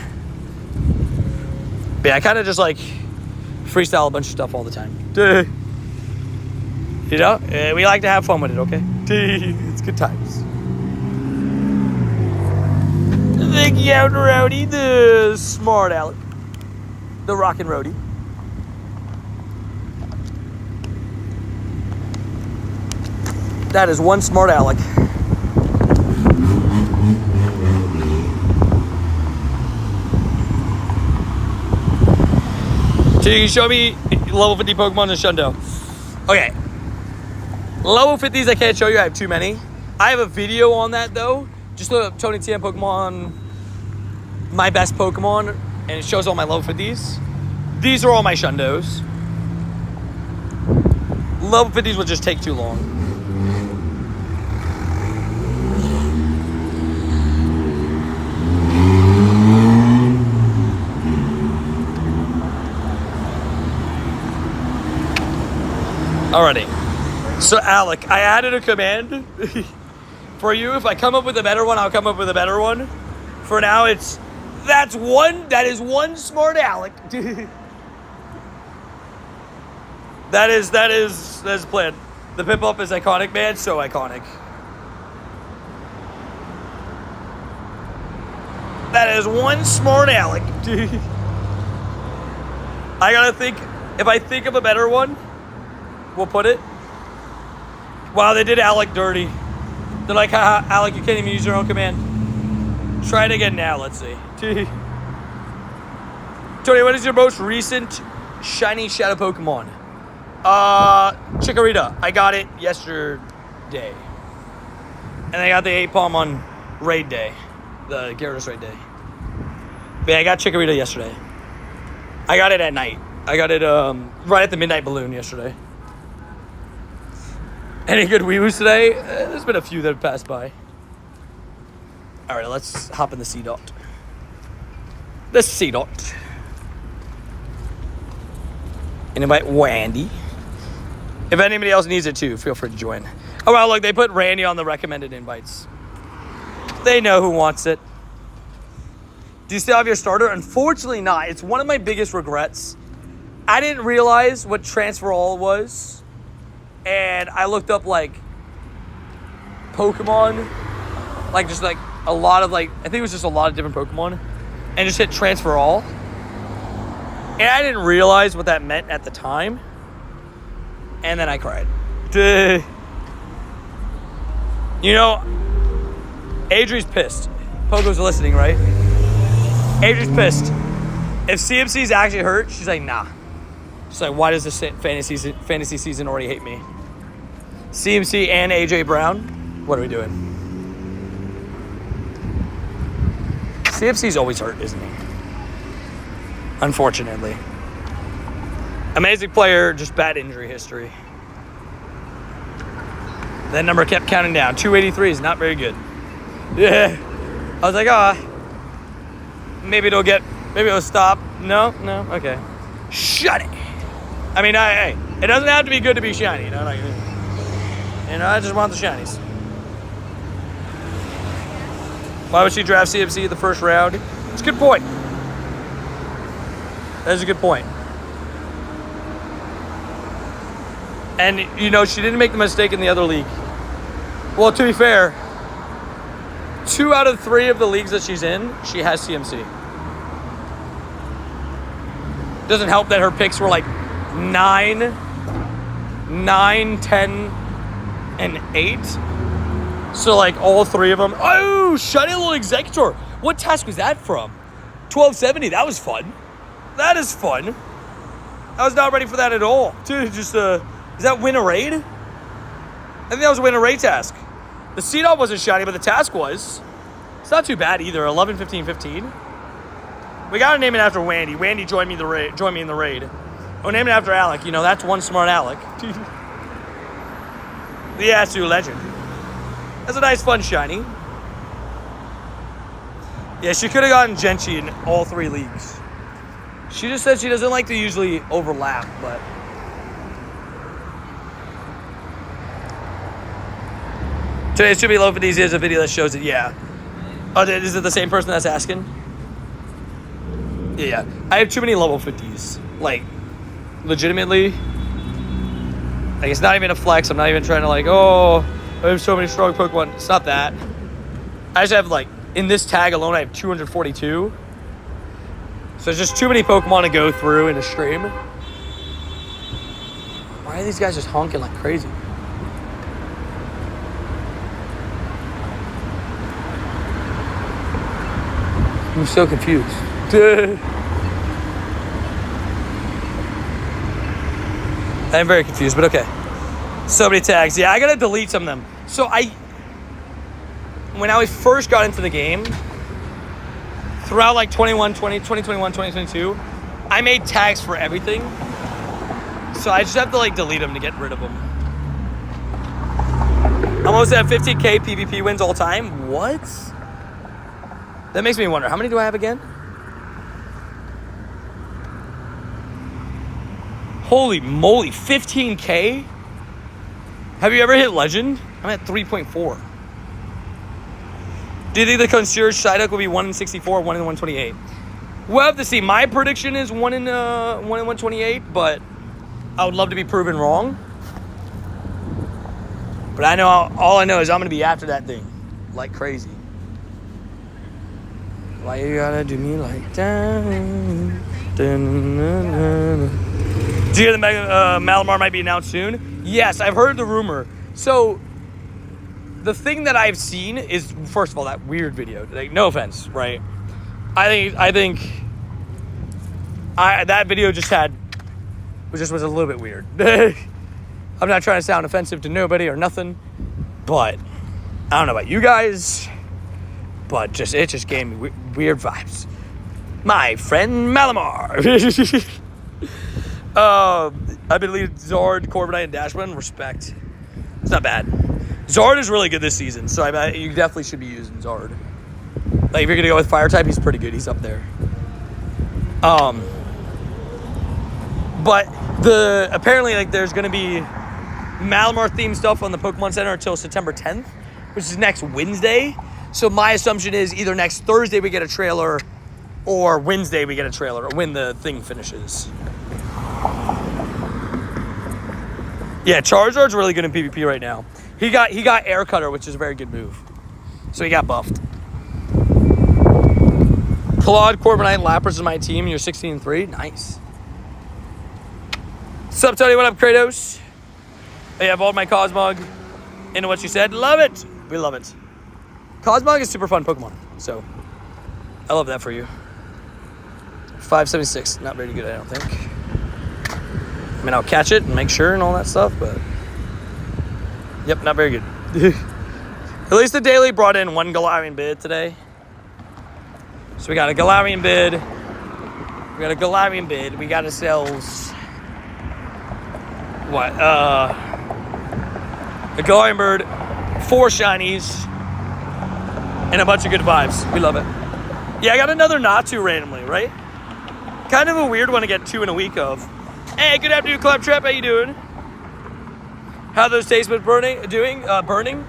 But yeah, I kind of just like freestyle a bunch of stuff all the time. You know, we like to have fun with it, okay? It's good times. The young roadie, the smart aleck, the rockin' roadie. That is one smart aleck. So you can show me level 50 Pokemon in Shundo. Okay. Level 50s I can't show you, I have too many. I have a video on that though. Just look up Tony TM Pokemon, my best Pokemon, and it shows all my level 50s. These are all my Shundos. Level 50s would just take too long. Alrighty. So Alec, I added a command for you. If I come up with a better one, I'll come up with a better one. For now, that is one smart Alec. that is the plan. The pip up is iconic, man. So iconic. That is one smart Alec. I gotta think. If I think of a better one, we'll put it. Wow, they did Alec dirty. They're like, haha, Alec, you can't even use your own command. Try it again now, let's see. Tony, what is your most recent shiny shadow Pokemon? Chikorita. I got it yesterday. And I got the 8-Palm on raid day. The Gyarados raid day. But yeah, I got Chikorita yesterday. I got it at night. I got it right at the midnight balloon yesterday. Any good Weewoos today? There's been a few that have passed by. All right, let's hop in the C-Dot. The C-Dot. And invite Wandy. If anybody else needs it too, feel free to join. Oh, wow, look, they put Randy on the recommended invites. They know who wants it. Do you still have your starter? Unfortunately not. It's one of my biggest regrets. I didn't realize what Transfer All was. And I looked up like Pokemon, like just like a lot of like, I think it was just a lot of different Pokemon, and just hit Transfer All. And I didn't realize what that meant at the time. And then I cried. Duh. You know, Adri's pissed. Pogo's listening, right? Adri's pissed. If CMC's actually hurt, she's like, nah. She's like, why does this fantasy season already hate me? CMC and AJ Brown, what are we doing? CMC's always hurt, isn't he? Unfortunately. Amazing player, just bad injury history. That number kept counting down. 283 is not very good. Yeah. I was like, maybe it'll stop. No, okay. Shut it. I mean, hey, it doesn't have to be good to be shiny, you know? Like, I just want the shinies. Why would she draft CMC in the first round? It's a good point. That is a good point. And, you know, she didn't make the mistake in the other league. Well, to be fair, 2 out of 3 of the leagues that she's in, she has CMC. Doesn't help that her picks were like 9, 10, and 8. So, like, all 3 of them. Oh, shiny little Executor. What task was that from? 1270. That was fun. That is fun. I was not ready for that at all. Dude, just, is that win a raid? I think that was a win a raid task. The C-Dot wasn't shiny, but the task was. It's not too bad either. 11, 15, 15. We gotta name it after Wandy. Wandy joined me in the raid. We'll name it after Alec. You know, that's one smart Alec. The Yasu legend. That's a nice, fun shiny. Yeah, she could have gotten Genchi in all 3 leagues. She just said she doesn't like to usually overlap, but... Today's Too Be Low for these is a video that shows it, yeah. Oh, is it the same person that's asking? Yeah. I have too many level 50s. Like, legitimately. Like, it's not even a flex. I'm not even trying to, like, oh, I have so many strong Pokemon. It's not that. I just have, like, in this tag alone, I have 242. So there's just too many Pokemon to go through in a stream. Why are these guys just honking like crazy? I'm so confused. I'm very confused, but okay. So many tags. Yeah, I gotta delete some of them. So when I first got into the game, throughout like 2021, 2022, I made tags for everything. So I just have to like delete them to get rid of them. Almost at 50k PvP wins all time. What? That makes me wonder, how many do I have again? Holy moly, 15k? Have you ever hit legend? I'm at 3.4. Do you think the concierge Psyduck will be 1 in 64, 1 in 128? We'll have to see. My prediction is 1 in 128, but I would love to be proven wrong. But I know, all I know is I'm going to be after that thing like crazy. Why you gotta do me like that? Do you hear the Malamar might be announced soon? Yes, I've heard the rumor. So, the thing that I've seen is, first of all, that weird video. Like, no offense, right? I think that video just was a little bit weird. I'm not trying to sound offensive to nobody or nothing, but I don't know about you guys, but it just gave me weird vibes. My friend Malamar. I believe Zard, Corviknight, and Dashman. Respect. It's not bad. Zard is really good this season, so you definitely should be using Zard. Like, if you're gonna go with Fire type, he's pretty good. He's up there. But apparently, like, there's gonna be Malamar themed stuff on the Pokemon Center until September 10th, which is next Wednesday. So my assumption is either next Thursday we get a trailer, or Wednesday we get a trailer, or when the thing finishes. Yeah, Charizard's really good in PvP right now. He got Air Cutter, which is a very good move. So he got buffed. Claude, Corviknight, Lapras is my team. You're 16-3. Nice. What's up, Tony? What up, Kratos? Hey, I've my Cosmog into what you said. Love it. We love it. Cosmog is super fun Pokemon. So I love that for you. 576. Not very good, I don't think. I mean, I'll catch it and make sure and all that stuff, but yep, not very good. At least the daily brought in 1 Galarian bid today. So we got a Galarian bid. We got ourselves what? A Galarian bird, 4 shinies, and a bunch of good vibes. We love it. Yeah, I got another Natu randomly, right? Kind of a weird one to get 2 in a week of. Hey, good afternoon, Claptrap. How you doing? How are those taste buds burning? Burning?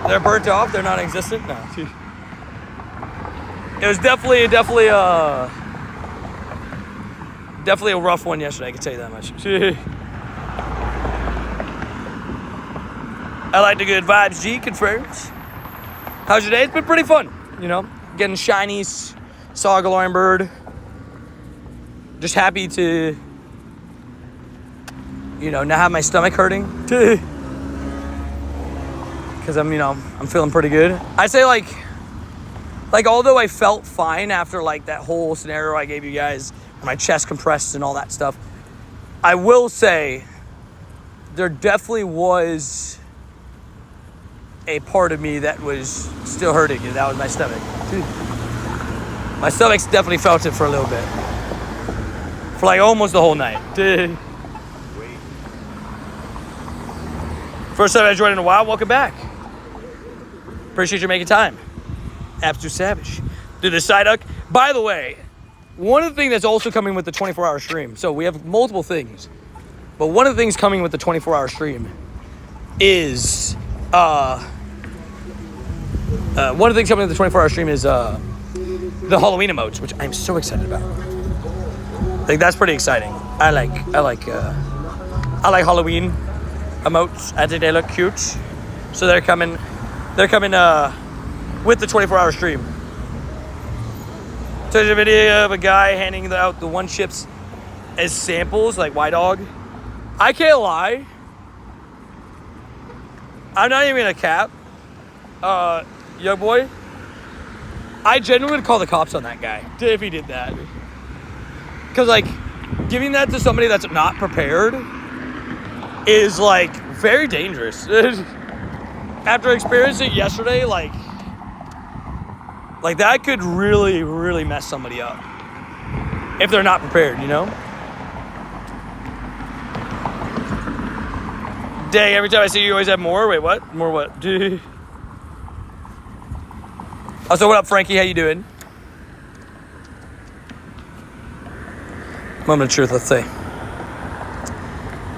They're burnt off. They're non-existent. No. It was definitely a rough one yesterday. I can tell you that much. I like the good vibes. G confirms. How's your day? It's been pretty fun. You know, getting shinies. Saw a Galarian bird. Just happy to you know, not have my stomach hurting. Because I'm feeling pretty good. I'd say like although I felt fine after like that whole scenario I gave you guys, my chest compressed and all that stuff, I will say there definitely was a part of me that was still hurting, and that was my stomach. My stomach's definitely felt it for a little bit. For like almost the whole night. First time I joined in a while, welcome back. Appreciate you making time. Absolute savage. Dude, the side hook. By the way, one of the things that's also coming with the 24-hour stream, so we have multiple things, but one of the things coming with the 24-hour stream is, the Halloween emotes, which I'm so excited about. Like, that's pretty exciting. I like Halloween emotes. I think they look cute. So they're coming with the 24-hour stream. So there's a video of a guy handing out the one chips as samples, like Y Dog. I can't lie. I'm not even a cap. Young boy. I genuinely would call the cops on that guy if he did that. Because, like, giving that to somebody that's not prepared is, like, very dangerous. After experiencing it yesterday, like that could really, really mess somebody up. If they're not prepared, you know? Dang, every time I see you, you always have more? Wait, what? More what? Oh, so what up, Frankie? How you doing? Moment of truth, let's say.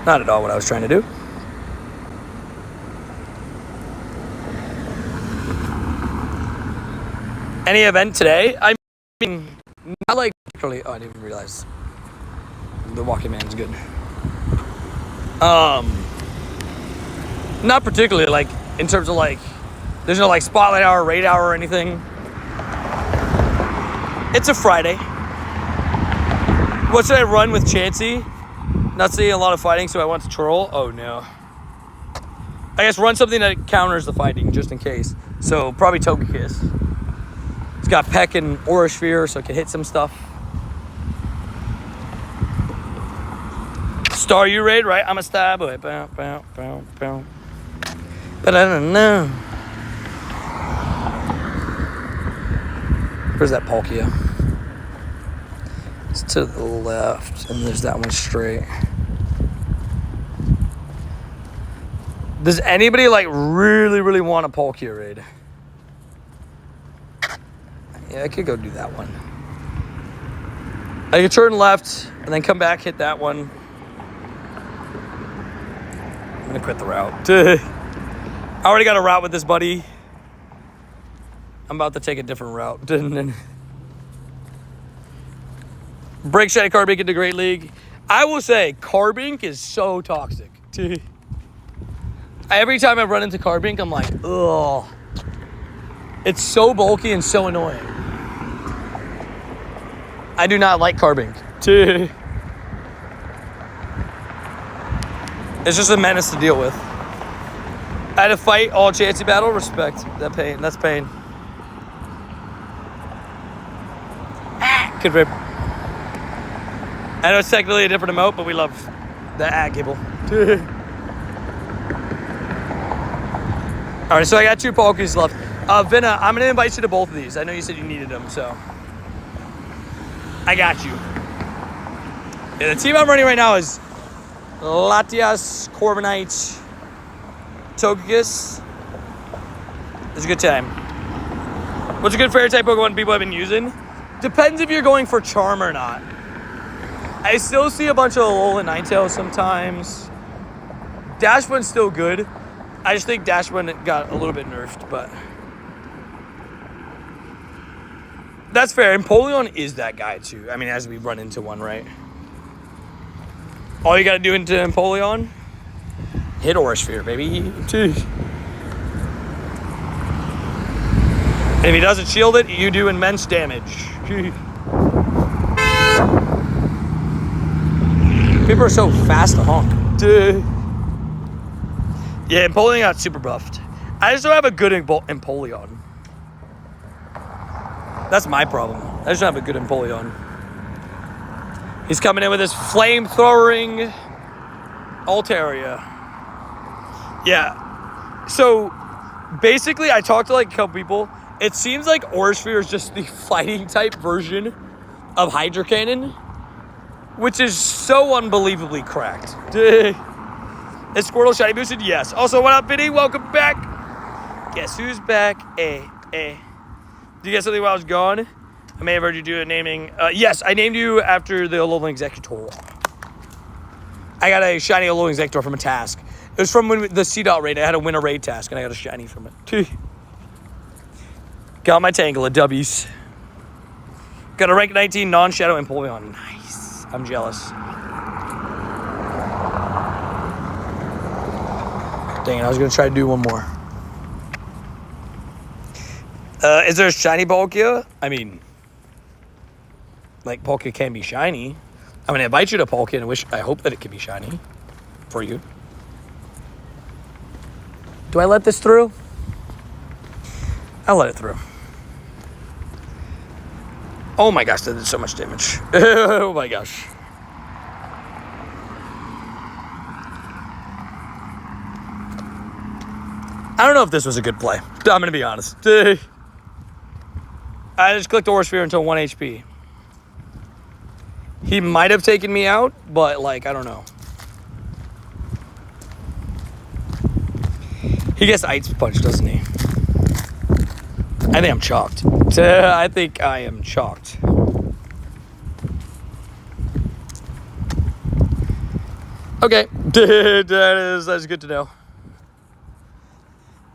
Not at all what I was trying to do. Any event today? I mean, not like literally. Oh, I didn't even realize. The Walking Man's good. Not particularly, like, in terms of, like, there's no, like, spotlight hour, raid hour, or anything. It's a Friday. What should I run with Chansey? Not seeing a lot of fighting, so I want to troll. Oh, no. I guess run something that counters the fighting, just in case. So, probably Togekiss. It's got Peck and Aura Sphere, so it can hit some stuff. Star U raid, right? I'm a star boy. Bow, bow, bow, bow. But I don't know. Where's that Palkia? It's to the left, and there's that one straight. Does anybody, like, really, really want a Palkia raid? Yeah, I could go do that one. I could turn left, and then come back, hit that one. I'm gonna quit the route. I already got a route with this buddy. I'm about to take a different route. Break Shiny Carbink into Great League. I will say, Carbink is so toxic. Every time I run into Carbink, I'm like, ugh. It's so bulky and so annoying. I do not like Carbink. It's just a menace to deal with. I had to fight all Chansey battle. Respect. That pain. That's pain. Good rip. I know it's technically a different emote, but we love the gibble. All right, so I got 2 Palkies left. Vinna, I'm going to invite you to both of these. I know you said you needed them, so. I got you. Yeah, the team I'm running right now is Latias, Corviknight, Togekiss. It's a good time. What's a good fairy type Pokemon people have been using? Depends if you're going for Charm or not. I still see a bunch of Alolan Ninetales sometimes. Dashman's still good. I just think Dashman got a little bit nerfed, but that's fair. Empoleon is that guy too. I mean, as we run into one, right? All you gotta do into Empoleon, hit Aura Sphere, baby. And if he doesn't shield it, you do immense damage. People are so fast to honk. Duh. Yeah, Empoleon got super buffed. I just don't have a good Empoleon. That's my problem. I just don't have a good Empoleon. He's coming in with his flame-throwing Altaria. Yeah. So, basically, I talked to like a couple people. It seems like Orisphere is just the fighting type version of Hydro Cannon, which is so unbelievably cracked. Is Squirtle shiny boosted? Yes. Also, what up, Vinny? Welcome back. Guess who's back? Did you get something while I was gone? I may have heard you do a naming. Yes, I named you after the Alolan Executor. I got a shiny Alolan Executor from a task. It was from the C-Dot raid. I had to win a raid task, and I got a shiny from it. Got my Tangle of W's. Got a rank 19 non-shadow Empoleon. Nice. I'm jealous. Dang it, I was going to try to do one more. Is there a shiny Palkia? I mean, like, Palkia can be shiny. I'm going to invite you to Palkia and I hope that it can be shiny for you. Do I let this through? I'll let it through. Oh my gosh, that did so much damage. Oh my gosh. I don't know if this was a good play. I'm going to be honest. I just clicked Orisphere until 1 HP. He might have taken me out, but, like, I don't know. He gets Ice Punch, doesn't he? I think I'm chalked. I think I am chalked. Okay. That's good to know.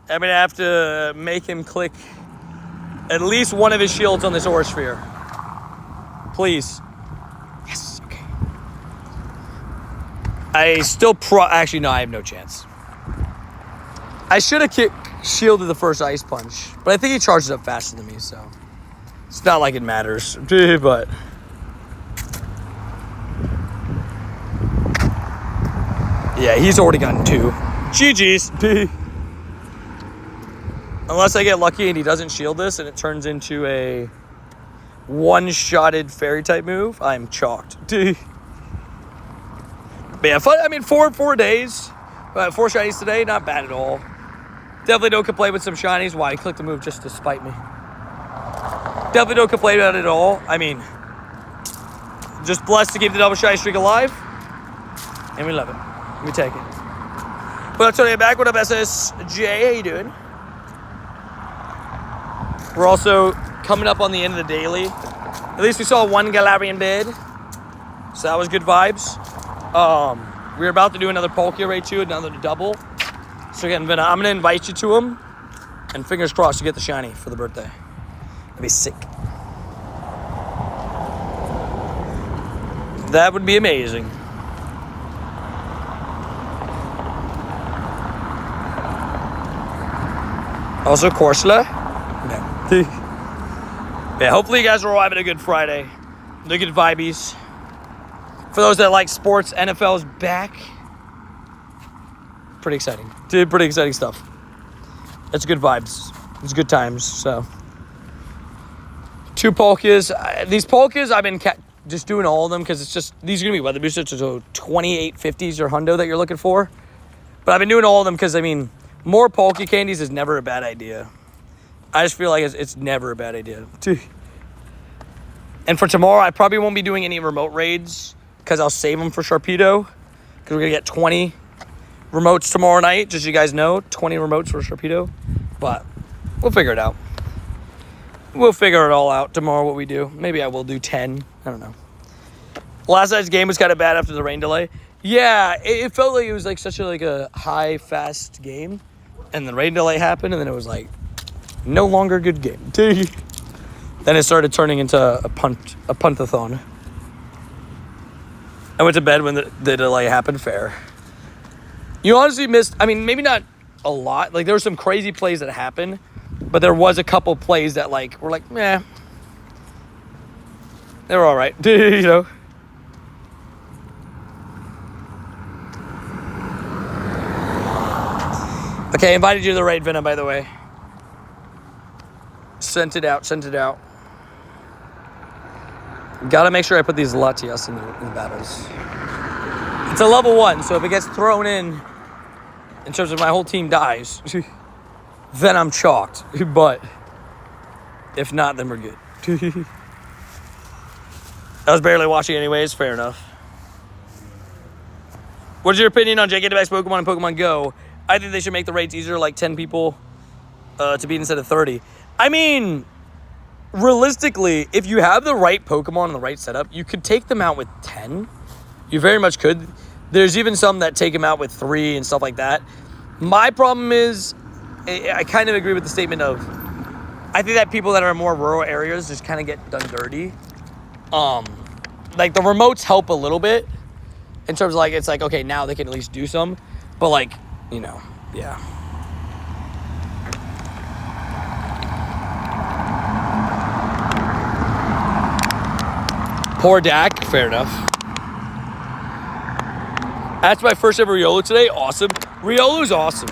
I'm going to have to make him click at least one of his shields on this Orisphere. Please. Yes, okay. I still actually, no, I have no chance. I should have shielded the first Ice Punch, but I think he charges up faster than me, so it's not like it matters. But yeah, he's already gotten 2. GG's. Unless I get lucky and he doesn't shield this and it turns into a one-shotted fairy-type move, I'm chalked. But yeah, fun. I mean, 4 days. 4 shinies today, not bad at all. Definitely don't complain with some shinies. Why? He clicked the move just to spite me. Definitely don't complain about it at all. I mean, just blessed to keep the double shiny streak alive. And we love it. We take it. What up, Tony? Back. What up, SSJ? How you doing? We're also coming up on the end of the daily. At least we saw one Galarian bid. So that was good vibes. We're about to do another Palkia raid too, another double. So again, I'm going to invite you to him. And fingers crossed you get the shiny for the birthday. That'd be sick. That would be amazing. Also, Corsola. No. Yeah, hopefully you guys are all having a good Friday. The good vibes. For those that like sports, NFL's back. Pretty exciting. Pretty exciting stuff. It's good vibes. It's good times, so. 2 Palkias. These Palkias, I've been just doing all of them because it's just, these are going to be weather boosted to 2850s or hundo that you're looking for. But I've been doing all of them because, I mean, more Palkia candies is never a bad idea. I just feel like it's never a bad idea. And for tomorrow, I probably won't be doing any remote raids because I'll save them for Sharpedo. Because we're going to get 20 remotes tomorrow night, just so you guys know. 20 remotes for Sharpedo. But we'll figure it out. We'll figure it all out tomorrow what we do. Maybe I will do 10. I don't know. Last night's game was kind of bad after the rain delay. Yeah, it felt like it was like such a high, fast game. And the rain delay happened, and then it was like, no longer a good game. Then it started turning into a puntathon. I went to bed when the delay happened. Fair. You honestly missed, I mean, maybe not a lot. Like, there were some crazy plays that happened, but there was a couple plays that, like, were like, meh. They were all right, you know. Okay, I invited you to the raid, Venom, by the way. Sent it out. Gotta make sure I put these Latias in the battles. It's a level 1, so if it gets thrown in terms of my whole team dies, then I'm chalked. But if not, then we're good. I was barely watching anyways, fair enough. What's your opinion on Gigantimax Pokemon and Pokemon Go? I think they should make the raids easier, like 10 people to beat instead of 30. I mean, realistically, if you have the right Pokemon and the right setup, you could take them out with 10. You very much could. There's even some that take them out with 3 and stuff like that. My problem is, I kind of agree with the statement of, I think that people that are in more rural areas just kind of get done dirty. Like, the remotes help a little bit in terms of, like, it's like, okay, now they can at least do some. But, like, you know, yeah. Poor Dak, fair enough. That's my first ever Riolu today. Awesome. Riolu's awesome.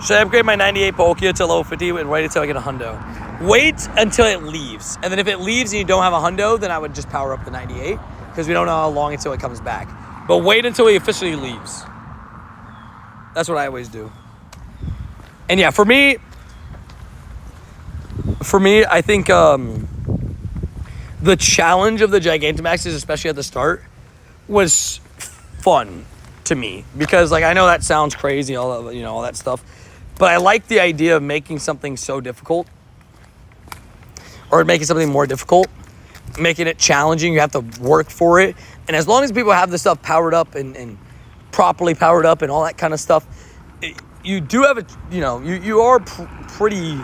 Should I upgrade my 98 Palkia to level 50 and wait until I get a hundo? Wait until it leaves. And then if it leaves and you don't have a hundo, then I would just power up the 98 because we don't know how long until it comes back. But wait until he officially leaves. That's what I always do. And yeah, for me, I think the challenge of the Gigantamaxes, especially at the start, was fun to me because, like, I know that sounds crazy, all that, all that stuff, but I like the idea of making something so difficult, or making something more difficult, making it challenging. You have to work for it, and as long as people have the stuff powered up and properly powered up and all that kind of stuff, you do have a, you are pretty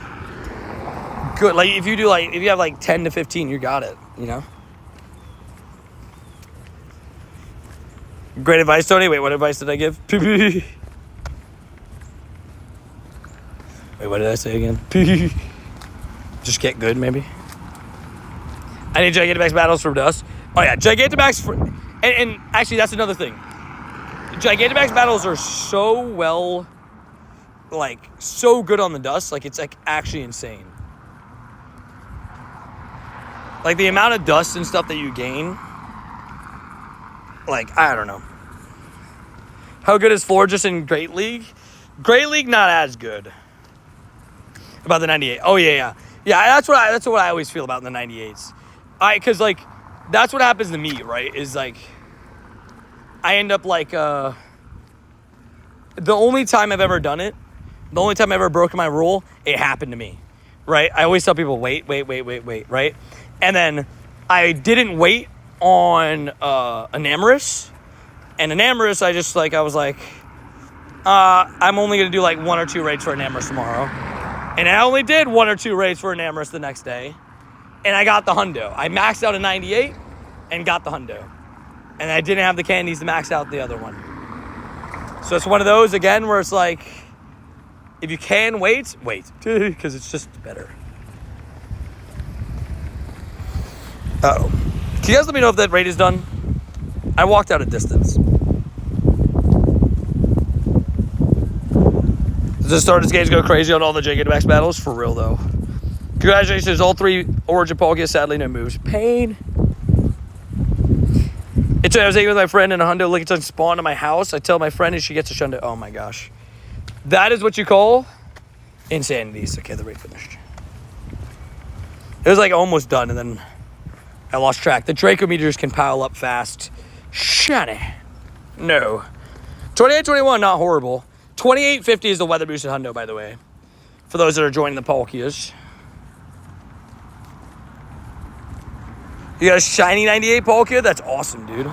good. Like, if you have like 10 to 15, you got it, Great advice, Tony. Wait, what advice did I give? Wait, what did I say again? Just get good, maybe. I need Gigantamax battles from Dust. Oh yeah, Gigantamax and actually that's another thing. Gigantamax battles are so well, like, so good on the Dust, like, it's like actually insane. Like, the amount of dust and stuff that you gain, like, I don't know. How good is Florges in Great League? Great League, not as good. About the 98. Oh, yeah. Yeah, that's what I always feel about the 98s. Because, like, that's what happens to me, right? Is, like, I end up, like, the only time I've ever done it, the only time I ever broken my rule, it happened to me, right? I always tell people, wait, right? And then I didn't wait on Enamorous. And Enamorous, I was like, I'm only going to do like 1 or 2 raids for Enamorous tomorrow. And I only did 1 or 2 raids for Enamorous the next day. And I got the hundo. I maxed out a 98 and got the hundo. And I didn't have the candies to max out the other one. So it's one of those, again, where it's like, if you can wait. Because it's just better. Uh-oh. Can you guys let me know if that raid is done? I walked out a distance. Does the starters gauge go crazy on all the Gigantamax battles? For real, though. Congratulations, all 3 Origin Palkia, sadly no moves. Pain. It's I was eating with my friend in a hundo Lickitung spawn in my house. I tell my friend and she gets a shundo. Oh my gosh. That is what you call insanity. Okay, the raid finished. It was like almost done and then I lost track. The Draco meters can pile up fast. Shiny. No. 28-21, not horrible. 28-50 is the weather boosted hundo, by the way. For those that are joining the Palkias. You got a shiny 98 Palkia? That's awesome, dude.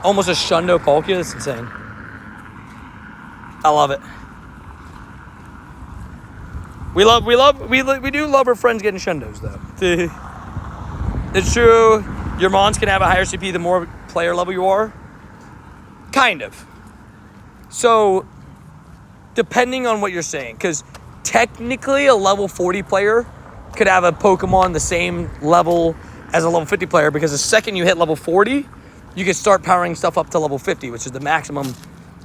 Almost a shundo Palkia? That's insane. I love it. We do love our friends getting shundos, though. It's true, your mons can have a higher CP the more player level you are. Kind of. So, depending on what you're saying, because technically a level 40 player could have a Pokemon the same level as a level 50 player, because the second you hit level 40, you can start powering stuff up to level 50, which is the maximum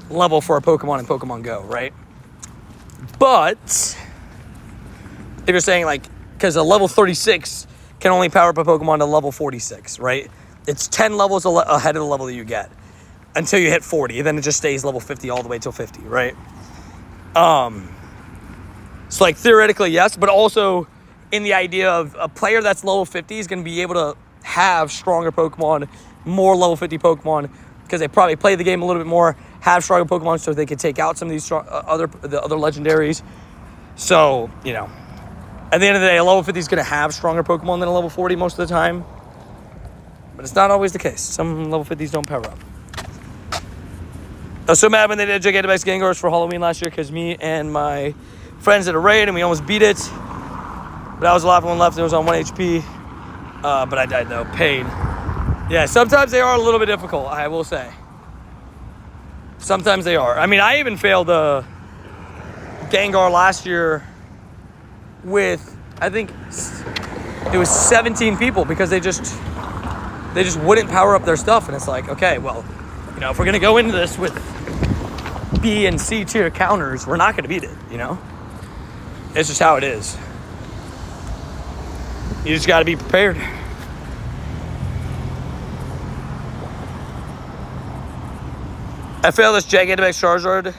level for a Pokemon in Pokemon Go, right? But if you're saying like, because a level 36 can only power up a Pokemon to level 46, right? It's 10 levels ahead of the level that you get until you hit 40. And then it just stays level 50 all the way till 50, right? So like theoretically, yes, but also in the idea of a player that's level 50 is going to be able to have stronger Pokemon, more level 50 Pokemon, because they probably play the game a little bit more, have stronger Pokemon so they can take out some of these other legendaries. So, you know, at the end of the day, a level 50 is going to have stronger Pokemon than a level 40 most of the time. But it's not always the case. Some level 50s don't power up. I was so mad when they did Gigantamax Gengars for Halloween last year because me and my friends did a raid and we almost beat it. But I was the last one left and it was on 1 HP. But I died though. Pain. Yeah, sometimes they are a little bit difficult, I will say. Sometimes they are. I mean, I even failed the Gengar last year with, I think it was 17 people because they just wouldn't power up their stuff. And it's like, okay, well, you know, if we're going to go into this with B and C tier counters, we're not going to beat it, you know? It's just how it is. You just got to be prepared. I failed this Gigantamax Charizard.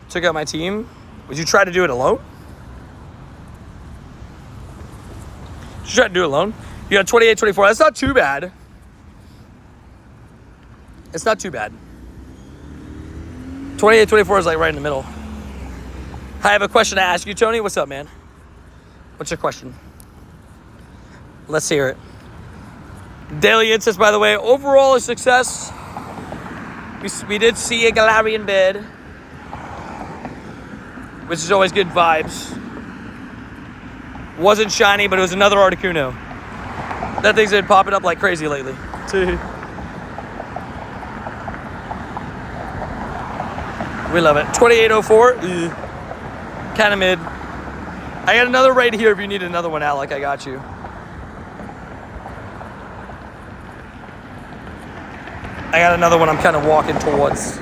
Took out my team. Would you try to do it alone? Would you try to do it alone? You got 28, 24. That's not too bad. It's not too bad. 28, 24 is like right in the middle. I have a question to ask you, Tony. What's up, man? What's your question? Let's hear it. Daily Instance, by the way, overall a success. We did see a Galarian bed, which is always good vibes. Wasn't shiny, but it was another Articuno. That thing's been popping up like crazy lately. We love it. 2804. Kind of mid. I got another raid here if you need another one, Alec. I got you. I got another one I'm kind of walking towards.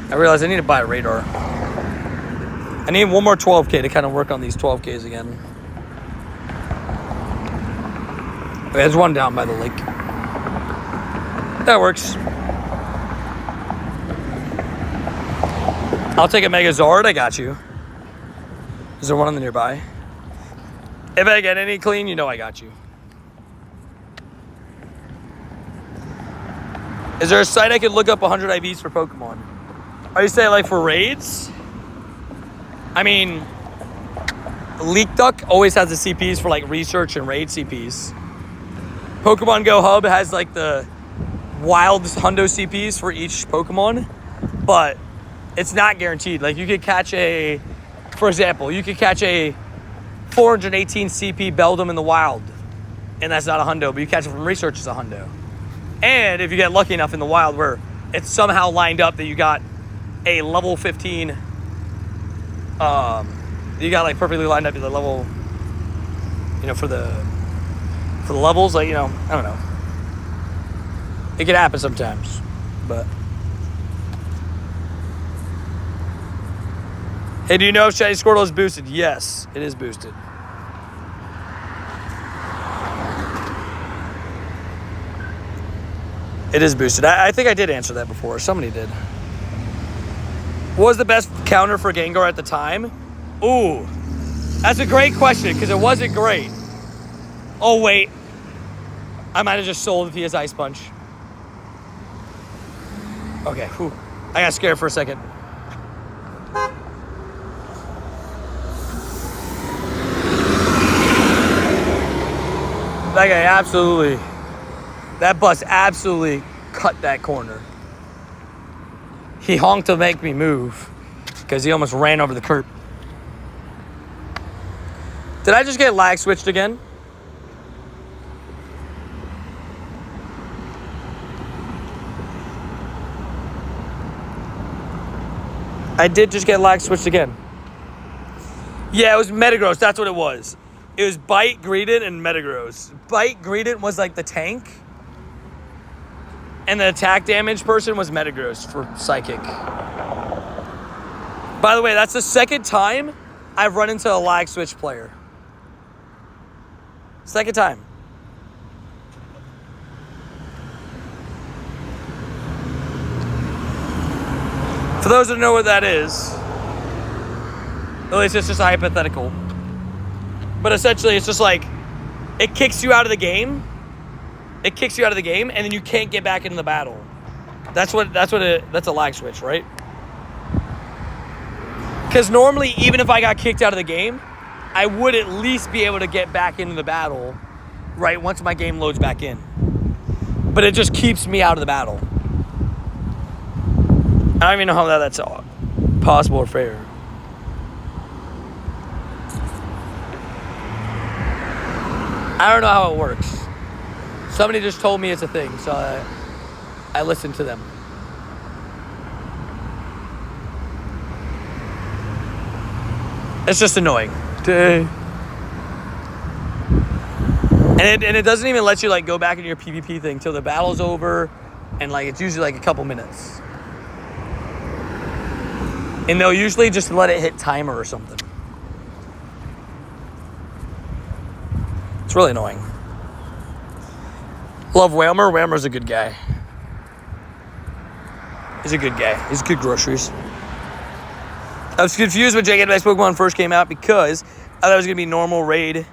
I realize I need to buy a radar. I need one more 12K to kind of work on these 12Ks again. Okay, there's one down by the lake. That works. I'll take a Megazord. I got you. Is there one on the nearby? If I get any clean, you know I got you. Is there a site I could look up 100 IVs for Pokemon? Are you saying like for raids? I mean, Leak Duck always has the CPs for like research and raid CPs. Pokemon Go Hub has like the wild hundo CPs for each Pokemon, but it's not guaranteed. Like you could catch for example, you could catch a 418 CP Beldum in the wild, and that's not a hundo, but you catch it from research, it's a hundo. And if you get lucky enough in the wild where it's somehow lined up that you got a level 15, you got like perfectly lined up to the level, you know, for the levels, like, you know, I don't know. It can happen sometimes, but. Hey, do you know if Shiny Squirtle is boosted? Yes, it is boosted. It is boosted. I think I did answer that before. Somebody did. What was the best counter for Gengar at the time? Ooh, that's a great question because it wasn't great. Oh, wait. I might have just sold if he has Ice Punch. Okay, whew. I got scared for a second. That guy absolutely, that bus absolutely cut that corner. He honked to make me move because he almost ran over the curb. Did I just get lag switched again? I did just get lag switched again. Yeah, it was Metagross. That's what it was. It was Bite, Greedent, and Metagross. Bite, Greedent was like the tank. And the attack damage person was Metagross for Psychic. By the way, that's the second time I've run into a lag switch player. Second time. For those that know what that is, at least it's just a hypothetical. But essentially, it's just like, it kicks you out of the game. It kicks you out of the game, and then you can't get back into the battle. That's a lag switch, right? Because normally, even if I got kicked out of the game, I would at least be able to get back into the battle, right, once my game loads back in. But it just keeps me out of the battle. I don't even know how that's possible or fair. I don't know how it works. Somebody just told me it's a thing, so I listened to them. It's just annoying. And it doesn't even let you like go back into your PvP thing till the battle's over, and like it's usually like a couple minutes. And they'll usually just let it hit timer or something. It's really annoying. Love Whalmer. Whalmer's a good guy. He's a good guy. He's good groceries. I was confused when Gigantic Pokemon first came out because I thought it was going to be normal raid,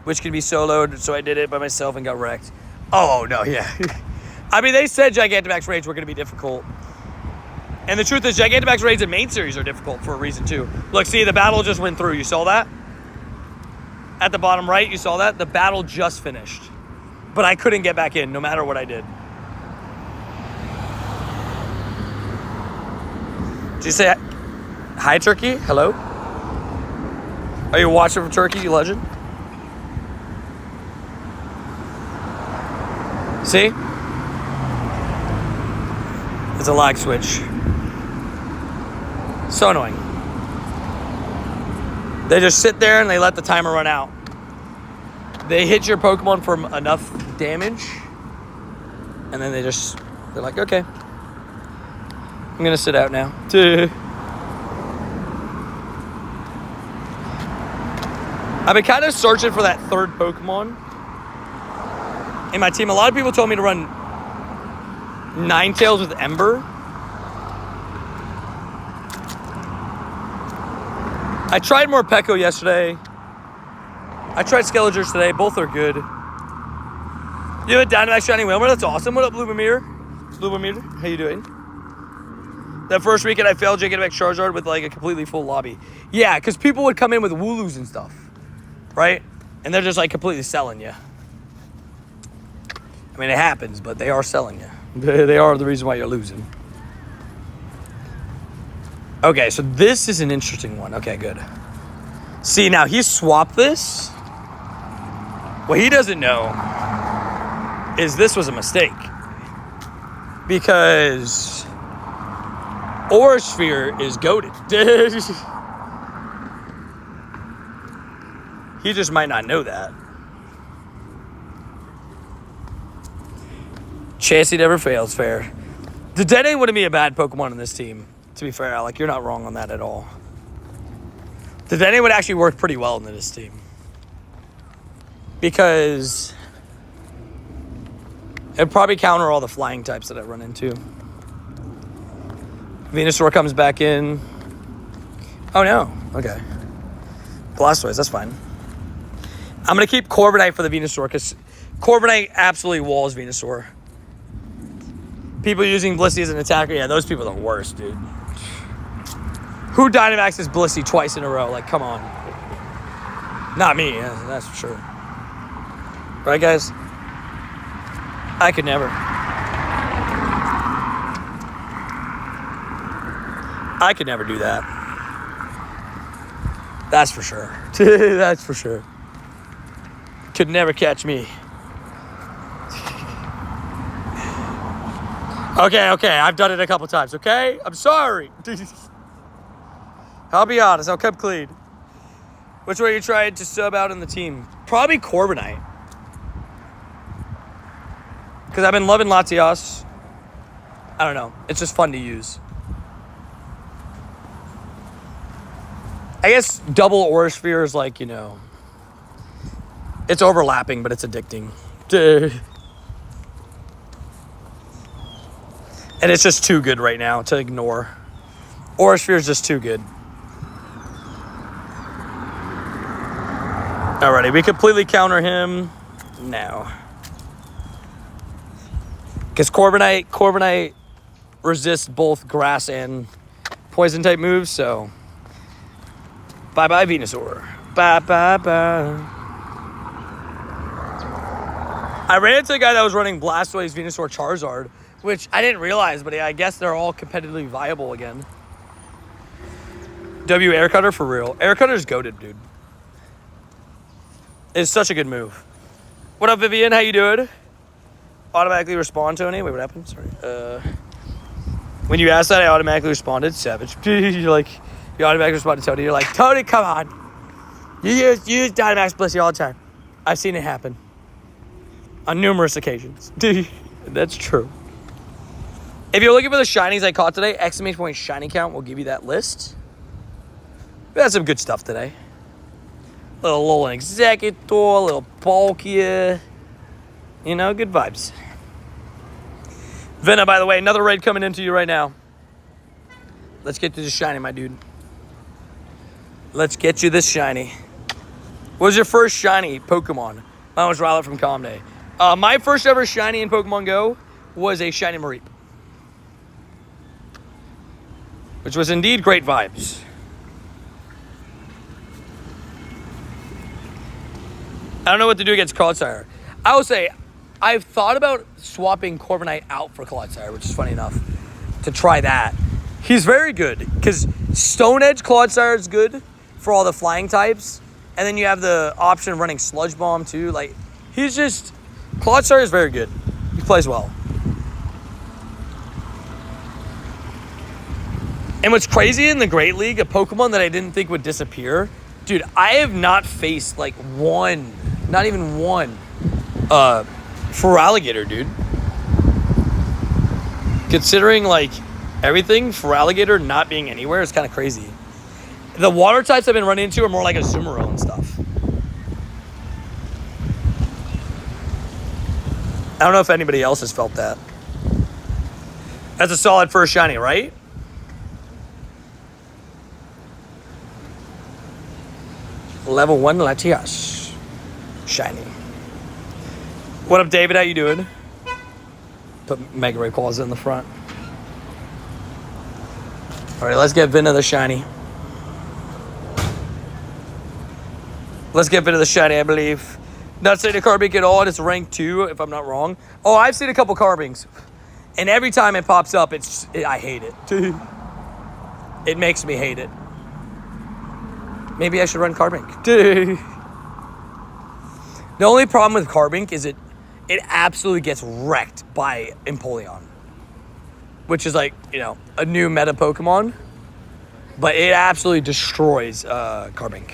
which could be soloed, so I did it by myself and got wrecked. Oh, no, yeah. I mean, they said Gigantamax raids were going to be difficult. And the truth is, Gigantamax raids in main series are difficult for a reason, too. Look, see, the battle just went through. You saw that? At the bottom right, you saw that? The battle just finished. But I couldn't get back in, no matter what I did. Did you say hi, Turkey? Hello? Are you watching from Turkey, you legend? See? It's a lag switch. So annoying. They just sit there and they let the timer run out. They hit your Pokemon for enough damage, and then they're like, okay, I'm gonna sit out now. I've been kind of searching for that third Pokemon in my team. A lot of people told me to run Ninetales with Ember. I tried Morpeko yesterday. I tried Skelligers today. Both are good. You have a Dynamax Shiny Whalmer? That's awesome. What up, Blubamir? Blubamir, how you doing? That first weekend, I failed Gigantamax Charizard with like a completely full lobby. Yeah, because people would come in with Wooloos and stuff, right? And they're just like completely selling you. I mean, it happens, but they are selling you. They are the reason why you're losing. Okay, so this is an interesting one. Okay, good. See, now he swapped this. What he doesn't know is this was a mistake. Because Aurasphere is goated. He just might not know that. Chassis never fails, fair. The Dedenne wouldn't be a bad Pokemon in this team, to be fair. Like, you're not wrong on that at all. The Dedenne would actually work pretty well in this team. Because it'd probably counter all the flying types that I run into. Venusaur comes back in. Oh, no. Okay. Blastoise, that's fine. I'm going to keep Corviknight for the Venusaur because Corviknight absolutely walls Venusaur. People using Blissey as an attacker, yeah, those people are the worst, dude. Who Dynamaxes Blissey twice in a row? Like, come on. Not me, that's for sure. Right, guys? I could never. I could never do that. That's for sure. That's for sure. Could never catch me. Okay, I've done it a couple times, okay? I'm sorry. I'll be honest, I'll come clean. Which way you tried to sub out in the team? Probably Corviknight. Because I've been loving Latias. I don't know. It's just fun to use. I guess double Aura Sphere is like, you know, it's overlapping, but it's addicting. And it's just too good right now to ignore. Aura Sphere is just too good. Alrighty, we completely counter him now. Because Corviknight resists both grass and poison type moves, so bye-bye Venusaur. Bye-bye-bye. I ran into a guy that was running Blastoise, Venusaur, Charizard, which I didn't realize, but I guess they're all competitively viable again. W Air Cutter for real. Air Cutter's goated, dude. It's such a good move. What up, Vivian? How you doing? Automatically respond, Tony. Wait, what happened? Sorry. When you asked that, I automatically responded. Savage. You automatically responded to Tony. You're like, Tony, come on. You use Dynamax Blissey all the time. I've seen it happen. On numerous occasions. That's true. If you're looking for the shinies I caught today, exclamation point shiny count will give you that list. We had some good stuff today. Little Alolan Executor, little Palkia. You know, good vibes. Venna, by the way, another raid coming into you right now. Let's get to the shiny, my dude. Let's get you this shiny. What was your first shiny Pokemon? Mine was Rowlet from Calm Day. My first ever shiny in Pokemon Go was a shiny Mareep. Which was indeed great vibes. I don't know what to do against Clodsire. I will say, I've thought about swapping Corviknight out for Clodsire, which is funny enough, to try that. He's very good, because Stone Edge Clodsire is good for all the flying types, and then you have the option of running Sludge Bomb too. Like, he's just, Clodsire is very good. He plays well. And what's crazy in the Great League, a Pokemon that I didn't think would disappear, dude, I have not faced like one, not even one, Feraligatr, dude. Considering like everything, Feraligatr not being anywhere is kind of crazy. The water types I've been running into are more like a Azumarill and stuff. I don't know if anybody else has felt that. That's a solid first shiny, right? Level 1 Latias. Shiny. What up, David? How you doing? Put Mega Ray Claws in the front. Alright, let's get Vin of the shiny. Let's get Vin of the shiny, I believe. Not seen a Carbink at all, and it's rank 2, if I'm not wrong. Oh, I've seen a couple Carbinks. And every time it pops up, I hate it. It makes me hate it. Maybe I should run Carbink. The only problem with Carbink is it absolutely gets wrecked by Empoleon. Which is like, you know, a new meta Pokemon. But it absolutely destroys Carbink.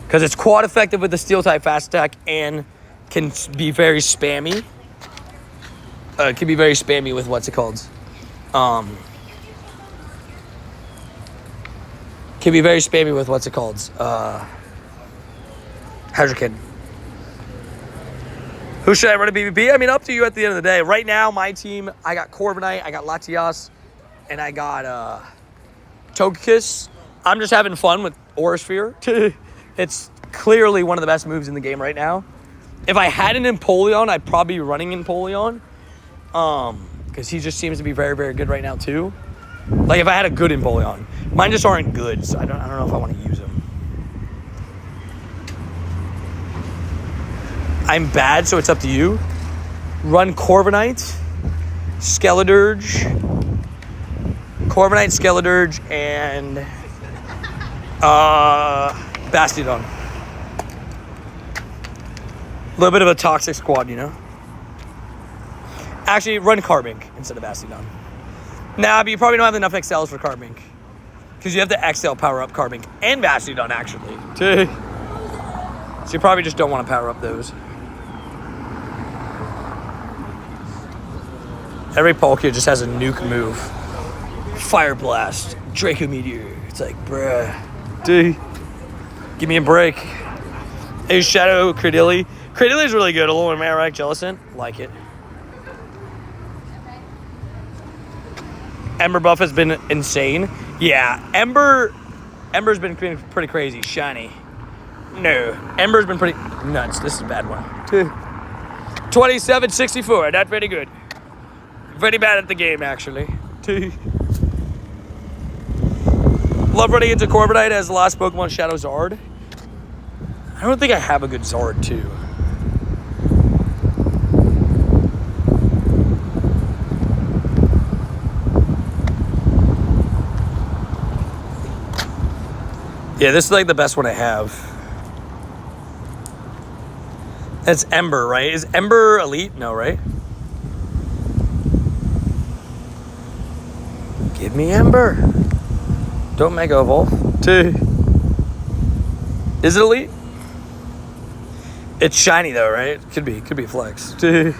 Because it's quad effective with the Steel type fast attack and can be very spammy. Can be very spammy with what's it called? Can be very spammy with what's it called? Hydrokin. Who should I run a PvP? I mean, up to you at the end of the day. Right now, my team, I got Corviknight, I got Latias, and I got Togekiss. I'm just having fun with Aura Sphere. It's clearly one of the best moves in the game right now. If I had an Empoleon, I'd probably be running Empoleon. Because he just seems to be very, very good right now, too. Like, if I had a good Empoleon. Mine just aren't good, so I don't know if I want to use them. I'm bad, so it's up to you. Run Corviknight, Skeledirge, and Bastiodon. A little bit of a toxic squad, you know? Actually, run Carbink instead of Bastiodon. Nah, but you probably don't have enough XLs for Carbink. Because you have to XL power up Carbink and Bastiodon, actually. So you probably just don't want to power up those. Every Palkia just has a nuke move. Fire Blast, Draco Meteor. It's like, bruh. Dude, give me a break. Hey, Shadow Cradilly. Cradilly's really good. A little Amarak Jellicent. Like it. Ember buff has been insane. Yeah, Ember's been pretty crazy. Shiny. No. Ember's been pretty nuts. This is a bad one. 2764. Not very good. Very bad at the game, actually. Love running into Corviknight as the last Pokemon Shadow Zard. I don't think I have a good Zard, too. Yeah, this is like the best one I have. That's Ember, right? Is Ember Elite? No, right? Give me Ember. Don't Mega Evolve. Is it Elite? It's shiny though, right? Could be flex. Is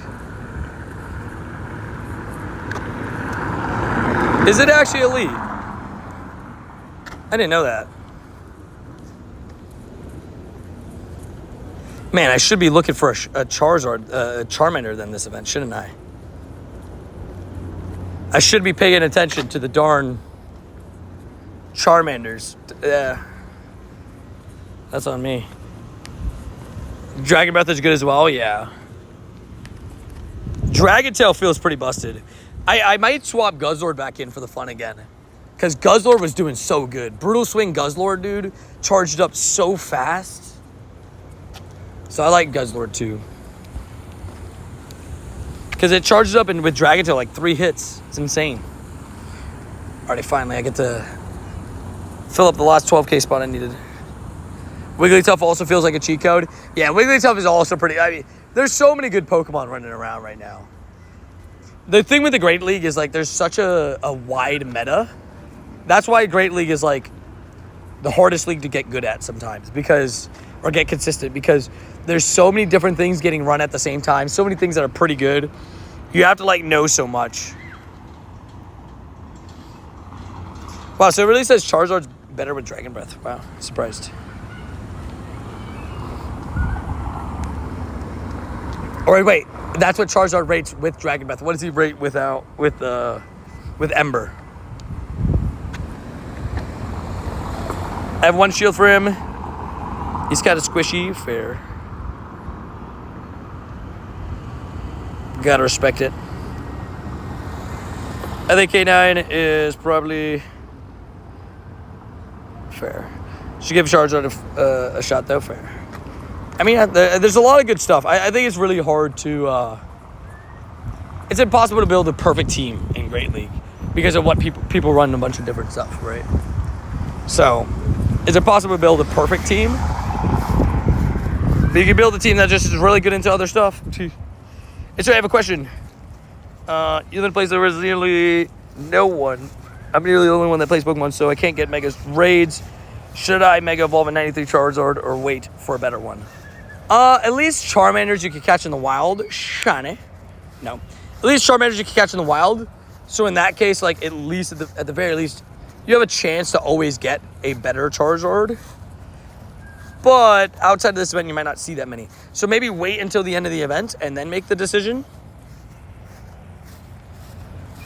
it actually Elite? I didn't know that. Man, I should be looking for a Charizard, Charmander than this event, shouldn't I? I should be paying attention to the darn Charmanders. Yeah. That's on me. Dragon Breath is good as well, yeah. Dragon Tail feels pretty busted. I might swap Guzzlord back in for the fun again. Because Guzzlord was doing so good. Brutal Swing Guzzlord, dude, charged up so fast. So I like Guzzlord too. Because it charges up with Dragon Tail like 3 hits. It's insane. Alrighty, finally I get to fill up the last 12k spot I needed. Wigglytuff also feels like a cheat code. Yeah, Wigglytuff is also pretty... I mean, there's so many good Pokemon running around right now. The thing with the Great League is like there's such a wide meta. That's why Great League is like the hardest league to get good at sometimes. Or get consistent. Because there's so many different things getting run at the same time. So many things that are pretty good. You have to like know so much. Wow, so it really says Charizard's better with Dragon Breath. Wow, surprised. Or wait, that's what Charizard rates with Dragon Breath. What does he rate with Ember? I have 1 shield for him. He's kind of squishy, fair. Gotta respect it. I think K9 is probably fair. Should give Charizard a shot though, fair. I mean, there's a lot of good stuff. I think it's really hard to... it's impossible to build a perfect team in Great League because of what people run a bunch of different stuff, right? So, is it possible to build a perfect team? But you can build a team that just is really good into other stuff. And so I have a question. You then plays there is nearly no one. I'm nearly the only one that plays Pokemon, so I can't get Mega Raids. Should I Mega Evolve a 93 Charizard or wait for a better one? At least Charmanders you can catch in the wild. Shiny. No. At least Charmanders you can catch in the wild. So in that case, like at least at the very least, you have a chance to always get a better Charizard. But outside of this event, you might not see that many. So maybe wait until the end of the event and then make the decision.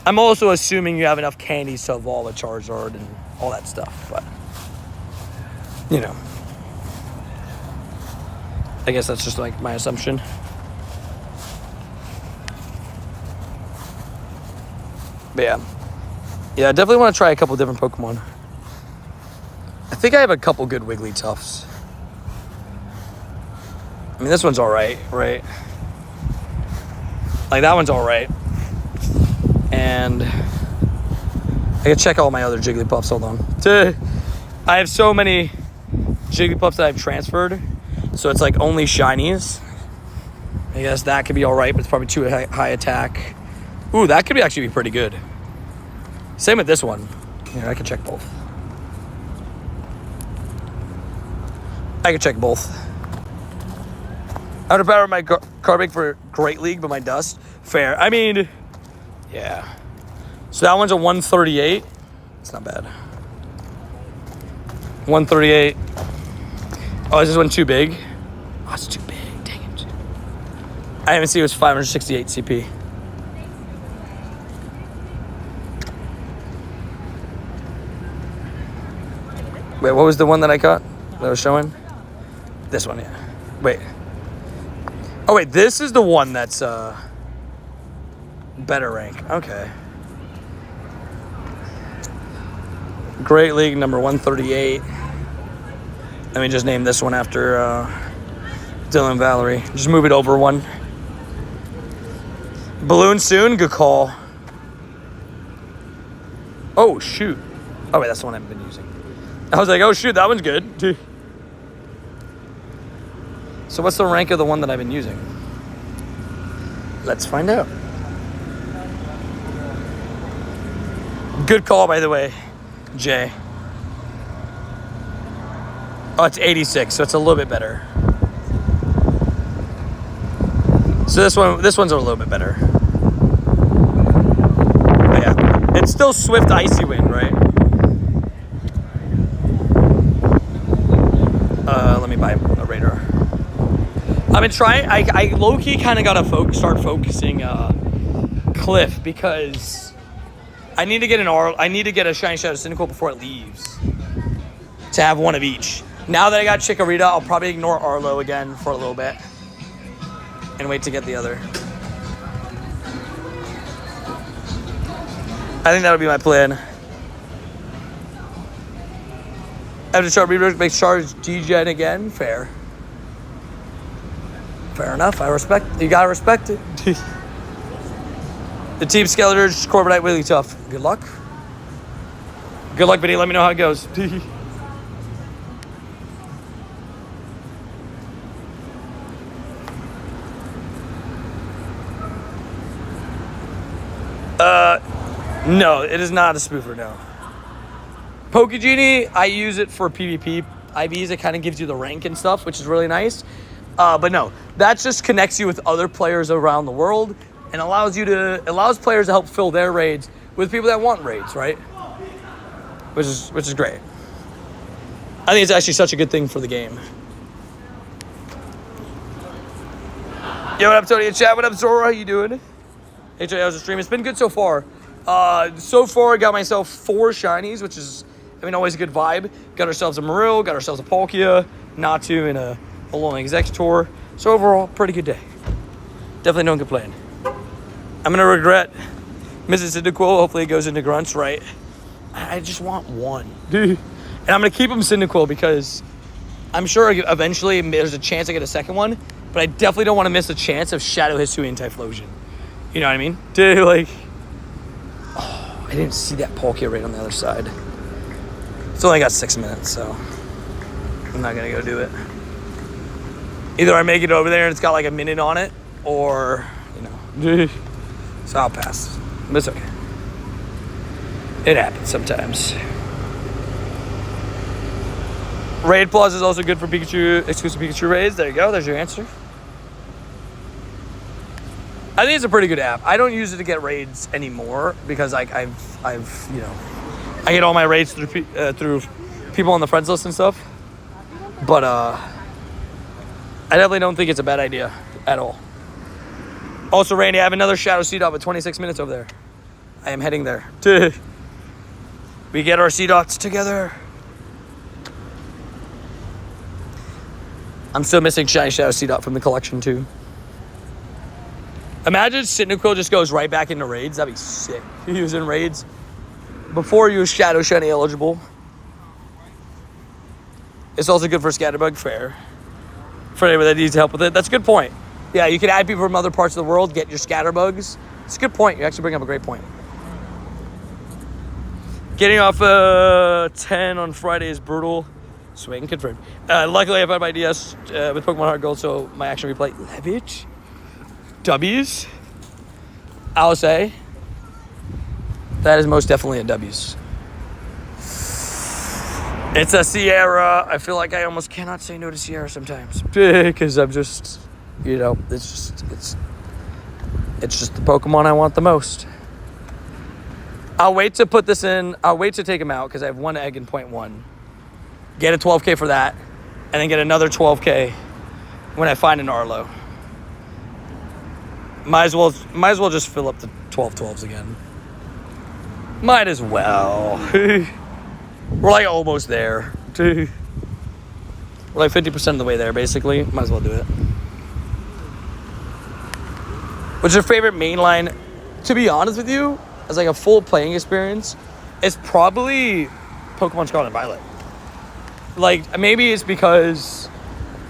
I'm also assuming you have enough candies to evolve a Charizard and all that stuff. But, you know. I guess that's just like my assumption. But yeah. Yeah, I definitely want to try a couple different Pokemon. I think I have a couple good Wigglytuffs. I mean, this one's alright, right? Like, that one's alright. And I can check all my other Jigglypuffs. Hold on. I have so many Jigglypuffs that I've transferred. So it's like only shinies. I guess that could be alright, but it's probably too high attack. Ooh, that could actually be pretty good. Same with this one. Here, I can check both. I can check both. I would power my Carbink for Great League, but my Dust. Fair. I mean, Yeah. So that one's a 138. It's not bad. 138. Oh, is this one too big? Oh, it's too big. Dang it. I haven't seen it was 568 CP. Wait, what was the one that I got that I was showing? This one, yeah. Wait. Oh, wait, this is the one that's better rank. Okay. Great League number 138. Let me just name this one after Dylan Valerie. Just move it over one. Balloon soon? Good call. Oh, shoot. Oh, wait, that's the one I've been using. I was like, oh, shoot, that one's good. So what's the rank of the one that I've been using? Let's find out. Good call, by the way, Jay. Oh, it's 86, so it's a little bit better. So this one's a little bit better. But yeah, it's still Swift Icy Wind, right? Let me buy a radar. I've been trying. I low-key kind of gotta start focusing Cliff because I need to get a Shiny Shadow Cynical before it leaves to have one of each. Now that I got Chikorita, I'll probably ignore Arlo again for a little bit and wait to get the other. I think that'll be my plan. After Charge Reaver, make Charge G-Gen again. Fair. Fair enough. You gotta respect it. The Team Skeletors, Corviknight, really tough. Good luck. Good luck, Vinny. Let me know how it goes. No, it is not a spoofer, no. Pokegenie, I use it for PvP IVs. It kind of gives you the rank and stuff, which is really nice. But no, that just connects you with other players around the world and allows players to help fill their raids with people that want raids, right? Which is great. I think it's actually such a good thing for the game. Yo, what up, Tony in chat? What up, Zora? How you doing? Hey, Jay, how's the stream? It's been good so far. So far, I got myself 4 shinies, which is, always a good vibe. Got ourselves a Marill, got ourselves a Palkia, Natu, and a Alolan Executor. So overall, pretty good day. Definitely don't complain. I'm going to regret missing Cyndaquil. Hopefully it goes into Grunts, right? I just want one. And I'm going to keep him Cyndaquil because I'm sure eventually there's a chance I get a second one, but I definitely don't want to miss a chance of Shadow Hisuian Typhlosion. You know what I mean? I didn't see that Palkia right on the other side. It's only got 6 minutes, so I'm not going to go do it. Either I make it over there and it's got like a minute on it, or, so I'll pass. But it's okay. It happens sometimes. Raid Plus is also good for Pikachu, exclusive Pikachu raids. There you go. There's your answer. I think it's a pretty good app. I don't use it to get raids anymore because I get all my raids through people on the friends list and stuff. But I definitely don't think it's a bad idea at all. Also, Randy, I have another Shadow Seedot with 26 minutes over there. I am heading there. We get our Seedots together. I'm still missing Shiny Shadow Seedot from the collection too. Imagine Cyndaquil just goes right back into raids. That'd be sick. He was in raids before you was Shadow Shiny eligible. It's also good for Scatterbug. Fair. For anyone that needs help with it. That's a good point. Yeah, you can add people from other parts of the world, get your Scatterbugs. It's a good point. You actually bring up a great point. Getting off 10 on Friday is brutal. Swing confirmed. Luckily, I found my DS with Pokemon Heart Gold, so my action replay. Levitch? W's? I'll say. That is most definitely a W's. It's a Sierra. I feel like I almost cannot say no to Sierra sometimes. Because I'm just, it's just the Pokemon I want the most. I'll wait to put this in. I'll wait to take them out because I have 1 egg in point 1. Get a 12K for that, and then get another 12K when I find an Arlo. Might as well just fill up the 12s again. Might as well. We're like almost there. We're like 50% of the way there, basically. Might as well do it. What's your favorite mainline? To be honest with you, as like a full playing experience, it's probably Pokemon Scarlet and Violet. Like, maybe it's because,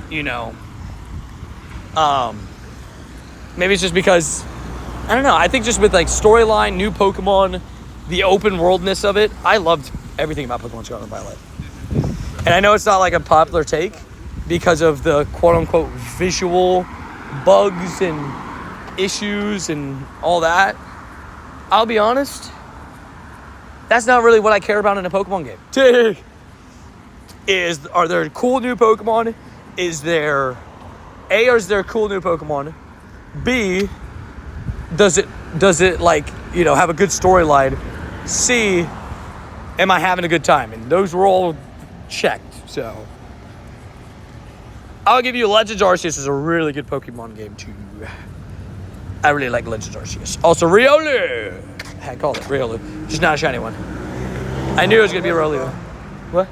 you know, maybe it's just because, I don't know, I think just with like storyline, new Pokemon, the open worldness of it, I loved everything about Pokemon Scarlet and Violet. And I know it's not like a popular take because of the quote-unquote visual bugs and issues and all that. I'll be honest, that's not really what I care about in a Pokemon game. Are there cool new Pokemon? Is there cool new Pokemon? B, does it like, you know, have a good storyline? C, am I having a good time? And those were all checked, so I'll give you Legends Arceus is a really good Pokemon game too. I really like Legends Arceus. Also, Riolu. I called it Riolu, just not a shiny one. I knew it was gonna be a Riolu. What?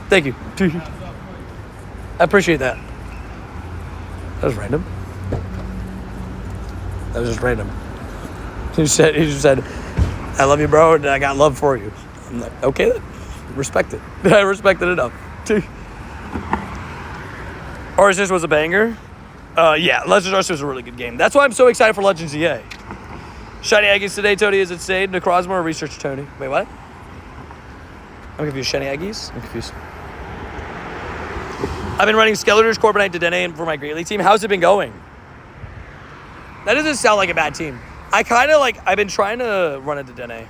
Thank you. I appreciate that. That was random. That was just random. He just said, I love you, bro, and I got love for you. I'm like, okay, then. Respect it. I respect it enough. Arceus was a banger. Yeah, Legends Arceus was a really good game. That's why I'm so excited for Legends EA. Shiny Aggies today, Tony, is insane. Necrozma, research Tony. Wait, what? I'm confused. Shiny Aggies? I'm confused. I've been running Skeletors, Corviknight, Dedenne for my Great League team. How's it been going? That doesn't sound like a bad team. I've been trying to run a Dedenne.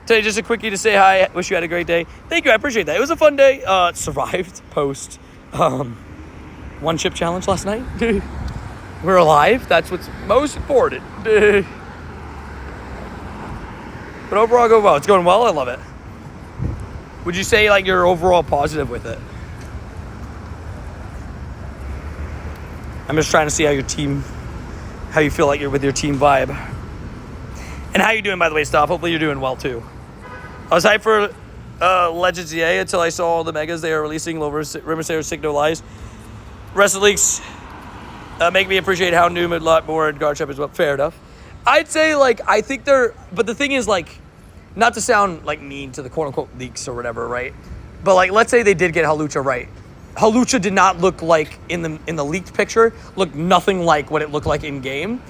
Today, just a quickie to say hi. Wish you had a great day. Thank you, I appreciate that. It was a fun day. Survived post one chip challenge last night. We're alive. That's what's most important. But overall, go well. It's going well. I love it. Would you say like you're overall positive with it? I'm just trying to see how you feel like you're with your team vibe. And how you doing, by the way, Stop? Hopefully you're doing well, too. I was hyped for Legends EA until I saw all the megas they are releasing. Rumors say are sick, no lies. Wrestle Leagues make me appreciate how new a lot more in Garchomp is well. Fair enough. I'd say, like, I think they're... But the thing is, like, not to sound, like, mean to the quote-unquote leaks or whatever, right? But, like, let's say they did get Hawlucha right. Hawlucha did not look like, in the leaked picture, looked nothing like what it looked like in-game.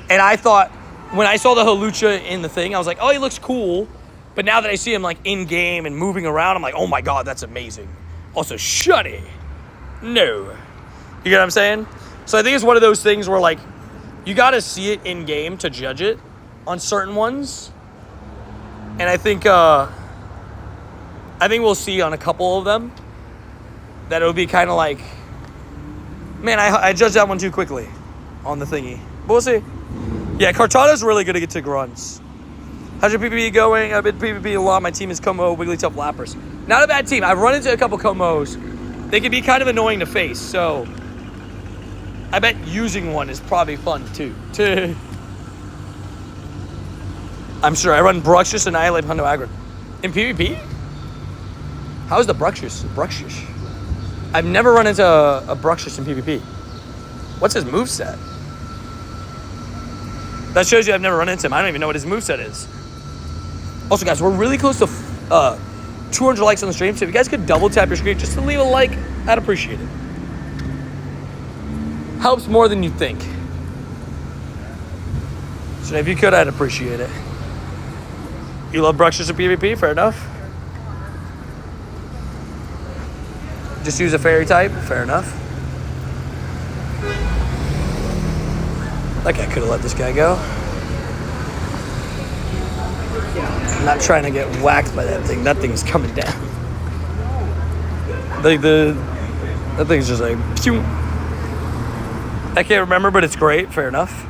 And I thought... When I saw the Hawlucha in the thing, I was like, oh, he looks cool. But now that I see him, like, in-game and moving around, I'm like, oh, my God, that's amazing. Also, Shuddy. No. You get what I'm saying? So I think it's one of those things where, like, you got to see it in-game to judge it on certain ones. And I think we'll see on a couple of them that it'll be kind of like, man, I judged that one too quickly on the thingy. But we'll see. Yeah, Kartana's really good against Tigrons. How's your PvP going? I've been PvP a lot. My team is Como, Wigglytuff, Lappers. Not a bad team. I've run into a couple Comos. They can be kind of annoying to face, so I bet using one is probably fun, too. I'm sure. I run Bruxish, Annihilate, Hundo, Aggro. In PvP? How's the Bruxish? I've never run into a Bruxish in PvP. What's his moveset? That shows you I've never run into him. I don't even know what his moveset is. Also, guys, we're really close to 200 likes on the stream, so if you guys could double tap your screen just to leave a like, I'd appreciate it. Helps more than you think. So if you could, I'd appreciate it. You love Bruxish in PvP? Fair enough. Just use a fairy type? Fair enough. Like I could have let this guy go. I'm not trying to get whacked by that thing. That thing's coming down. That thing's just like, pew. I can't remember, but it's great. Fair enough.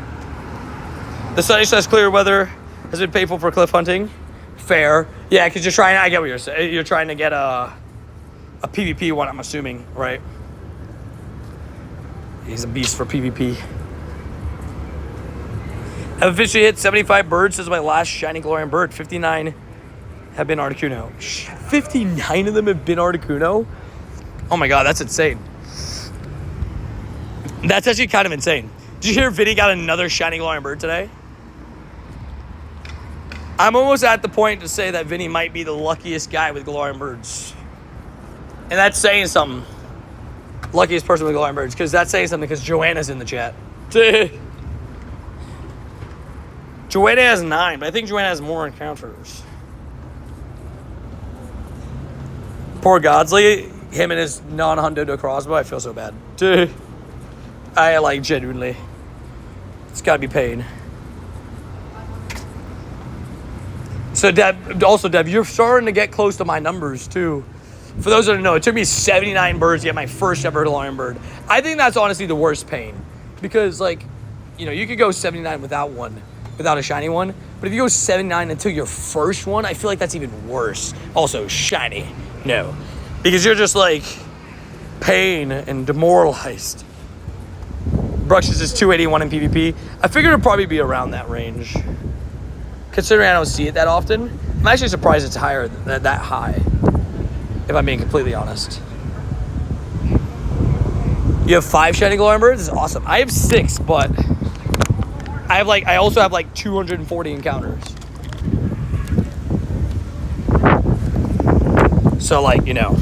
The sunny says clear weather has has been painful for cliff hunting. Fair. Yeah, because you're trying, I get what you're saying. You're trying to get a PvP one, I'm assuming, right? He's a beast for PvP. I've officially hit 75 birds since my last shiny glorious bird. 59 have been Articuno. 59 of them have been Articuno? Oh my god, that's insane. That's actually kind of insane. Did you hear Vinny got another shiny glorious bird today? I'm almost at the point to say that Vinny might be the luckiest guy with glorious birds. And that's saying something. Luckiest person with glorious birds. Because that's saying something because Joanna's in the chat. Joanna has 9, but I think Joanna has more encounters. Poor Godsley, him and his non-hundo to crossbow, I feel so bad. I like genuinely. It's gotta be pain. So Deb, you're starting to get close to my numbers too. For those that don't know, it took me 79 birds to get my first ever lion bird. I think that's honestly the worst pain. Because like, you know, you could go 79 without a shiny one. But if you go 79 until your first one, I feel like that's even worse. Also, shiny. No. Because you're just like pain and demoralized. Brux's is 281 in PvP. I figured it'd probably be around that range. Considering I don't see it that often, I'm actually surprised it's higher than that high. If I'm being completely honest. You have 5 shiny glowing birds? This is awesome. I have 6, but I also have like 240 encounters. So like, you know,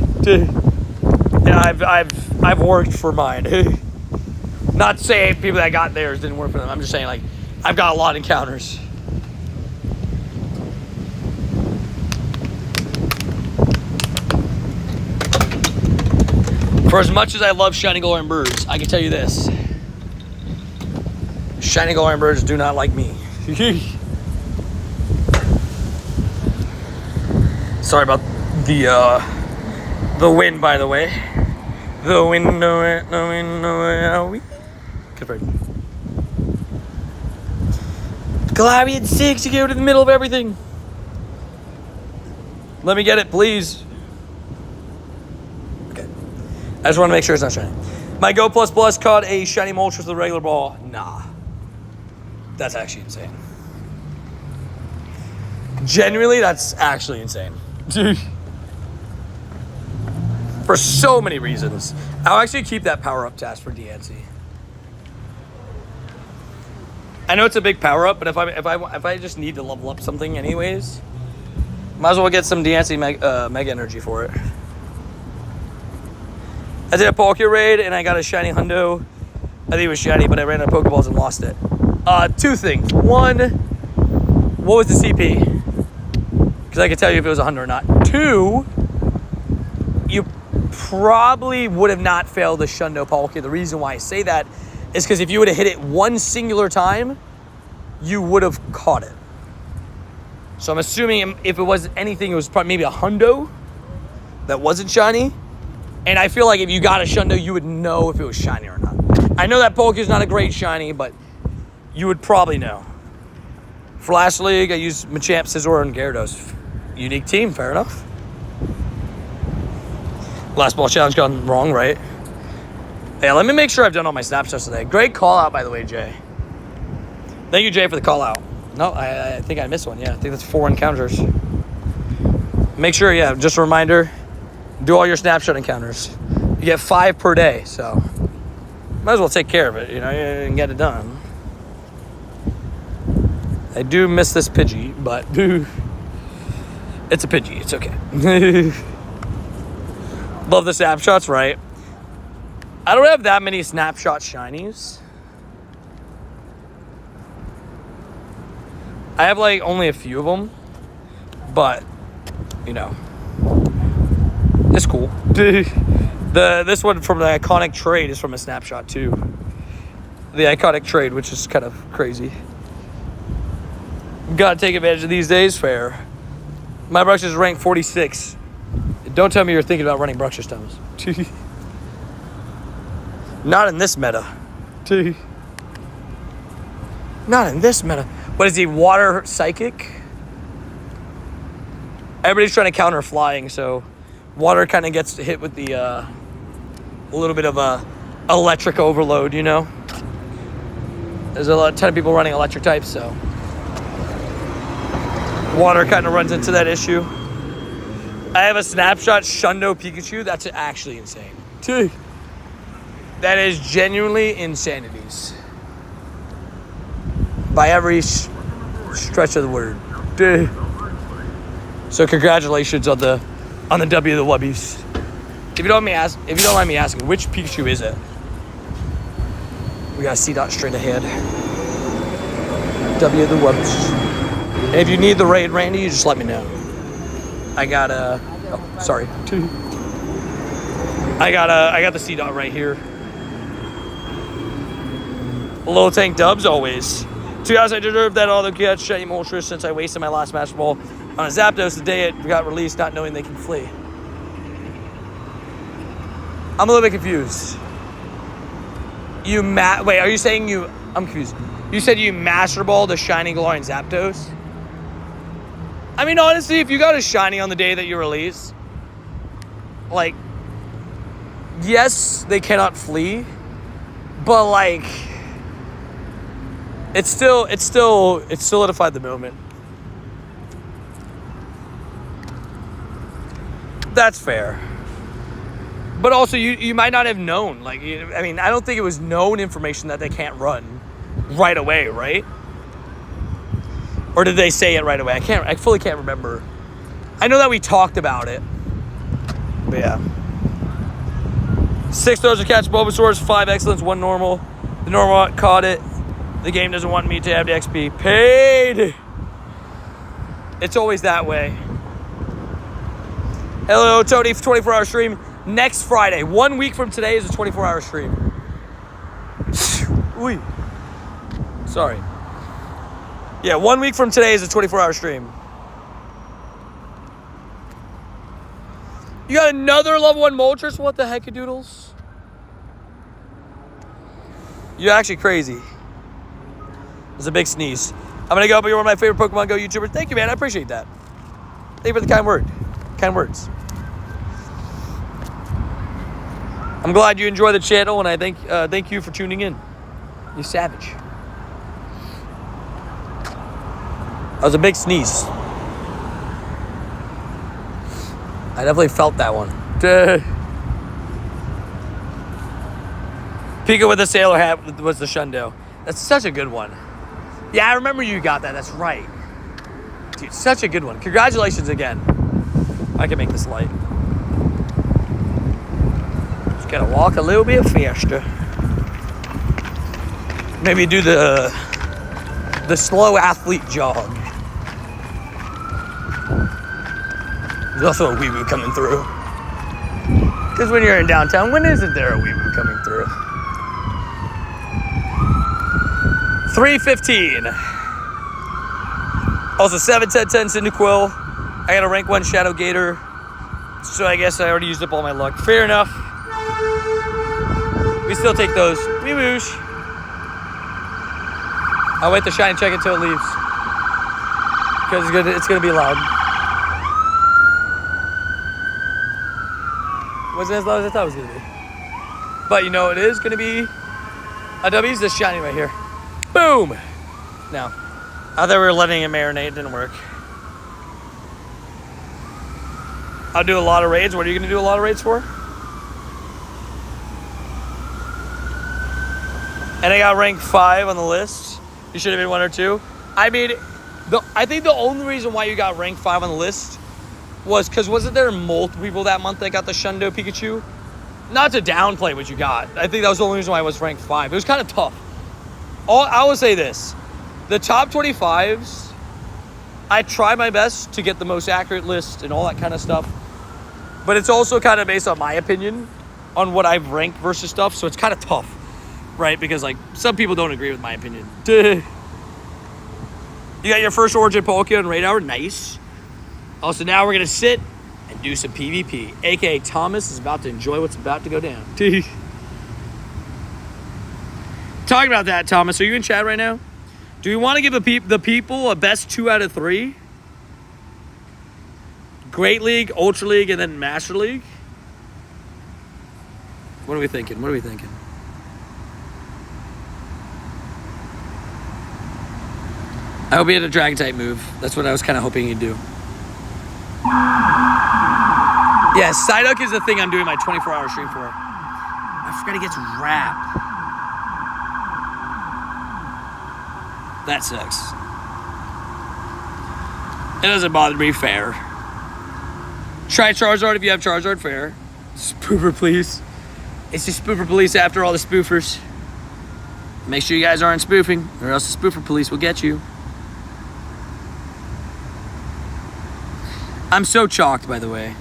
I've worked for mine. Not to say people that got theirs didn't work for them. I'm just saying like I've got a lot of encounters. For as much as I love shiny glowing birds, I can tell you this. Shiny glowing birds do not like me. Sorry about the wind, by the way. The wind, confirmed. Galarian 6, you go to the middle of everything. Let me get it, please. Okay. I just want to make sure it's not shiny. My Go Plus Plus caught a shiny Moltres with a regular ball. Nah. That's actually insane. Genuinely, that's actually insane. For so many reasons. I'll actually keep that power-up task for DNC. I know it's a big power-up, but if I just need to level up something anyways, might as well get some DNC Mega Energy for it. I did a Palkia raid, and I got a shiny hundo. I think it was shiny, but I ran out of Pokeballs and lost it. 2 things. One, what was the CP? Because I can tell you if it was a hundo or not. 2, you probably would have not failed the Shundo Palkia. The reason why I say that is because if you would have hit it one singular time, you would have caught it. So I'm assuming if it wasn't anything, it was probably maybe a hundo that wasn't shiny. And I feel like if you got a Shundo, you would know if it was shiny or not. I know that Palkia is not a great shiny, but you would probably know. For last league, I used Machamp, Scizor, and Gyarados. Unique team, fair enough. Last ball challenge gone wrong, right? Hey, let me make sure I've done all my snapshots today. Great call out, by the way, Jay. Thank you, Jay, for the call out. No, I think I missed one. Yeah, I think that's 4 encounters. Make sure, yeah, just a reminder, do all your snapshot encounters. You get 5 per day, so might as well take care of it, you know, and get it done. I do miss this Pidgey, but it's a Pidgey. It's okay. Love the snapshots, right? I don't have that many snapshot shinies. I have like only a few of them, but you know, it's cool. This one from the iconic trade is from a snapshot too. The iconic trade, which is kind of crazy. Gotta take advantage of these days, fair. My brush is ranked 46. Don't tell me you're thinking about running brush systems. Not in this meta. Not in this meta. What is he, water psychic? Everybody's trying to counter flying, so water kind of gets hit with the a little bit of a electric overload, you know? There's a ton of people running electric types, so water kind of runs into that issue. I have a snapshot Shundo Pikachu. That's actually insane. That is genuinely insanities. By every stretch of the word. So congratulations on the W of the Wubbies. If you don't mind me asking, which Pikachu is it? We got C-Dot straight ahead. W of the Wubbies. And if you need the raid, Randy, you just let me know. I got sorry. I got the C-Dot right here. Low tank dubs always. 2 hours I deserve that auto catch shiny Moltres since I wasted my last Master Ball on a Zapdos the day it got released, not knowing they can flee. I'm a little bit confused. Wait, are you saying I'm confused. You said you Master Ball the Shiny Galarian Zapdos? I mean, honestly, if you got a shiny on the day that you release, like, yes, they cannot flee, but like, it solidified the moment. That's fair. But also, you might not have known. Like, I mean, I don't think it was known information that they can't run right away, right? Or did they say it right away? I fully can't remember. I know that we talked about it. But yeah. 6 throws to catch Bulbasaur's, 5 excellence, 1 normal. The normal caught it. The game doesn't want me to have the XP paid. It's always that way. Hello, Tony, 24-hour stream. Next Friday, 1 week from today, is a 24-hour stream. Ooh. Sorry. Yeah, 1 week from today is a 24-hour stream. You got another level 1 Moltres? What the heck, doodles? You're actually crazy. It's a big sneeze. I'm going to go, but you're one of my favorite Pokemon Go YouTubers. Thank you, man. I appreciate that. Thank you for the kind word. Kind words. I'm glad you enjoy the channel, and I thank you for tuning in. You savage. That was a big sneeze. I definitely felt that one. Pika with the sailor hat was the Shundo. That's such a good one. Yeah, I remember you got that. That's right. Dude, such a good one. Congratulations again. I can make this light. Just gotta walk a little bit faster. Maybe do the slow athlete jog. There's also a weeboo coming through. Because when you're in downtown, when isn't there a weeboo coming through? 315. Also 7-10-10 Cyndaquil. I got a rank 1 Shadow Gator. So I guess I already used up all my luck. Fair enough. We still take those. Weeboosh. I'll wait the shiny check until it leaves. Because it's gonna be loud. Wasn't as loud as I thought it was gonna be. But you know it is gonna be a W's this shiny right here. Boom! No. I thought we were letting it marinate. It didn't work. I'll do a lot of raids. What are you going to do a lot of raids for? And I got rank 5 on the list. You should have been 1 or 2. I mean, I think the only reason why you got rank 5 on the list was because wasn't there multiple people that month that got the Shundo Pikachu? Not to downplay what you got. I think that was the only reason why I was ranked 5. It was kind of tough. I will say this. The top 25s, I try my best to get the most accurate list and all that kind of stuff. But it's also kind of based on my opinion on what I've ranked versus stuff. So it's kind of tough, right? Because, like, some people don't agree with my opinion. You got your first Origin Palkia in Raid Hour. Nice. Also, now we're going to sit and do some PvP. A.K.A. Thomas is about to enjoy what's about to go down. Talking about that, Thomas, are you in chat right now? Do we want to give the people a best 2 out of 3? Great League, Ultra League, and then Master League? What are we thinking? What are we thinking? I hope he had a Dragon type move. That's what I was kind of hoping he'd do. Yeah, Psyduck is the thing I'm doing my 24-hour stream for. I forgot he gets Wrap. That sucks. It doesn't bother me, fair. Try Charizard if you have Charizard, fair. Spoofer, please. It's just Spoofer Police after all the spoofers. Make sure you guys aren't spoofing, or else the Spoofer Police will get you. I'm so chalked, by the way.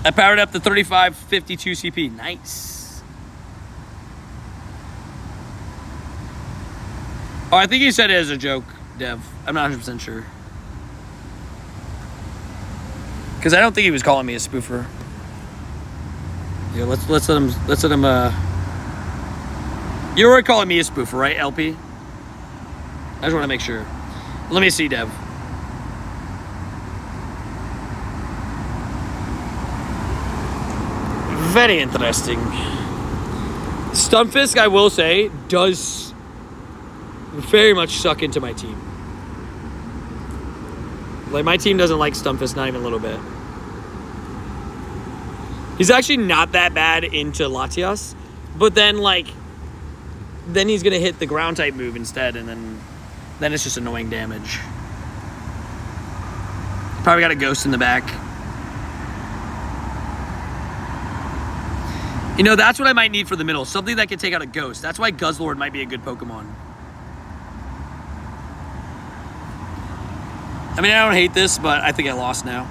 I powered up the 3552 CP. Nice. Oh, I think he said it as a joke, Dev. I'm not 100% sure. Because I don't think he was calling me a spoofer. Yeah, let's let him. You were calling me a spoofer, right, LP? I just want to make sure. Let me see, Dev. Very interesting. Stunfisk, I will say, does very much suck into my team. Like, my team doesn't like Stunfisk, not even a little bit. He's actually not that bad into Latias, but then, like, then he's going to hit the ground type move instead, and then it's just annoying damage. Probably got a Ghost in the back. You know, that's what I might need for the middle. Something that can take out a Ghost. That's why Guzzlord might be a good Pokemon. I mean, I don't hate this, but I think I lost now.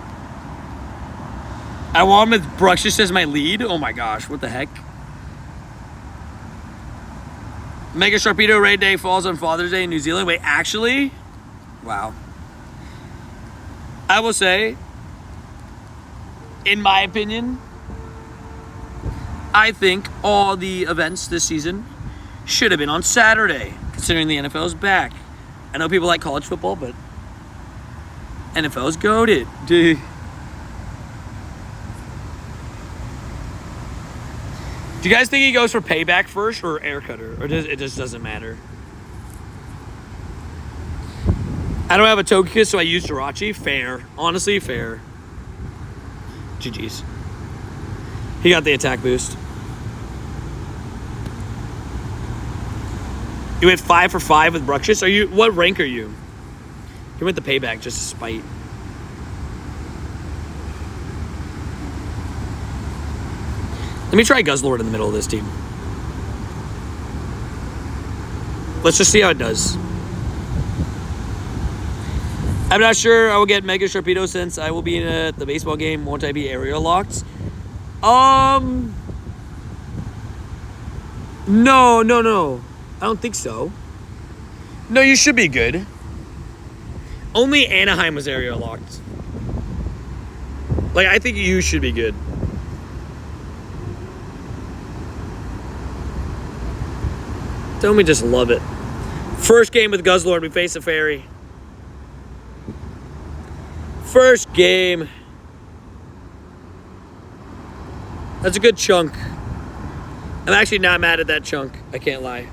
I want him with Bruxish as my lead. Oh my gosh, what the heck? Mega Sharpedo Raid Day falls on Father's Day in New Zealand. Wait, actually? Wow. I will say, in my opinion, I think all the events this season should have been on Saturday, considering the NFL is back. I know people like college football, but NFL's goated, dude. Do you guys think he goes for Payback first or Air Cutter? Or it just doesn't matter? I don't have a Togekiss, so I use Jirachi. Fair. Honestly, fair. GG's. He got the attack boost. You went 5 for 5 with Bruxish? Are you? What rank are you? He went the Payback just to spite. Let me try Guzzlord in the middle of this team. Let's just see how it does. I'm not sure I will get Mega Sharpedo since I will be in the baseball game. Won't I be area locked? No. I don't think so. No, you should be good. Only Anaheim was area locked. Like, I think you should be good. Don't we just love it? First game with Guzzlord, we face a fairy. First game. That's a good chunk. I'm actually not mad at that chunk. I can't lie.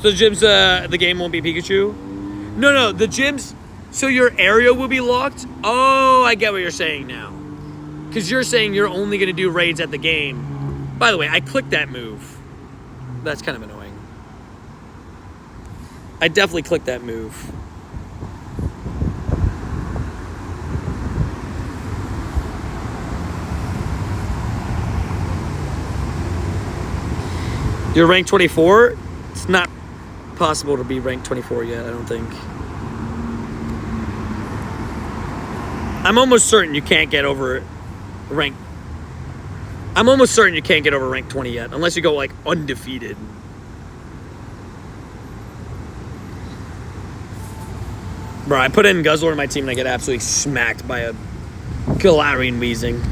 So the game won't be Pikachu? No, the gyms, so your area will be locked? Oh, I get what you're saying now. Because you're saying you're only going to do raids at the game. By the way, I clicked that move. That's kind of annoying. I definitely clicked that move. You're ranked 24? It's not possible to be ranked 24 yet, I don't think. I'm almost certain you can't get over rank. I'm almost certain you can't get over rank 20 yet, unless you go like undefeated. Bro, I put in Guzzlord in my team and I get absolutely smacked by a Galarian Weezing.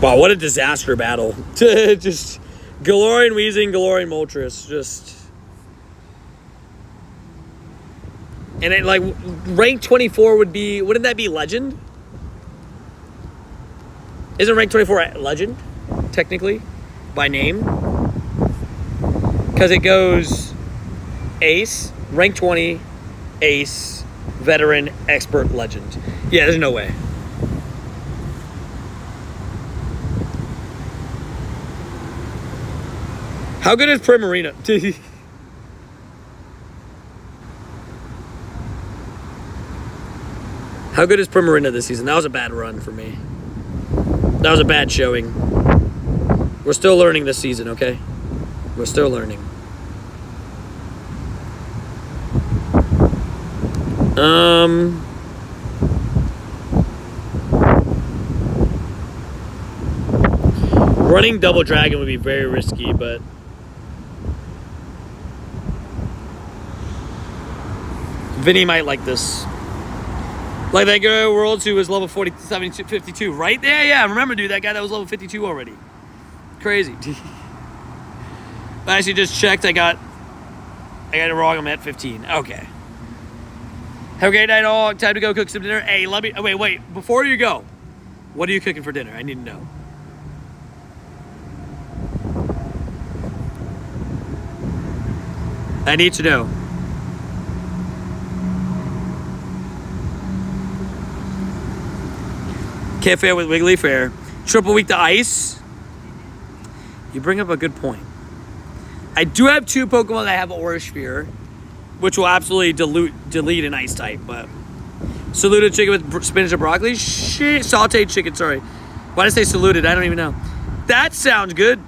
Wow, what a disaster battle. Just Galarian Weezing, Galarian Moltres. Just. And it, like, rank 24 would be. Wouldn't that be Legend? Isn't rank 24 Legend? Technically? By name? Because it goes Ace, rank 20, Ace, Veteran, Expert, Legend. Yeah, there's no way. How good is Primarina? How good is Primarina this season? That was a bad run for me. That was a bad showing. We're still learning this season, okay? We're still learning. Running Double Dragon would be very risky, but Vinny might like this. Like that guy Worlds who was level 40, 72, 52, right? Yeah, I remember, dude, that guy that was level 52 already. Crazy. I actually just checked. I got it wrong. I'm at 15. Okay. Have a great night, all. Time to go cook some dinner. Hey, let me. Oh, wait. Before you go, what are you cooking for dinner? I need to know. I need to know. Can't fare with Wiggly Fair. Triple week to ice. You bring up a good point. I do have 2 Pokemon that have Aura Sphere, which will absolutely delete an ice type, but saluted chicken with spinach and broccoli? Shit, sauteed chicken, sorry. Why did I say saluted? I don't even know. That sounds good.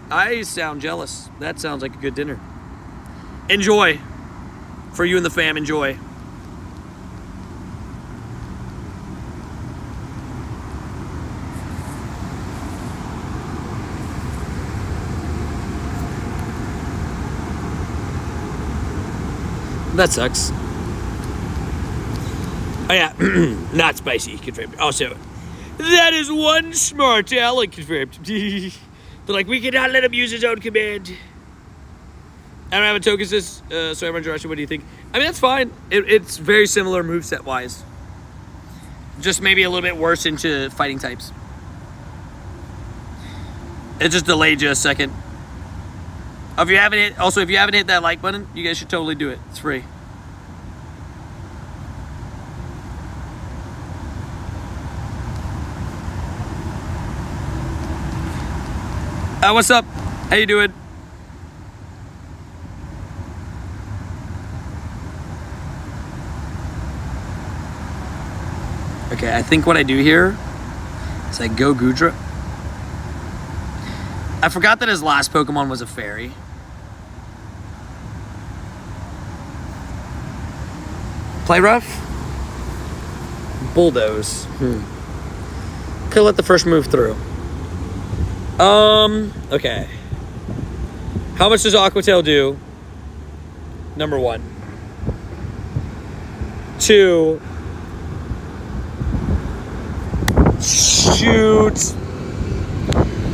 I sound jealous. That sounds like a good dinner. Enjoy. For you and the fam, enjoy. That sucks. Oh yeah, not spicy, confirmed. Also, that is one smart aleck, confirmed. They're like, we cannot let him use his own command. I don't have a token assist, so everyone direction, what do you think? I mean, that's fine. It's very similar moveset wise. Just maybe a little bit worse into fighting types. It just delayed you a second. If you haven't hit that like button, you guys should totally do it. It's free. What's up? How you doing? Okay, I think what I do here is I go Gudra. I forgot that his last Pokemon was a fairy. Play rough? Bulldoze. Could let the first move through. Okay. How much does Aqua Tail do? Number 1. 2. Shoot.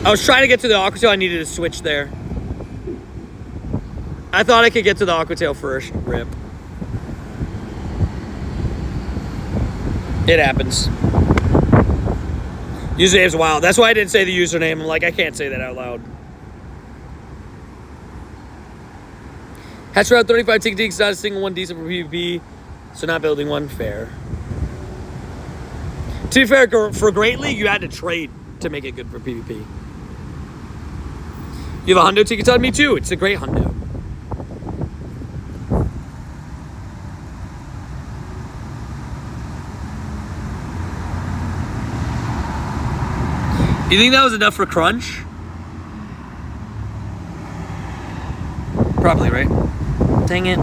I was trying to get to the Aqua Tail. I needed to switch there. I thought I could get to the Aqua Tail first. Rip. It happens. Username's wild. That's why I didn't say the username. I'm like, I can't say that out loud. Hatch around 35 tick-ticks, not a single one decent for PvP, so not building one. Fair. To be fair, for Great League, you had to trade to make it good for PvP. You have a hundo ticket on me too. It's a great hundo. You think that was enough for Crunch? Probably, right? Dang it.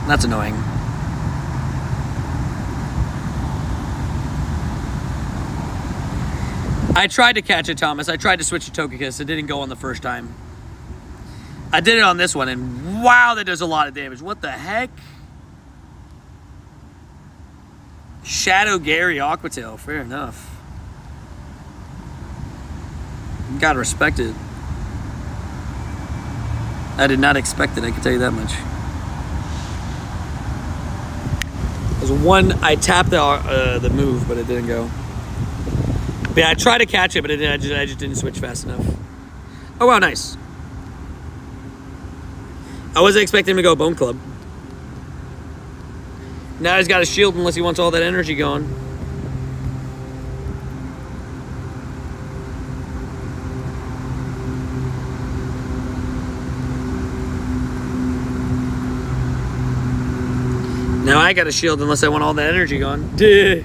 That's annoying. I tried to catch it, Thomas. I tried to switch to Togekiss. It didn't go on the first time. I did it on this one, and wow, that does a lot of damage. What the heck? Shadow Gary Aquatail. Fair enough. Gotta respect it. I did not expect it, I can tell you that much. There's one, I tapped the move, but it didn't go. But yeah, I tried to catch it, but I just didn't switch fast enough. Oh wow, nice. I wasn't expecting him to go Bone Club. Now he's got a shield unless he wants all that energy going. Now I got a shield unless I want all that energy gone. Duh.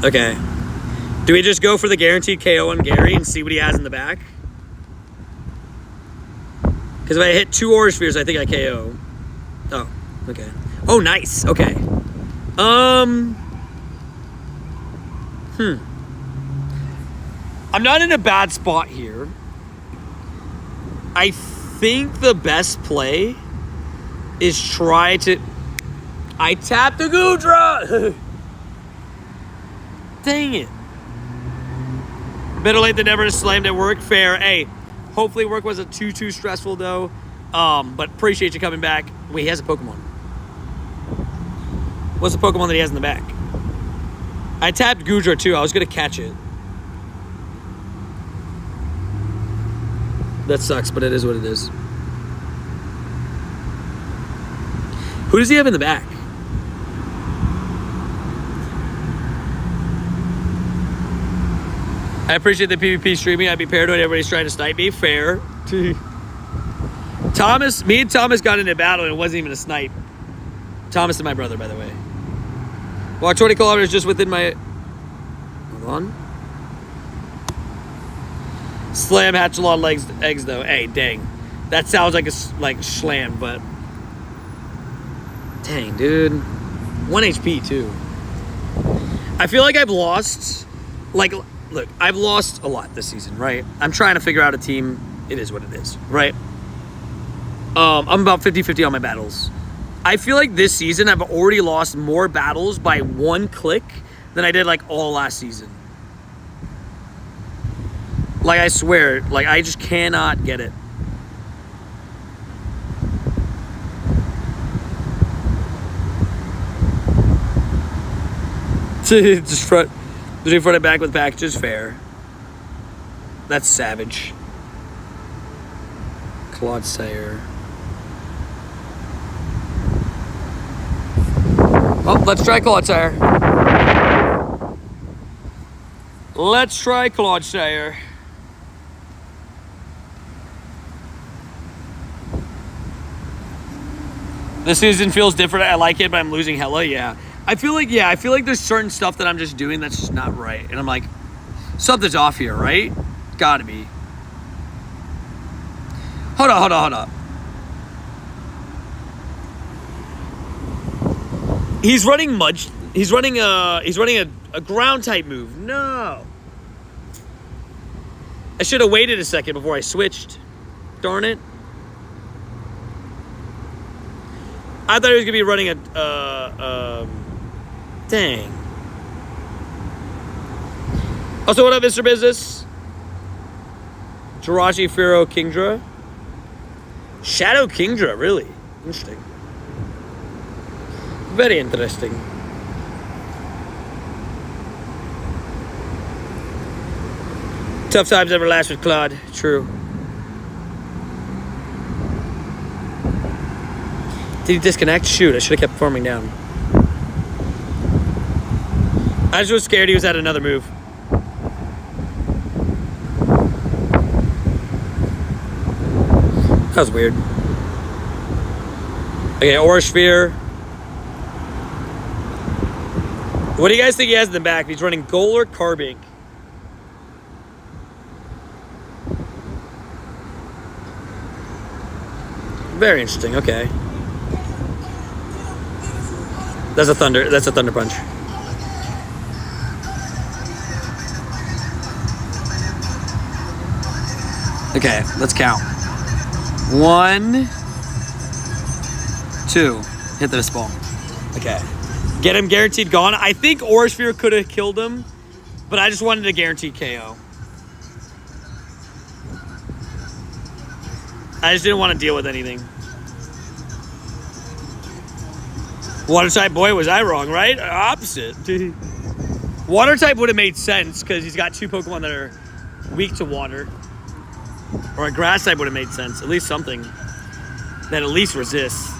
Okay. Do we just go for the guaranteed KO on Gary and see what he has in the back? Because if I hit 2 Aura Spheres, I think I KO. Oh, okay. Oh, nice. Okay. I'm not in a bad spot here. I think the best play is try to... I tapped the Goodra! Dang it. Better late than never. Slammed at work. Fair. Hey, hopefully work wasn't too stressful though. But appreciate you coming back. Wait, he has a Pokemon. What's the Pokemon that he has in the back? I tapped Goodra too. I was gonna catch it. That sucks, but it is what it is. Who does he have in the back? I appreciate the PvP streaming. I'd be paranoid everybody's trying to snipe me. Fair. Thomas, me and Thomas got into a battle and it wasn't even a snipe. Thomas and my brother, by the way. Walk 20 kilometers just within my... Hold on. Slam hatch a lot of eggs though. Hey, dang. That sounds like a slam, but... Dang, dude. 1 HP, too. I feel like I've lost... Like... Look, I've lost a lot this season, right? I'm trying to figure out a team. It is what it is, right? I'm about 50-50 on my battles. I feel like this season I've already lost more battles by 1 click than I did like all last season. Like, I swear, like, I just cannot get it. Just front and back with packages, fair. That's savage. Claude Sayer. Oh, let's try Claude Sayer. Let's try Claude Sayer. This season feels different. I like it, but I'm losing hella. Yeah. I feel like there's certain stuff that I'm just doing that's just not right. And I'm like, something's off here, right? Gotta be. Hold on. He's running he's running a ground type move. No. I should have waited a second before I switched. Darn it. I thought he was gonna be running a dang. Also, what up, Mr. Business? Jirachi, Firo, Kingdra. Shadow Kingdra, really? Interesting. Very interesting. Tough times never last with Claude. True. Did he disconnect? Shoot, I should have kept farming down. I just was scared he was at another move. That was weird. Okay, Aura Sphere. What do you guys think he has in the back? He's running Goal or Carbink? Very interesting, okay. That's a Thunder Punch. Okay, let's count. 1, 2. Hit the ball. Okay. Get him guaranteed gone. I think Aurasphere could have killed him, but I just wanted a guaranteed KO. I just didn't want to deal with anything. Water type, boy, was I wrong, right? Opposite. Water type would have made sense because he's got 2 Pokemon that are weak to water. Or a grass type would have made sense. At least something that at least resists.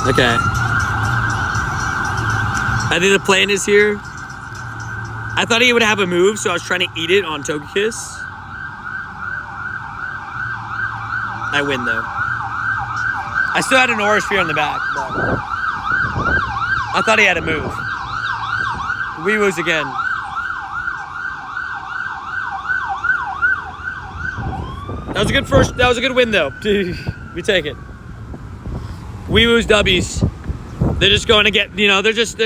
Okay. I think the plan is here. I thought he would have a move, so I was trying to eat it on Togekiss. I win, though. I still had an Aurasphere on the back, but I thought he had a move. Weewoos again. That was a good win, though. We take it. Weewoos dubbies. They're just going to get, you know, they're just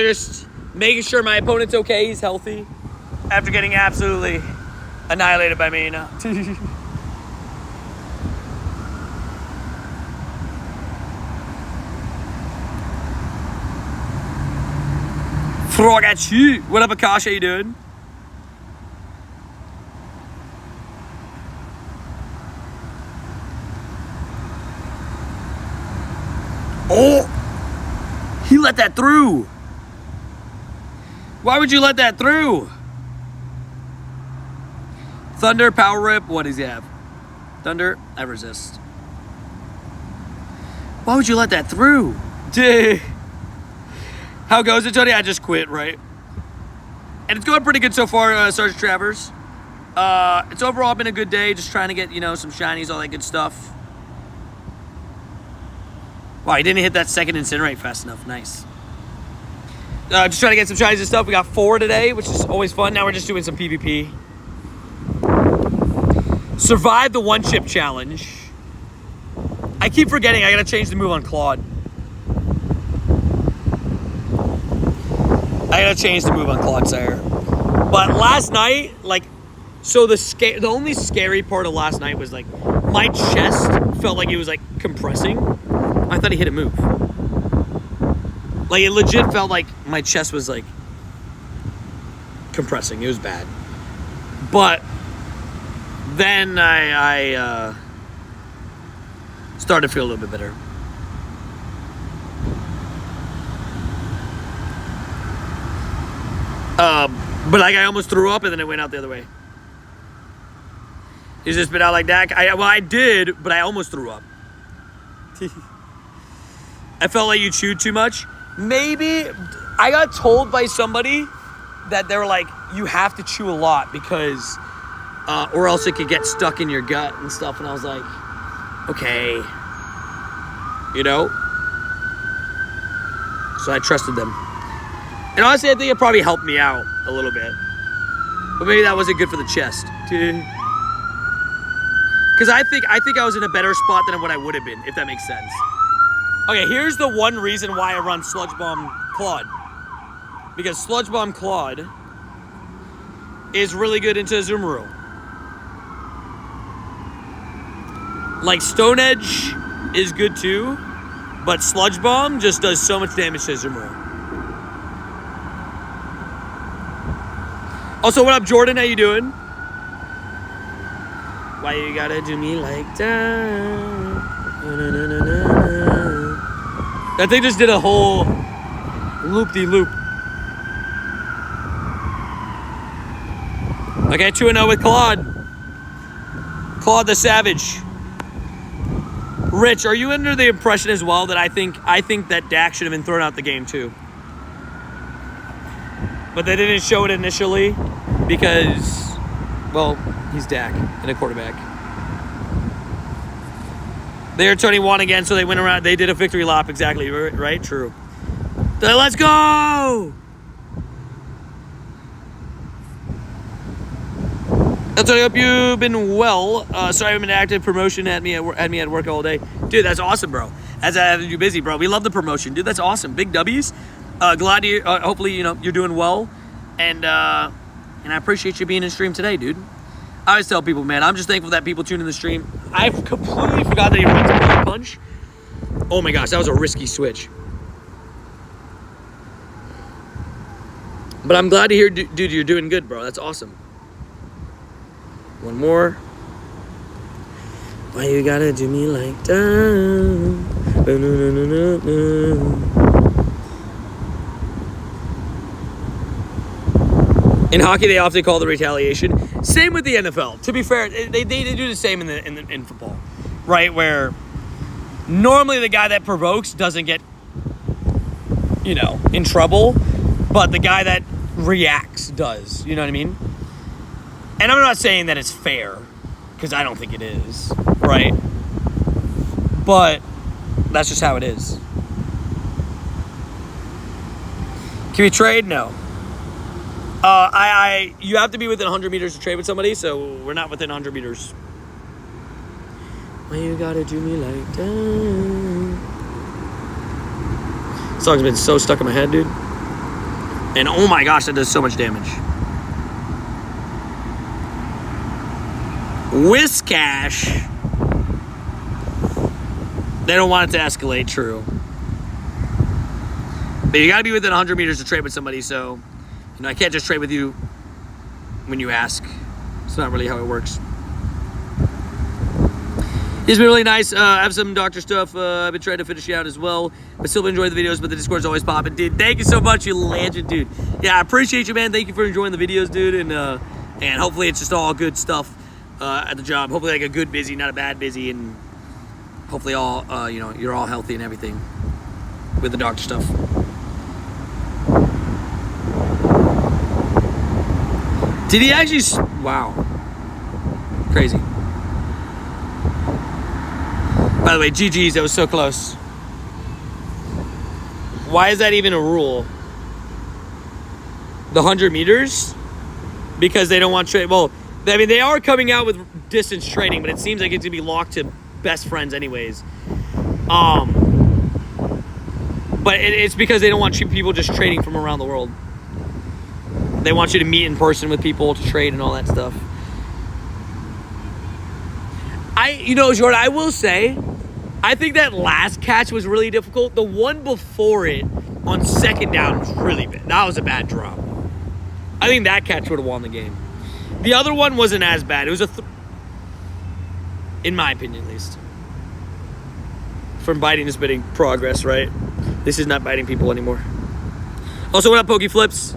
making sure my opponent's okay, he's healthy. After getting absolutely annihilated by me, you know. Frog at you. What up, Akash? How you doing? Oh! He let that through. Why would you let that through? Thunder, Power Rip. What does he have? Thunder, I resist. Why would you let that through? How goes it, Tony? I just quit, right? And it's going pretty good so far, Sergeant Travers. It's overall been a good day. Just trying to get, you know, some shinies, all that good stuff. Wow, he didn't hit that second Incinerate fast enough. Nice. Just trying to get some shinies and stuff. We got 4 today, which is always fun. Now we're just doing some PvP. Survive the 1-chip challenge. I keep forgetting I gotta change the move on Claude. I gotta change the move on Claude, sire. But last night, like, so the only scary part of last night was like my chest felt like it was like compressing. I thought he hit a move. Like it legit felt like my chest was like compressing. It was bad. But then I started to feel a little bit better. But like I almost threw up and then it went out the other way. Is this been out like that? Well, I did, but I almost threw up. I felt like you chewed too much. Maybe I got told by somebody that they were like, you have to chew a lot because, or else it could get stuck in your gut and stuff. And I was like, okay, you know? So I trusted them. And honestly, I think it probably helped me out a little bit. But maybe that wasn't good for the chest. Because I think I was in a better spot than what I would have been, if that makes sense. Okay, here's the one reason why I run Sludge Bomb Claude. Because Sludge Bomb Claude is really good into Azumarill. Like, Stone Edge is good too, but Sludge Bomb just does so much damage to Azumarill. Also, what up, Jordan? How you doing? Why you gotta do me like that? That thing just did a whole loop-de-loop. Okay, 2-0 with Claude. Claude the Savage. Rich, are you under the impression as well that I think that Dak should have been thrown out the game too? But they didn't show it initially because, well, he's Dak and a quarterback. There, Tony won again, so they went around. They did a victory lap, exactly, right? True. Let's go! Tony, I hope you've been well. Sorry, I've been active. Promotion had me at work all day. Dude, that's awesome, bro. As I have you busy, bro. We love the promotion, dude. That's awesome. Big W's. Glad you. Hopefully, you know you're doing well. And I appreciate you being in stream today, dude. I always tell people, man, I'm just thankful that people tune in the stream. I completely forgot that he runs a punch. Oh my gosh, that was a risky switch. But I'm glad to hear, dude, you're doing good, bro. That's awesome. One more. Why you gotta do me like that? In hockey, they often call the retaliation. Same with the NFL. To be fair, they do the same in football, right? Where normally the guy that provokes doesn't get, in trouble, but the guy that reacts does. You know what I mean? And I'm not saying that it's fair, because I don't think it is, right? But that's just how it is. Can we trade? No. You have to be within 100 meters to trade with somebody, so we're not within 100 meters. Why you gotta do me like that? This song's been so stuck in my head, dude. And oh my gosh, that does so much damage. Whiskash. They don't want it to escalate, true. But you gotta be within 100 meters to trade with somebody, so... I can't just trade with you when you ask. It's not really how it works. It's been really nice. I have some doctor stuff. I've been trying to finish you out as well. But still enjoy the videos, but the Discord's always popping. Dude, thank you so much, you legend, dude. Yeah, I appreciate you, man. Thank you for enjoying the videos, dude. And hopefully it's just all good stuff at the job. Hopefully like a good busy, not a bad busy. And hopefully all, you're all healthy and everything with the doctor stuff. Did he actually... Wow. Crazy. By the way, GG's, that was so close. Why is that even a rule? The 100 meters? Because they don't want trade... Well, I mean, they are coming out with distance trading, but it seems like it's going to be locked to best friends anyways. But it's because they don't want people just trading from around the world. They want you to meet in person with people to trade and all that stuff. Jordan, I will say, I think that last catch was really difficult. The one before it on second down was really bad. That was a bad drop. I think that catch would have won the game. The other one wasn't as bad. It was in my opinion, at least. From biting to spitting, progress, right? This is not biting people anymore. Also, what up, Pokey Flips?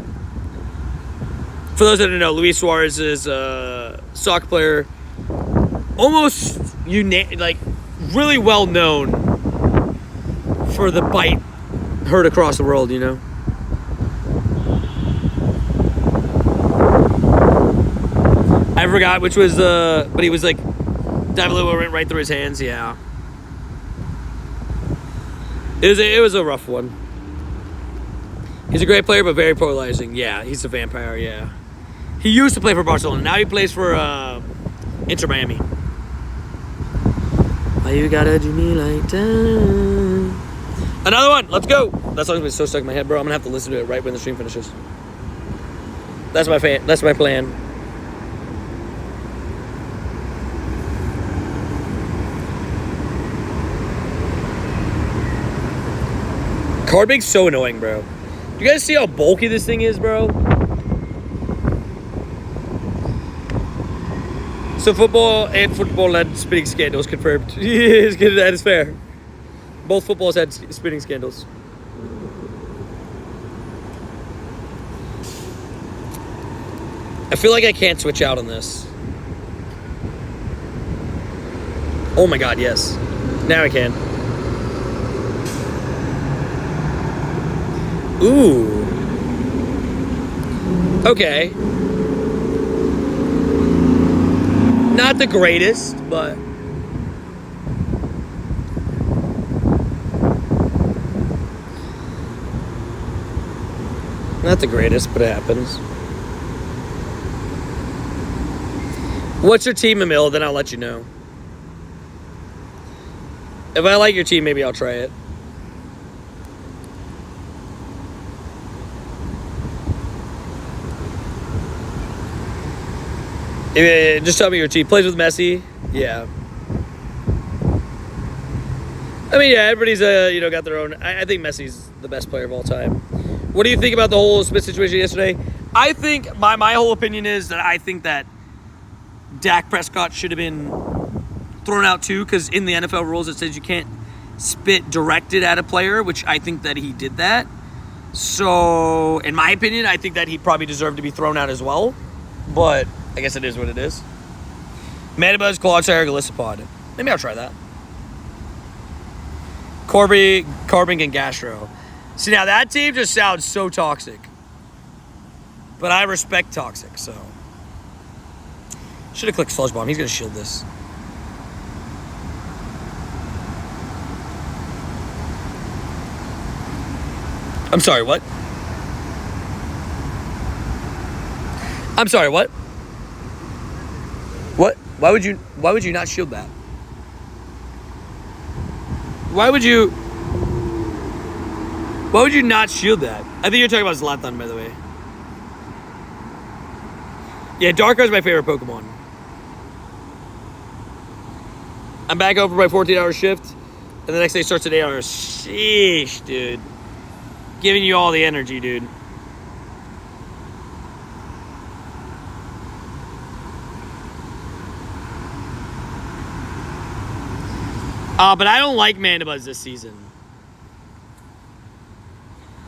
For those that don't know, Luis Suarez is a soccer player, almost really well known for the bite heard across the world, I forgot which was but he was like definitely went right through his hands. Yeah, it was a rough one. He's a great player, but very polarizing. Yeah, he's a vampire. Yeah. He used to play for Barcelona. Now he plays for Inter Miami. Why you gotta do me like that? Another one. Let's go. That song's been so stuck in my head, bro. I'm gonna have to listen to it right when the stream finishes. That's my plan. Cardbake's so annoying, bro. You guys see how bulky this thing is, bro? So football and football had spitting scandals confirmed. That is fair. Both footballs had spitting scandals. I feel like I can't switch out on this. Oh my god, yes. Now I can. Ooh. Okay. Not the greatest, but... Not the greatest, but it happens. What's your team, Emil? Then I'll let you know. If I like your team, maybe I'll try it. Just tell me your team. Plays with Messi. Yeah. I mean, yeah, everybody's got their own. I think Messi's the best player of all time. What do you think about the whole Smith situation yesterday? I think my whole opinion is that I think that Dak Prescott should have been thrown out too, because in the NFL rules it says you can't spit directed at a player, which I think that he did that. So, in my opinion, I think that he probably deserved to be thrown out as well. But I guess it is what it is. Mandibuzz, Clodsire, Galissapod. Maybe I'll try that. Carbink, and Gastro. See, now that team just sounds so toxic. But I respect toxic, so. Should have clicked Sludge Bomb. He's going to shield this. I'm sorry, what? I'm sorry, what? What? Why would you not shield that? Why would you not shield that? I think you're talking about Zlatan, by the way. Yeah, Darkrai is my favorite Pokemon. I'm back over my 14-hour shift, and the next day starts at 8 hours. Sheesh, dude. Giving you all the energy, dude. But I don't like Mandibuzz this season.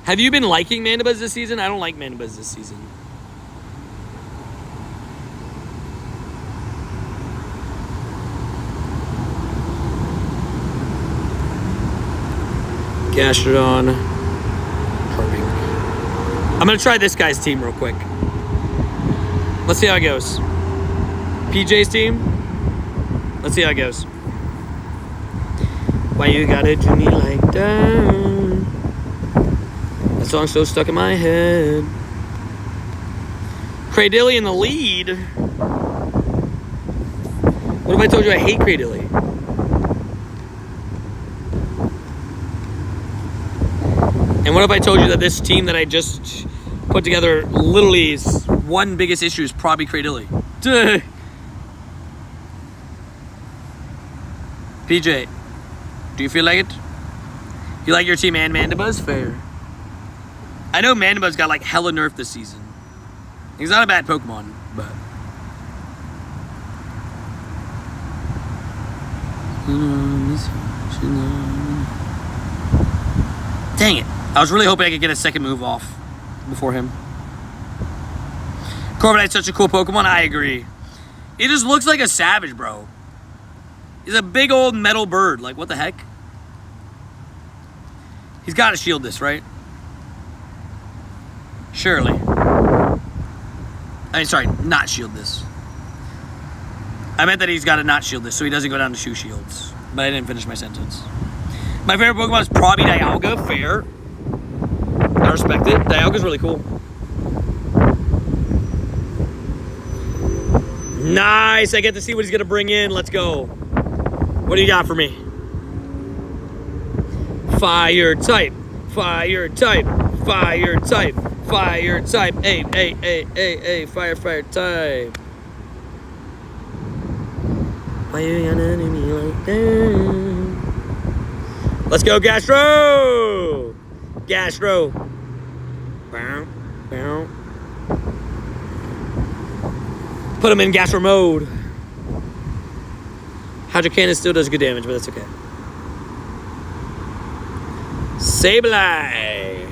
Have you been liking Mandibuzz this season? I don't like Mandibuzz this season. Gastrodon. I'm going to try this guy's team real quick. Let's see how it goes. PJ's team. Let's see how it goes. Why you gotta do me like that? That song's so stuck in my head. Cradilly in the lead. What if I told you I hate Cradilly? And what if I told you that this team that I just put together literally is one biggest issue is probably Cradilly? PJ, do you feel like it? You like your team and Mandibuzz? Fair. I know Mandibuzz got like hella nerfed this season. He's not a bad Pokemon, but... Dang it. I was really hoping I could get a second move off before him. Corviknight's such a cool Pokemon. I agree. He just looks like a savage, bro. He's a big old metal bird. Like, what the heck? He's got to shield this, right? Surely. I mean, sorry, not shield this. I meant that he's got to not shield this so he doesn't go down to shoe shields. But I didn't finish my sentence. My favorite Pokemon is probably Dialga. Fair. I respect it. Dialga's really cool. Nice. I get to see what he's going to bring in. Let's go. What do you got for me? Fire type. Fire type. Fire type. Fire type. Hey. Fire type. Why you gonna do me like that? Let's go, Gastro! Gastro. Bow. Put him in Gastro mode. Hydro Cannon still does good damage, but that's okay. Sableye.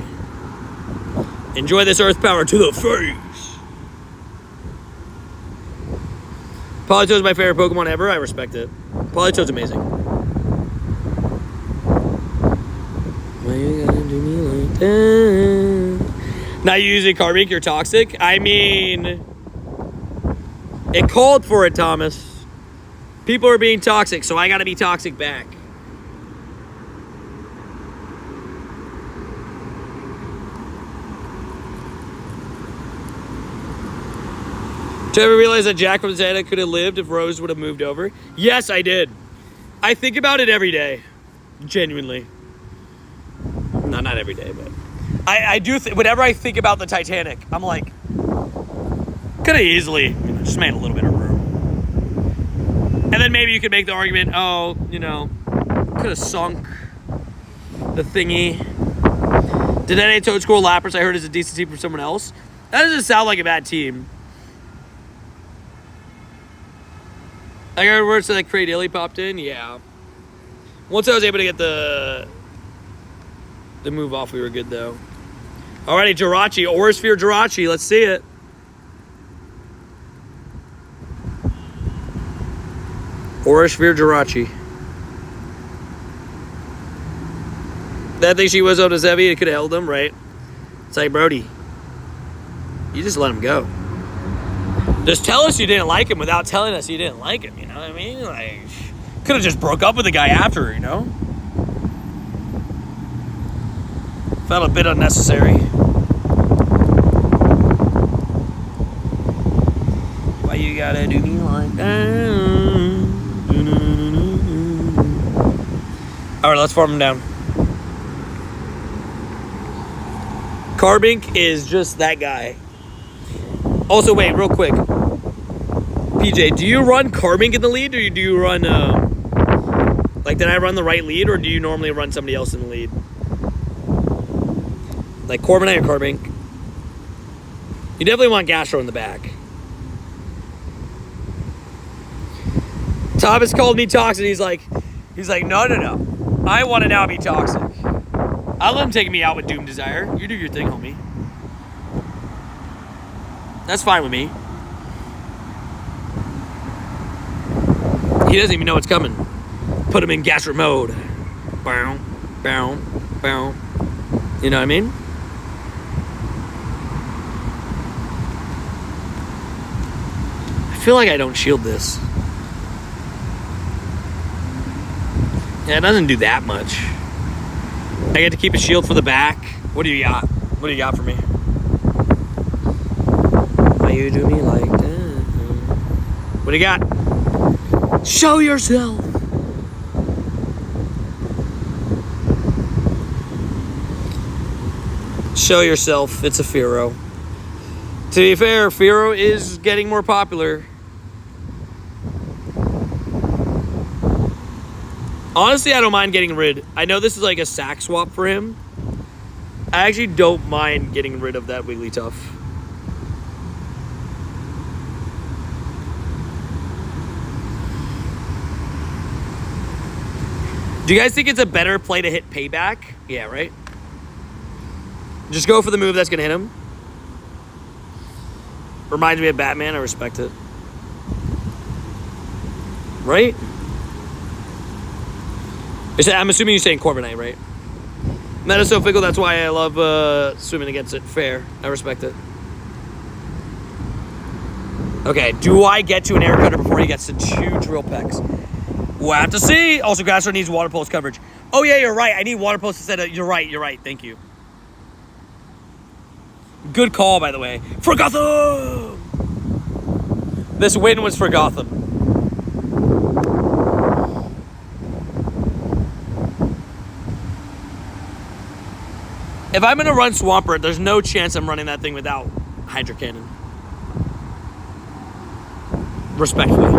Enjoy this earth power to the face. Politoed's my favorite Pokemon ever. I respect it. Politoed's amazing. Why you gotta do me like that? Now you using Carbink, you're toxic? I mean, it called for it, Thomas. People are being toxic, so I gotta be toxic back. Did you ever realize that Jack from Santa could have lived if Rose would have moved over? Yes, I did. I think about it every day. Genuinely. No, not every day, but... I do... whenever I think about the Titanic, I'm like... Could have easily just made a little bit of room. And then maybe you could make the argument, oh, you know, could have sunk the thingy. Did NA Toad score Lappers? I heard it's a decent team from someone else. That doesn't sound like a bad team. I heard words that Cray Daily popped in. Yeah. Once I was able to get the move off, we were good though. Alrighty, Jirachi, Aurasphere Jirachi. Let's see it. Aurasphere Jirachi. That thing she was on his heavy, it could have held him, right? It's like, Brody, you just let him go. Just tell us you didn't like him without telling us you didn't like him, you know what I mean? Like, could have just broke up with the guy after, you know? Felt a bit unnecessary. Why you gotta do me like that? Alright, let's farm him down. Carbink is just that guy. Also, wait, real quick. PJ, do you run Carbink in the lead, or do you run, like, did I run the right lead, or do you normally run somebody else in the lead? Like, Corbinite or Carbink? You definitely want Gastro in the back. Thomas called me toxic. He's like, no. I want to now be toxic. I'll let him take me out with Doom Desire. You do your thing, homie. That's fine with me. He doesn't even know it's coming. Put him in Gastro mode. Bow, bow, bow. You know what I mean? I feel like I don't shield this. Yeah, it doesn't do that much. I get to keep a shield for the back. What do you got? What do you got for me? Why you do me like that? What do you got? Show yourself. Show yourself. It's a Fearow. To be fair, Fearow is getting more popular. Honestly, I don't mind getting rid. I know this is like a sack swap for him. I actually don't mind getting rid of that Wigglytuff. Do you guys think it's a better play to hit Payback? Yeah, right? Just go for the move that's going to hit him. Reminds me of Batman. I respect it. Right? I'm assuming you're saying Corviknight, right? Meta so fickle, that's why I love swimming against it. Fair. I respect it. Okay, do I get to an air cutter before he gets to 2 drill pecks? We'll have to see. Also, Gastro needs water pulse coverage. Oh, yeah, you're right. I need water pulse instead of... You're right. Thank you. Good call, by the way. For Gotham! This win was for Gotham. If I'm going to run Swampert, there's no chance I'm running that thing without Hydro Cannon. Respectfully.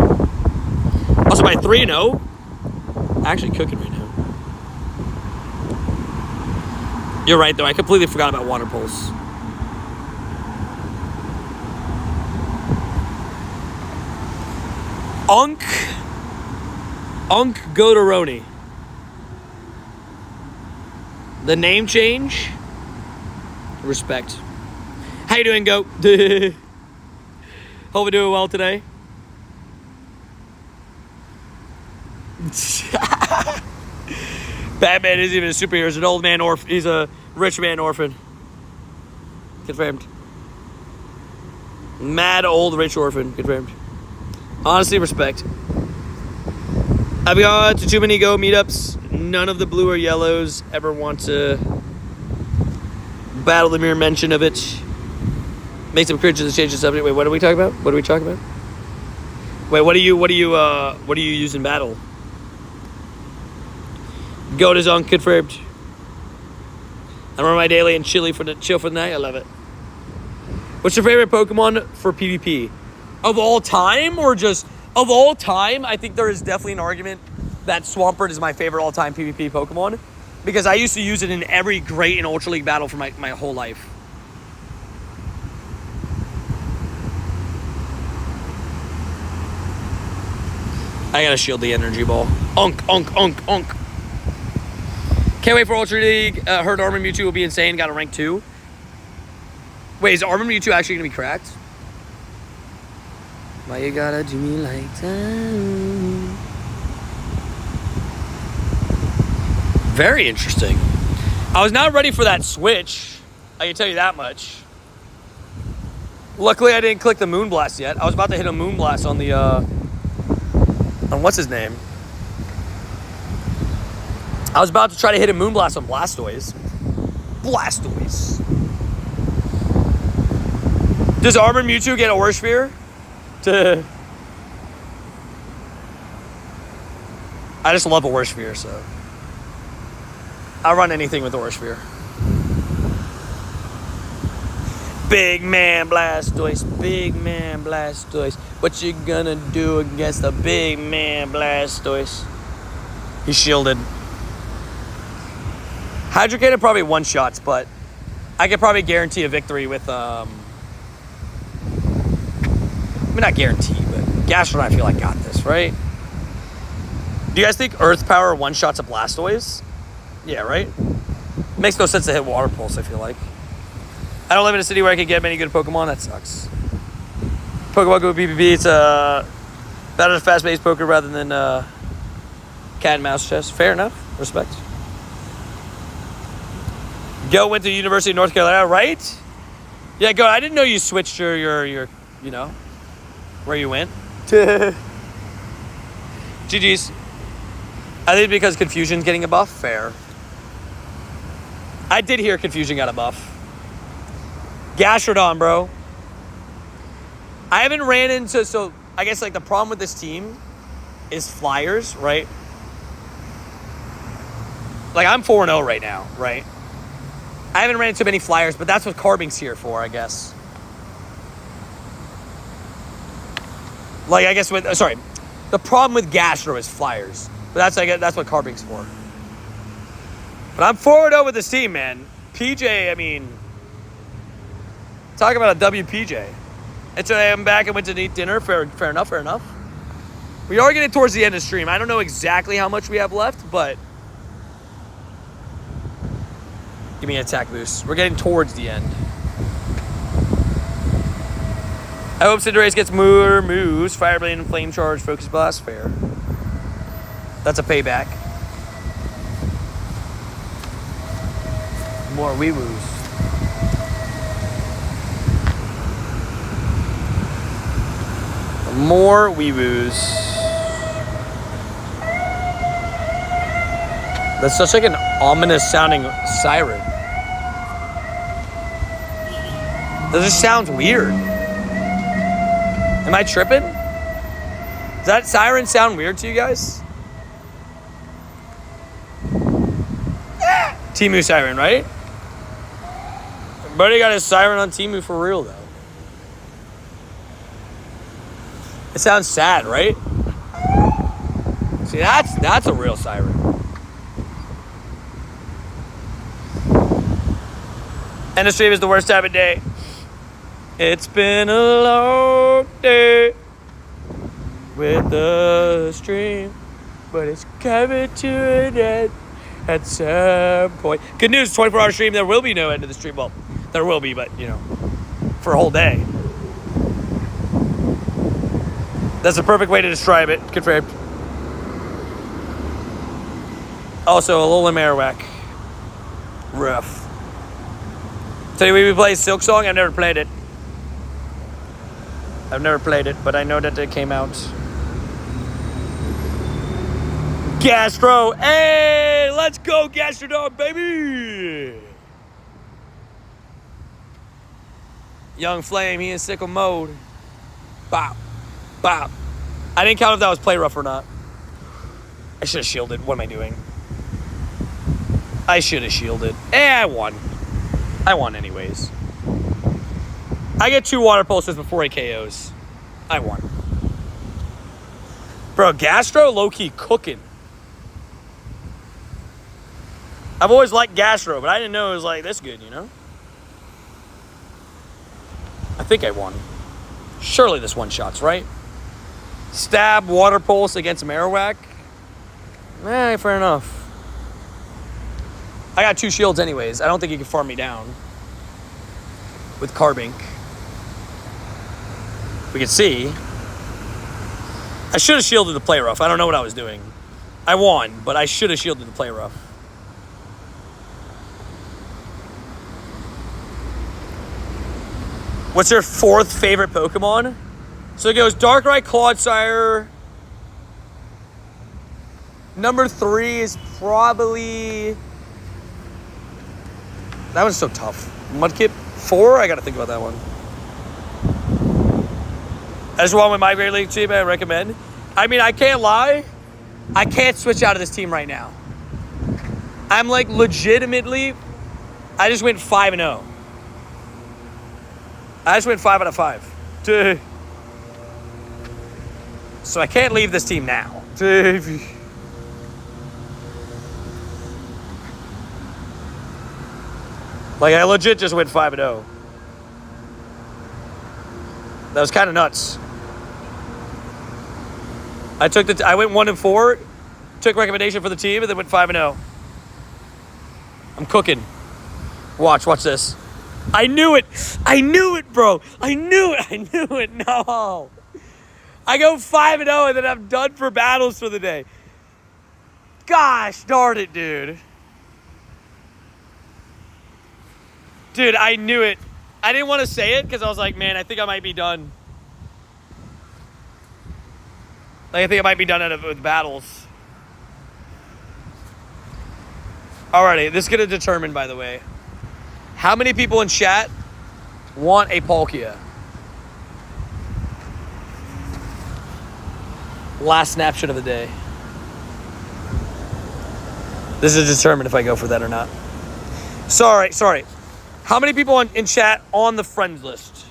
Also, by 3-0, actually cooking right now. You're right, though. I completely forgot about Water Pulse. Unk Godoroni. The name change. Respect. How you doing, Goat? Hope we're doing well today. Batman isn't even a superhero. He's an old man orphan. He's a rich man orphan. Confirmed. Mad old rich orphan. Confirmed. Honestly, respect. I've gone to too many Go meetups. None of the blue or yellows ever want to battle the mere mention of it. Makes them cringe to change the subject. Wait, what are we talking about? What are we talking about? Wait, what do you use in battle? Goat is unconfirmed. I run my daily and chill for the night. I love it. What's your favorite Pokemon for PvP? Of all time, or just Of all time, I think there is definitely an argument that Swampert is my favorite all-time PvP Pokemon because I used to use it in every Great and Ultra League battle for my whole life. I gotta shield the energy ball. Unk, unk, unk, unk. Can't wait for Ultra League. Heard Armor Mewtwo will be insane. Got a rank 2. Wait, is Armor Mewtwo actually gonna be cracked? Why you gotta do me like that? Very interesting. I was not ready for that switch. I can tell you that much. Luckily, I didn't click the Moonblast yet. I was about to hit a Moonblast on the, on what's his name? I was about to try to hit a Moonblast on Blastoise. Blastoise. Does Armor Mewtwo get Aura Sphere? I just love Aura Sphere, so I'll run anything with Aura Sphere. Big man Blastoise, big man Blastoise. What you gonna do against the big man Blastoise? He's shielded. Hydro Cannon probably one-shots, but I could probably guarantee a victory with, I mean, not guarantee, but Gastrodon I feel like got this, right? Do you guys think Earth Power one-shots a Blastoise? Yeah, right? Makes no sense to hit Water Pulse, I feel like. I don't live in a city where I can get many good Pokemon. That sucks. Pokemon Go PvP, it's better fast-paced poker rather than cat and mouse chess. Fair enough. Respect. Go went to University of North Carolina, right? Yeah, Go. I didn't know you switched your you know, where you went. GG's. I think because Confusion's getting a buff. Fair. I did hear Confusion got a buff. Gastrodon, bro. I haven't ran into, so I guess like the problem with this team is flyers, right? Like I'm 4-0 right now, right? I haven't ran into many flyers, but that's what Carbing's here for, I guess. Like I guess with, sorry, the problem with Gastro is flyers, but that's what Carbing's for. But I'm 4-0 with this team, man. PJ, I mean, talk about a WPJ. And today I'm back and went to eat dinner. Fair enough, fair enough. We are getting towards the end of the stream. I don't know exactly how much we have left, but give me an attack boost. We're getting towards the end. I hope Cinderace gets more moves. Fire Blade and Flame Charge, Focus Blast, fair. That's a payback. More wee-woos. More wee-woos. That's such like an ominous sounding siren. That just sounds weird. Am I tripping? Does that siren sound weird to you guys? Temu siren, right? Everybody got his siren on Temu for real, though. It sounds sad, right? See, that's a real siren. And the stream is the worst time of day. It's been a long day with the stream, but it's coming to an end at some point. Good news, 24-hour stream, there will be no end to the stream. Well, there will be, but, you know, for a whole day. That's the perfect way to describe it. Confirmed. Also, a Alolan Marowak. Rough. Tell you, we play Silk Song. I've never played it. But I know that it came out. Gastro. Hey, let's go, Gastrodon, baby. Young Flame, he in sickle mode. Bop. Bop. I didn't count if that was play rough or not. I should have shielded. What am I doing? I should have shielded. I won. I won anyways. I get 2 water pulses before he KOs. I won. Bro, Gastro low-key cooking. I've always liked Gastro, but I didn't know it was like this good, you know? I think I won. Surely this one-shots, right? Stab, Water Pulse against Marowak. Fair enough. I got 2 shields anyways. I don't think he can farm me down. With Carbink. We can see. I should have shielded the play rough. I don't know what I was doing. I won, but I should have shielded the play rough. What's your 4th favorite Pokemon? So it goes Darkrai, Clodsire. Number 3 is probably... That one's so tough. Mudkip 4? I gotta think about that one. That's one with my Great League team I recommend. I mean, I can't lie. I can't switch out of this team right now. I'm like legitimately... I just went 5-0. I just went 5 out of 5. Dude. So I can't leave this team now. Dude. Like, I legit just went 5-0. That was kind of nuts. I went 1-4, took recommendation for the team, and then went 5-0. I'm cooking. Watch this. I knew it, bro. I knew it. No. I go 5-0, and then I'm done for battles for the day. Gosh darn it, dude. Dude, I knew it. I didn't want to say it because I was like, man, I think I might be done. Like, I think I might be done with battles. Alrighty, this is going to determine, by the way, how many people in chat want a Palkia. Last snapshot of the day. This is determined if I go for that or not. Sorry. How many people in chat on the friends list?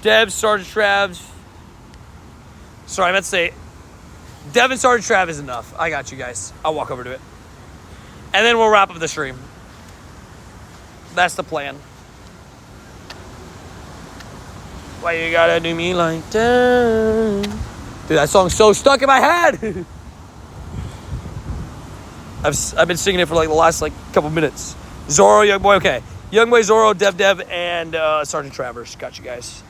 Dev, Sergeant Travs. Sorry, I meant to say Dev and Sergeant Trav is enough. I got you guys. I'll walk over to it. And then we'll wrap up the stream. That's the plan. Why you gotta do me like that? Dude, that song's so stuck in my head. I've been singing it for like the last couple minutes. Zoro, Young Boy, okay. Young Boy, Zoro, Dev, and Sergeant Travers. Got you guys.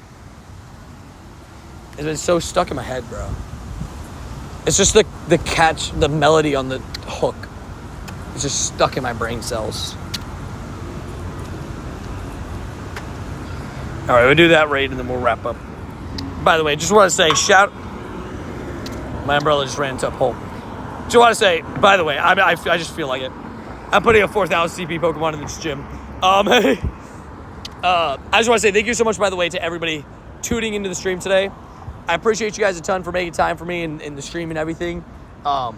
It's been so stuck in my head, bro. It's just the catch, the melody on the hook. It's just stuck in my brain cells. All right, we'll do that raid and then we'll wrap up. By the way, just want to say, my umbrella just ran into a pole. Just want to say, by the way, I just feel like it. I'm putting a 4,000 CP Pokemon in this gym. I just want to say thank you so much, by the way, to everybody tuning into the stream today. I appreciate you guys a ton for making time for me in the stream and everything. I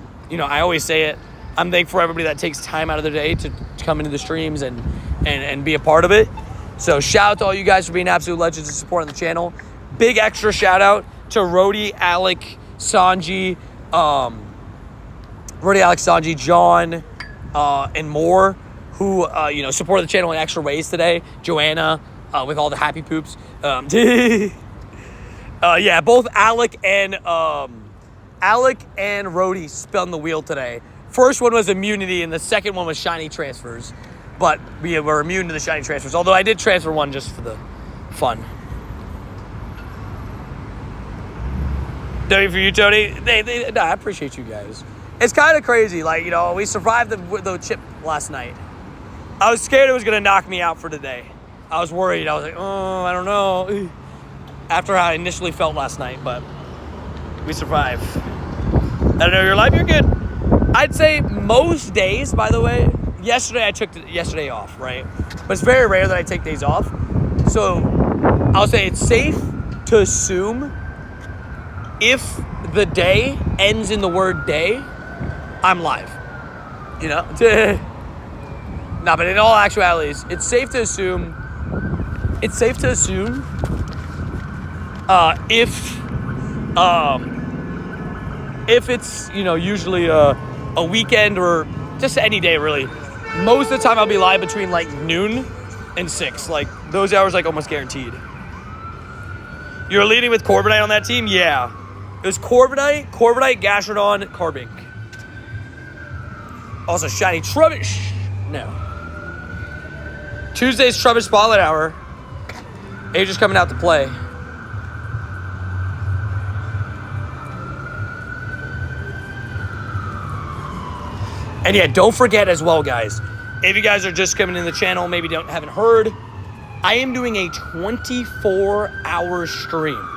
always say it. I'm thankful for everybody that takes time out of their day to come into the streams and be a part of it. So shout out to all you guys for being absolute legends and supporting the channel. Big extra shout out to Rody, Alec, Sanji, John, and more who supported the channel in extra ways today. Joanna with all the happy poops. Yeah, both Alec and Rody spun the wheel today. First one was immunity, and the second one was shiny transfers. But we were immune to the shiny transfers. Although I did transfer one just for the fun. W for you, Tony. I appreciate you guys. It's kind of crazy. We survived the chip last night. I was scared it was going to knock me out for today. I was worried. I was like, I don't know. After how I initially felt last night, but we survived. I don't know your life. You're good. I'd say most days, by the way, yesterday I took yesterday off, right? But it's very rare that I take days off. So I'll say it's safe to assume if the day ends in the word day, I'm live. Nah, but in all actualities, it's safe to assume if if it's, you know, usually a weekend or just any day, really. Most of the time I'll be live between like noon and 6. Like those hours, like almost guaranteed. You're leading with Corbinite on that team? Yeah. It was Corbinite, Gastrodon, Carbink. Also, Shiny Trubbish. No. Tuesday's Trubbish Spotlight Hour. Age is coming out to play. And yeah, don't forget as well, guys. If you guys are just coming in the channel, maybe haven't heard, I am doing a 24-hour stream.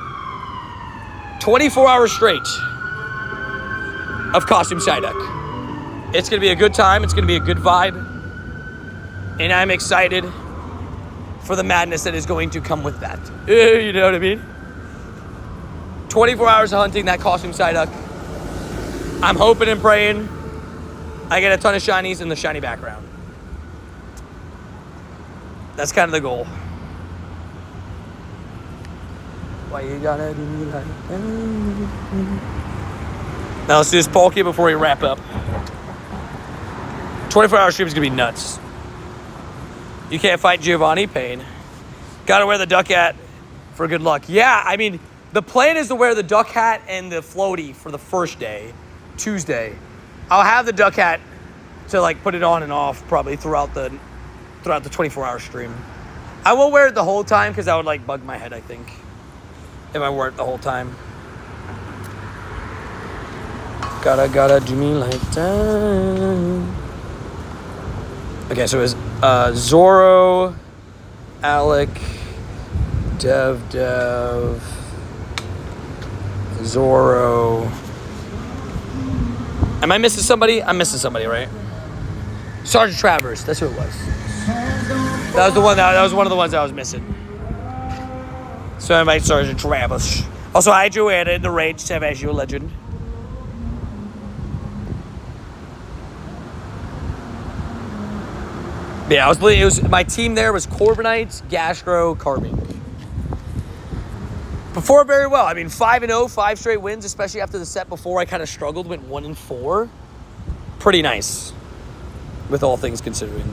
24 hours straight of Costume Psyduck. It's going to be a good time. It's going to be a good vibe. And I'm excited for the madness that is going to come with that. You know what I mean? 24 hours of hunting that Costume Psyduck. I'm hoping and praying I get a ton of shinies in the shiny background. That's kind of the goal. Why you gotta do me like that? Now let's do this Palkia before we wrap up. 24-hour stream is gonna be nuts. You can't fight Giovanni, pain. Gotta wear the duck hat for good luck. Yeah, I mean, the plan is to wear the duck hat and the floaty for the first day, Tuesday. I'll have the duck hat to like put it on and off probably throughout the 24-hour stream. I won't wear it the whole time because that would like bug my head, I think, if I wore it the whole time. Gotta do me like that. Okay, so it was Zoro, Alec, Dev, Zoro. Am I missing somebody? I'm missing somebody, right? Sergeant Travers, that's who it was. That was the one that was one of the ones I was missing. So I invite Sergeant Travers. Also, hi Joanna in the range, Savage, you a legend. Yeah, it was my team there was Corbinites, Gastro, Carbink. Performed very well. I mean, 5-0, 5 straight wins, especially after the set before I kind of struggled, went 1-4. Pretty nice, with all things considering.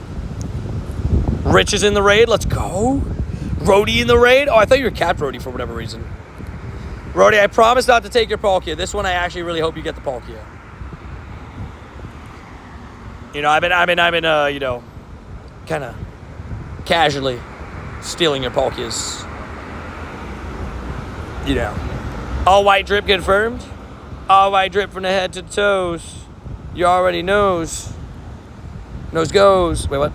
Rich is in the raid. Let's go. Rhodey in the raid. Oh, I thought you were capped Rhodey for whatever reason. Rhodey, I promise not to take your Palkia. This one, I actually really hope you get the Palkia. You know, I've been, you know, kind of casually stealing your Palkias. You know. All white drip confirmed. All white drip from the head to the toes. You already knows. Nose goes. Wait, what?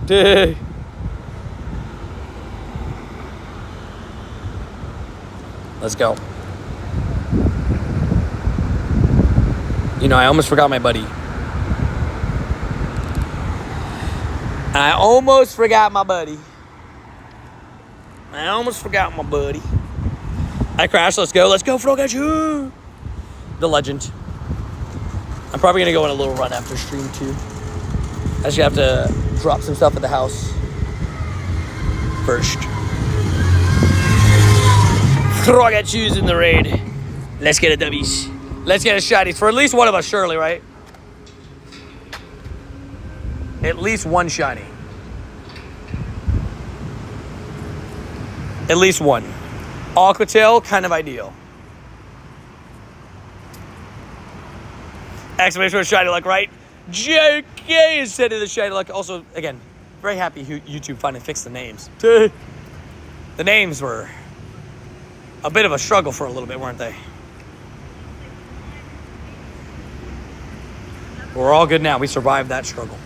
Let's go. You know, I almost forgot my buddy. I almost forgot my buddy. I crashed. Let's go. Let's go, Frogachu. The legend. I'm probably going to go on a little run after stream, too. I just have to drop some stuff at the house first. Frogachu's in the raid. Let's get a W's. Let's get a shinies for at least one of us, surely, right? At least one shiny. At least one. Aquatail, kind of ideal. Exclamation for shiny luck, right? JK is sending the shiny luck. Also, again, very happy YouTube finally fixed the names. The names were a bit of a struggle for a little bit, weren't they? We're all good now. We survived that struggle.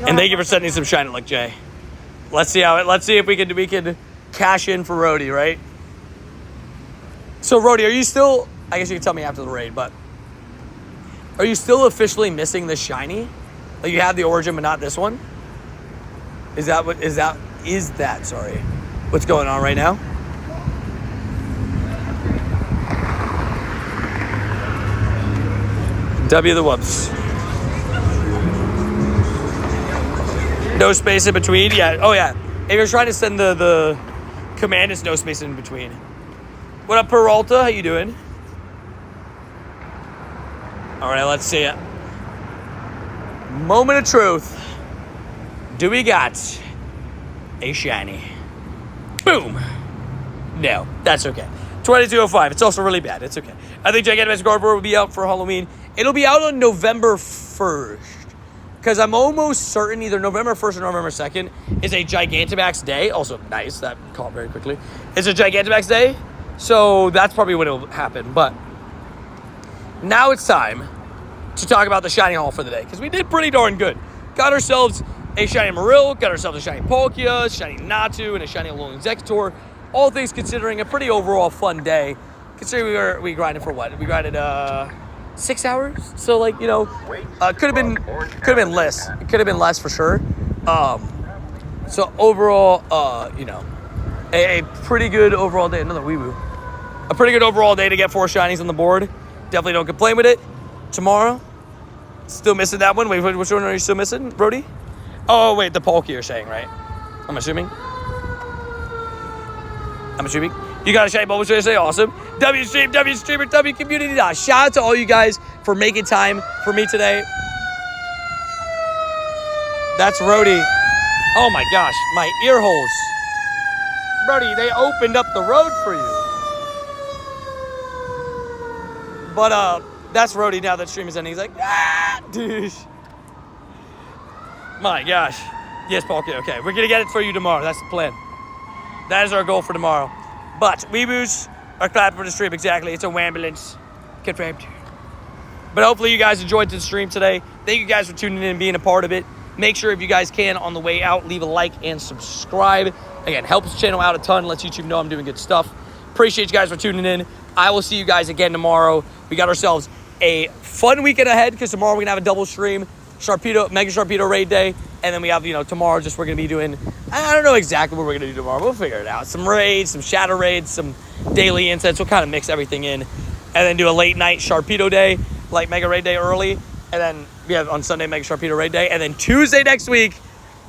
And thank you for sending some shiny luck, Jay. Let's see if we can cash in for Rhodey, right? So Rhodey, are you still, I guess you can tell me after the raid, but are you still officially missing the shiny? Like you have the origin but not this one? Is that sorry, what's going on right now? W the whoops. No space in between? Yeah. Oh, yeah. If you're trying to send the command, it's no space in between. What up, Peralta? How you doing? All right, let's see it. Moment of truth. Do we got a shiny? Boom. No, that's okay. 2205. It's also really bad. It's okay. I think Gigantamax Gardevoir will be out for Halloween. It'll be out on November 1st. Because I'm almost certain either November 1st or November 2nd is a Gigantamax day. Also, nice. That caught very quickly. It's a Gigantamax day. So that's probably when it'll happen. But now it's time to talk about the shiny haul for the day. Because we did pretty darn good. Got ourselves a shiny Marill, got ourselves a shiny Palkia, a shiny Natu, and a shiny Alolan Exeggutor. All things considering, a pretty overall fun day. Considering we grinded for what? We grinded 6 hours. So like, you know, could have been less. It could have been less for sure. So overall, you know, a pretty good overall day. Another weeboo. A pretty good overall day to get 4 shinies on the board. Definitely don't complain with it. Tomorrow, still missing that one. Wait, which one are you still missing, Brody? Oh, wait, the Palkia you're saying, right? I'm assuming. You got a shiny Bulbasaur, say awesome. W stream, W streamer, W community. Shout out to all you guys for making time for me today. That's Rody. Oh my gosh, my ear holes. Brody, they opened up the road for you. But that's Rody now that stream is ending. He's like, ah, dude. My gosh. Yes, Palkia. Okay, we're going to get it for you tomorrow. That's the plan. That is our goal for tomorrow. But weeboos are clapping for the stream. Exactly. It's a wambulance. Confirmed. But hopefully you guys enjoyed the stream today. Thank you guys for tuning in and being a part of it. Make sure if you guys can, on the way out, leave a like and subscribe. Again, helps the channel out a ton. Lets YouTube know I'm doing good stuff. Appreciate you guys for tuning in. I will see you guys again tomorrow. We got ourselves a fun weekend ahead because tomorrow we're going to have a double stream. Mega Sharpedo raid day, and then we have, you know, tomorrow just we're going to be doing, I don't know exactly what we're going to do tomorrow. We'll figure it out. Some raids, some shadow raids, some daily incense. We'll kind of mix everything in, and then do a late night Sharpedo day, like Mega Raid Day early, and then we have on Sunday Mega Sharpedo raid day, and then Tuesday next week,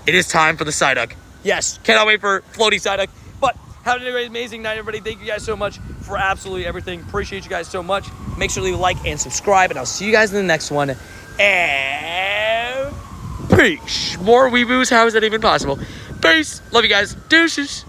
it is time for the Psyduck. Yes, cannot wait for floaty Psyduck. But have an amazing night, everybody. Thank you guys so much for absolutely everything. Appreciate you guys so much. Make sure to leave a like and subscribe, and I'll see you guys in the next one. And peace. More weeboos. How is that even possible? Peace. Love you guys. Deuces.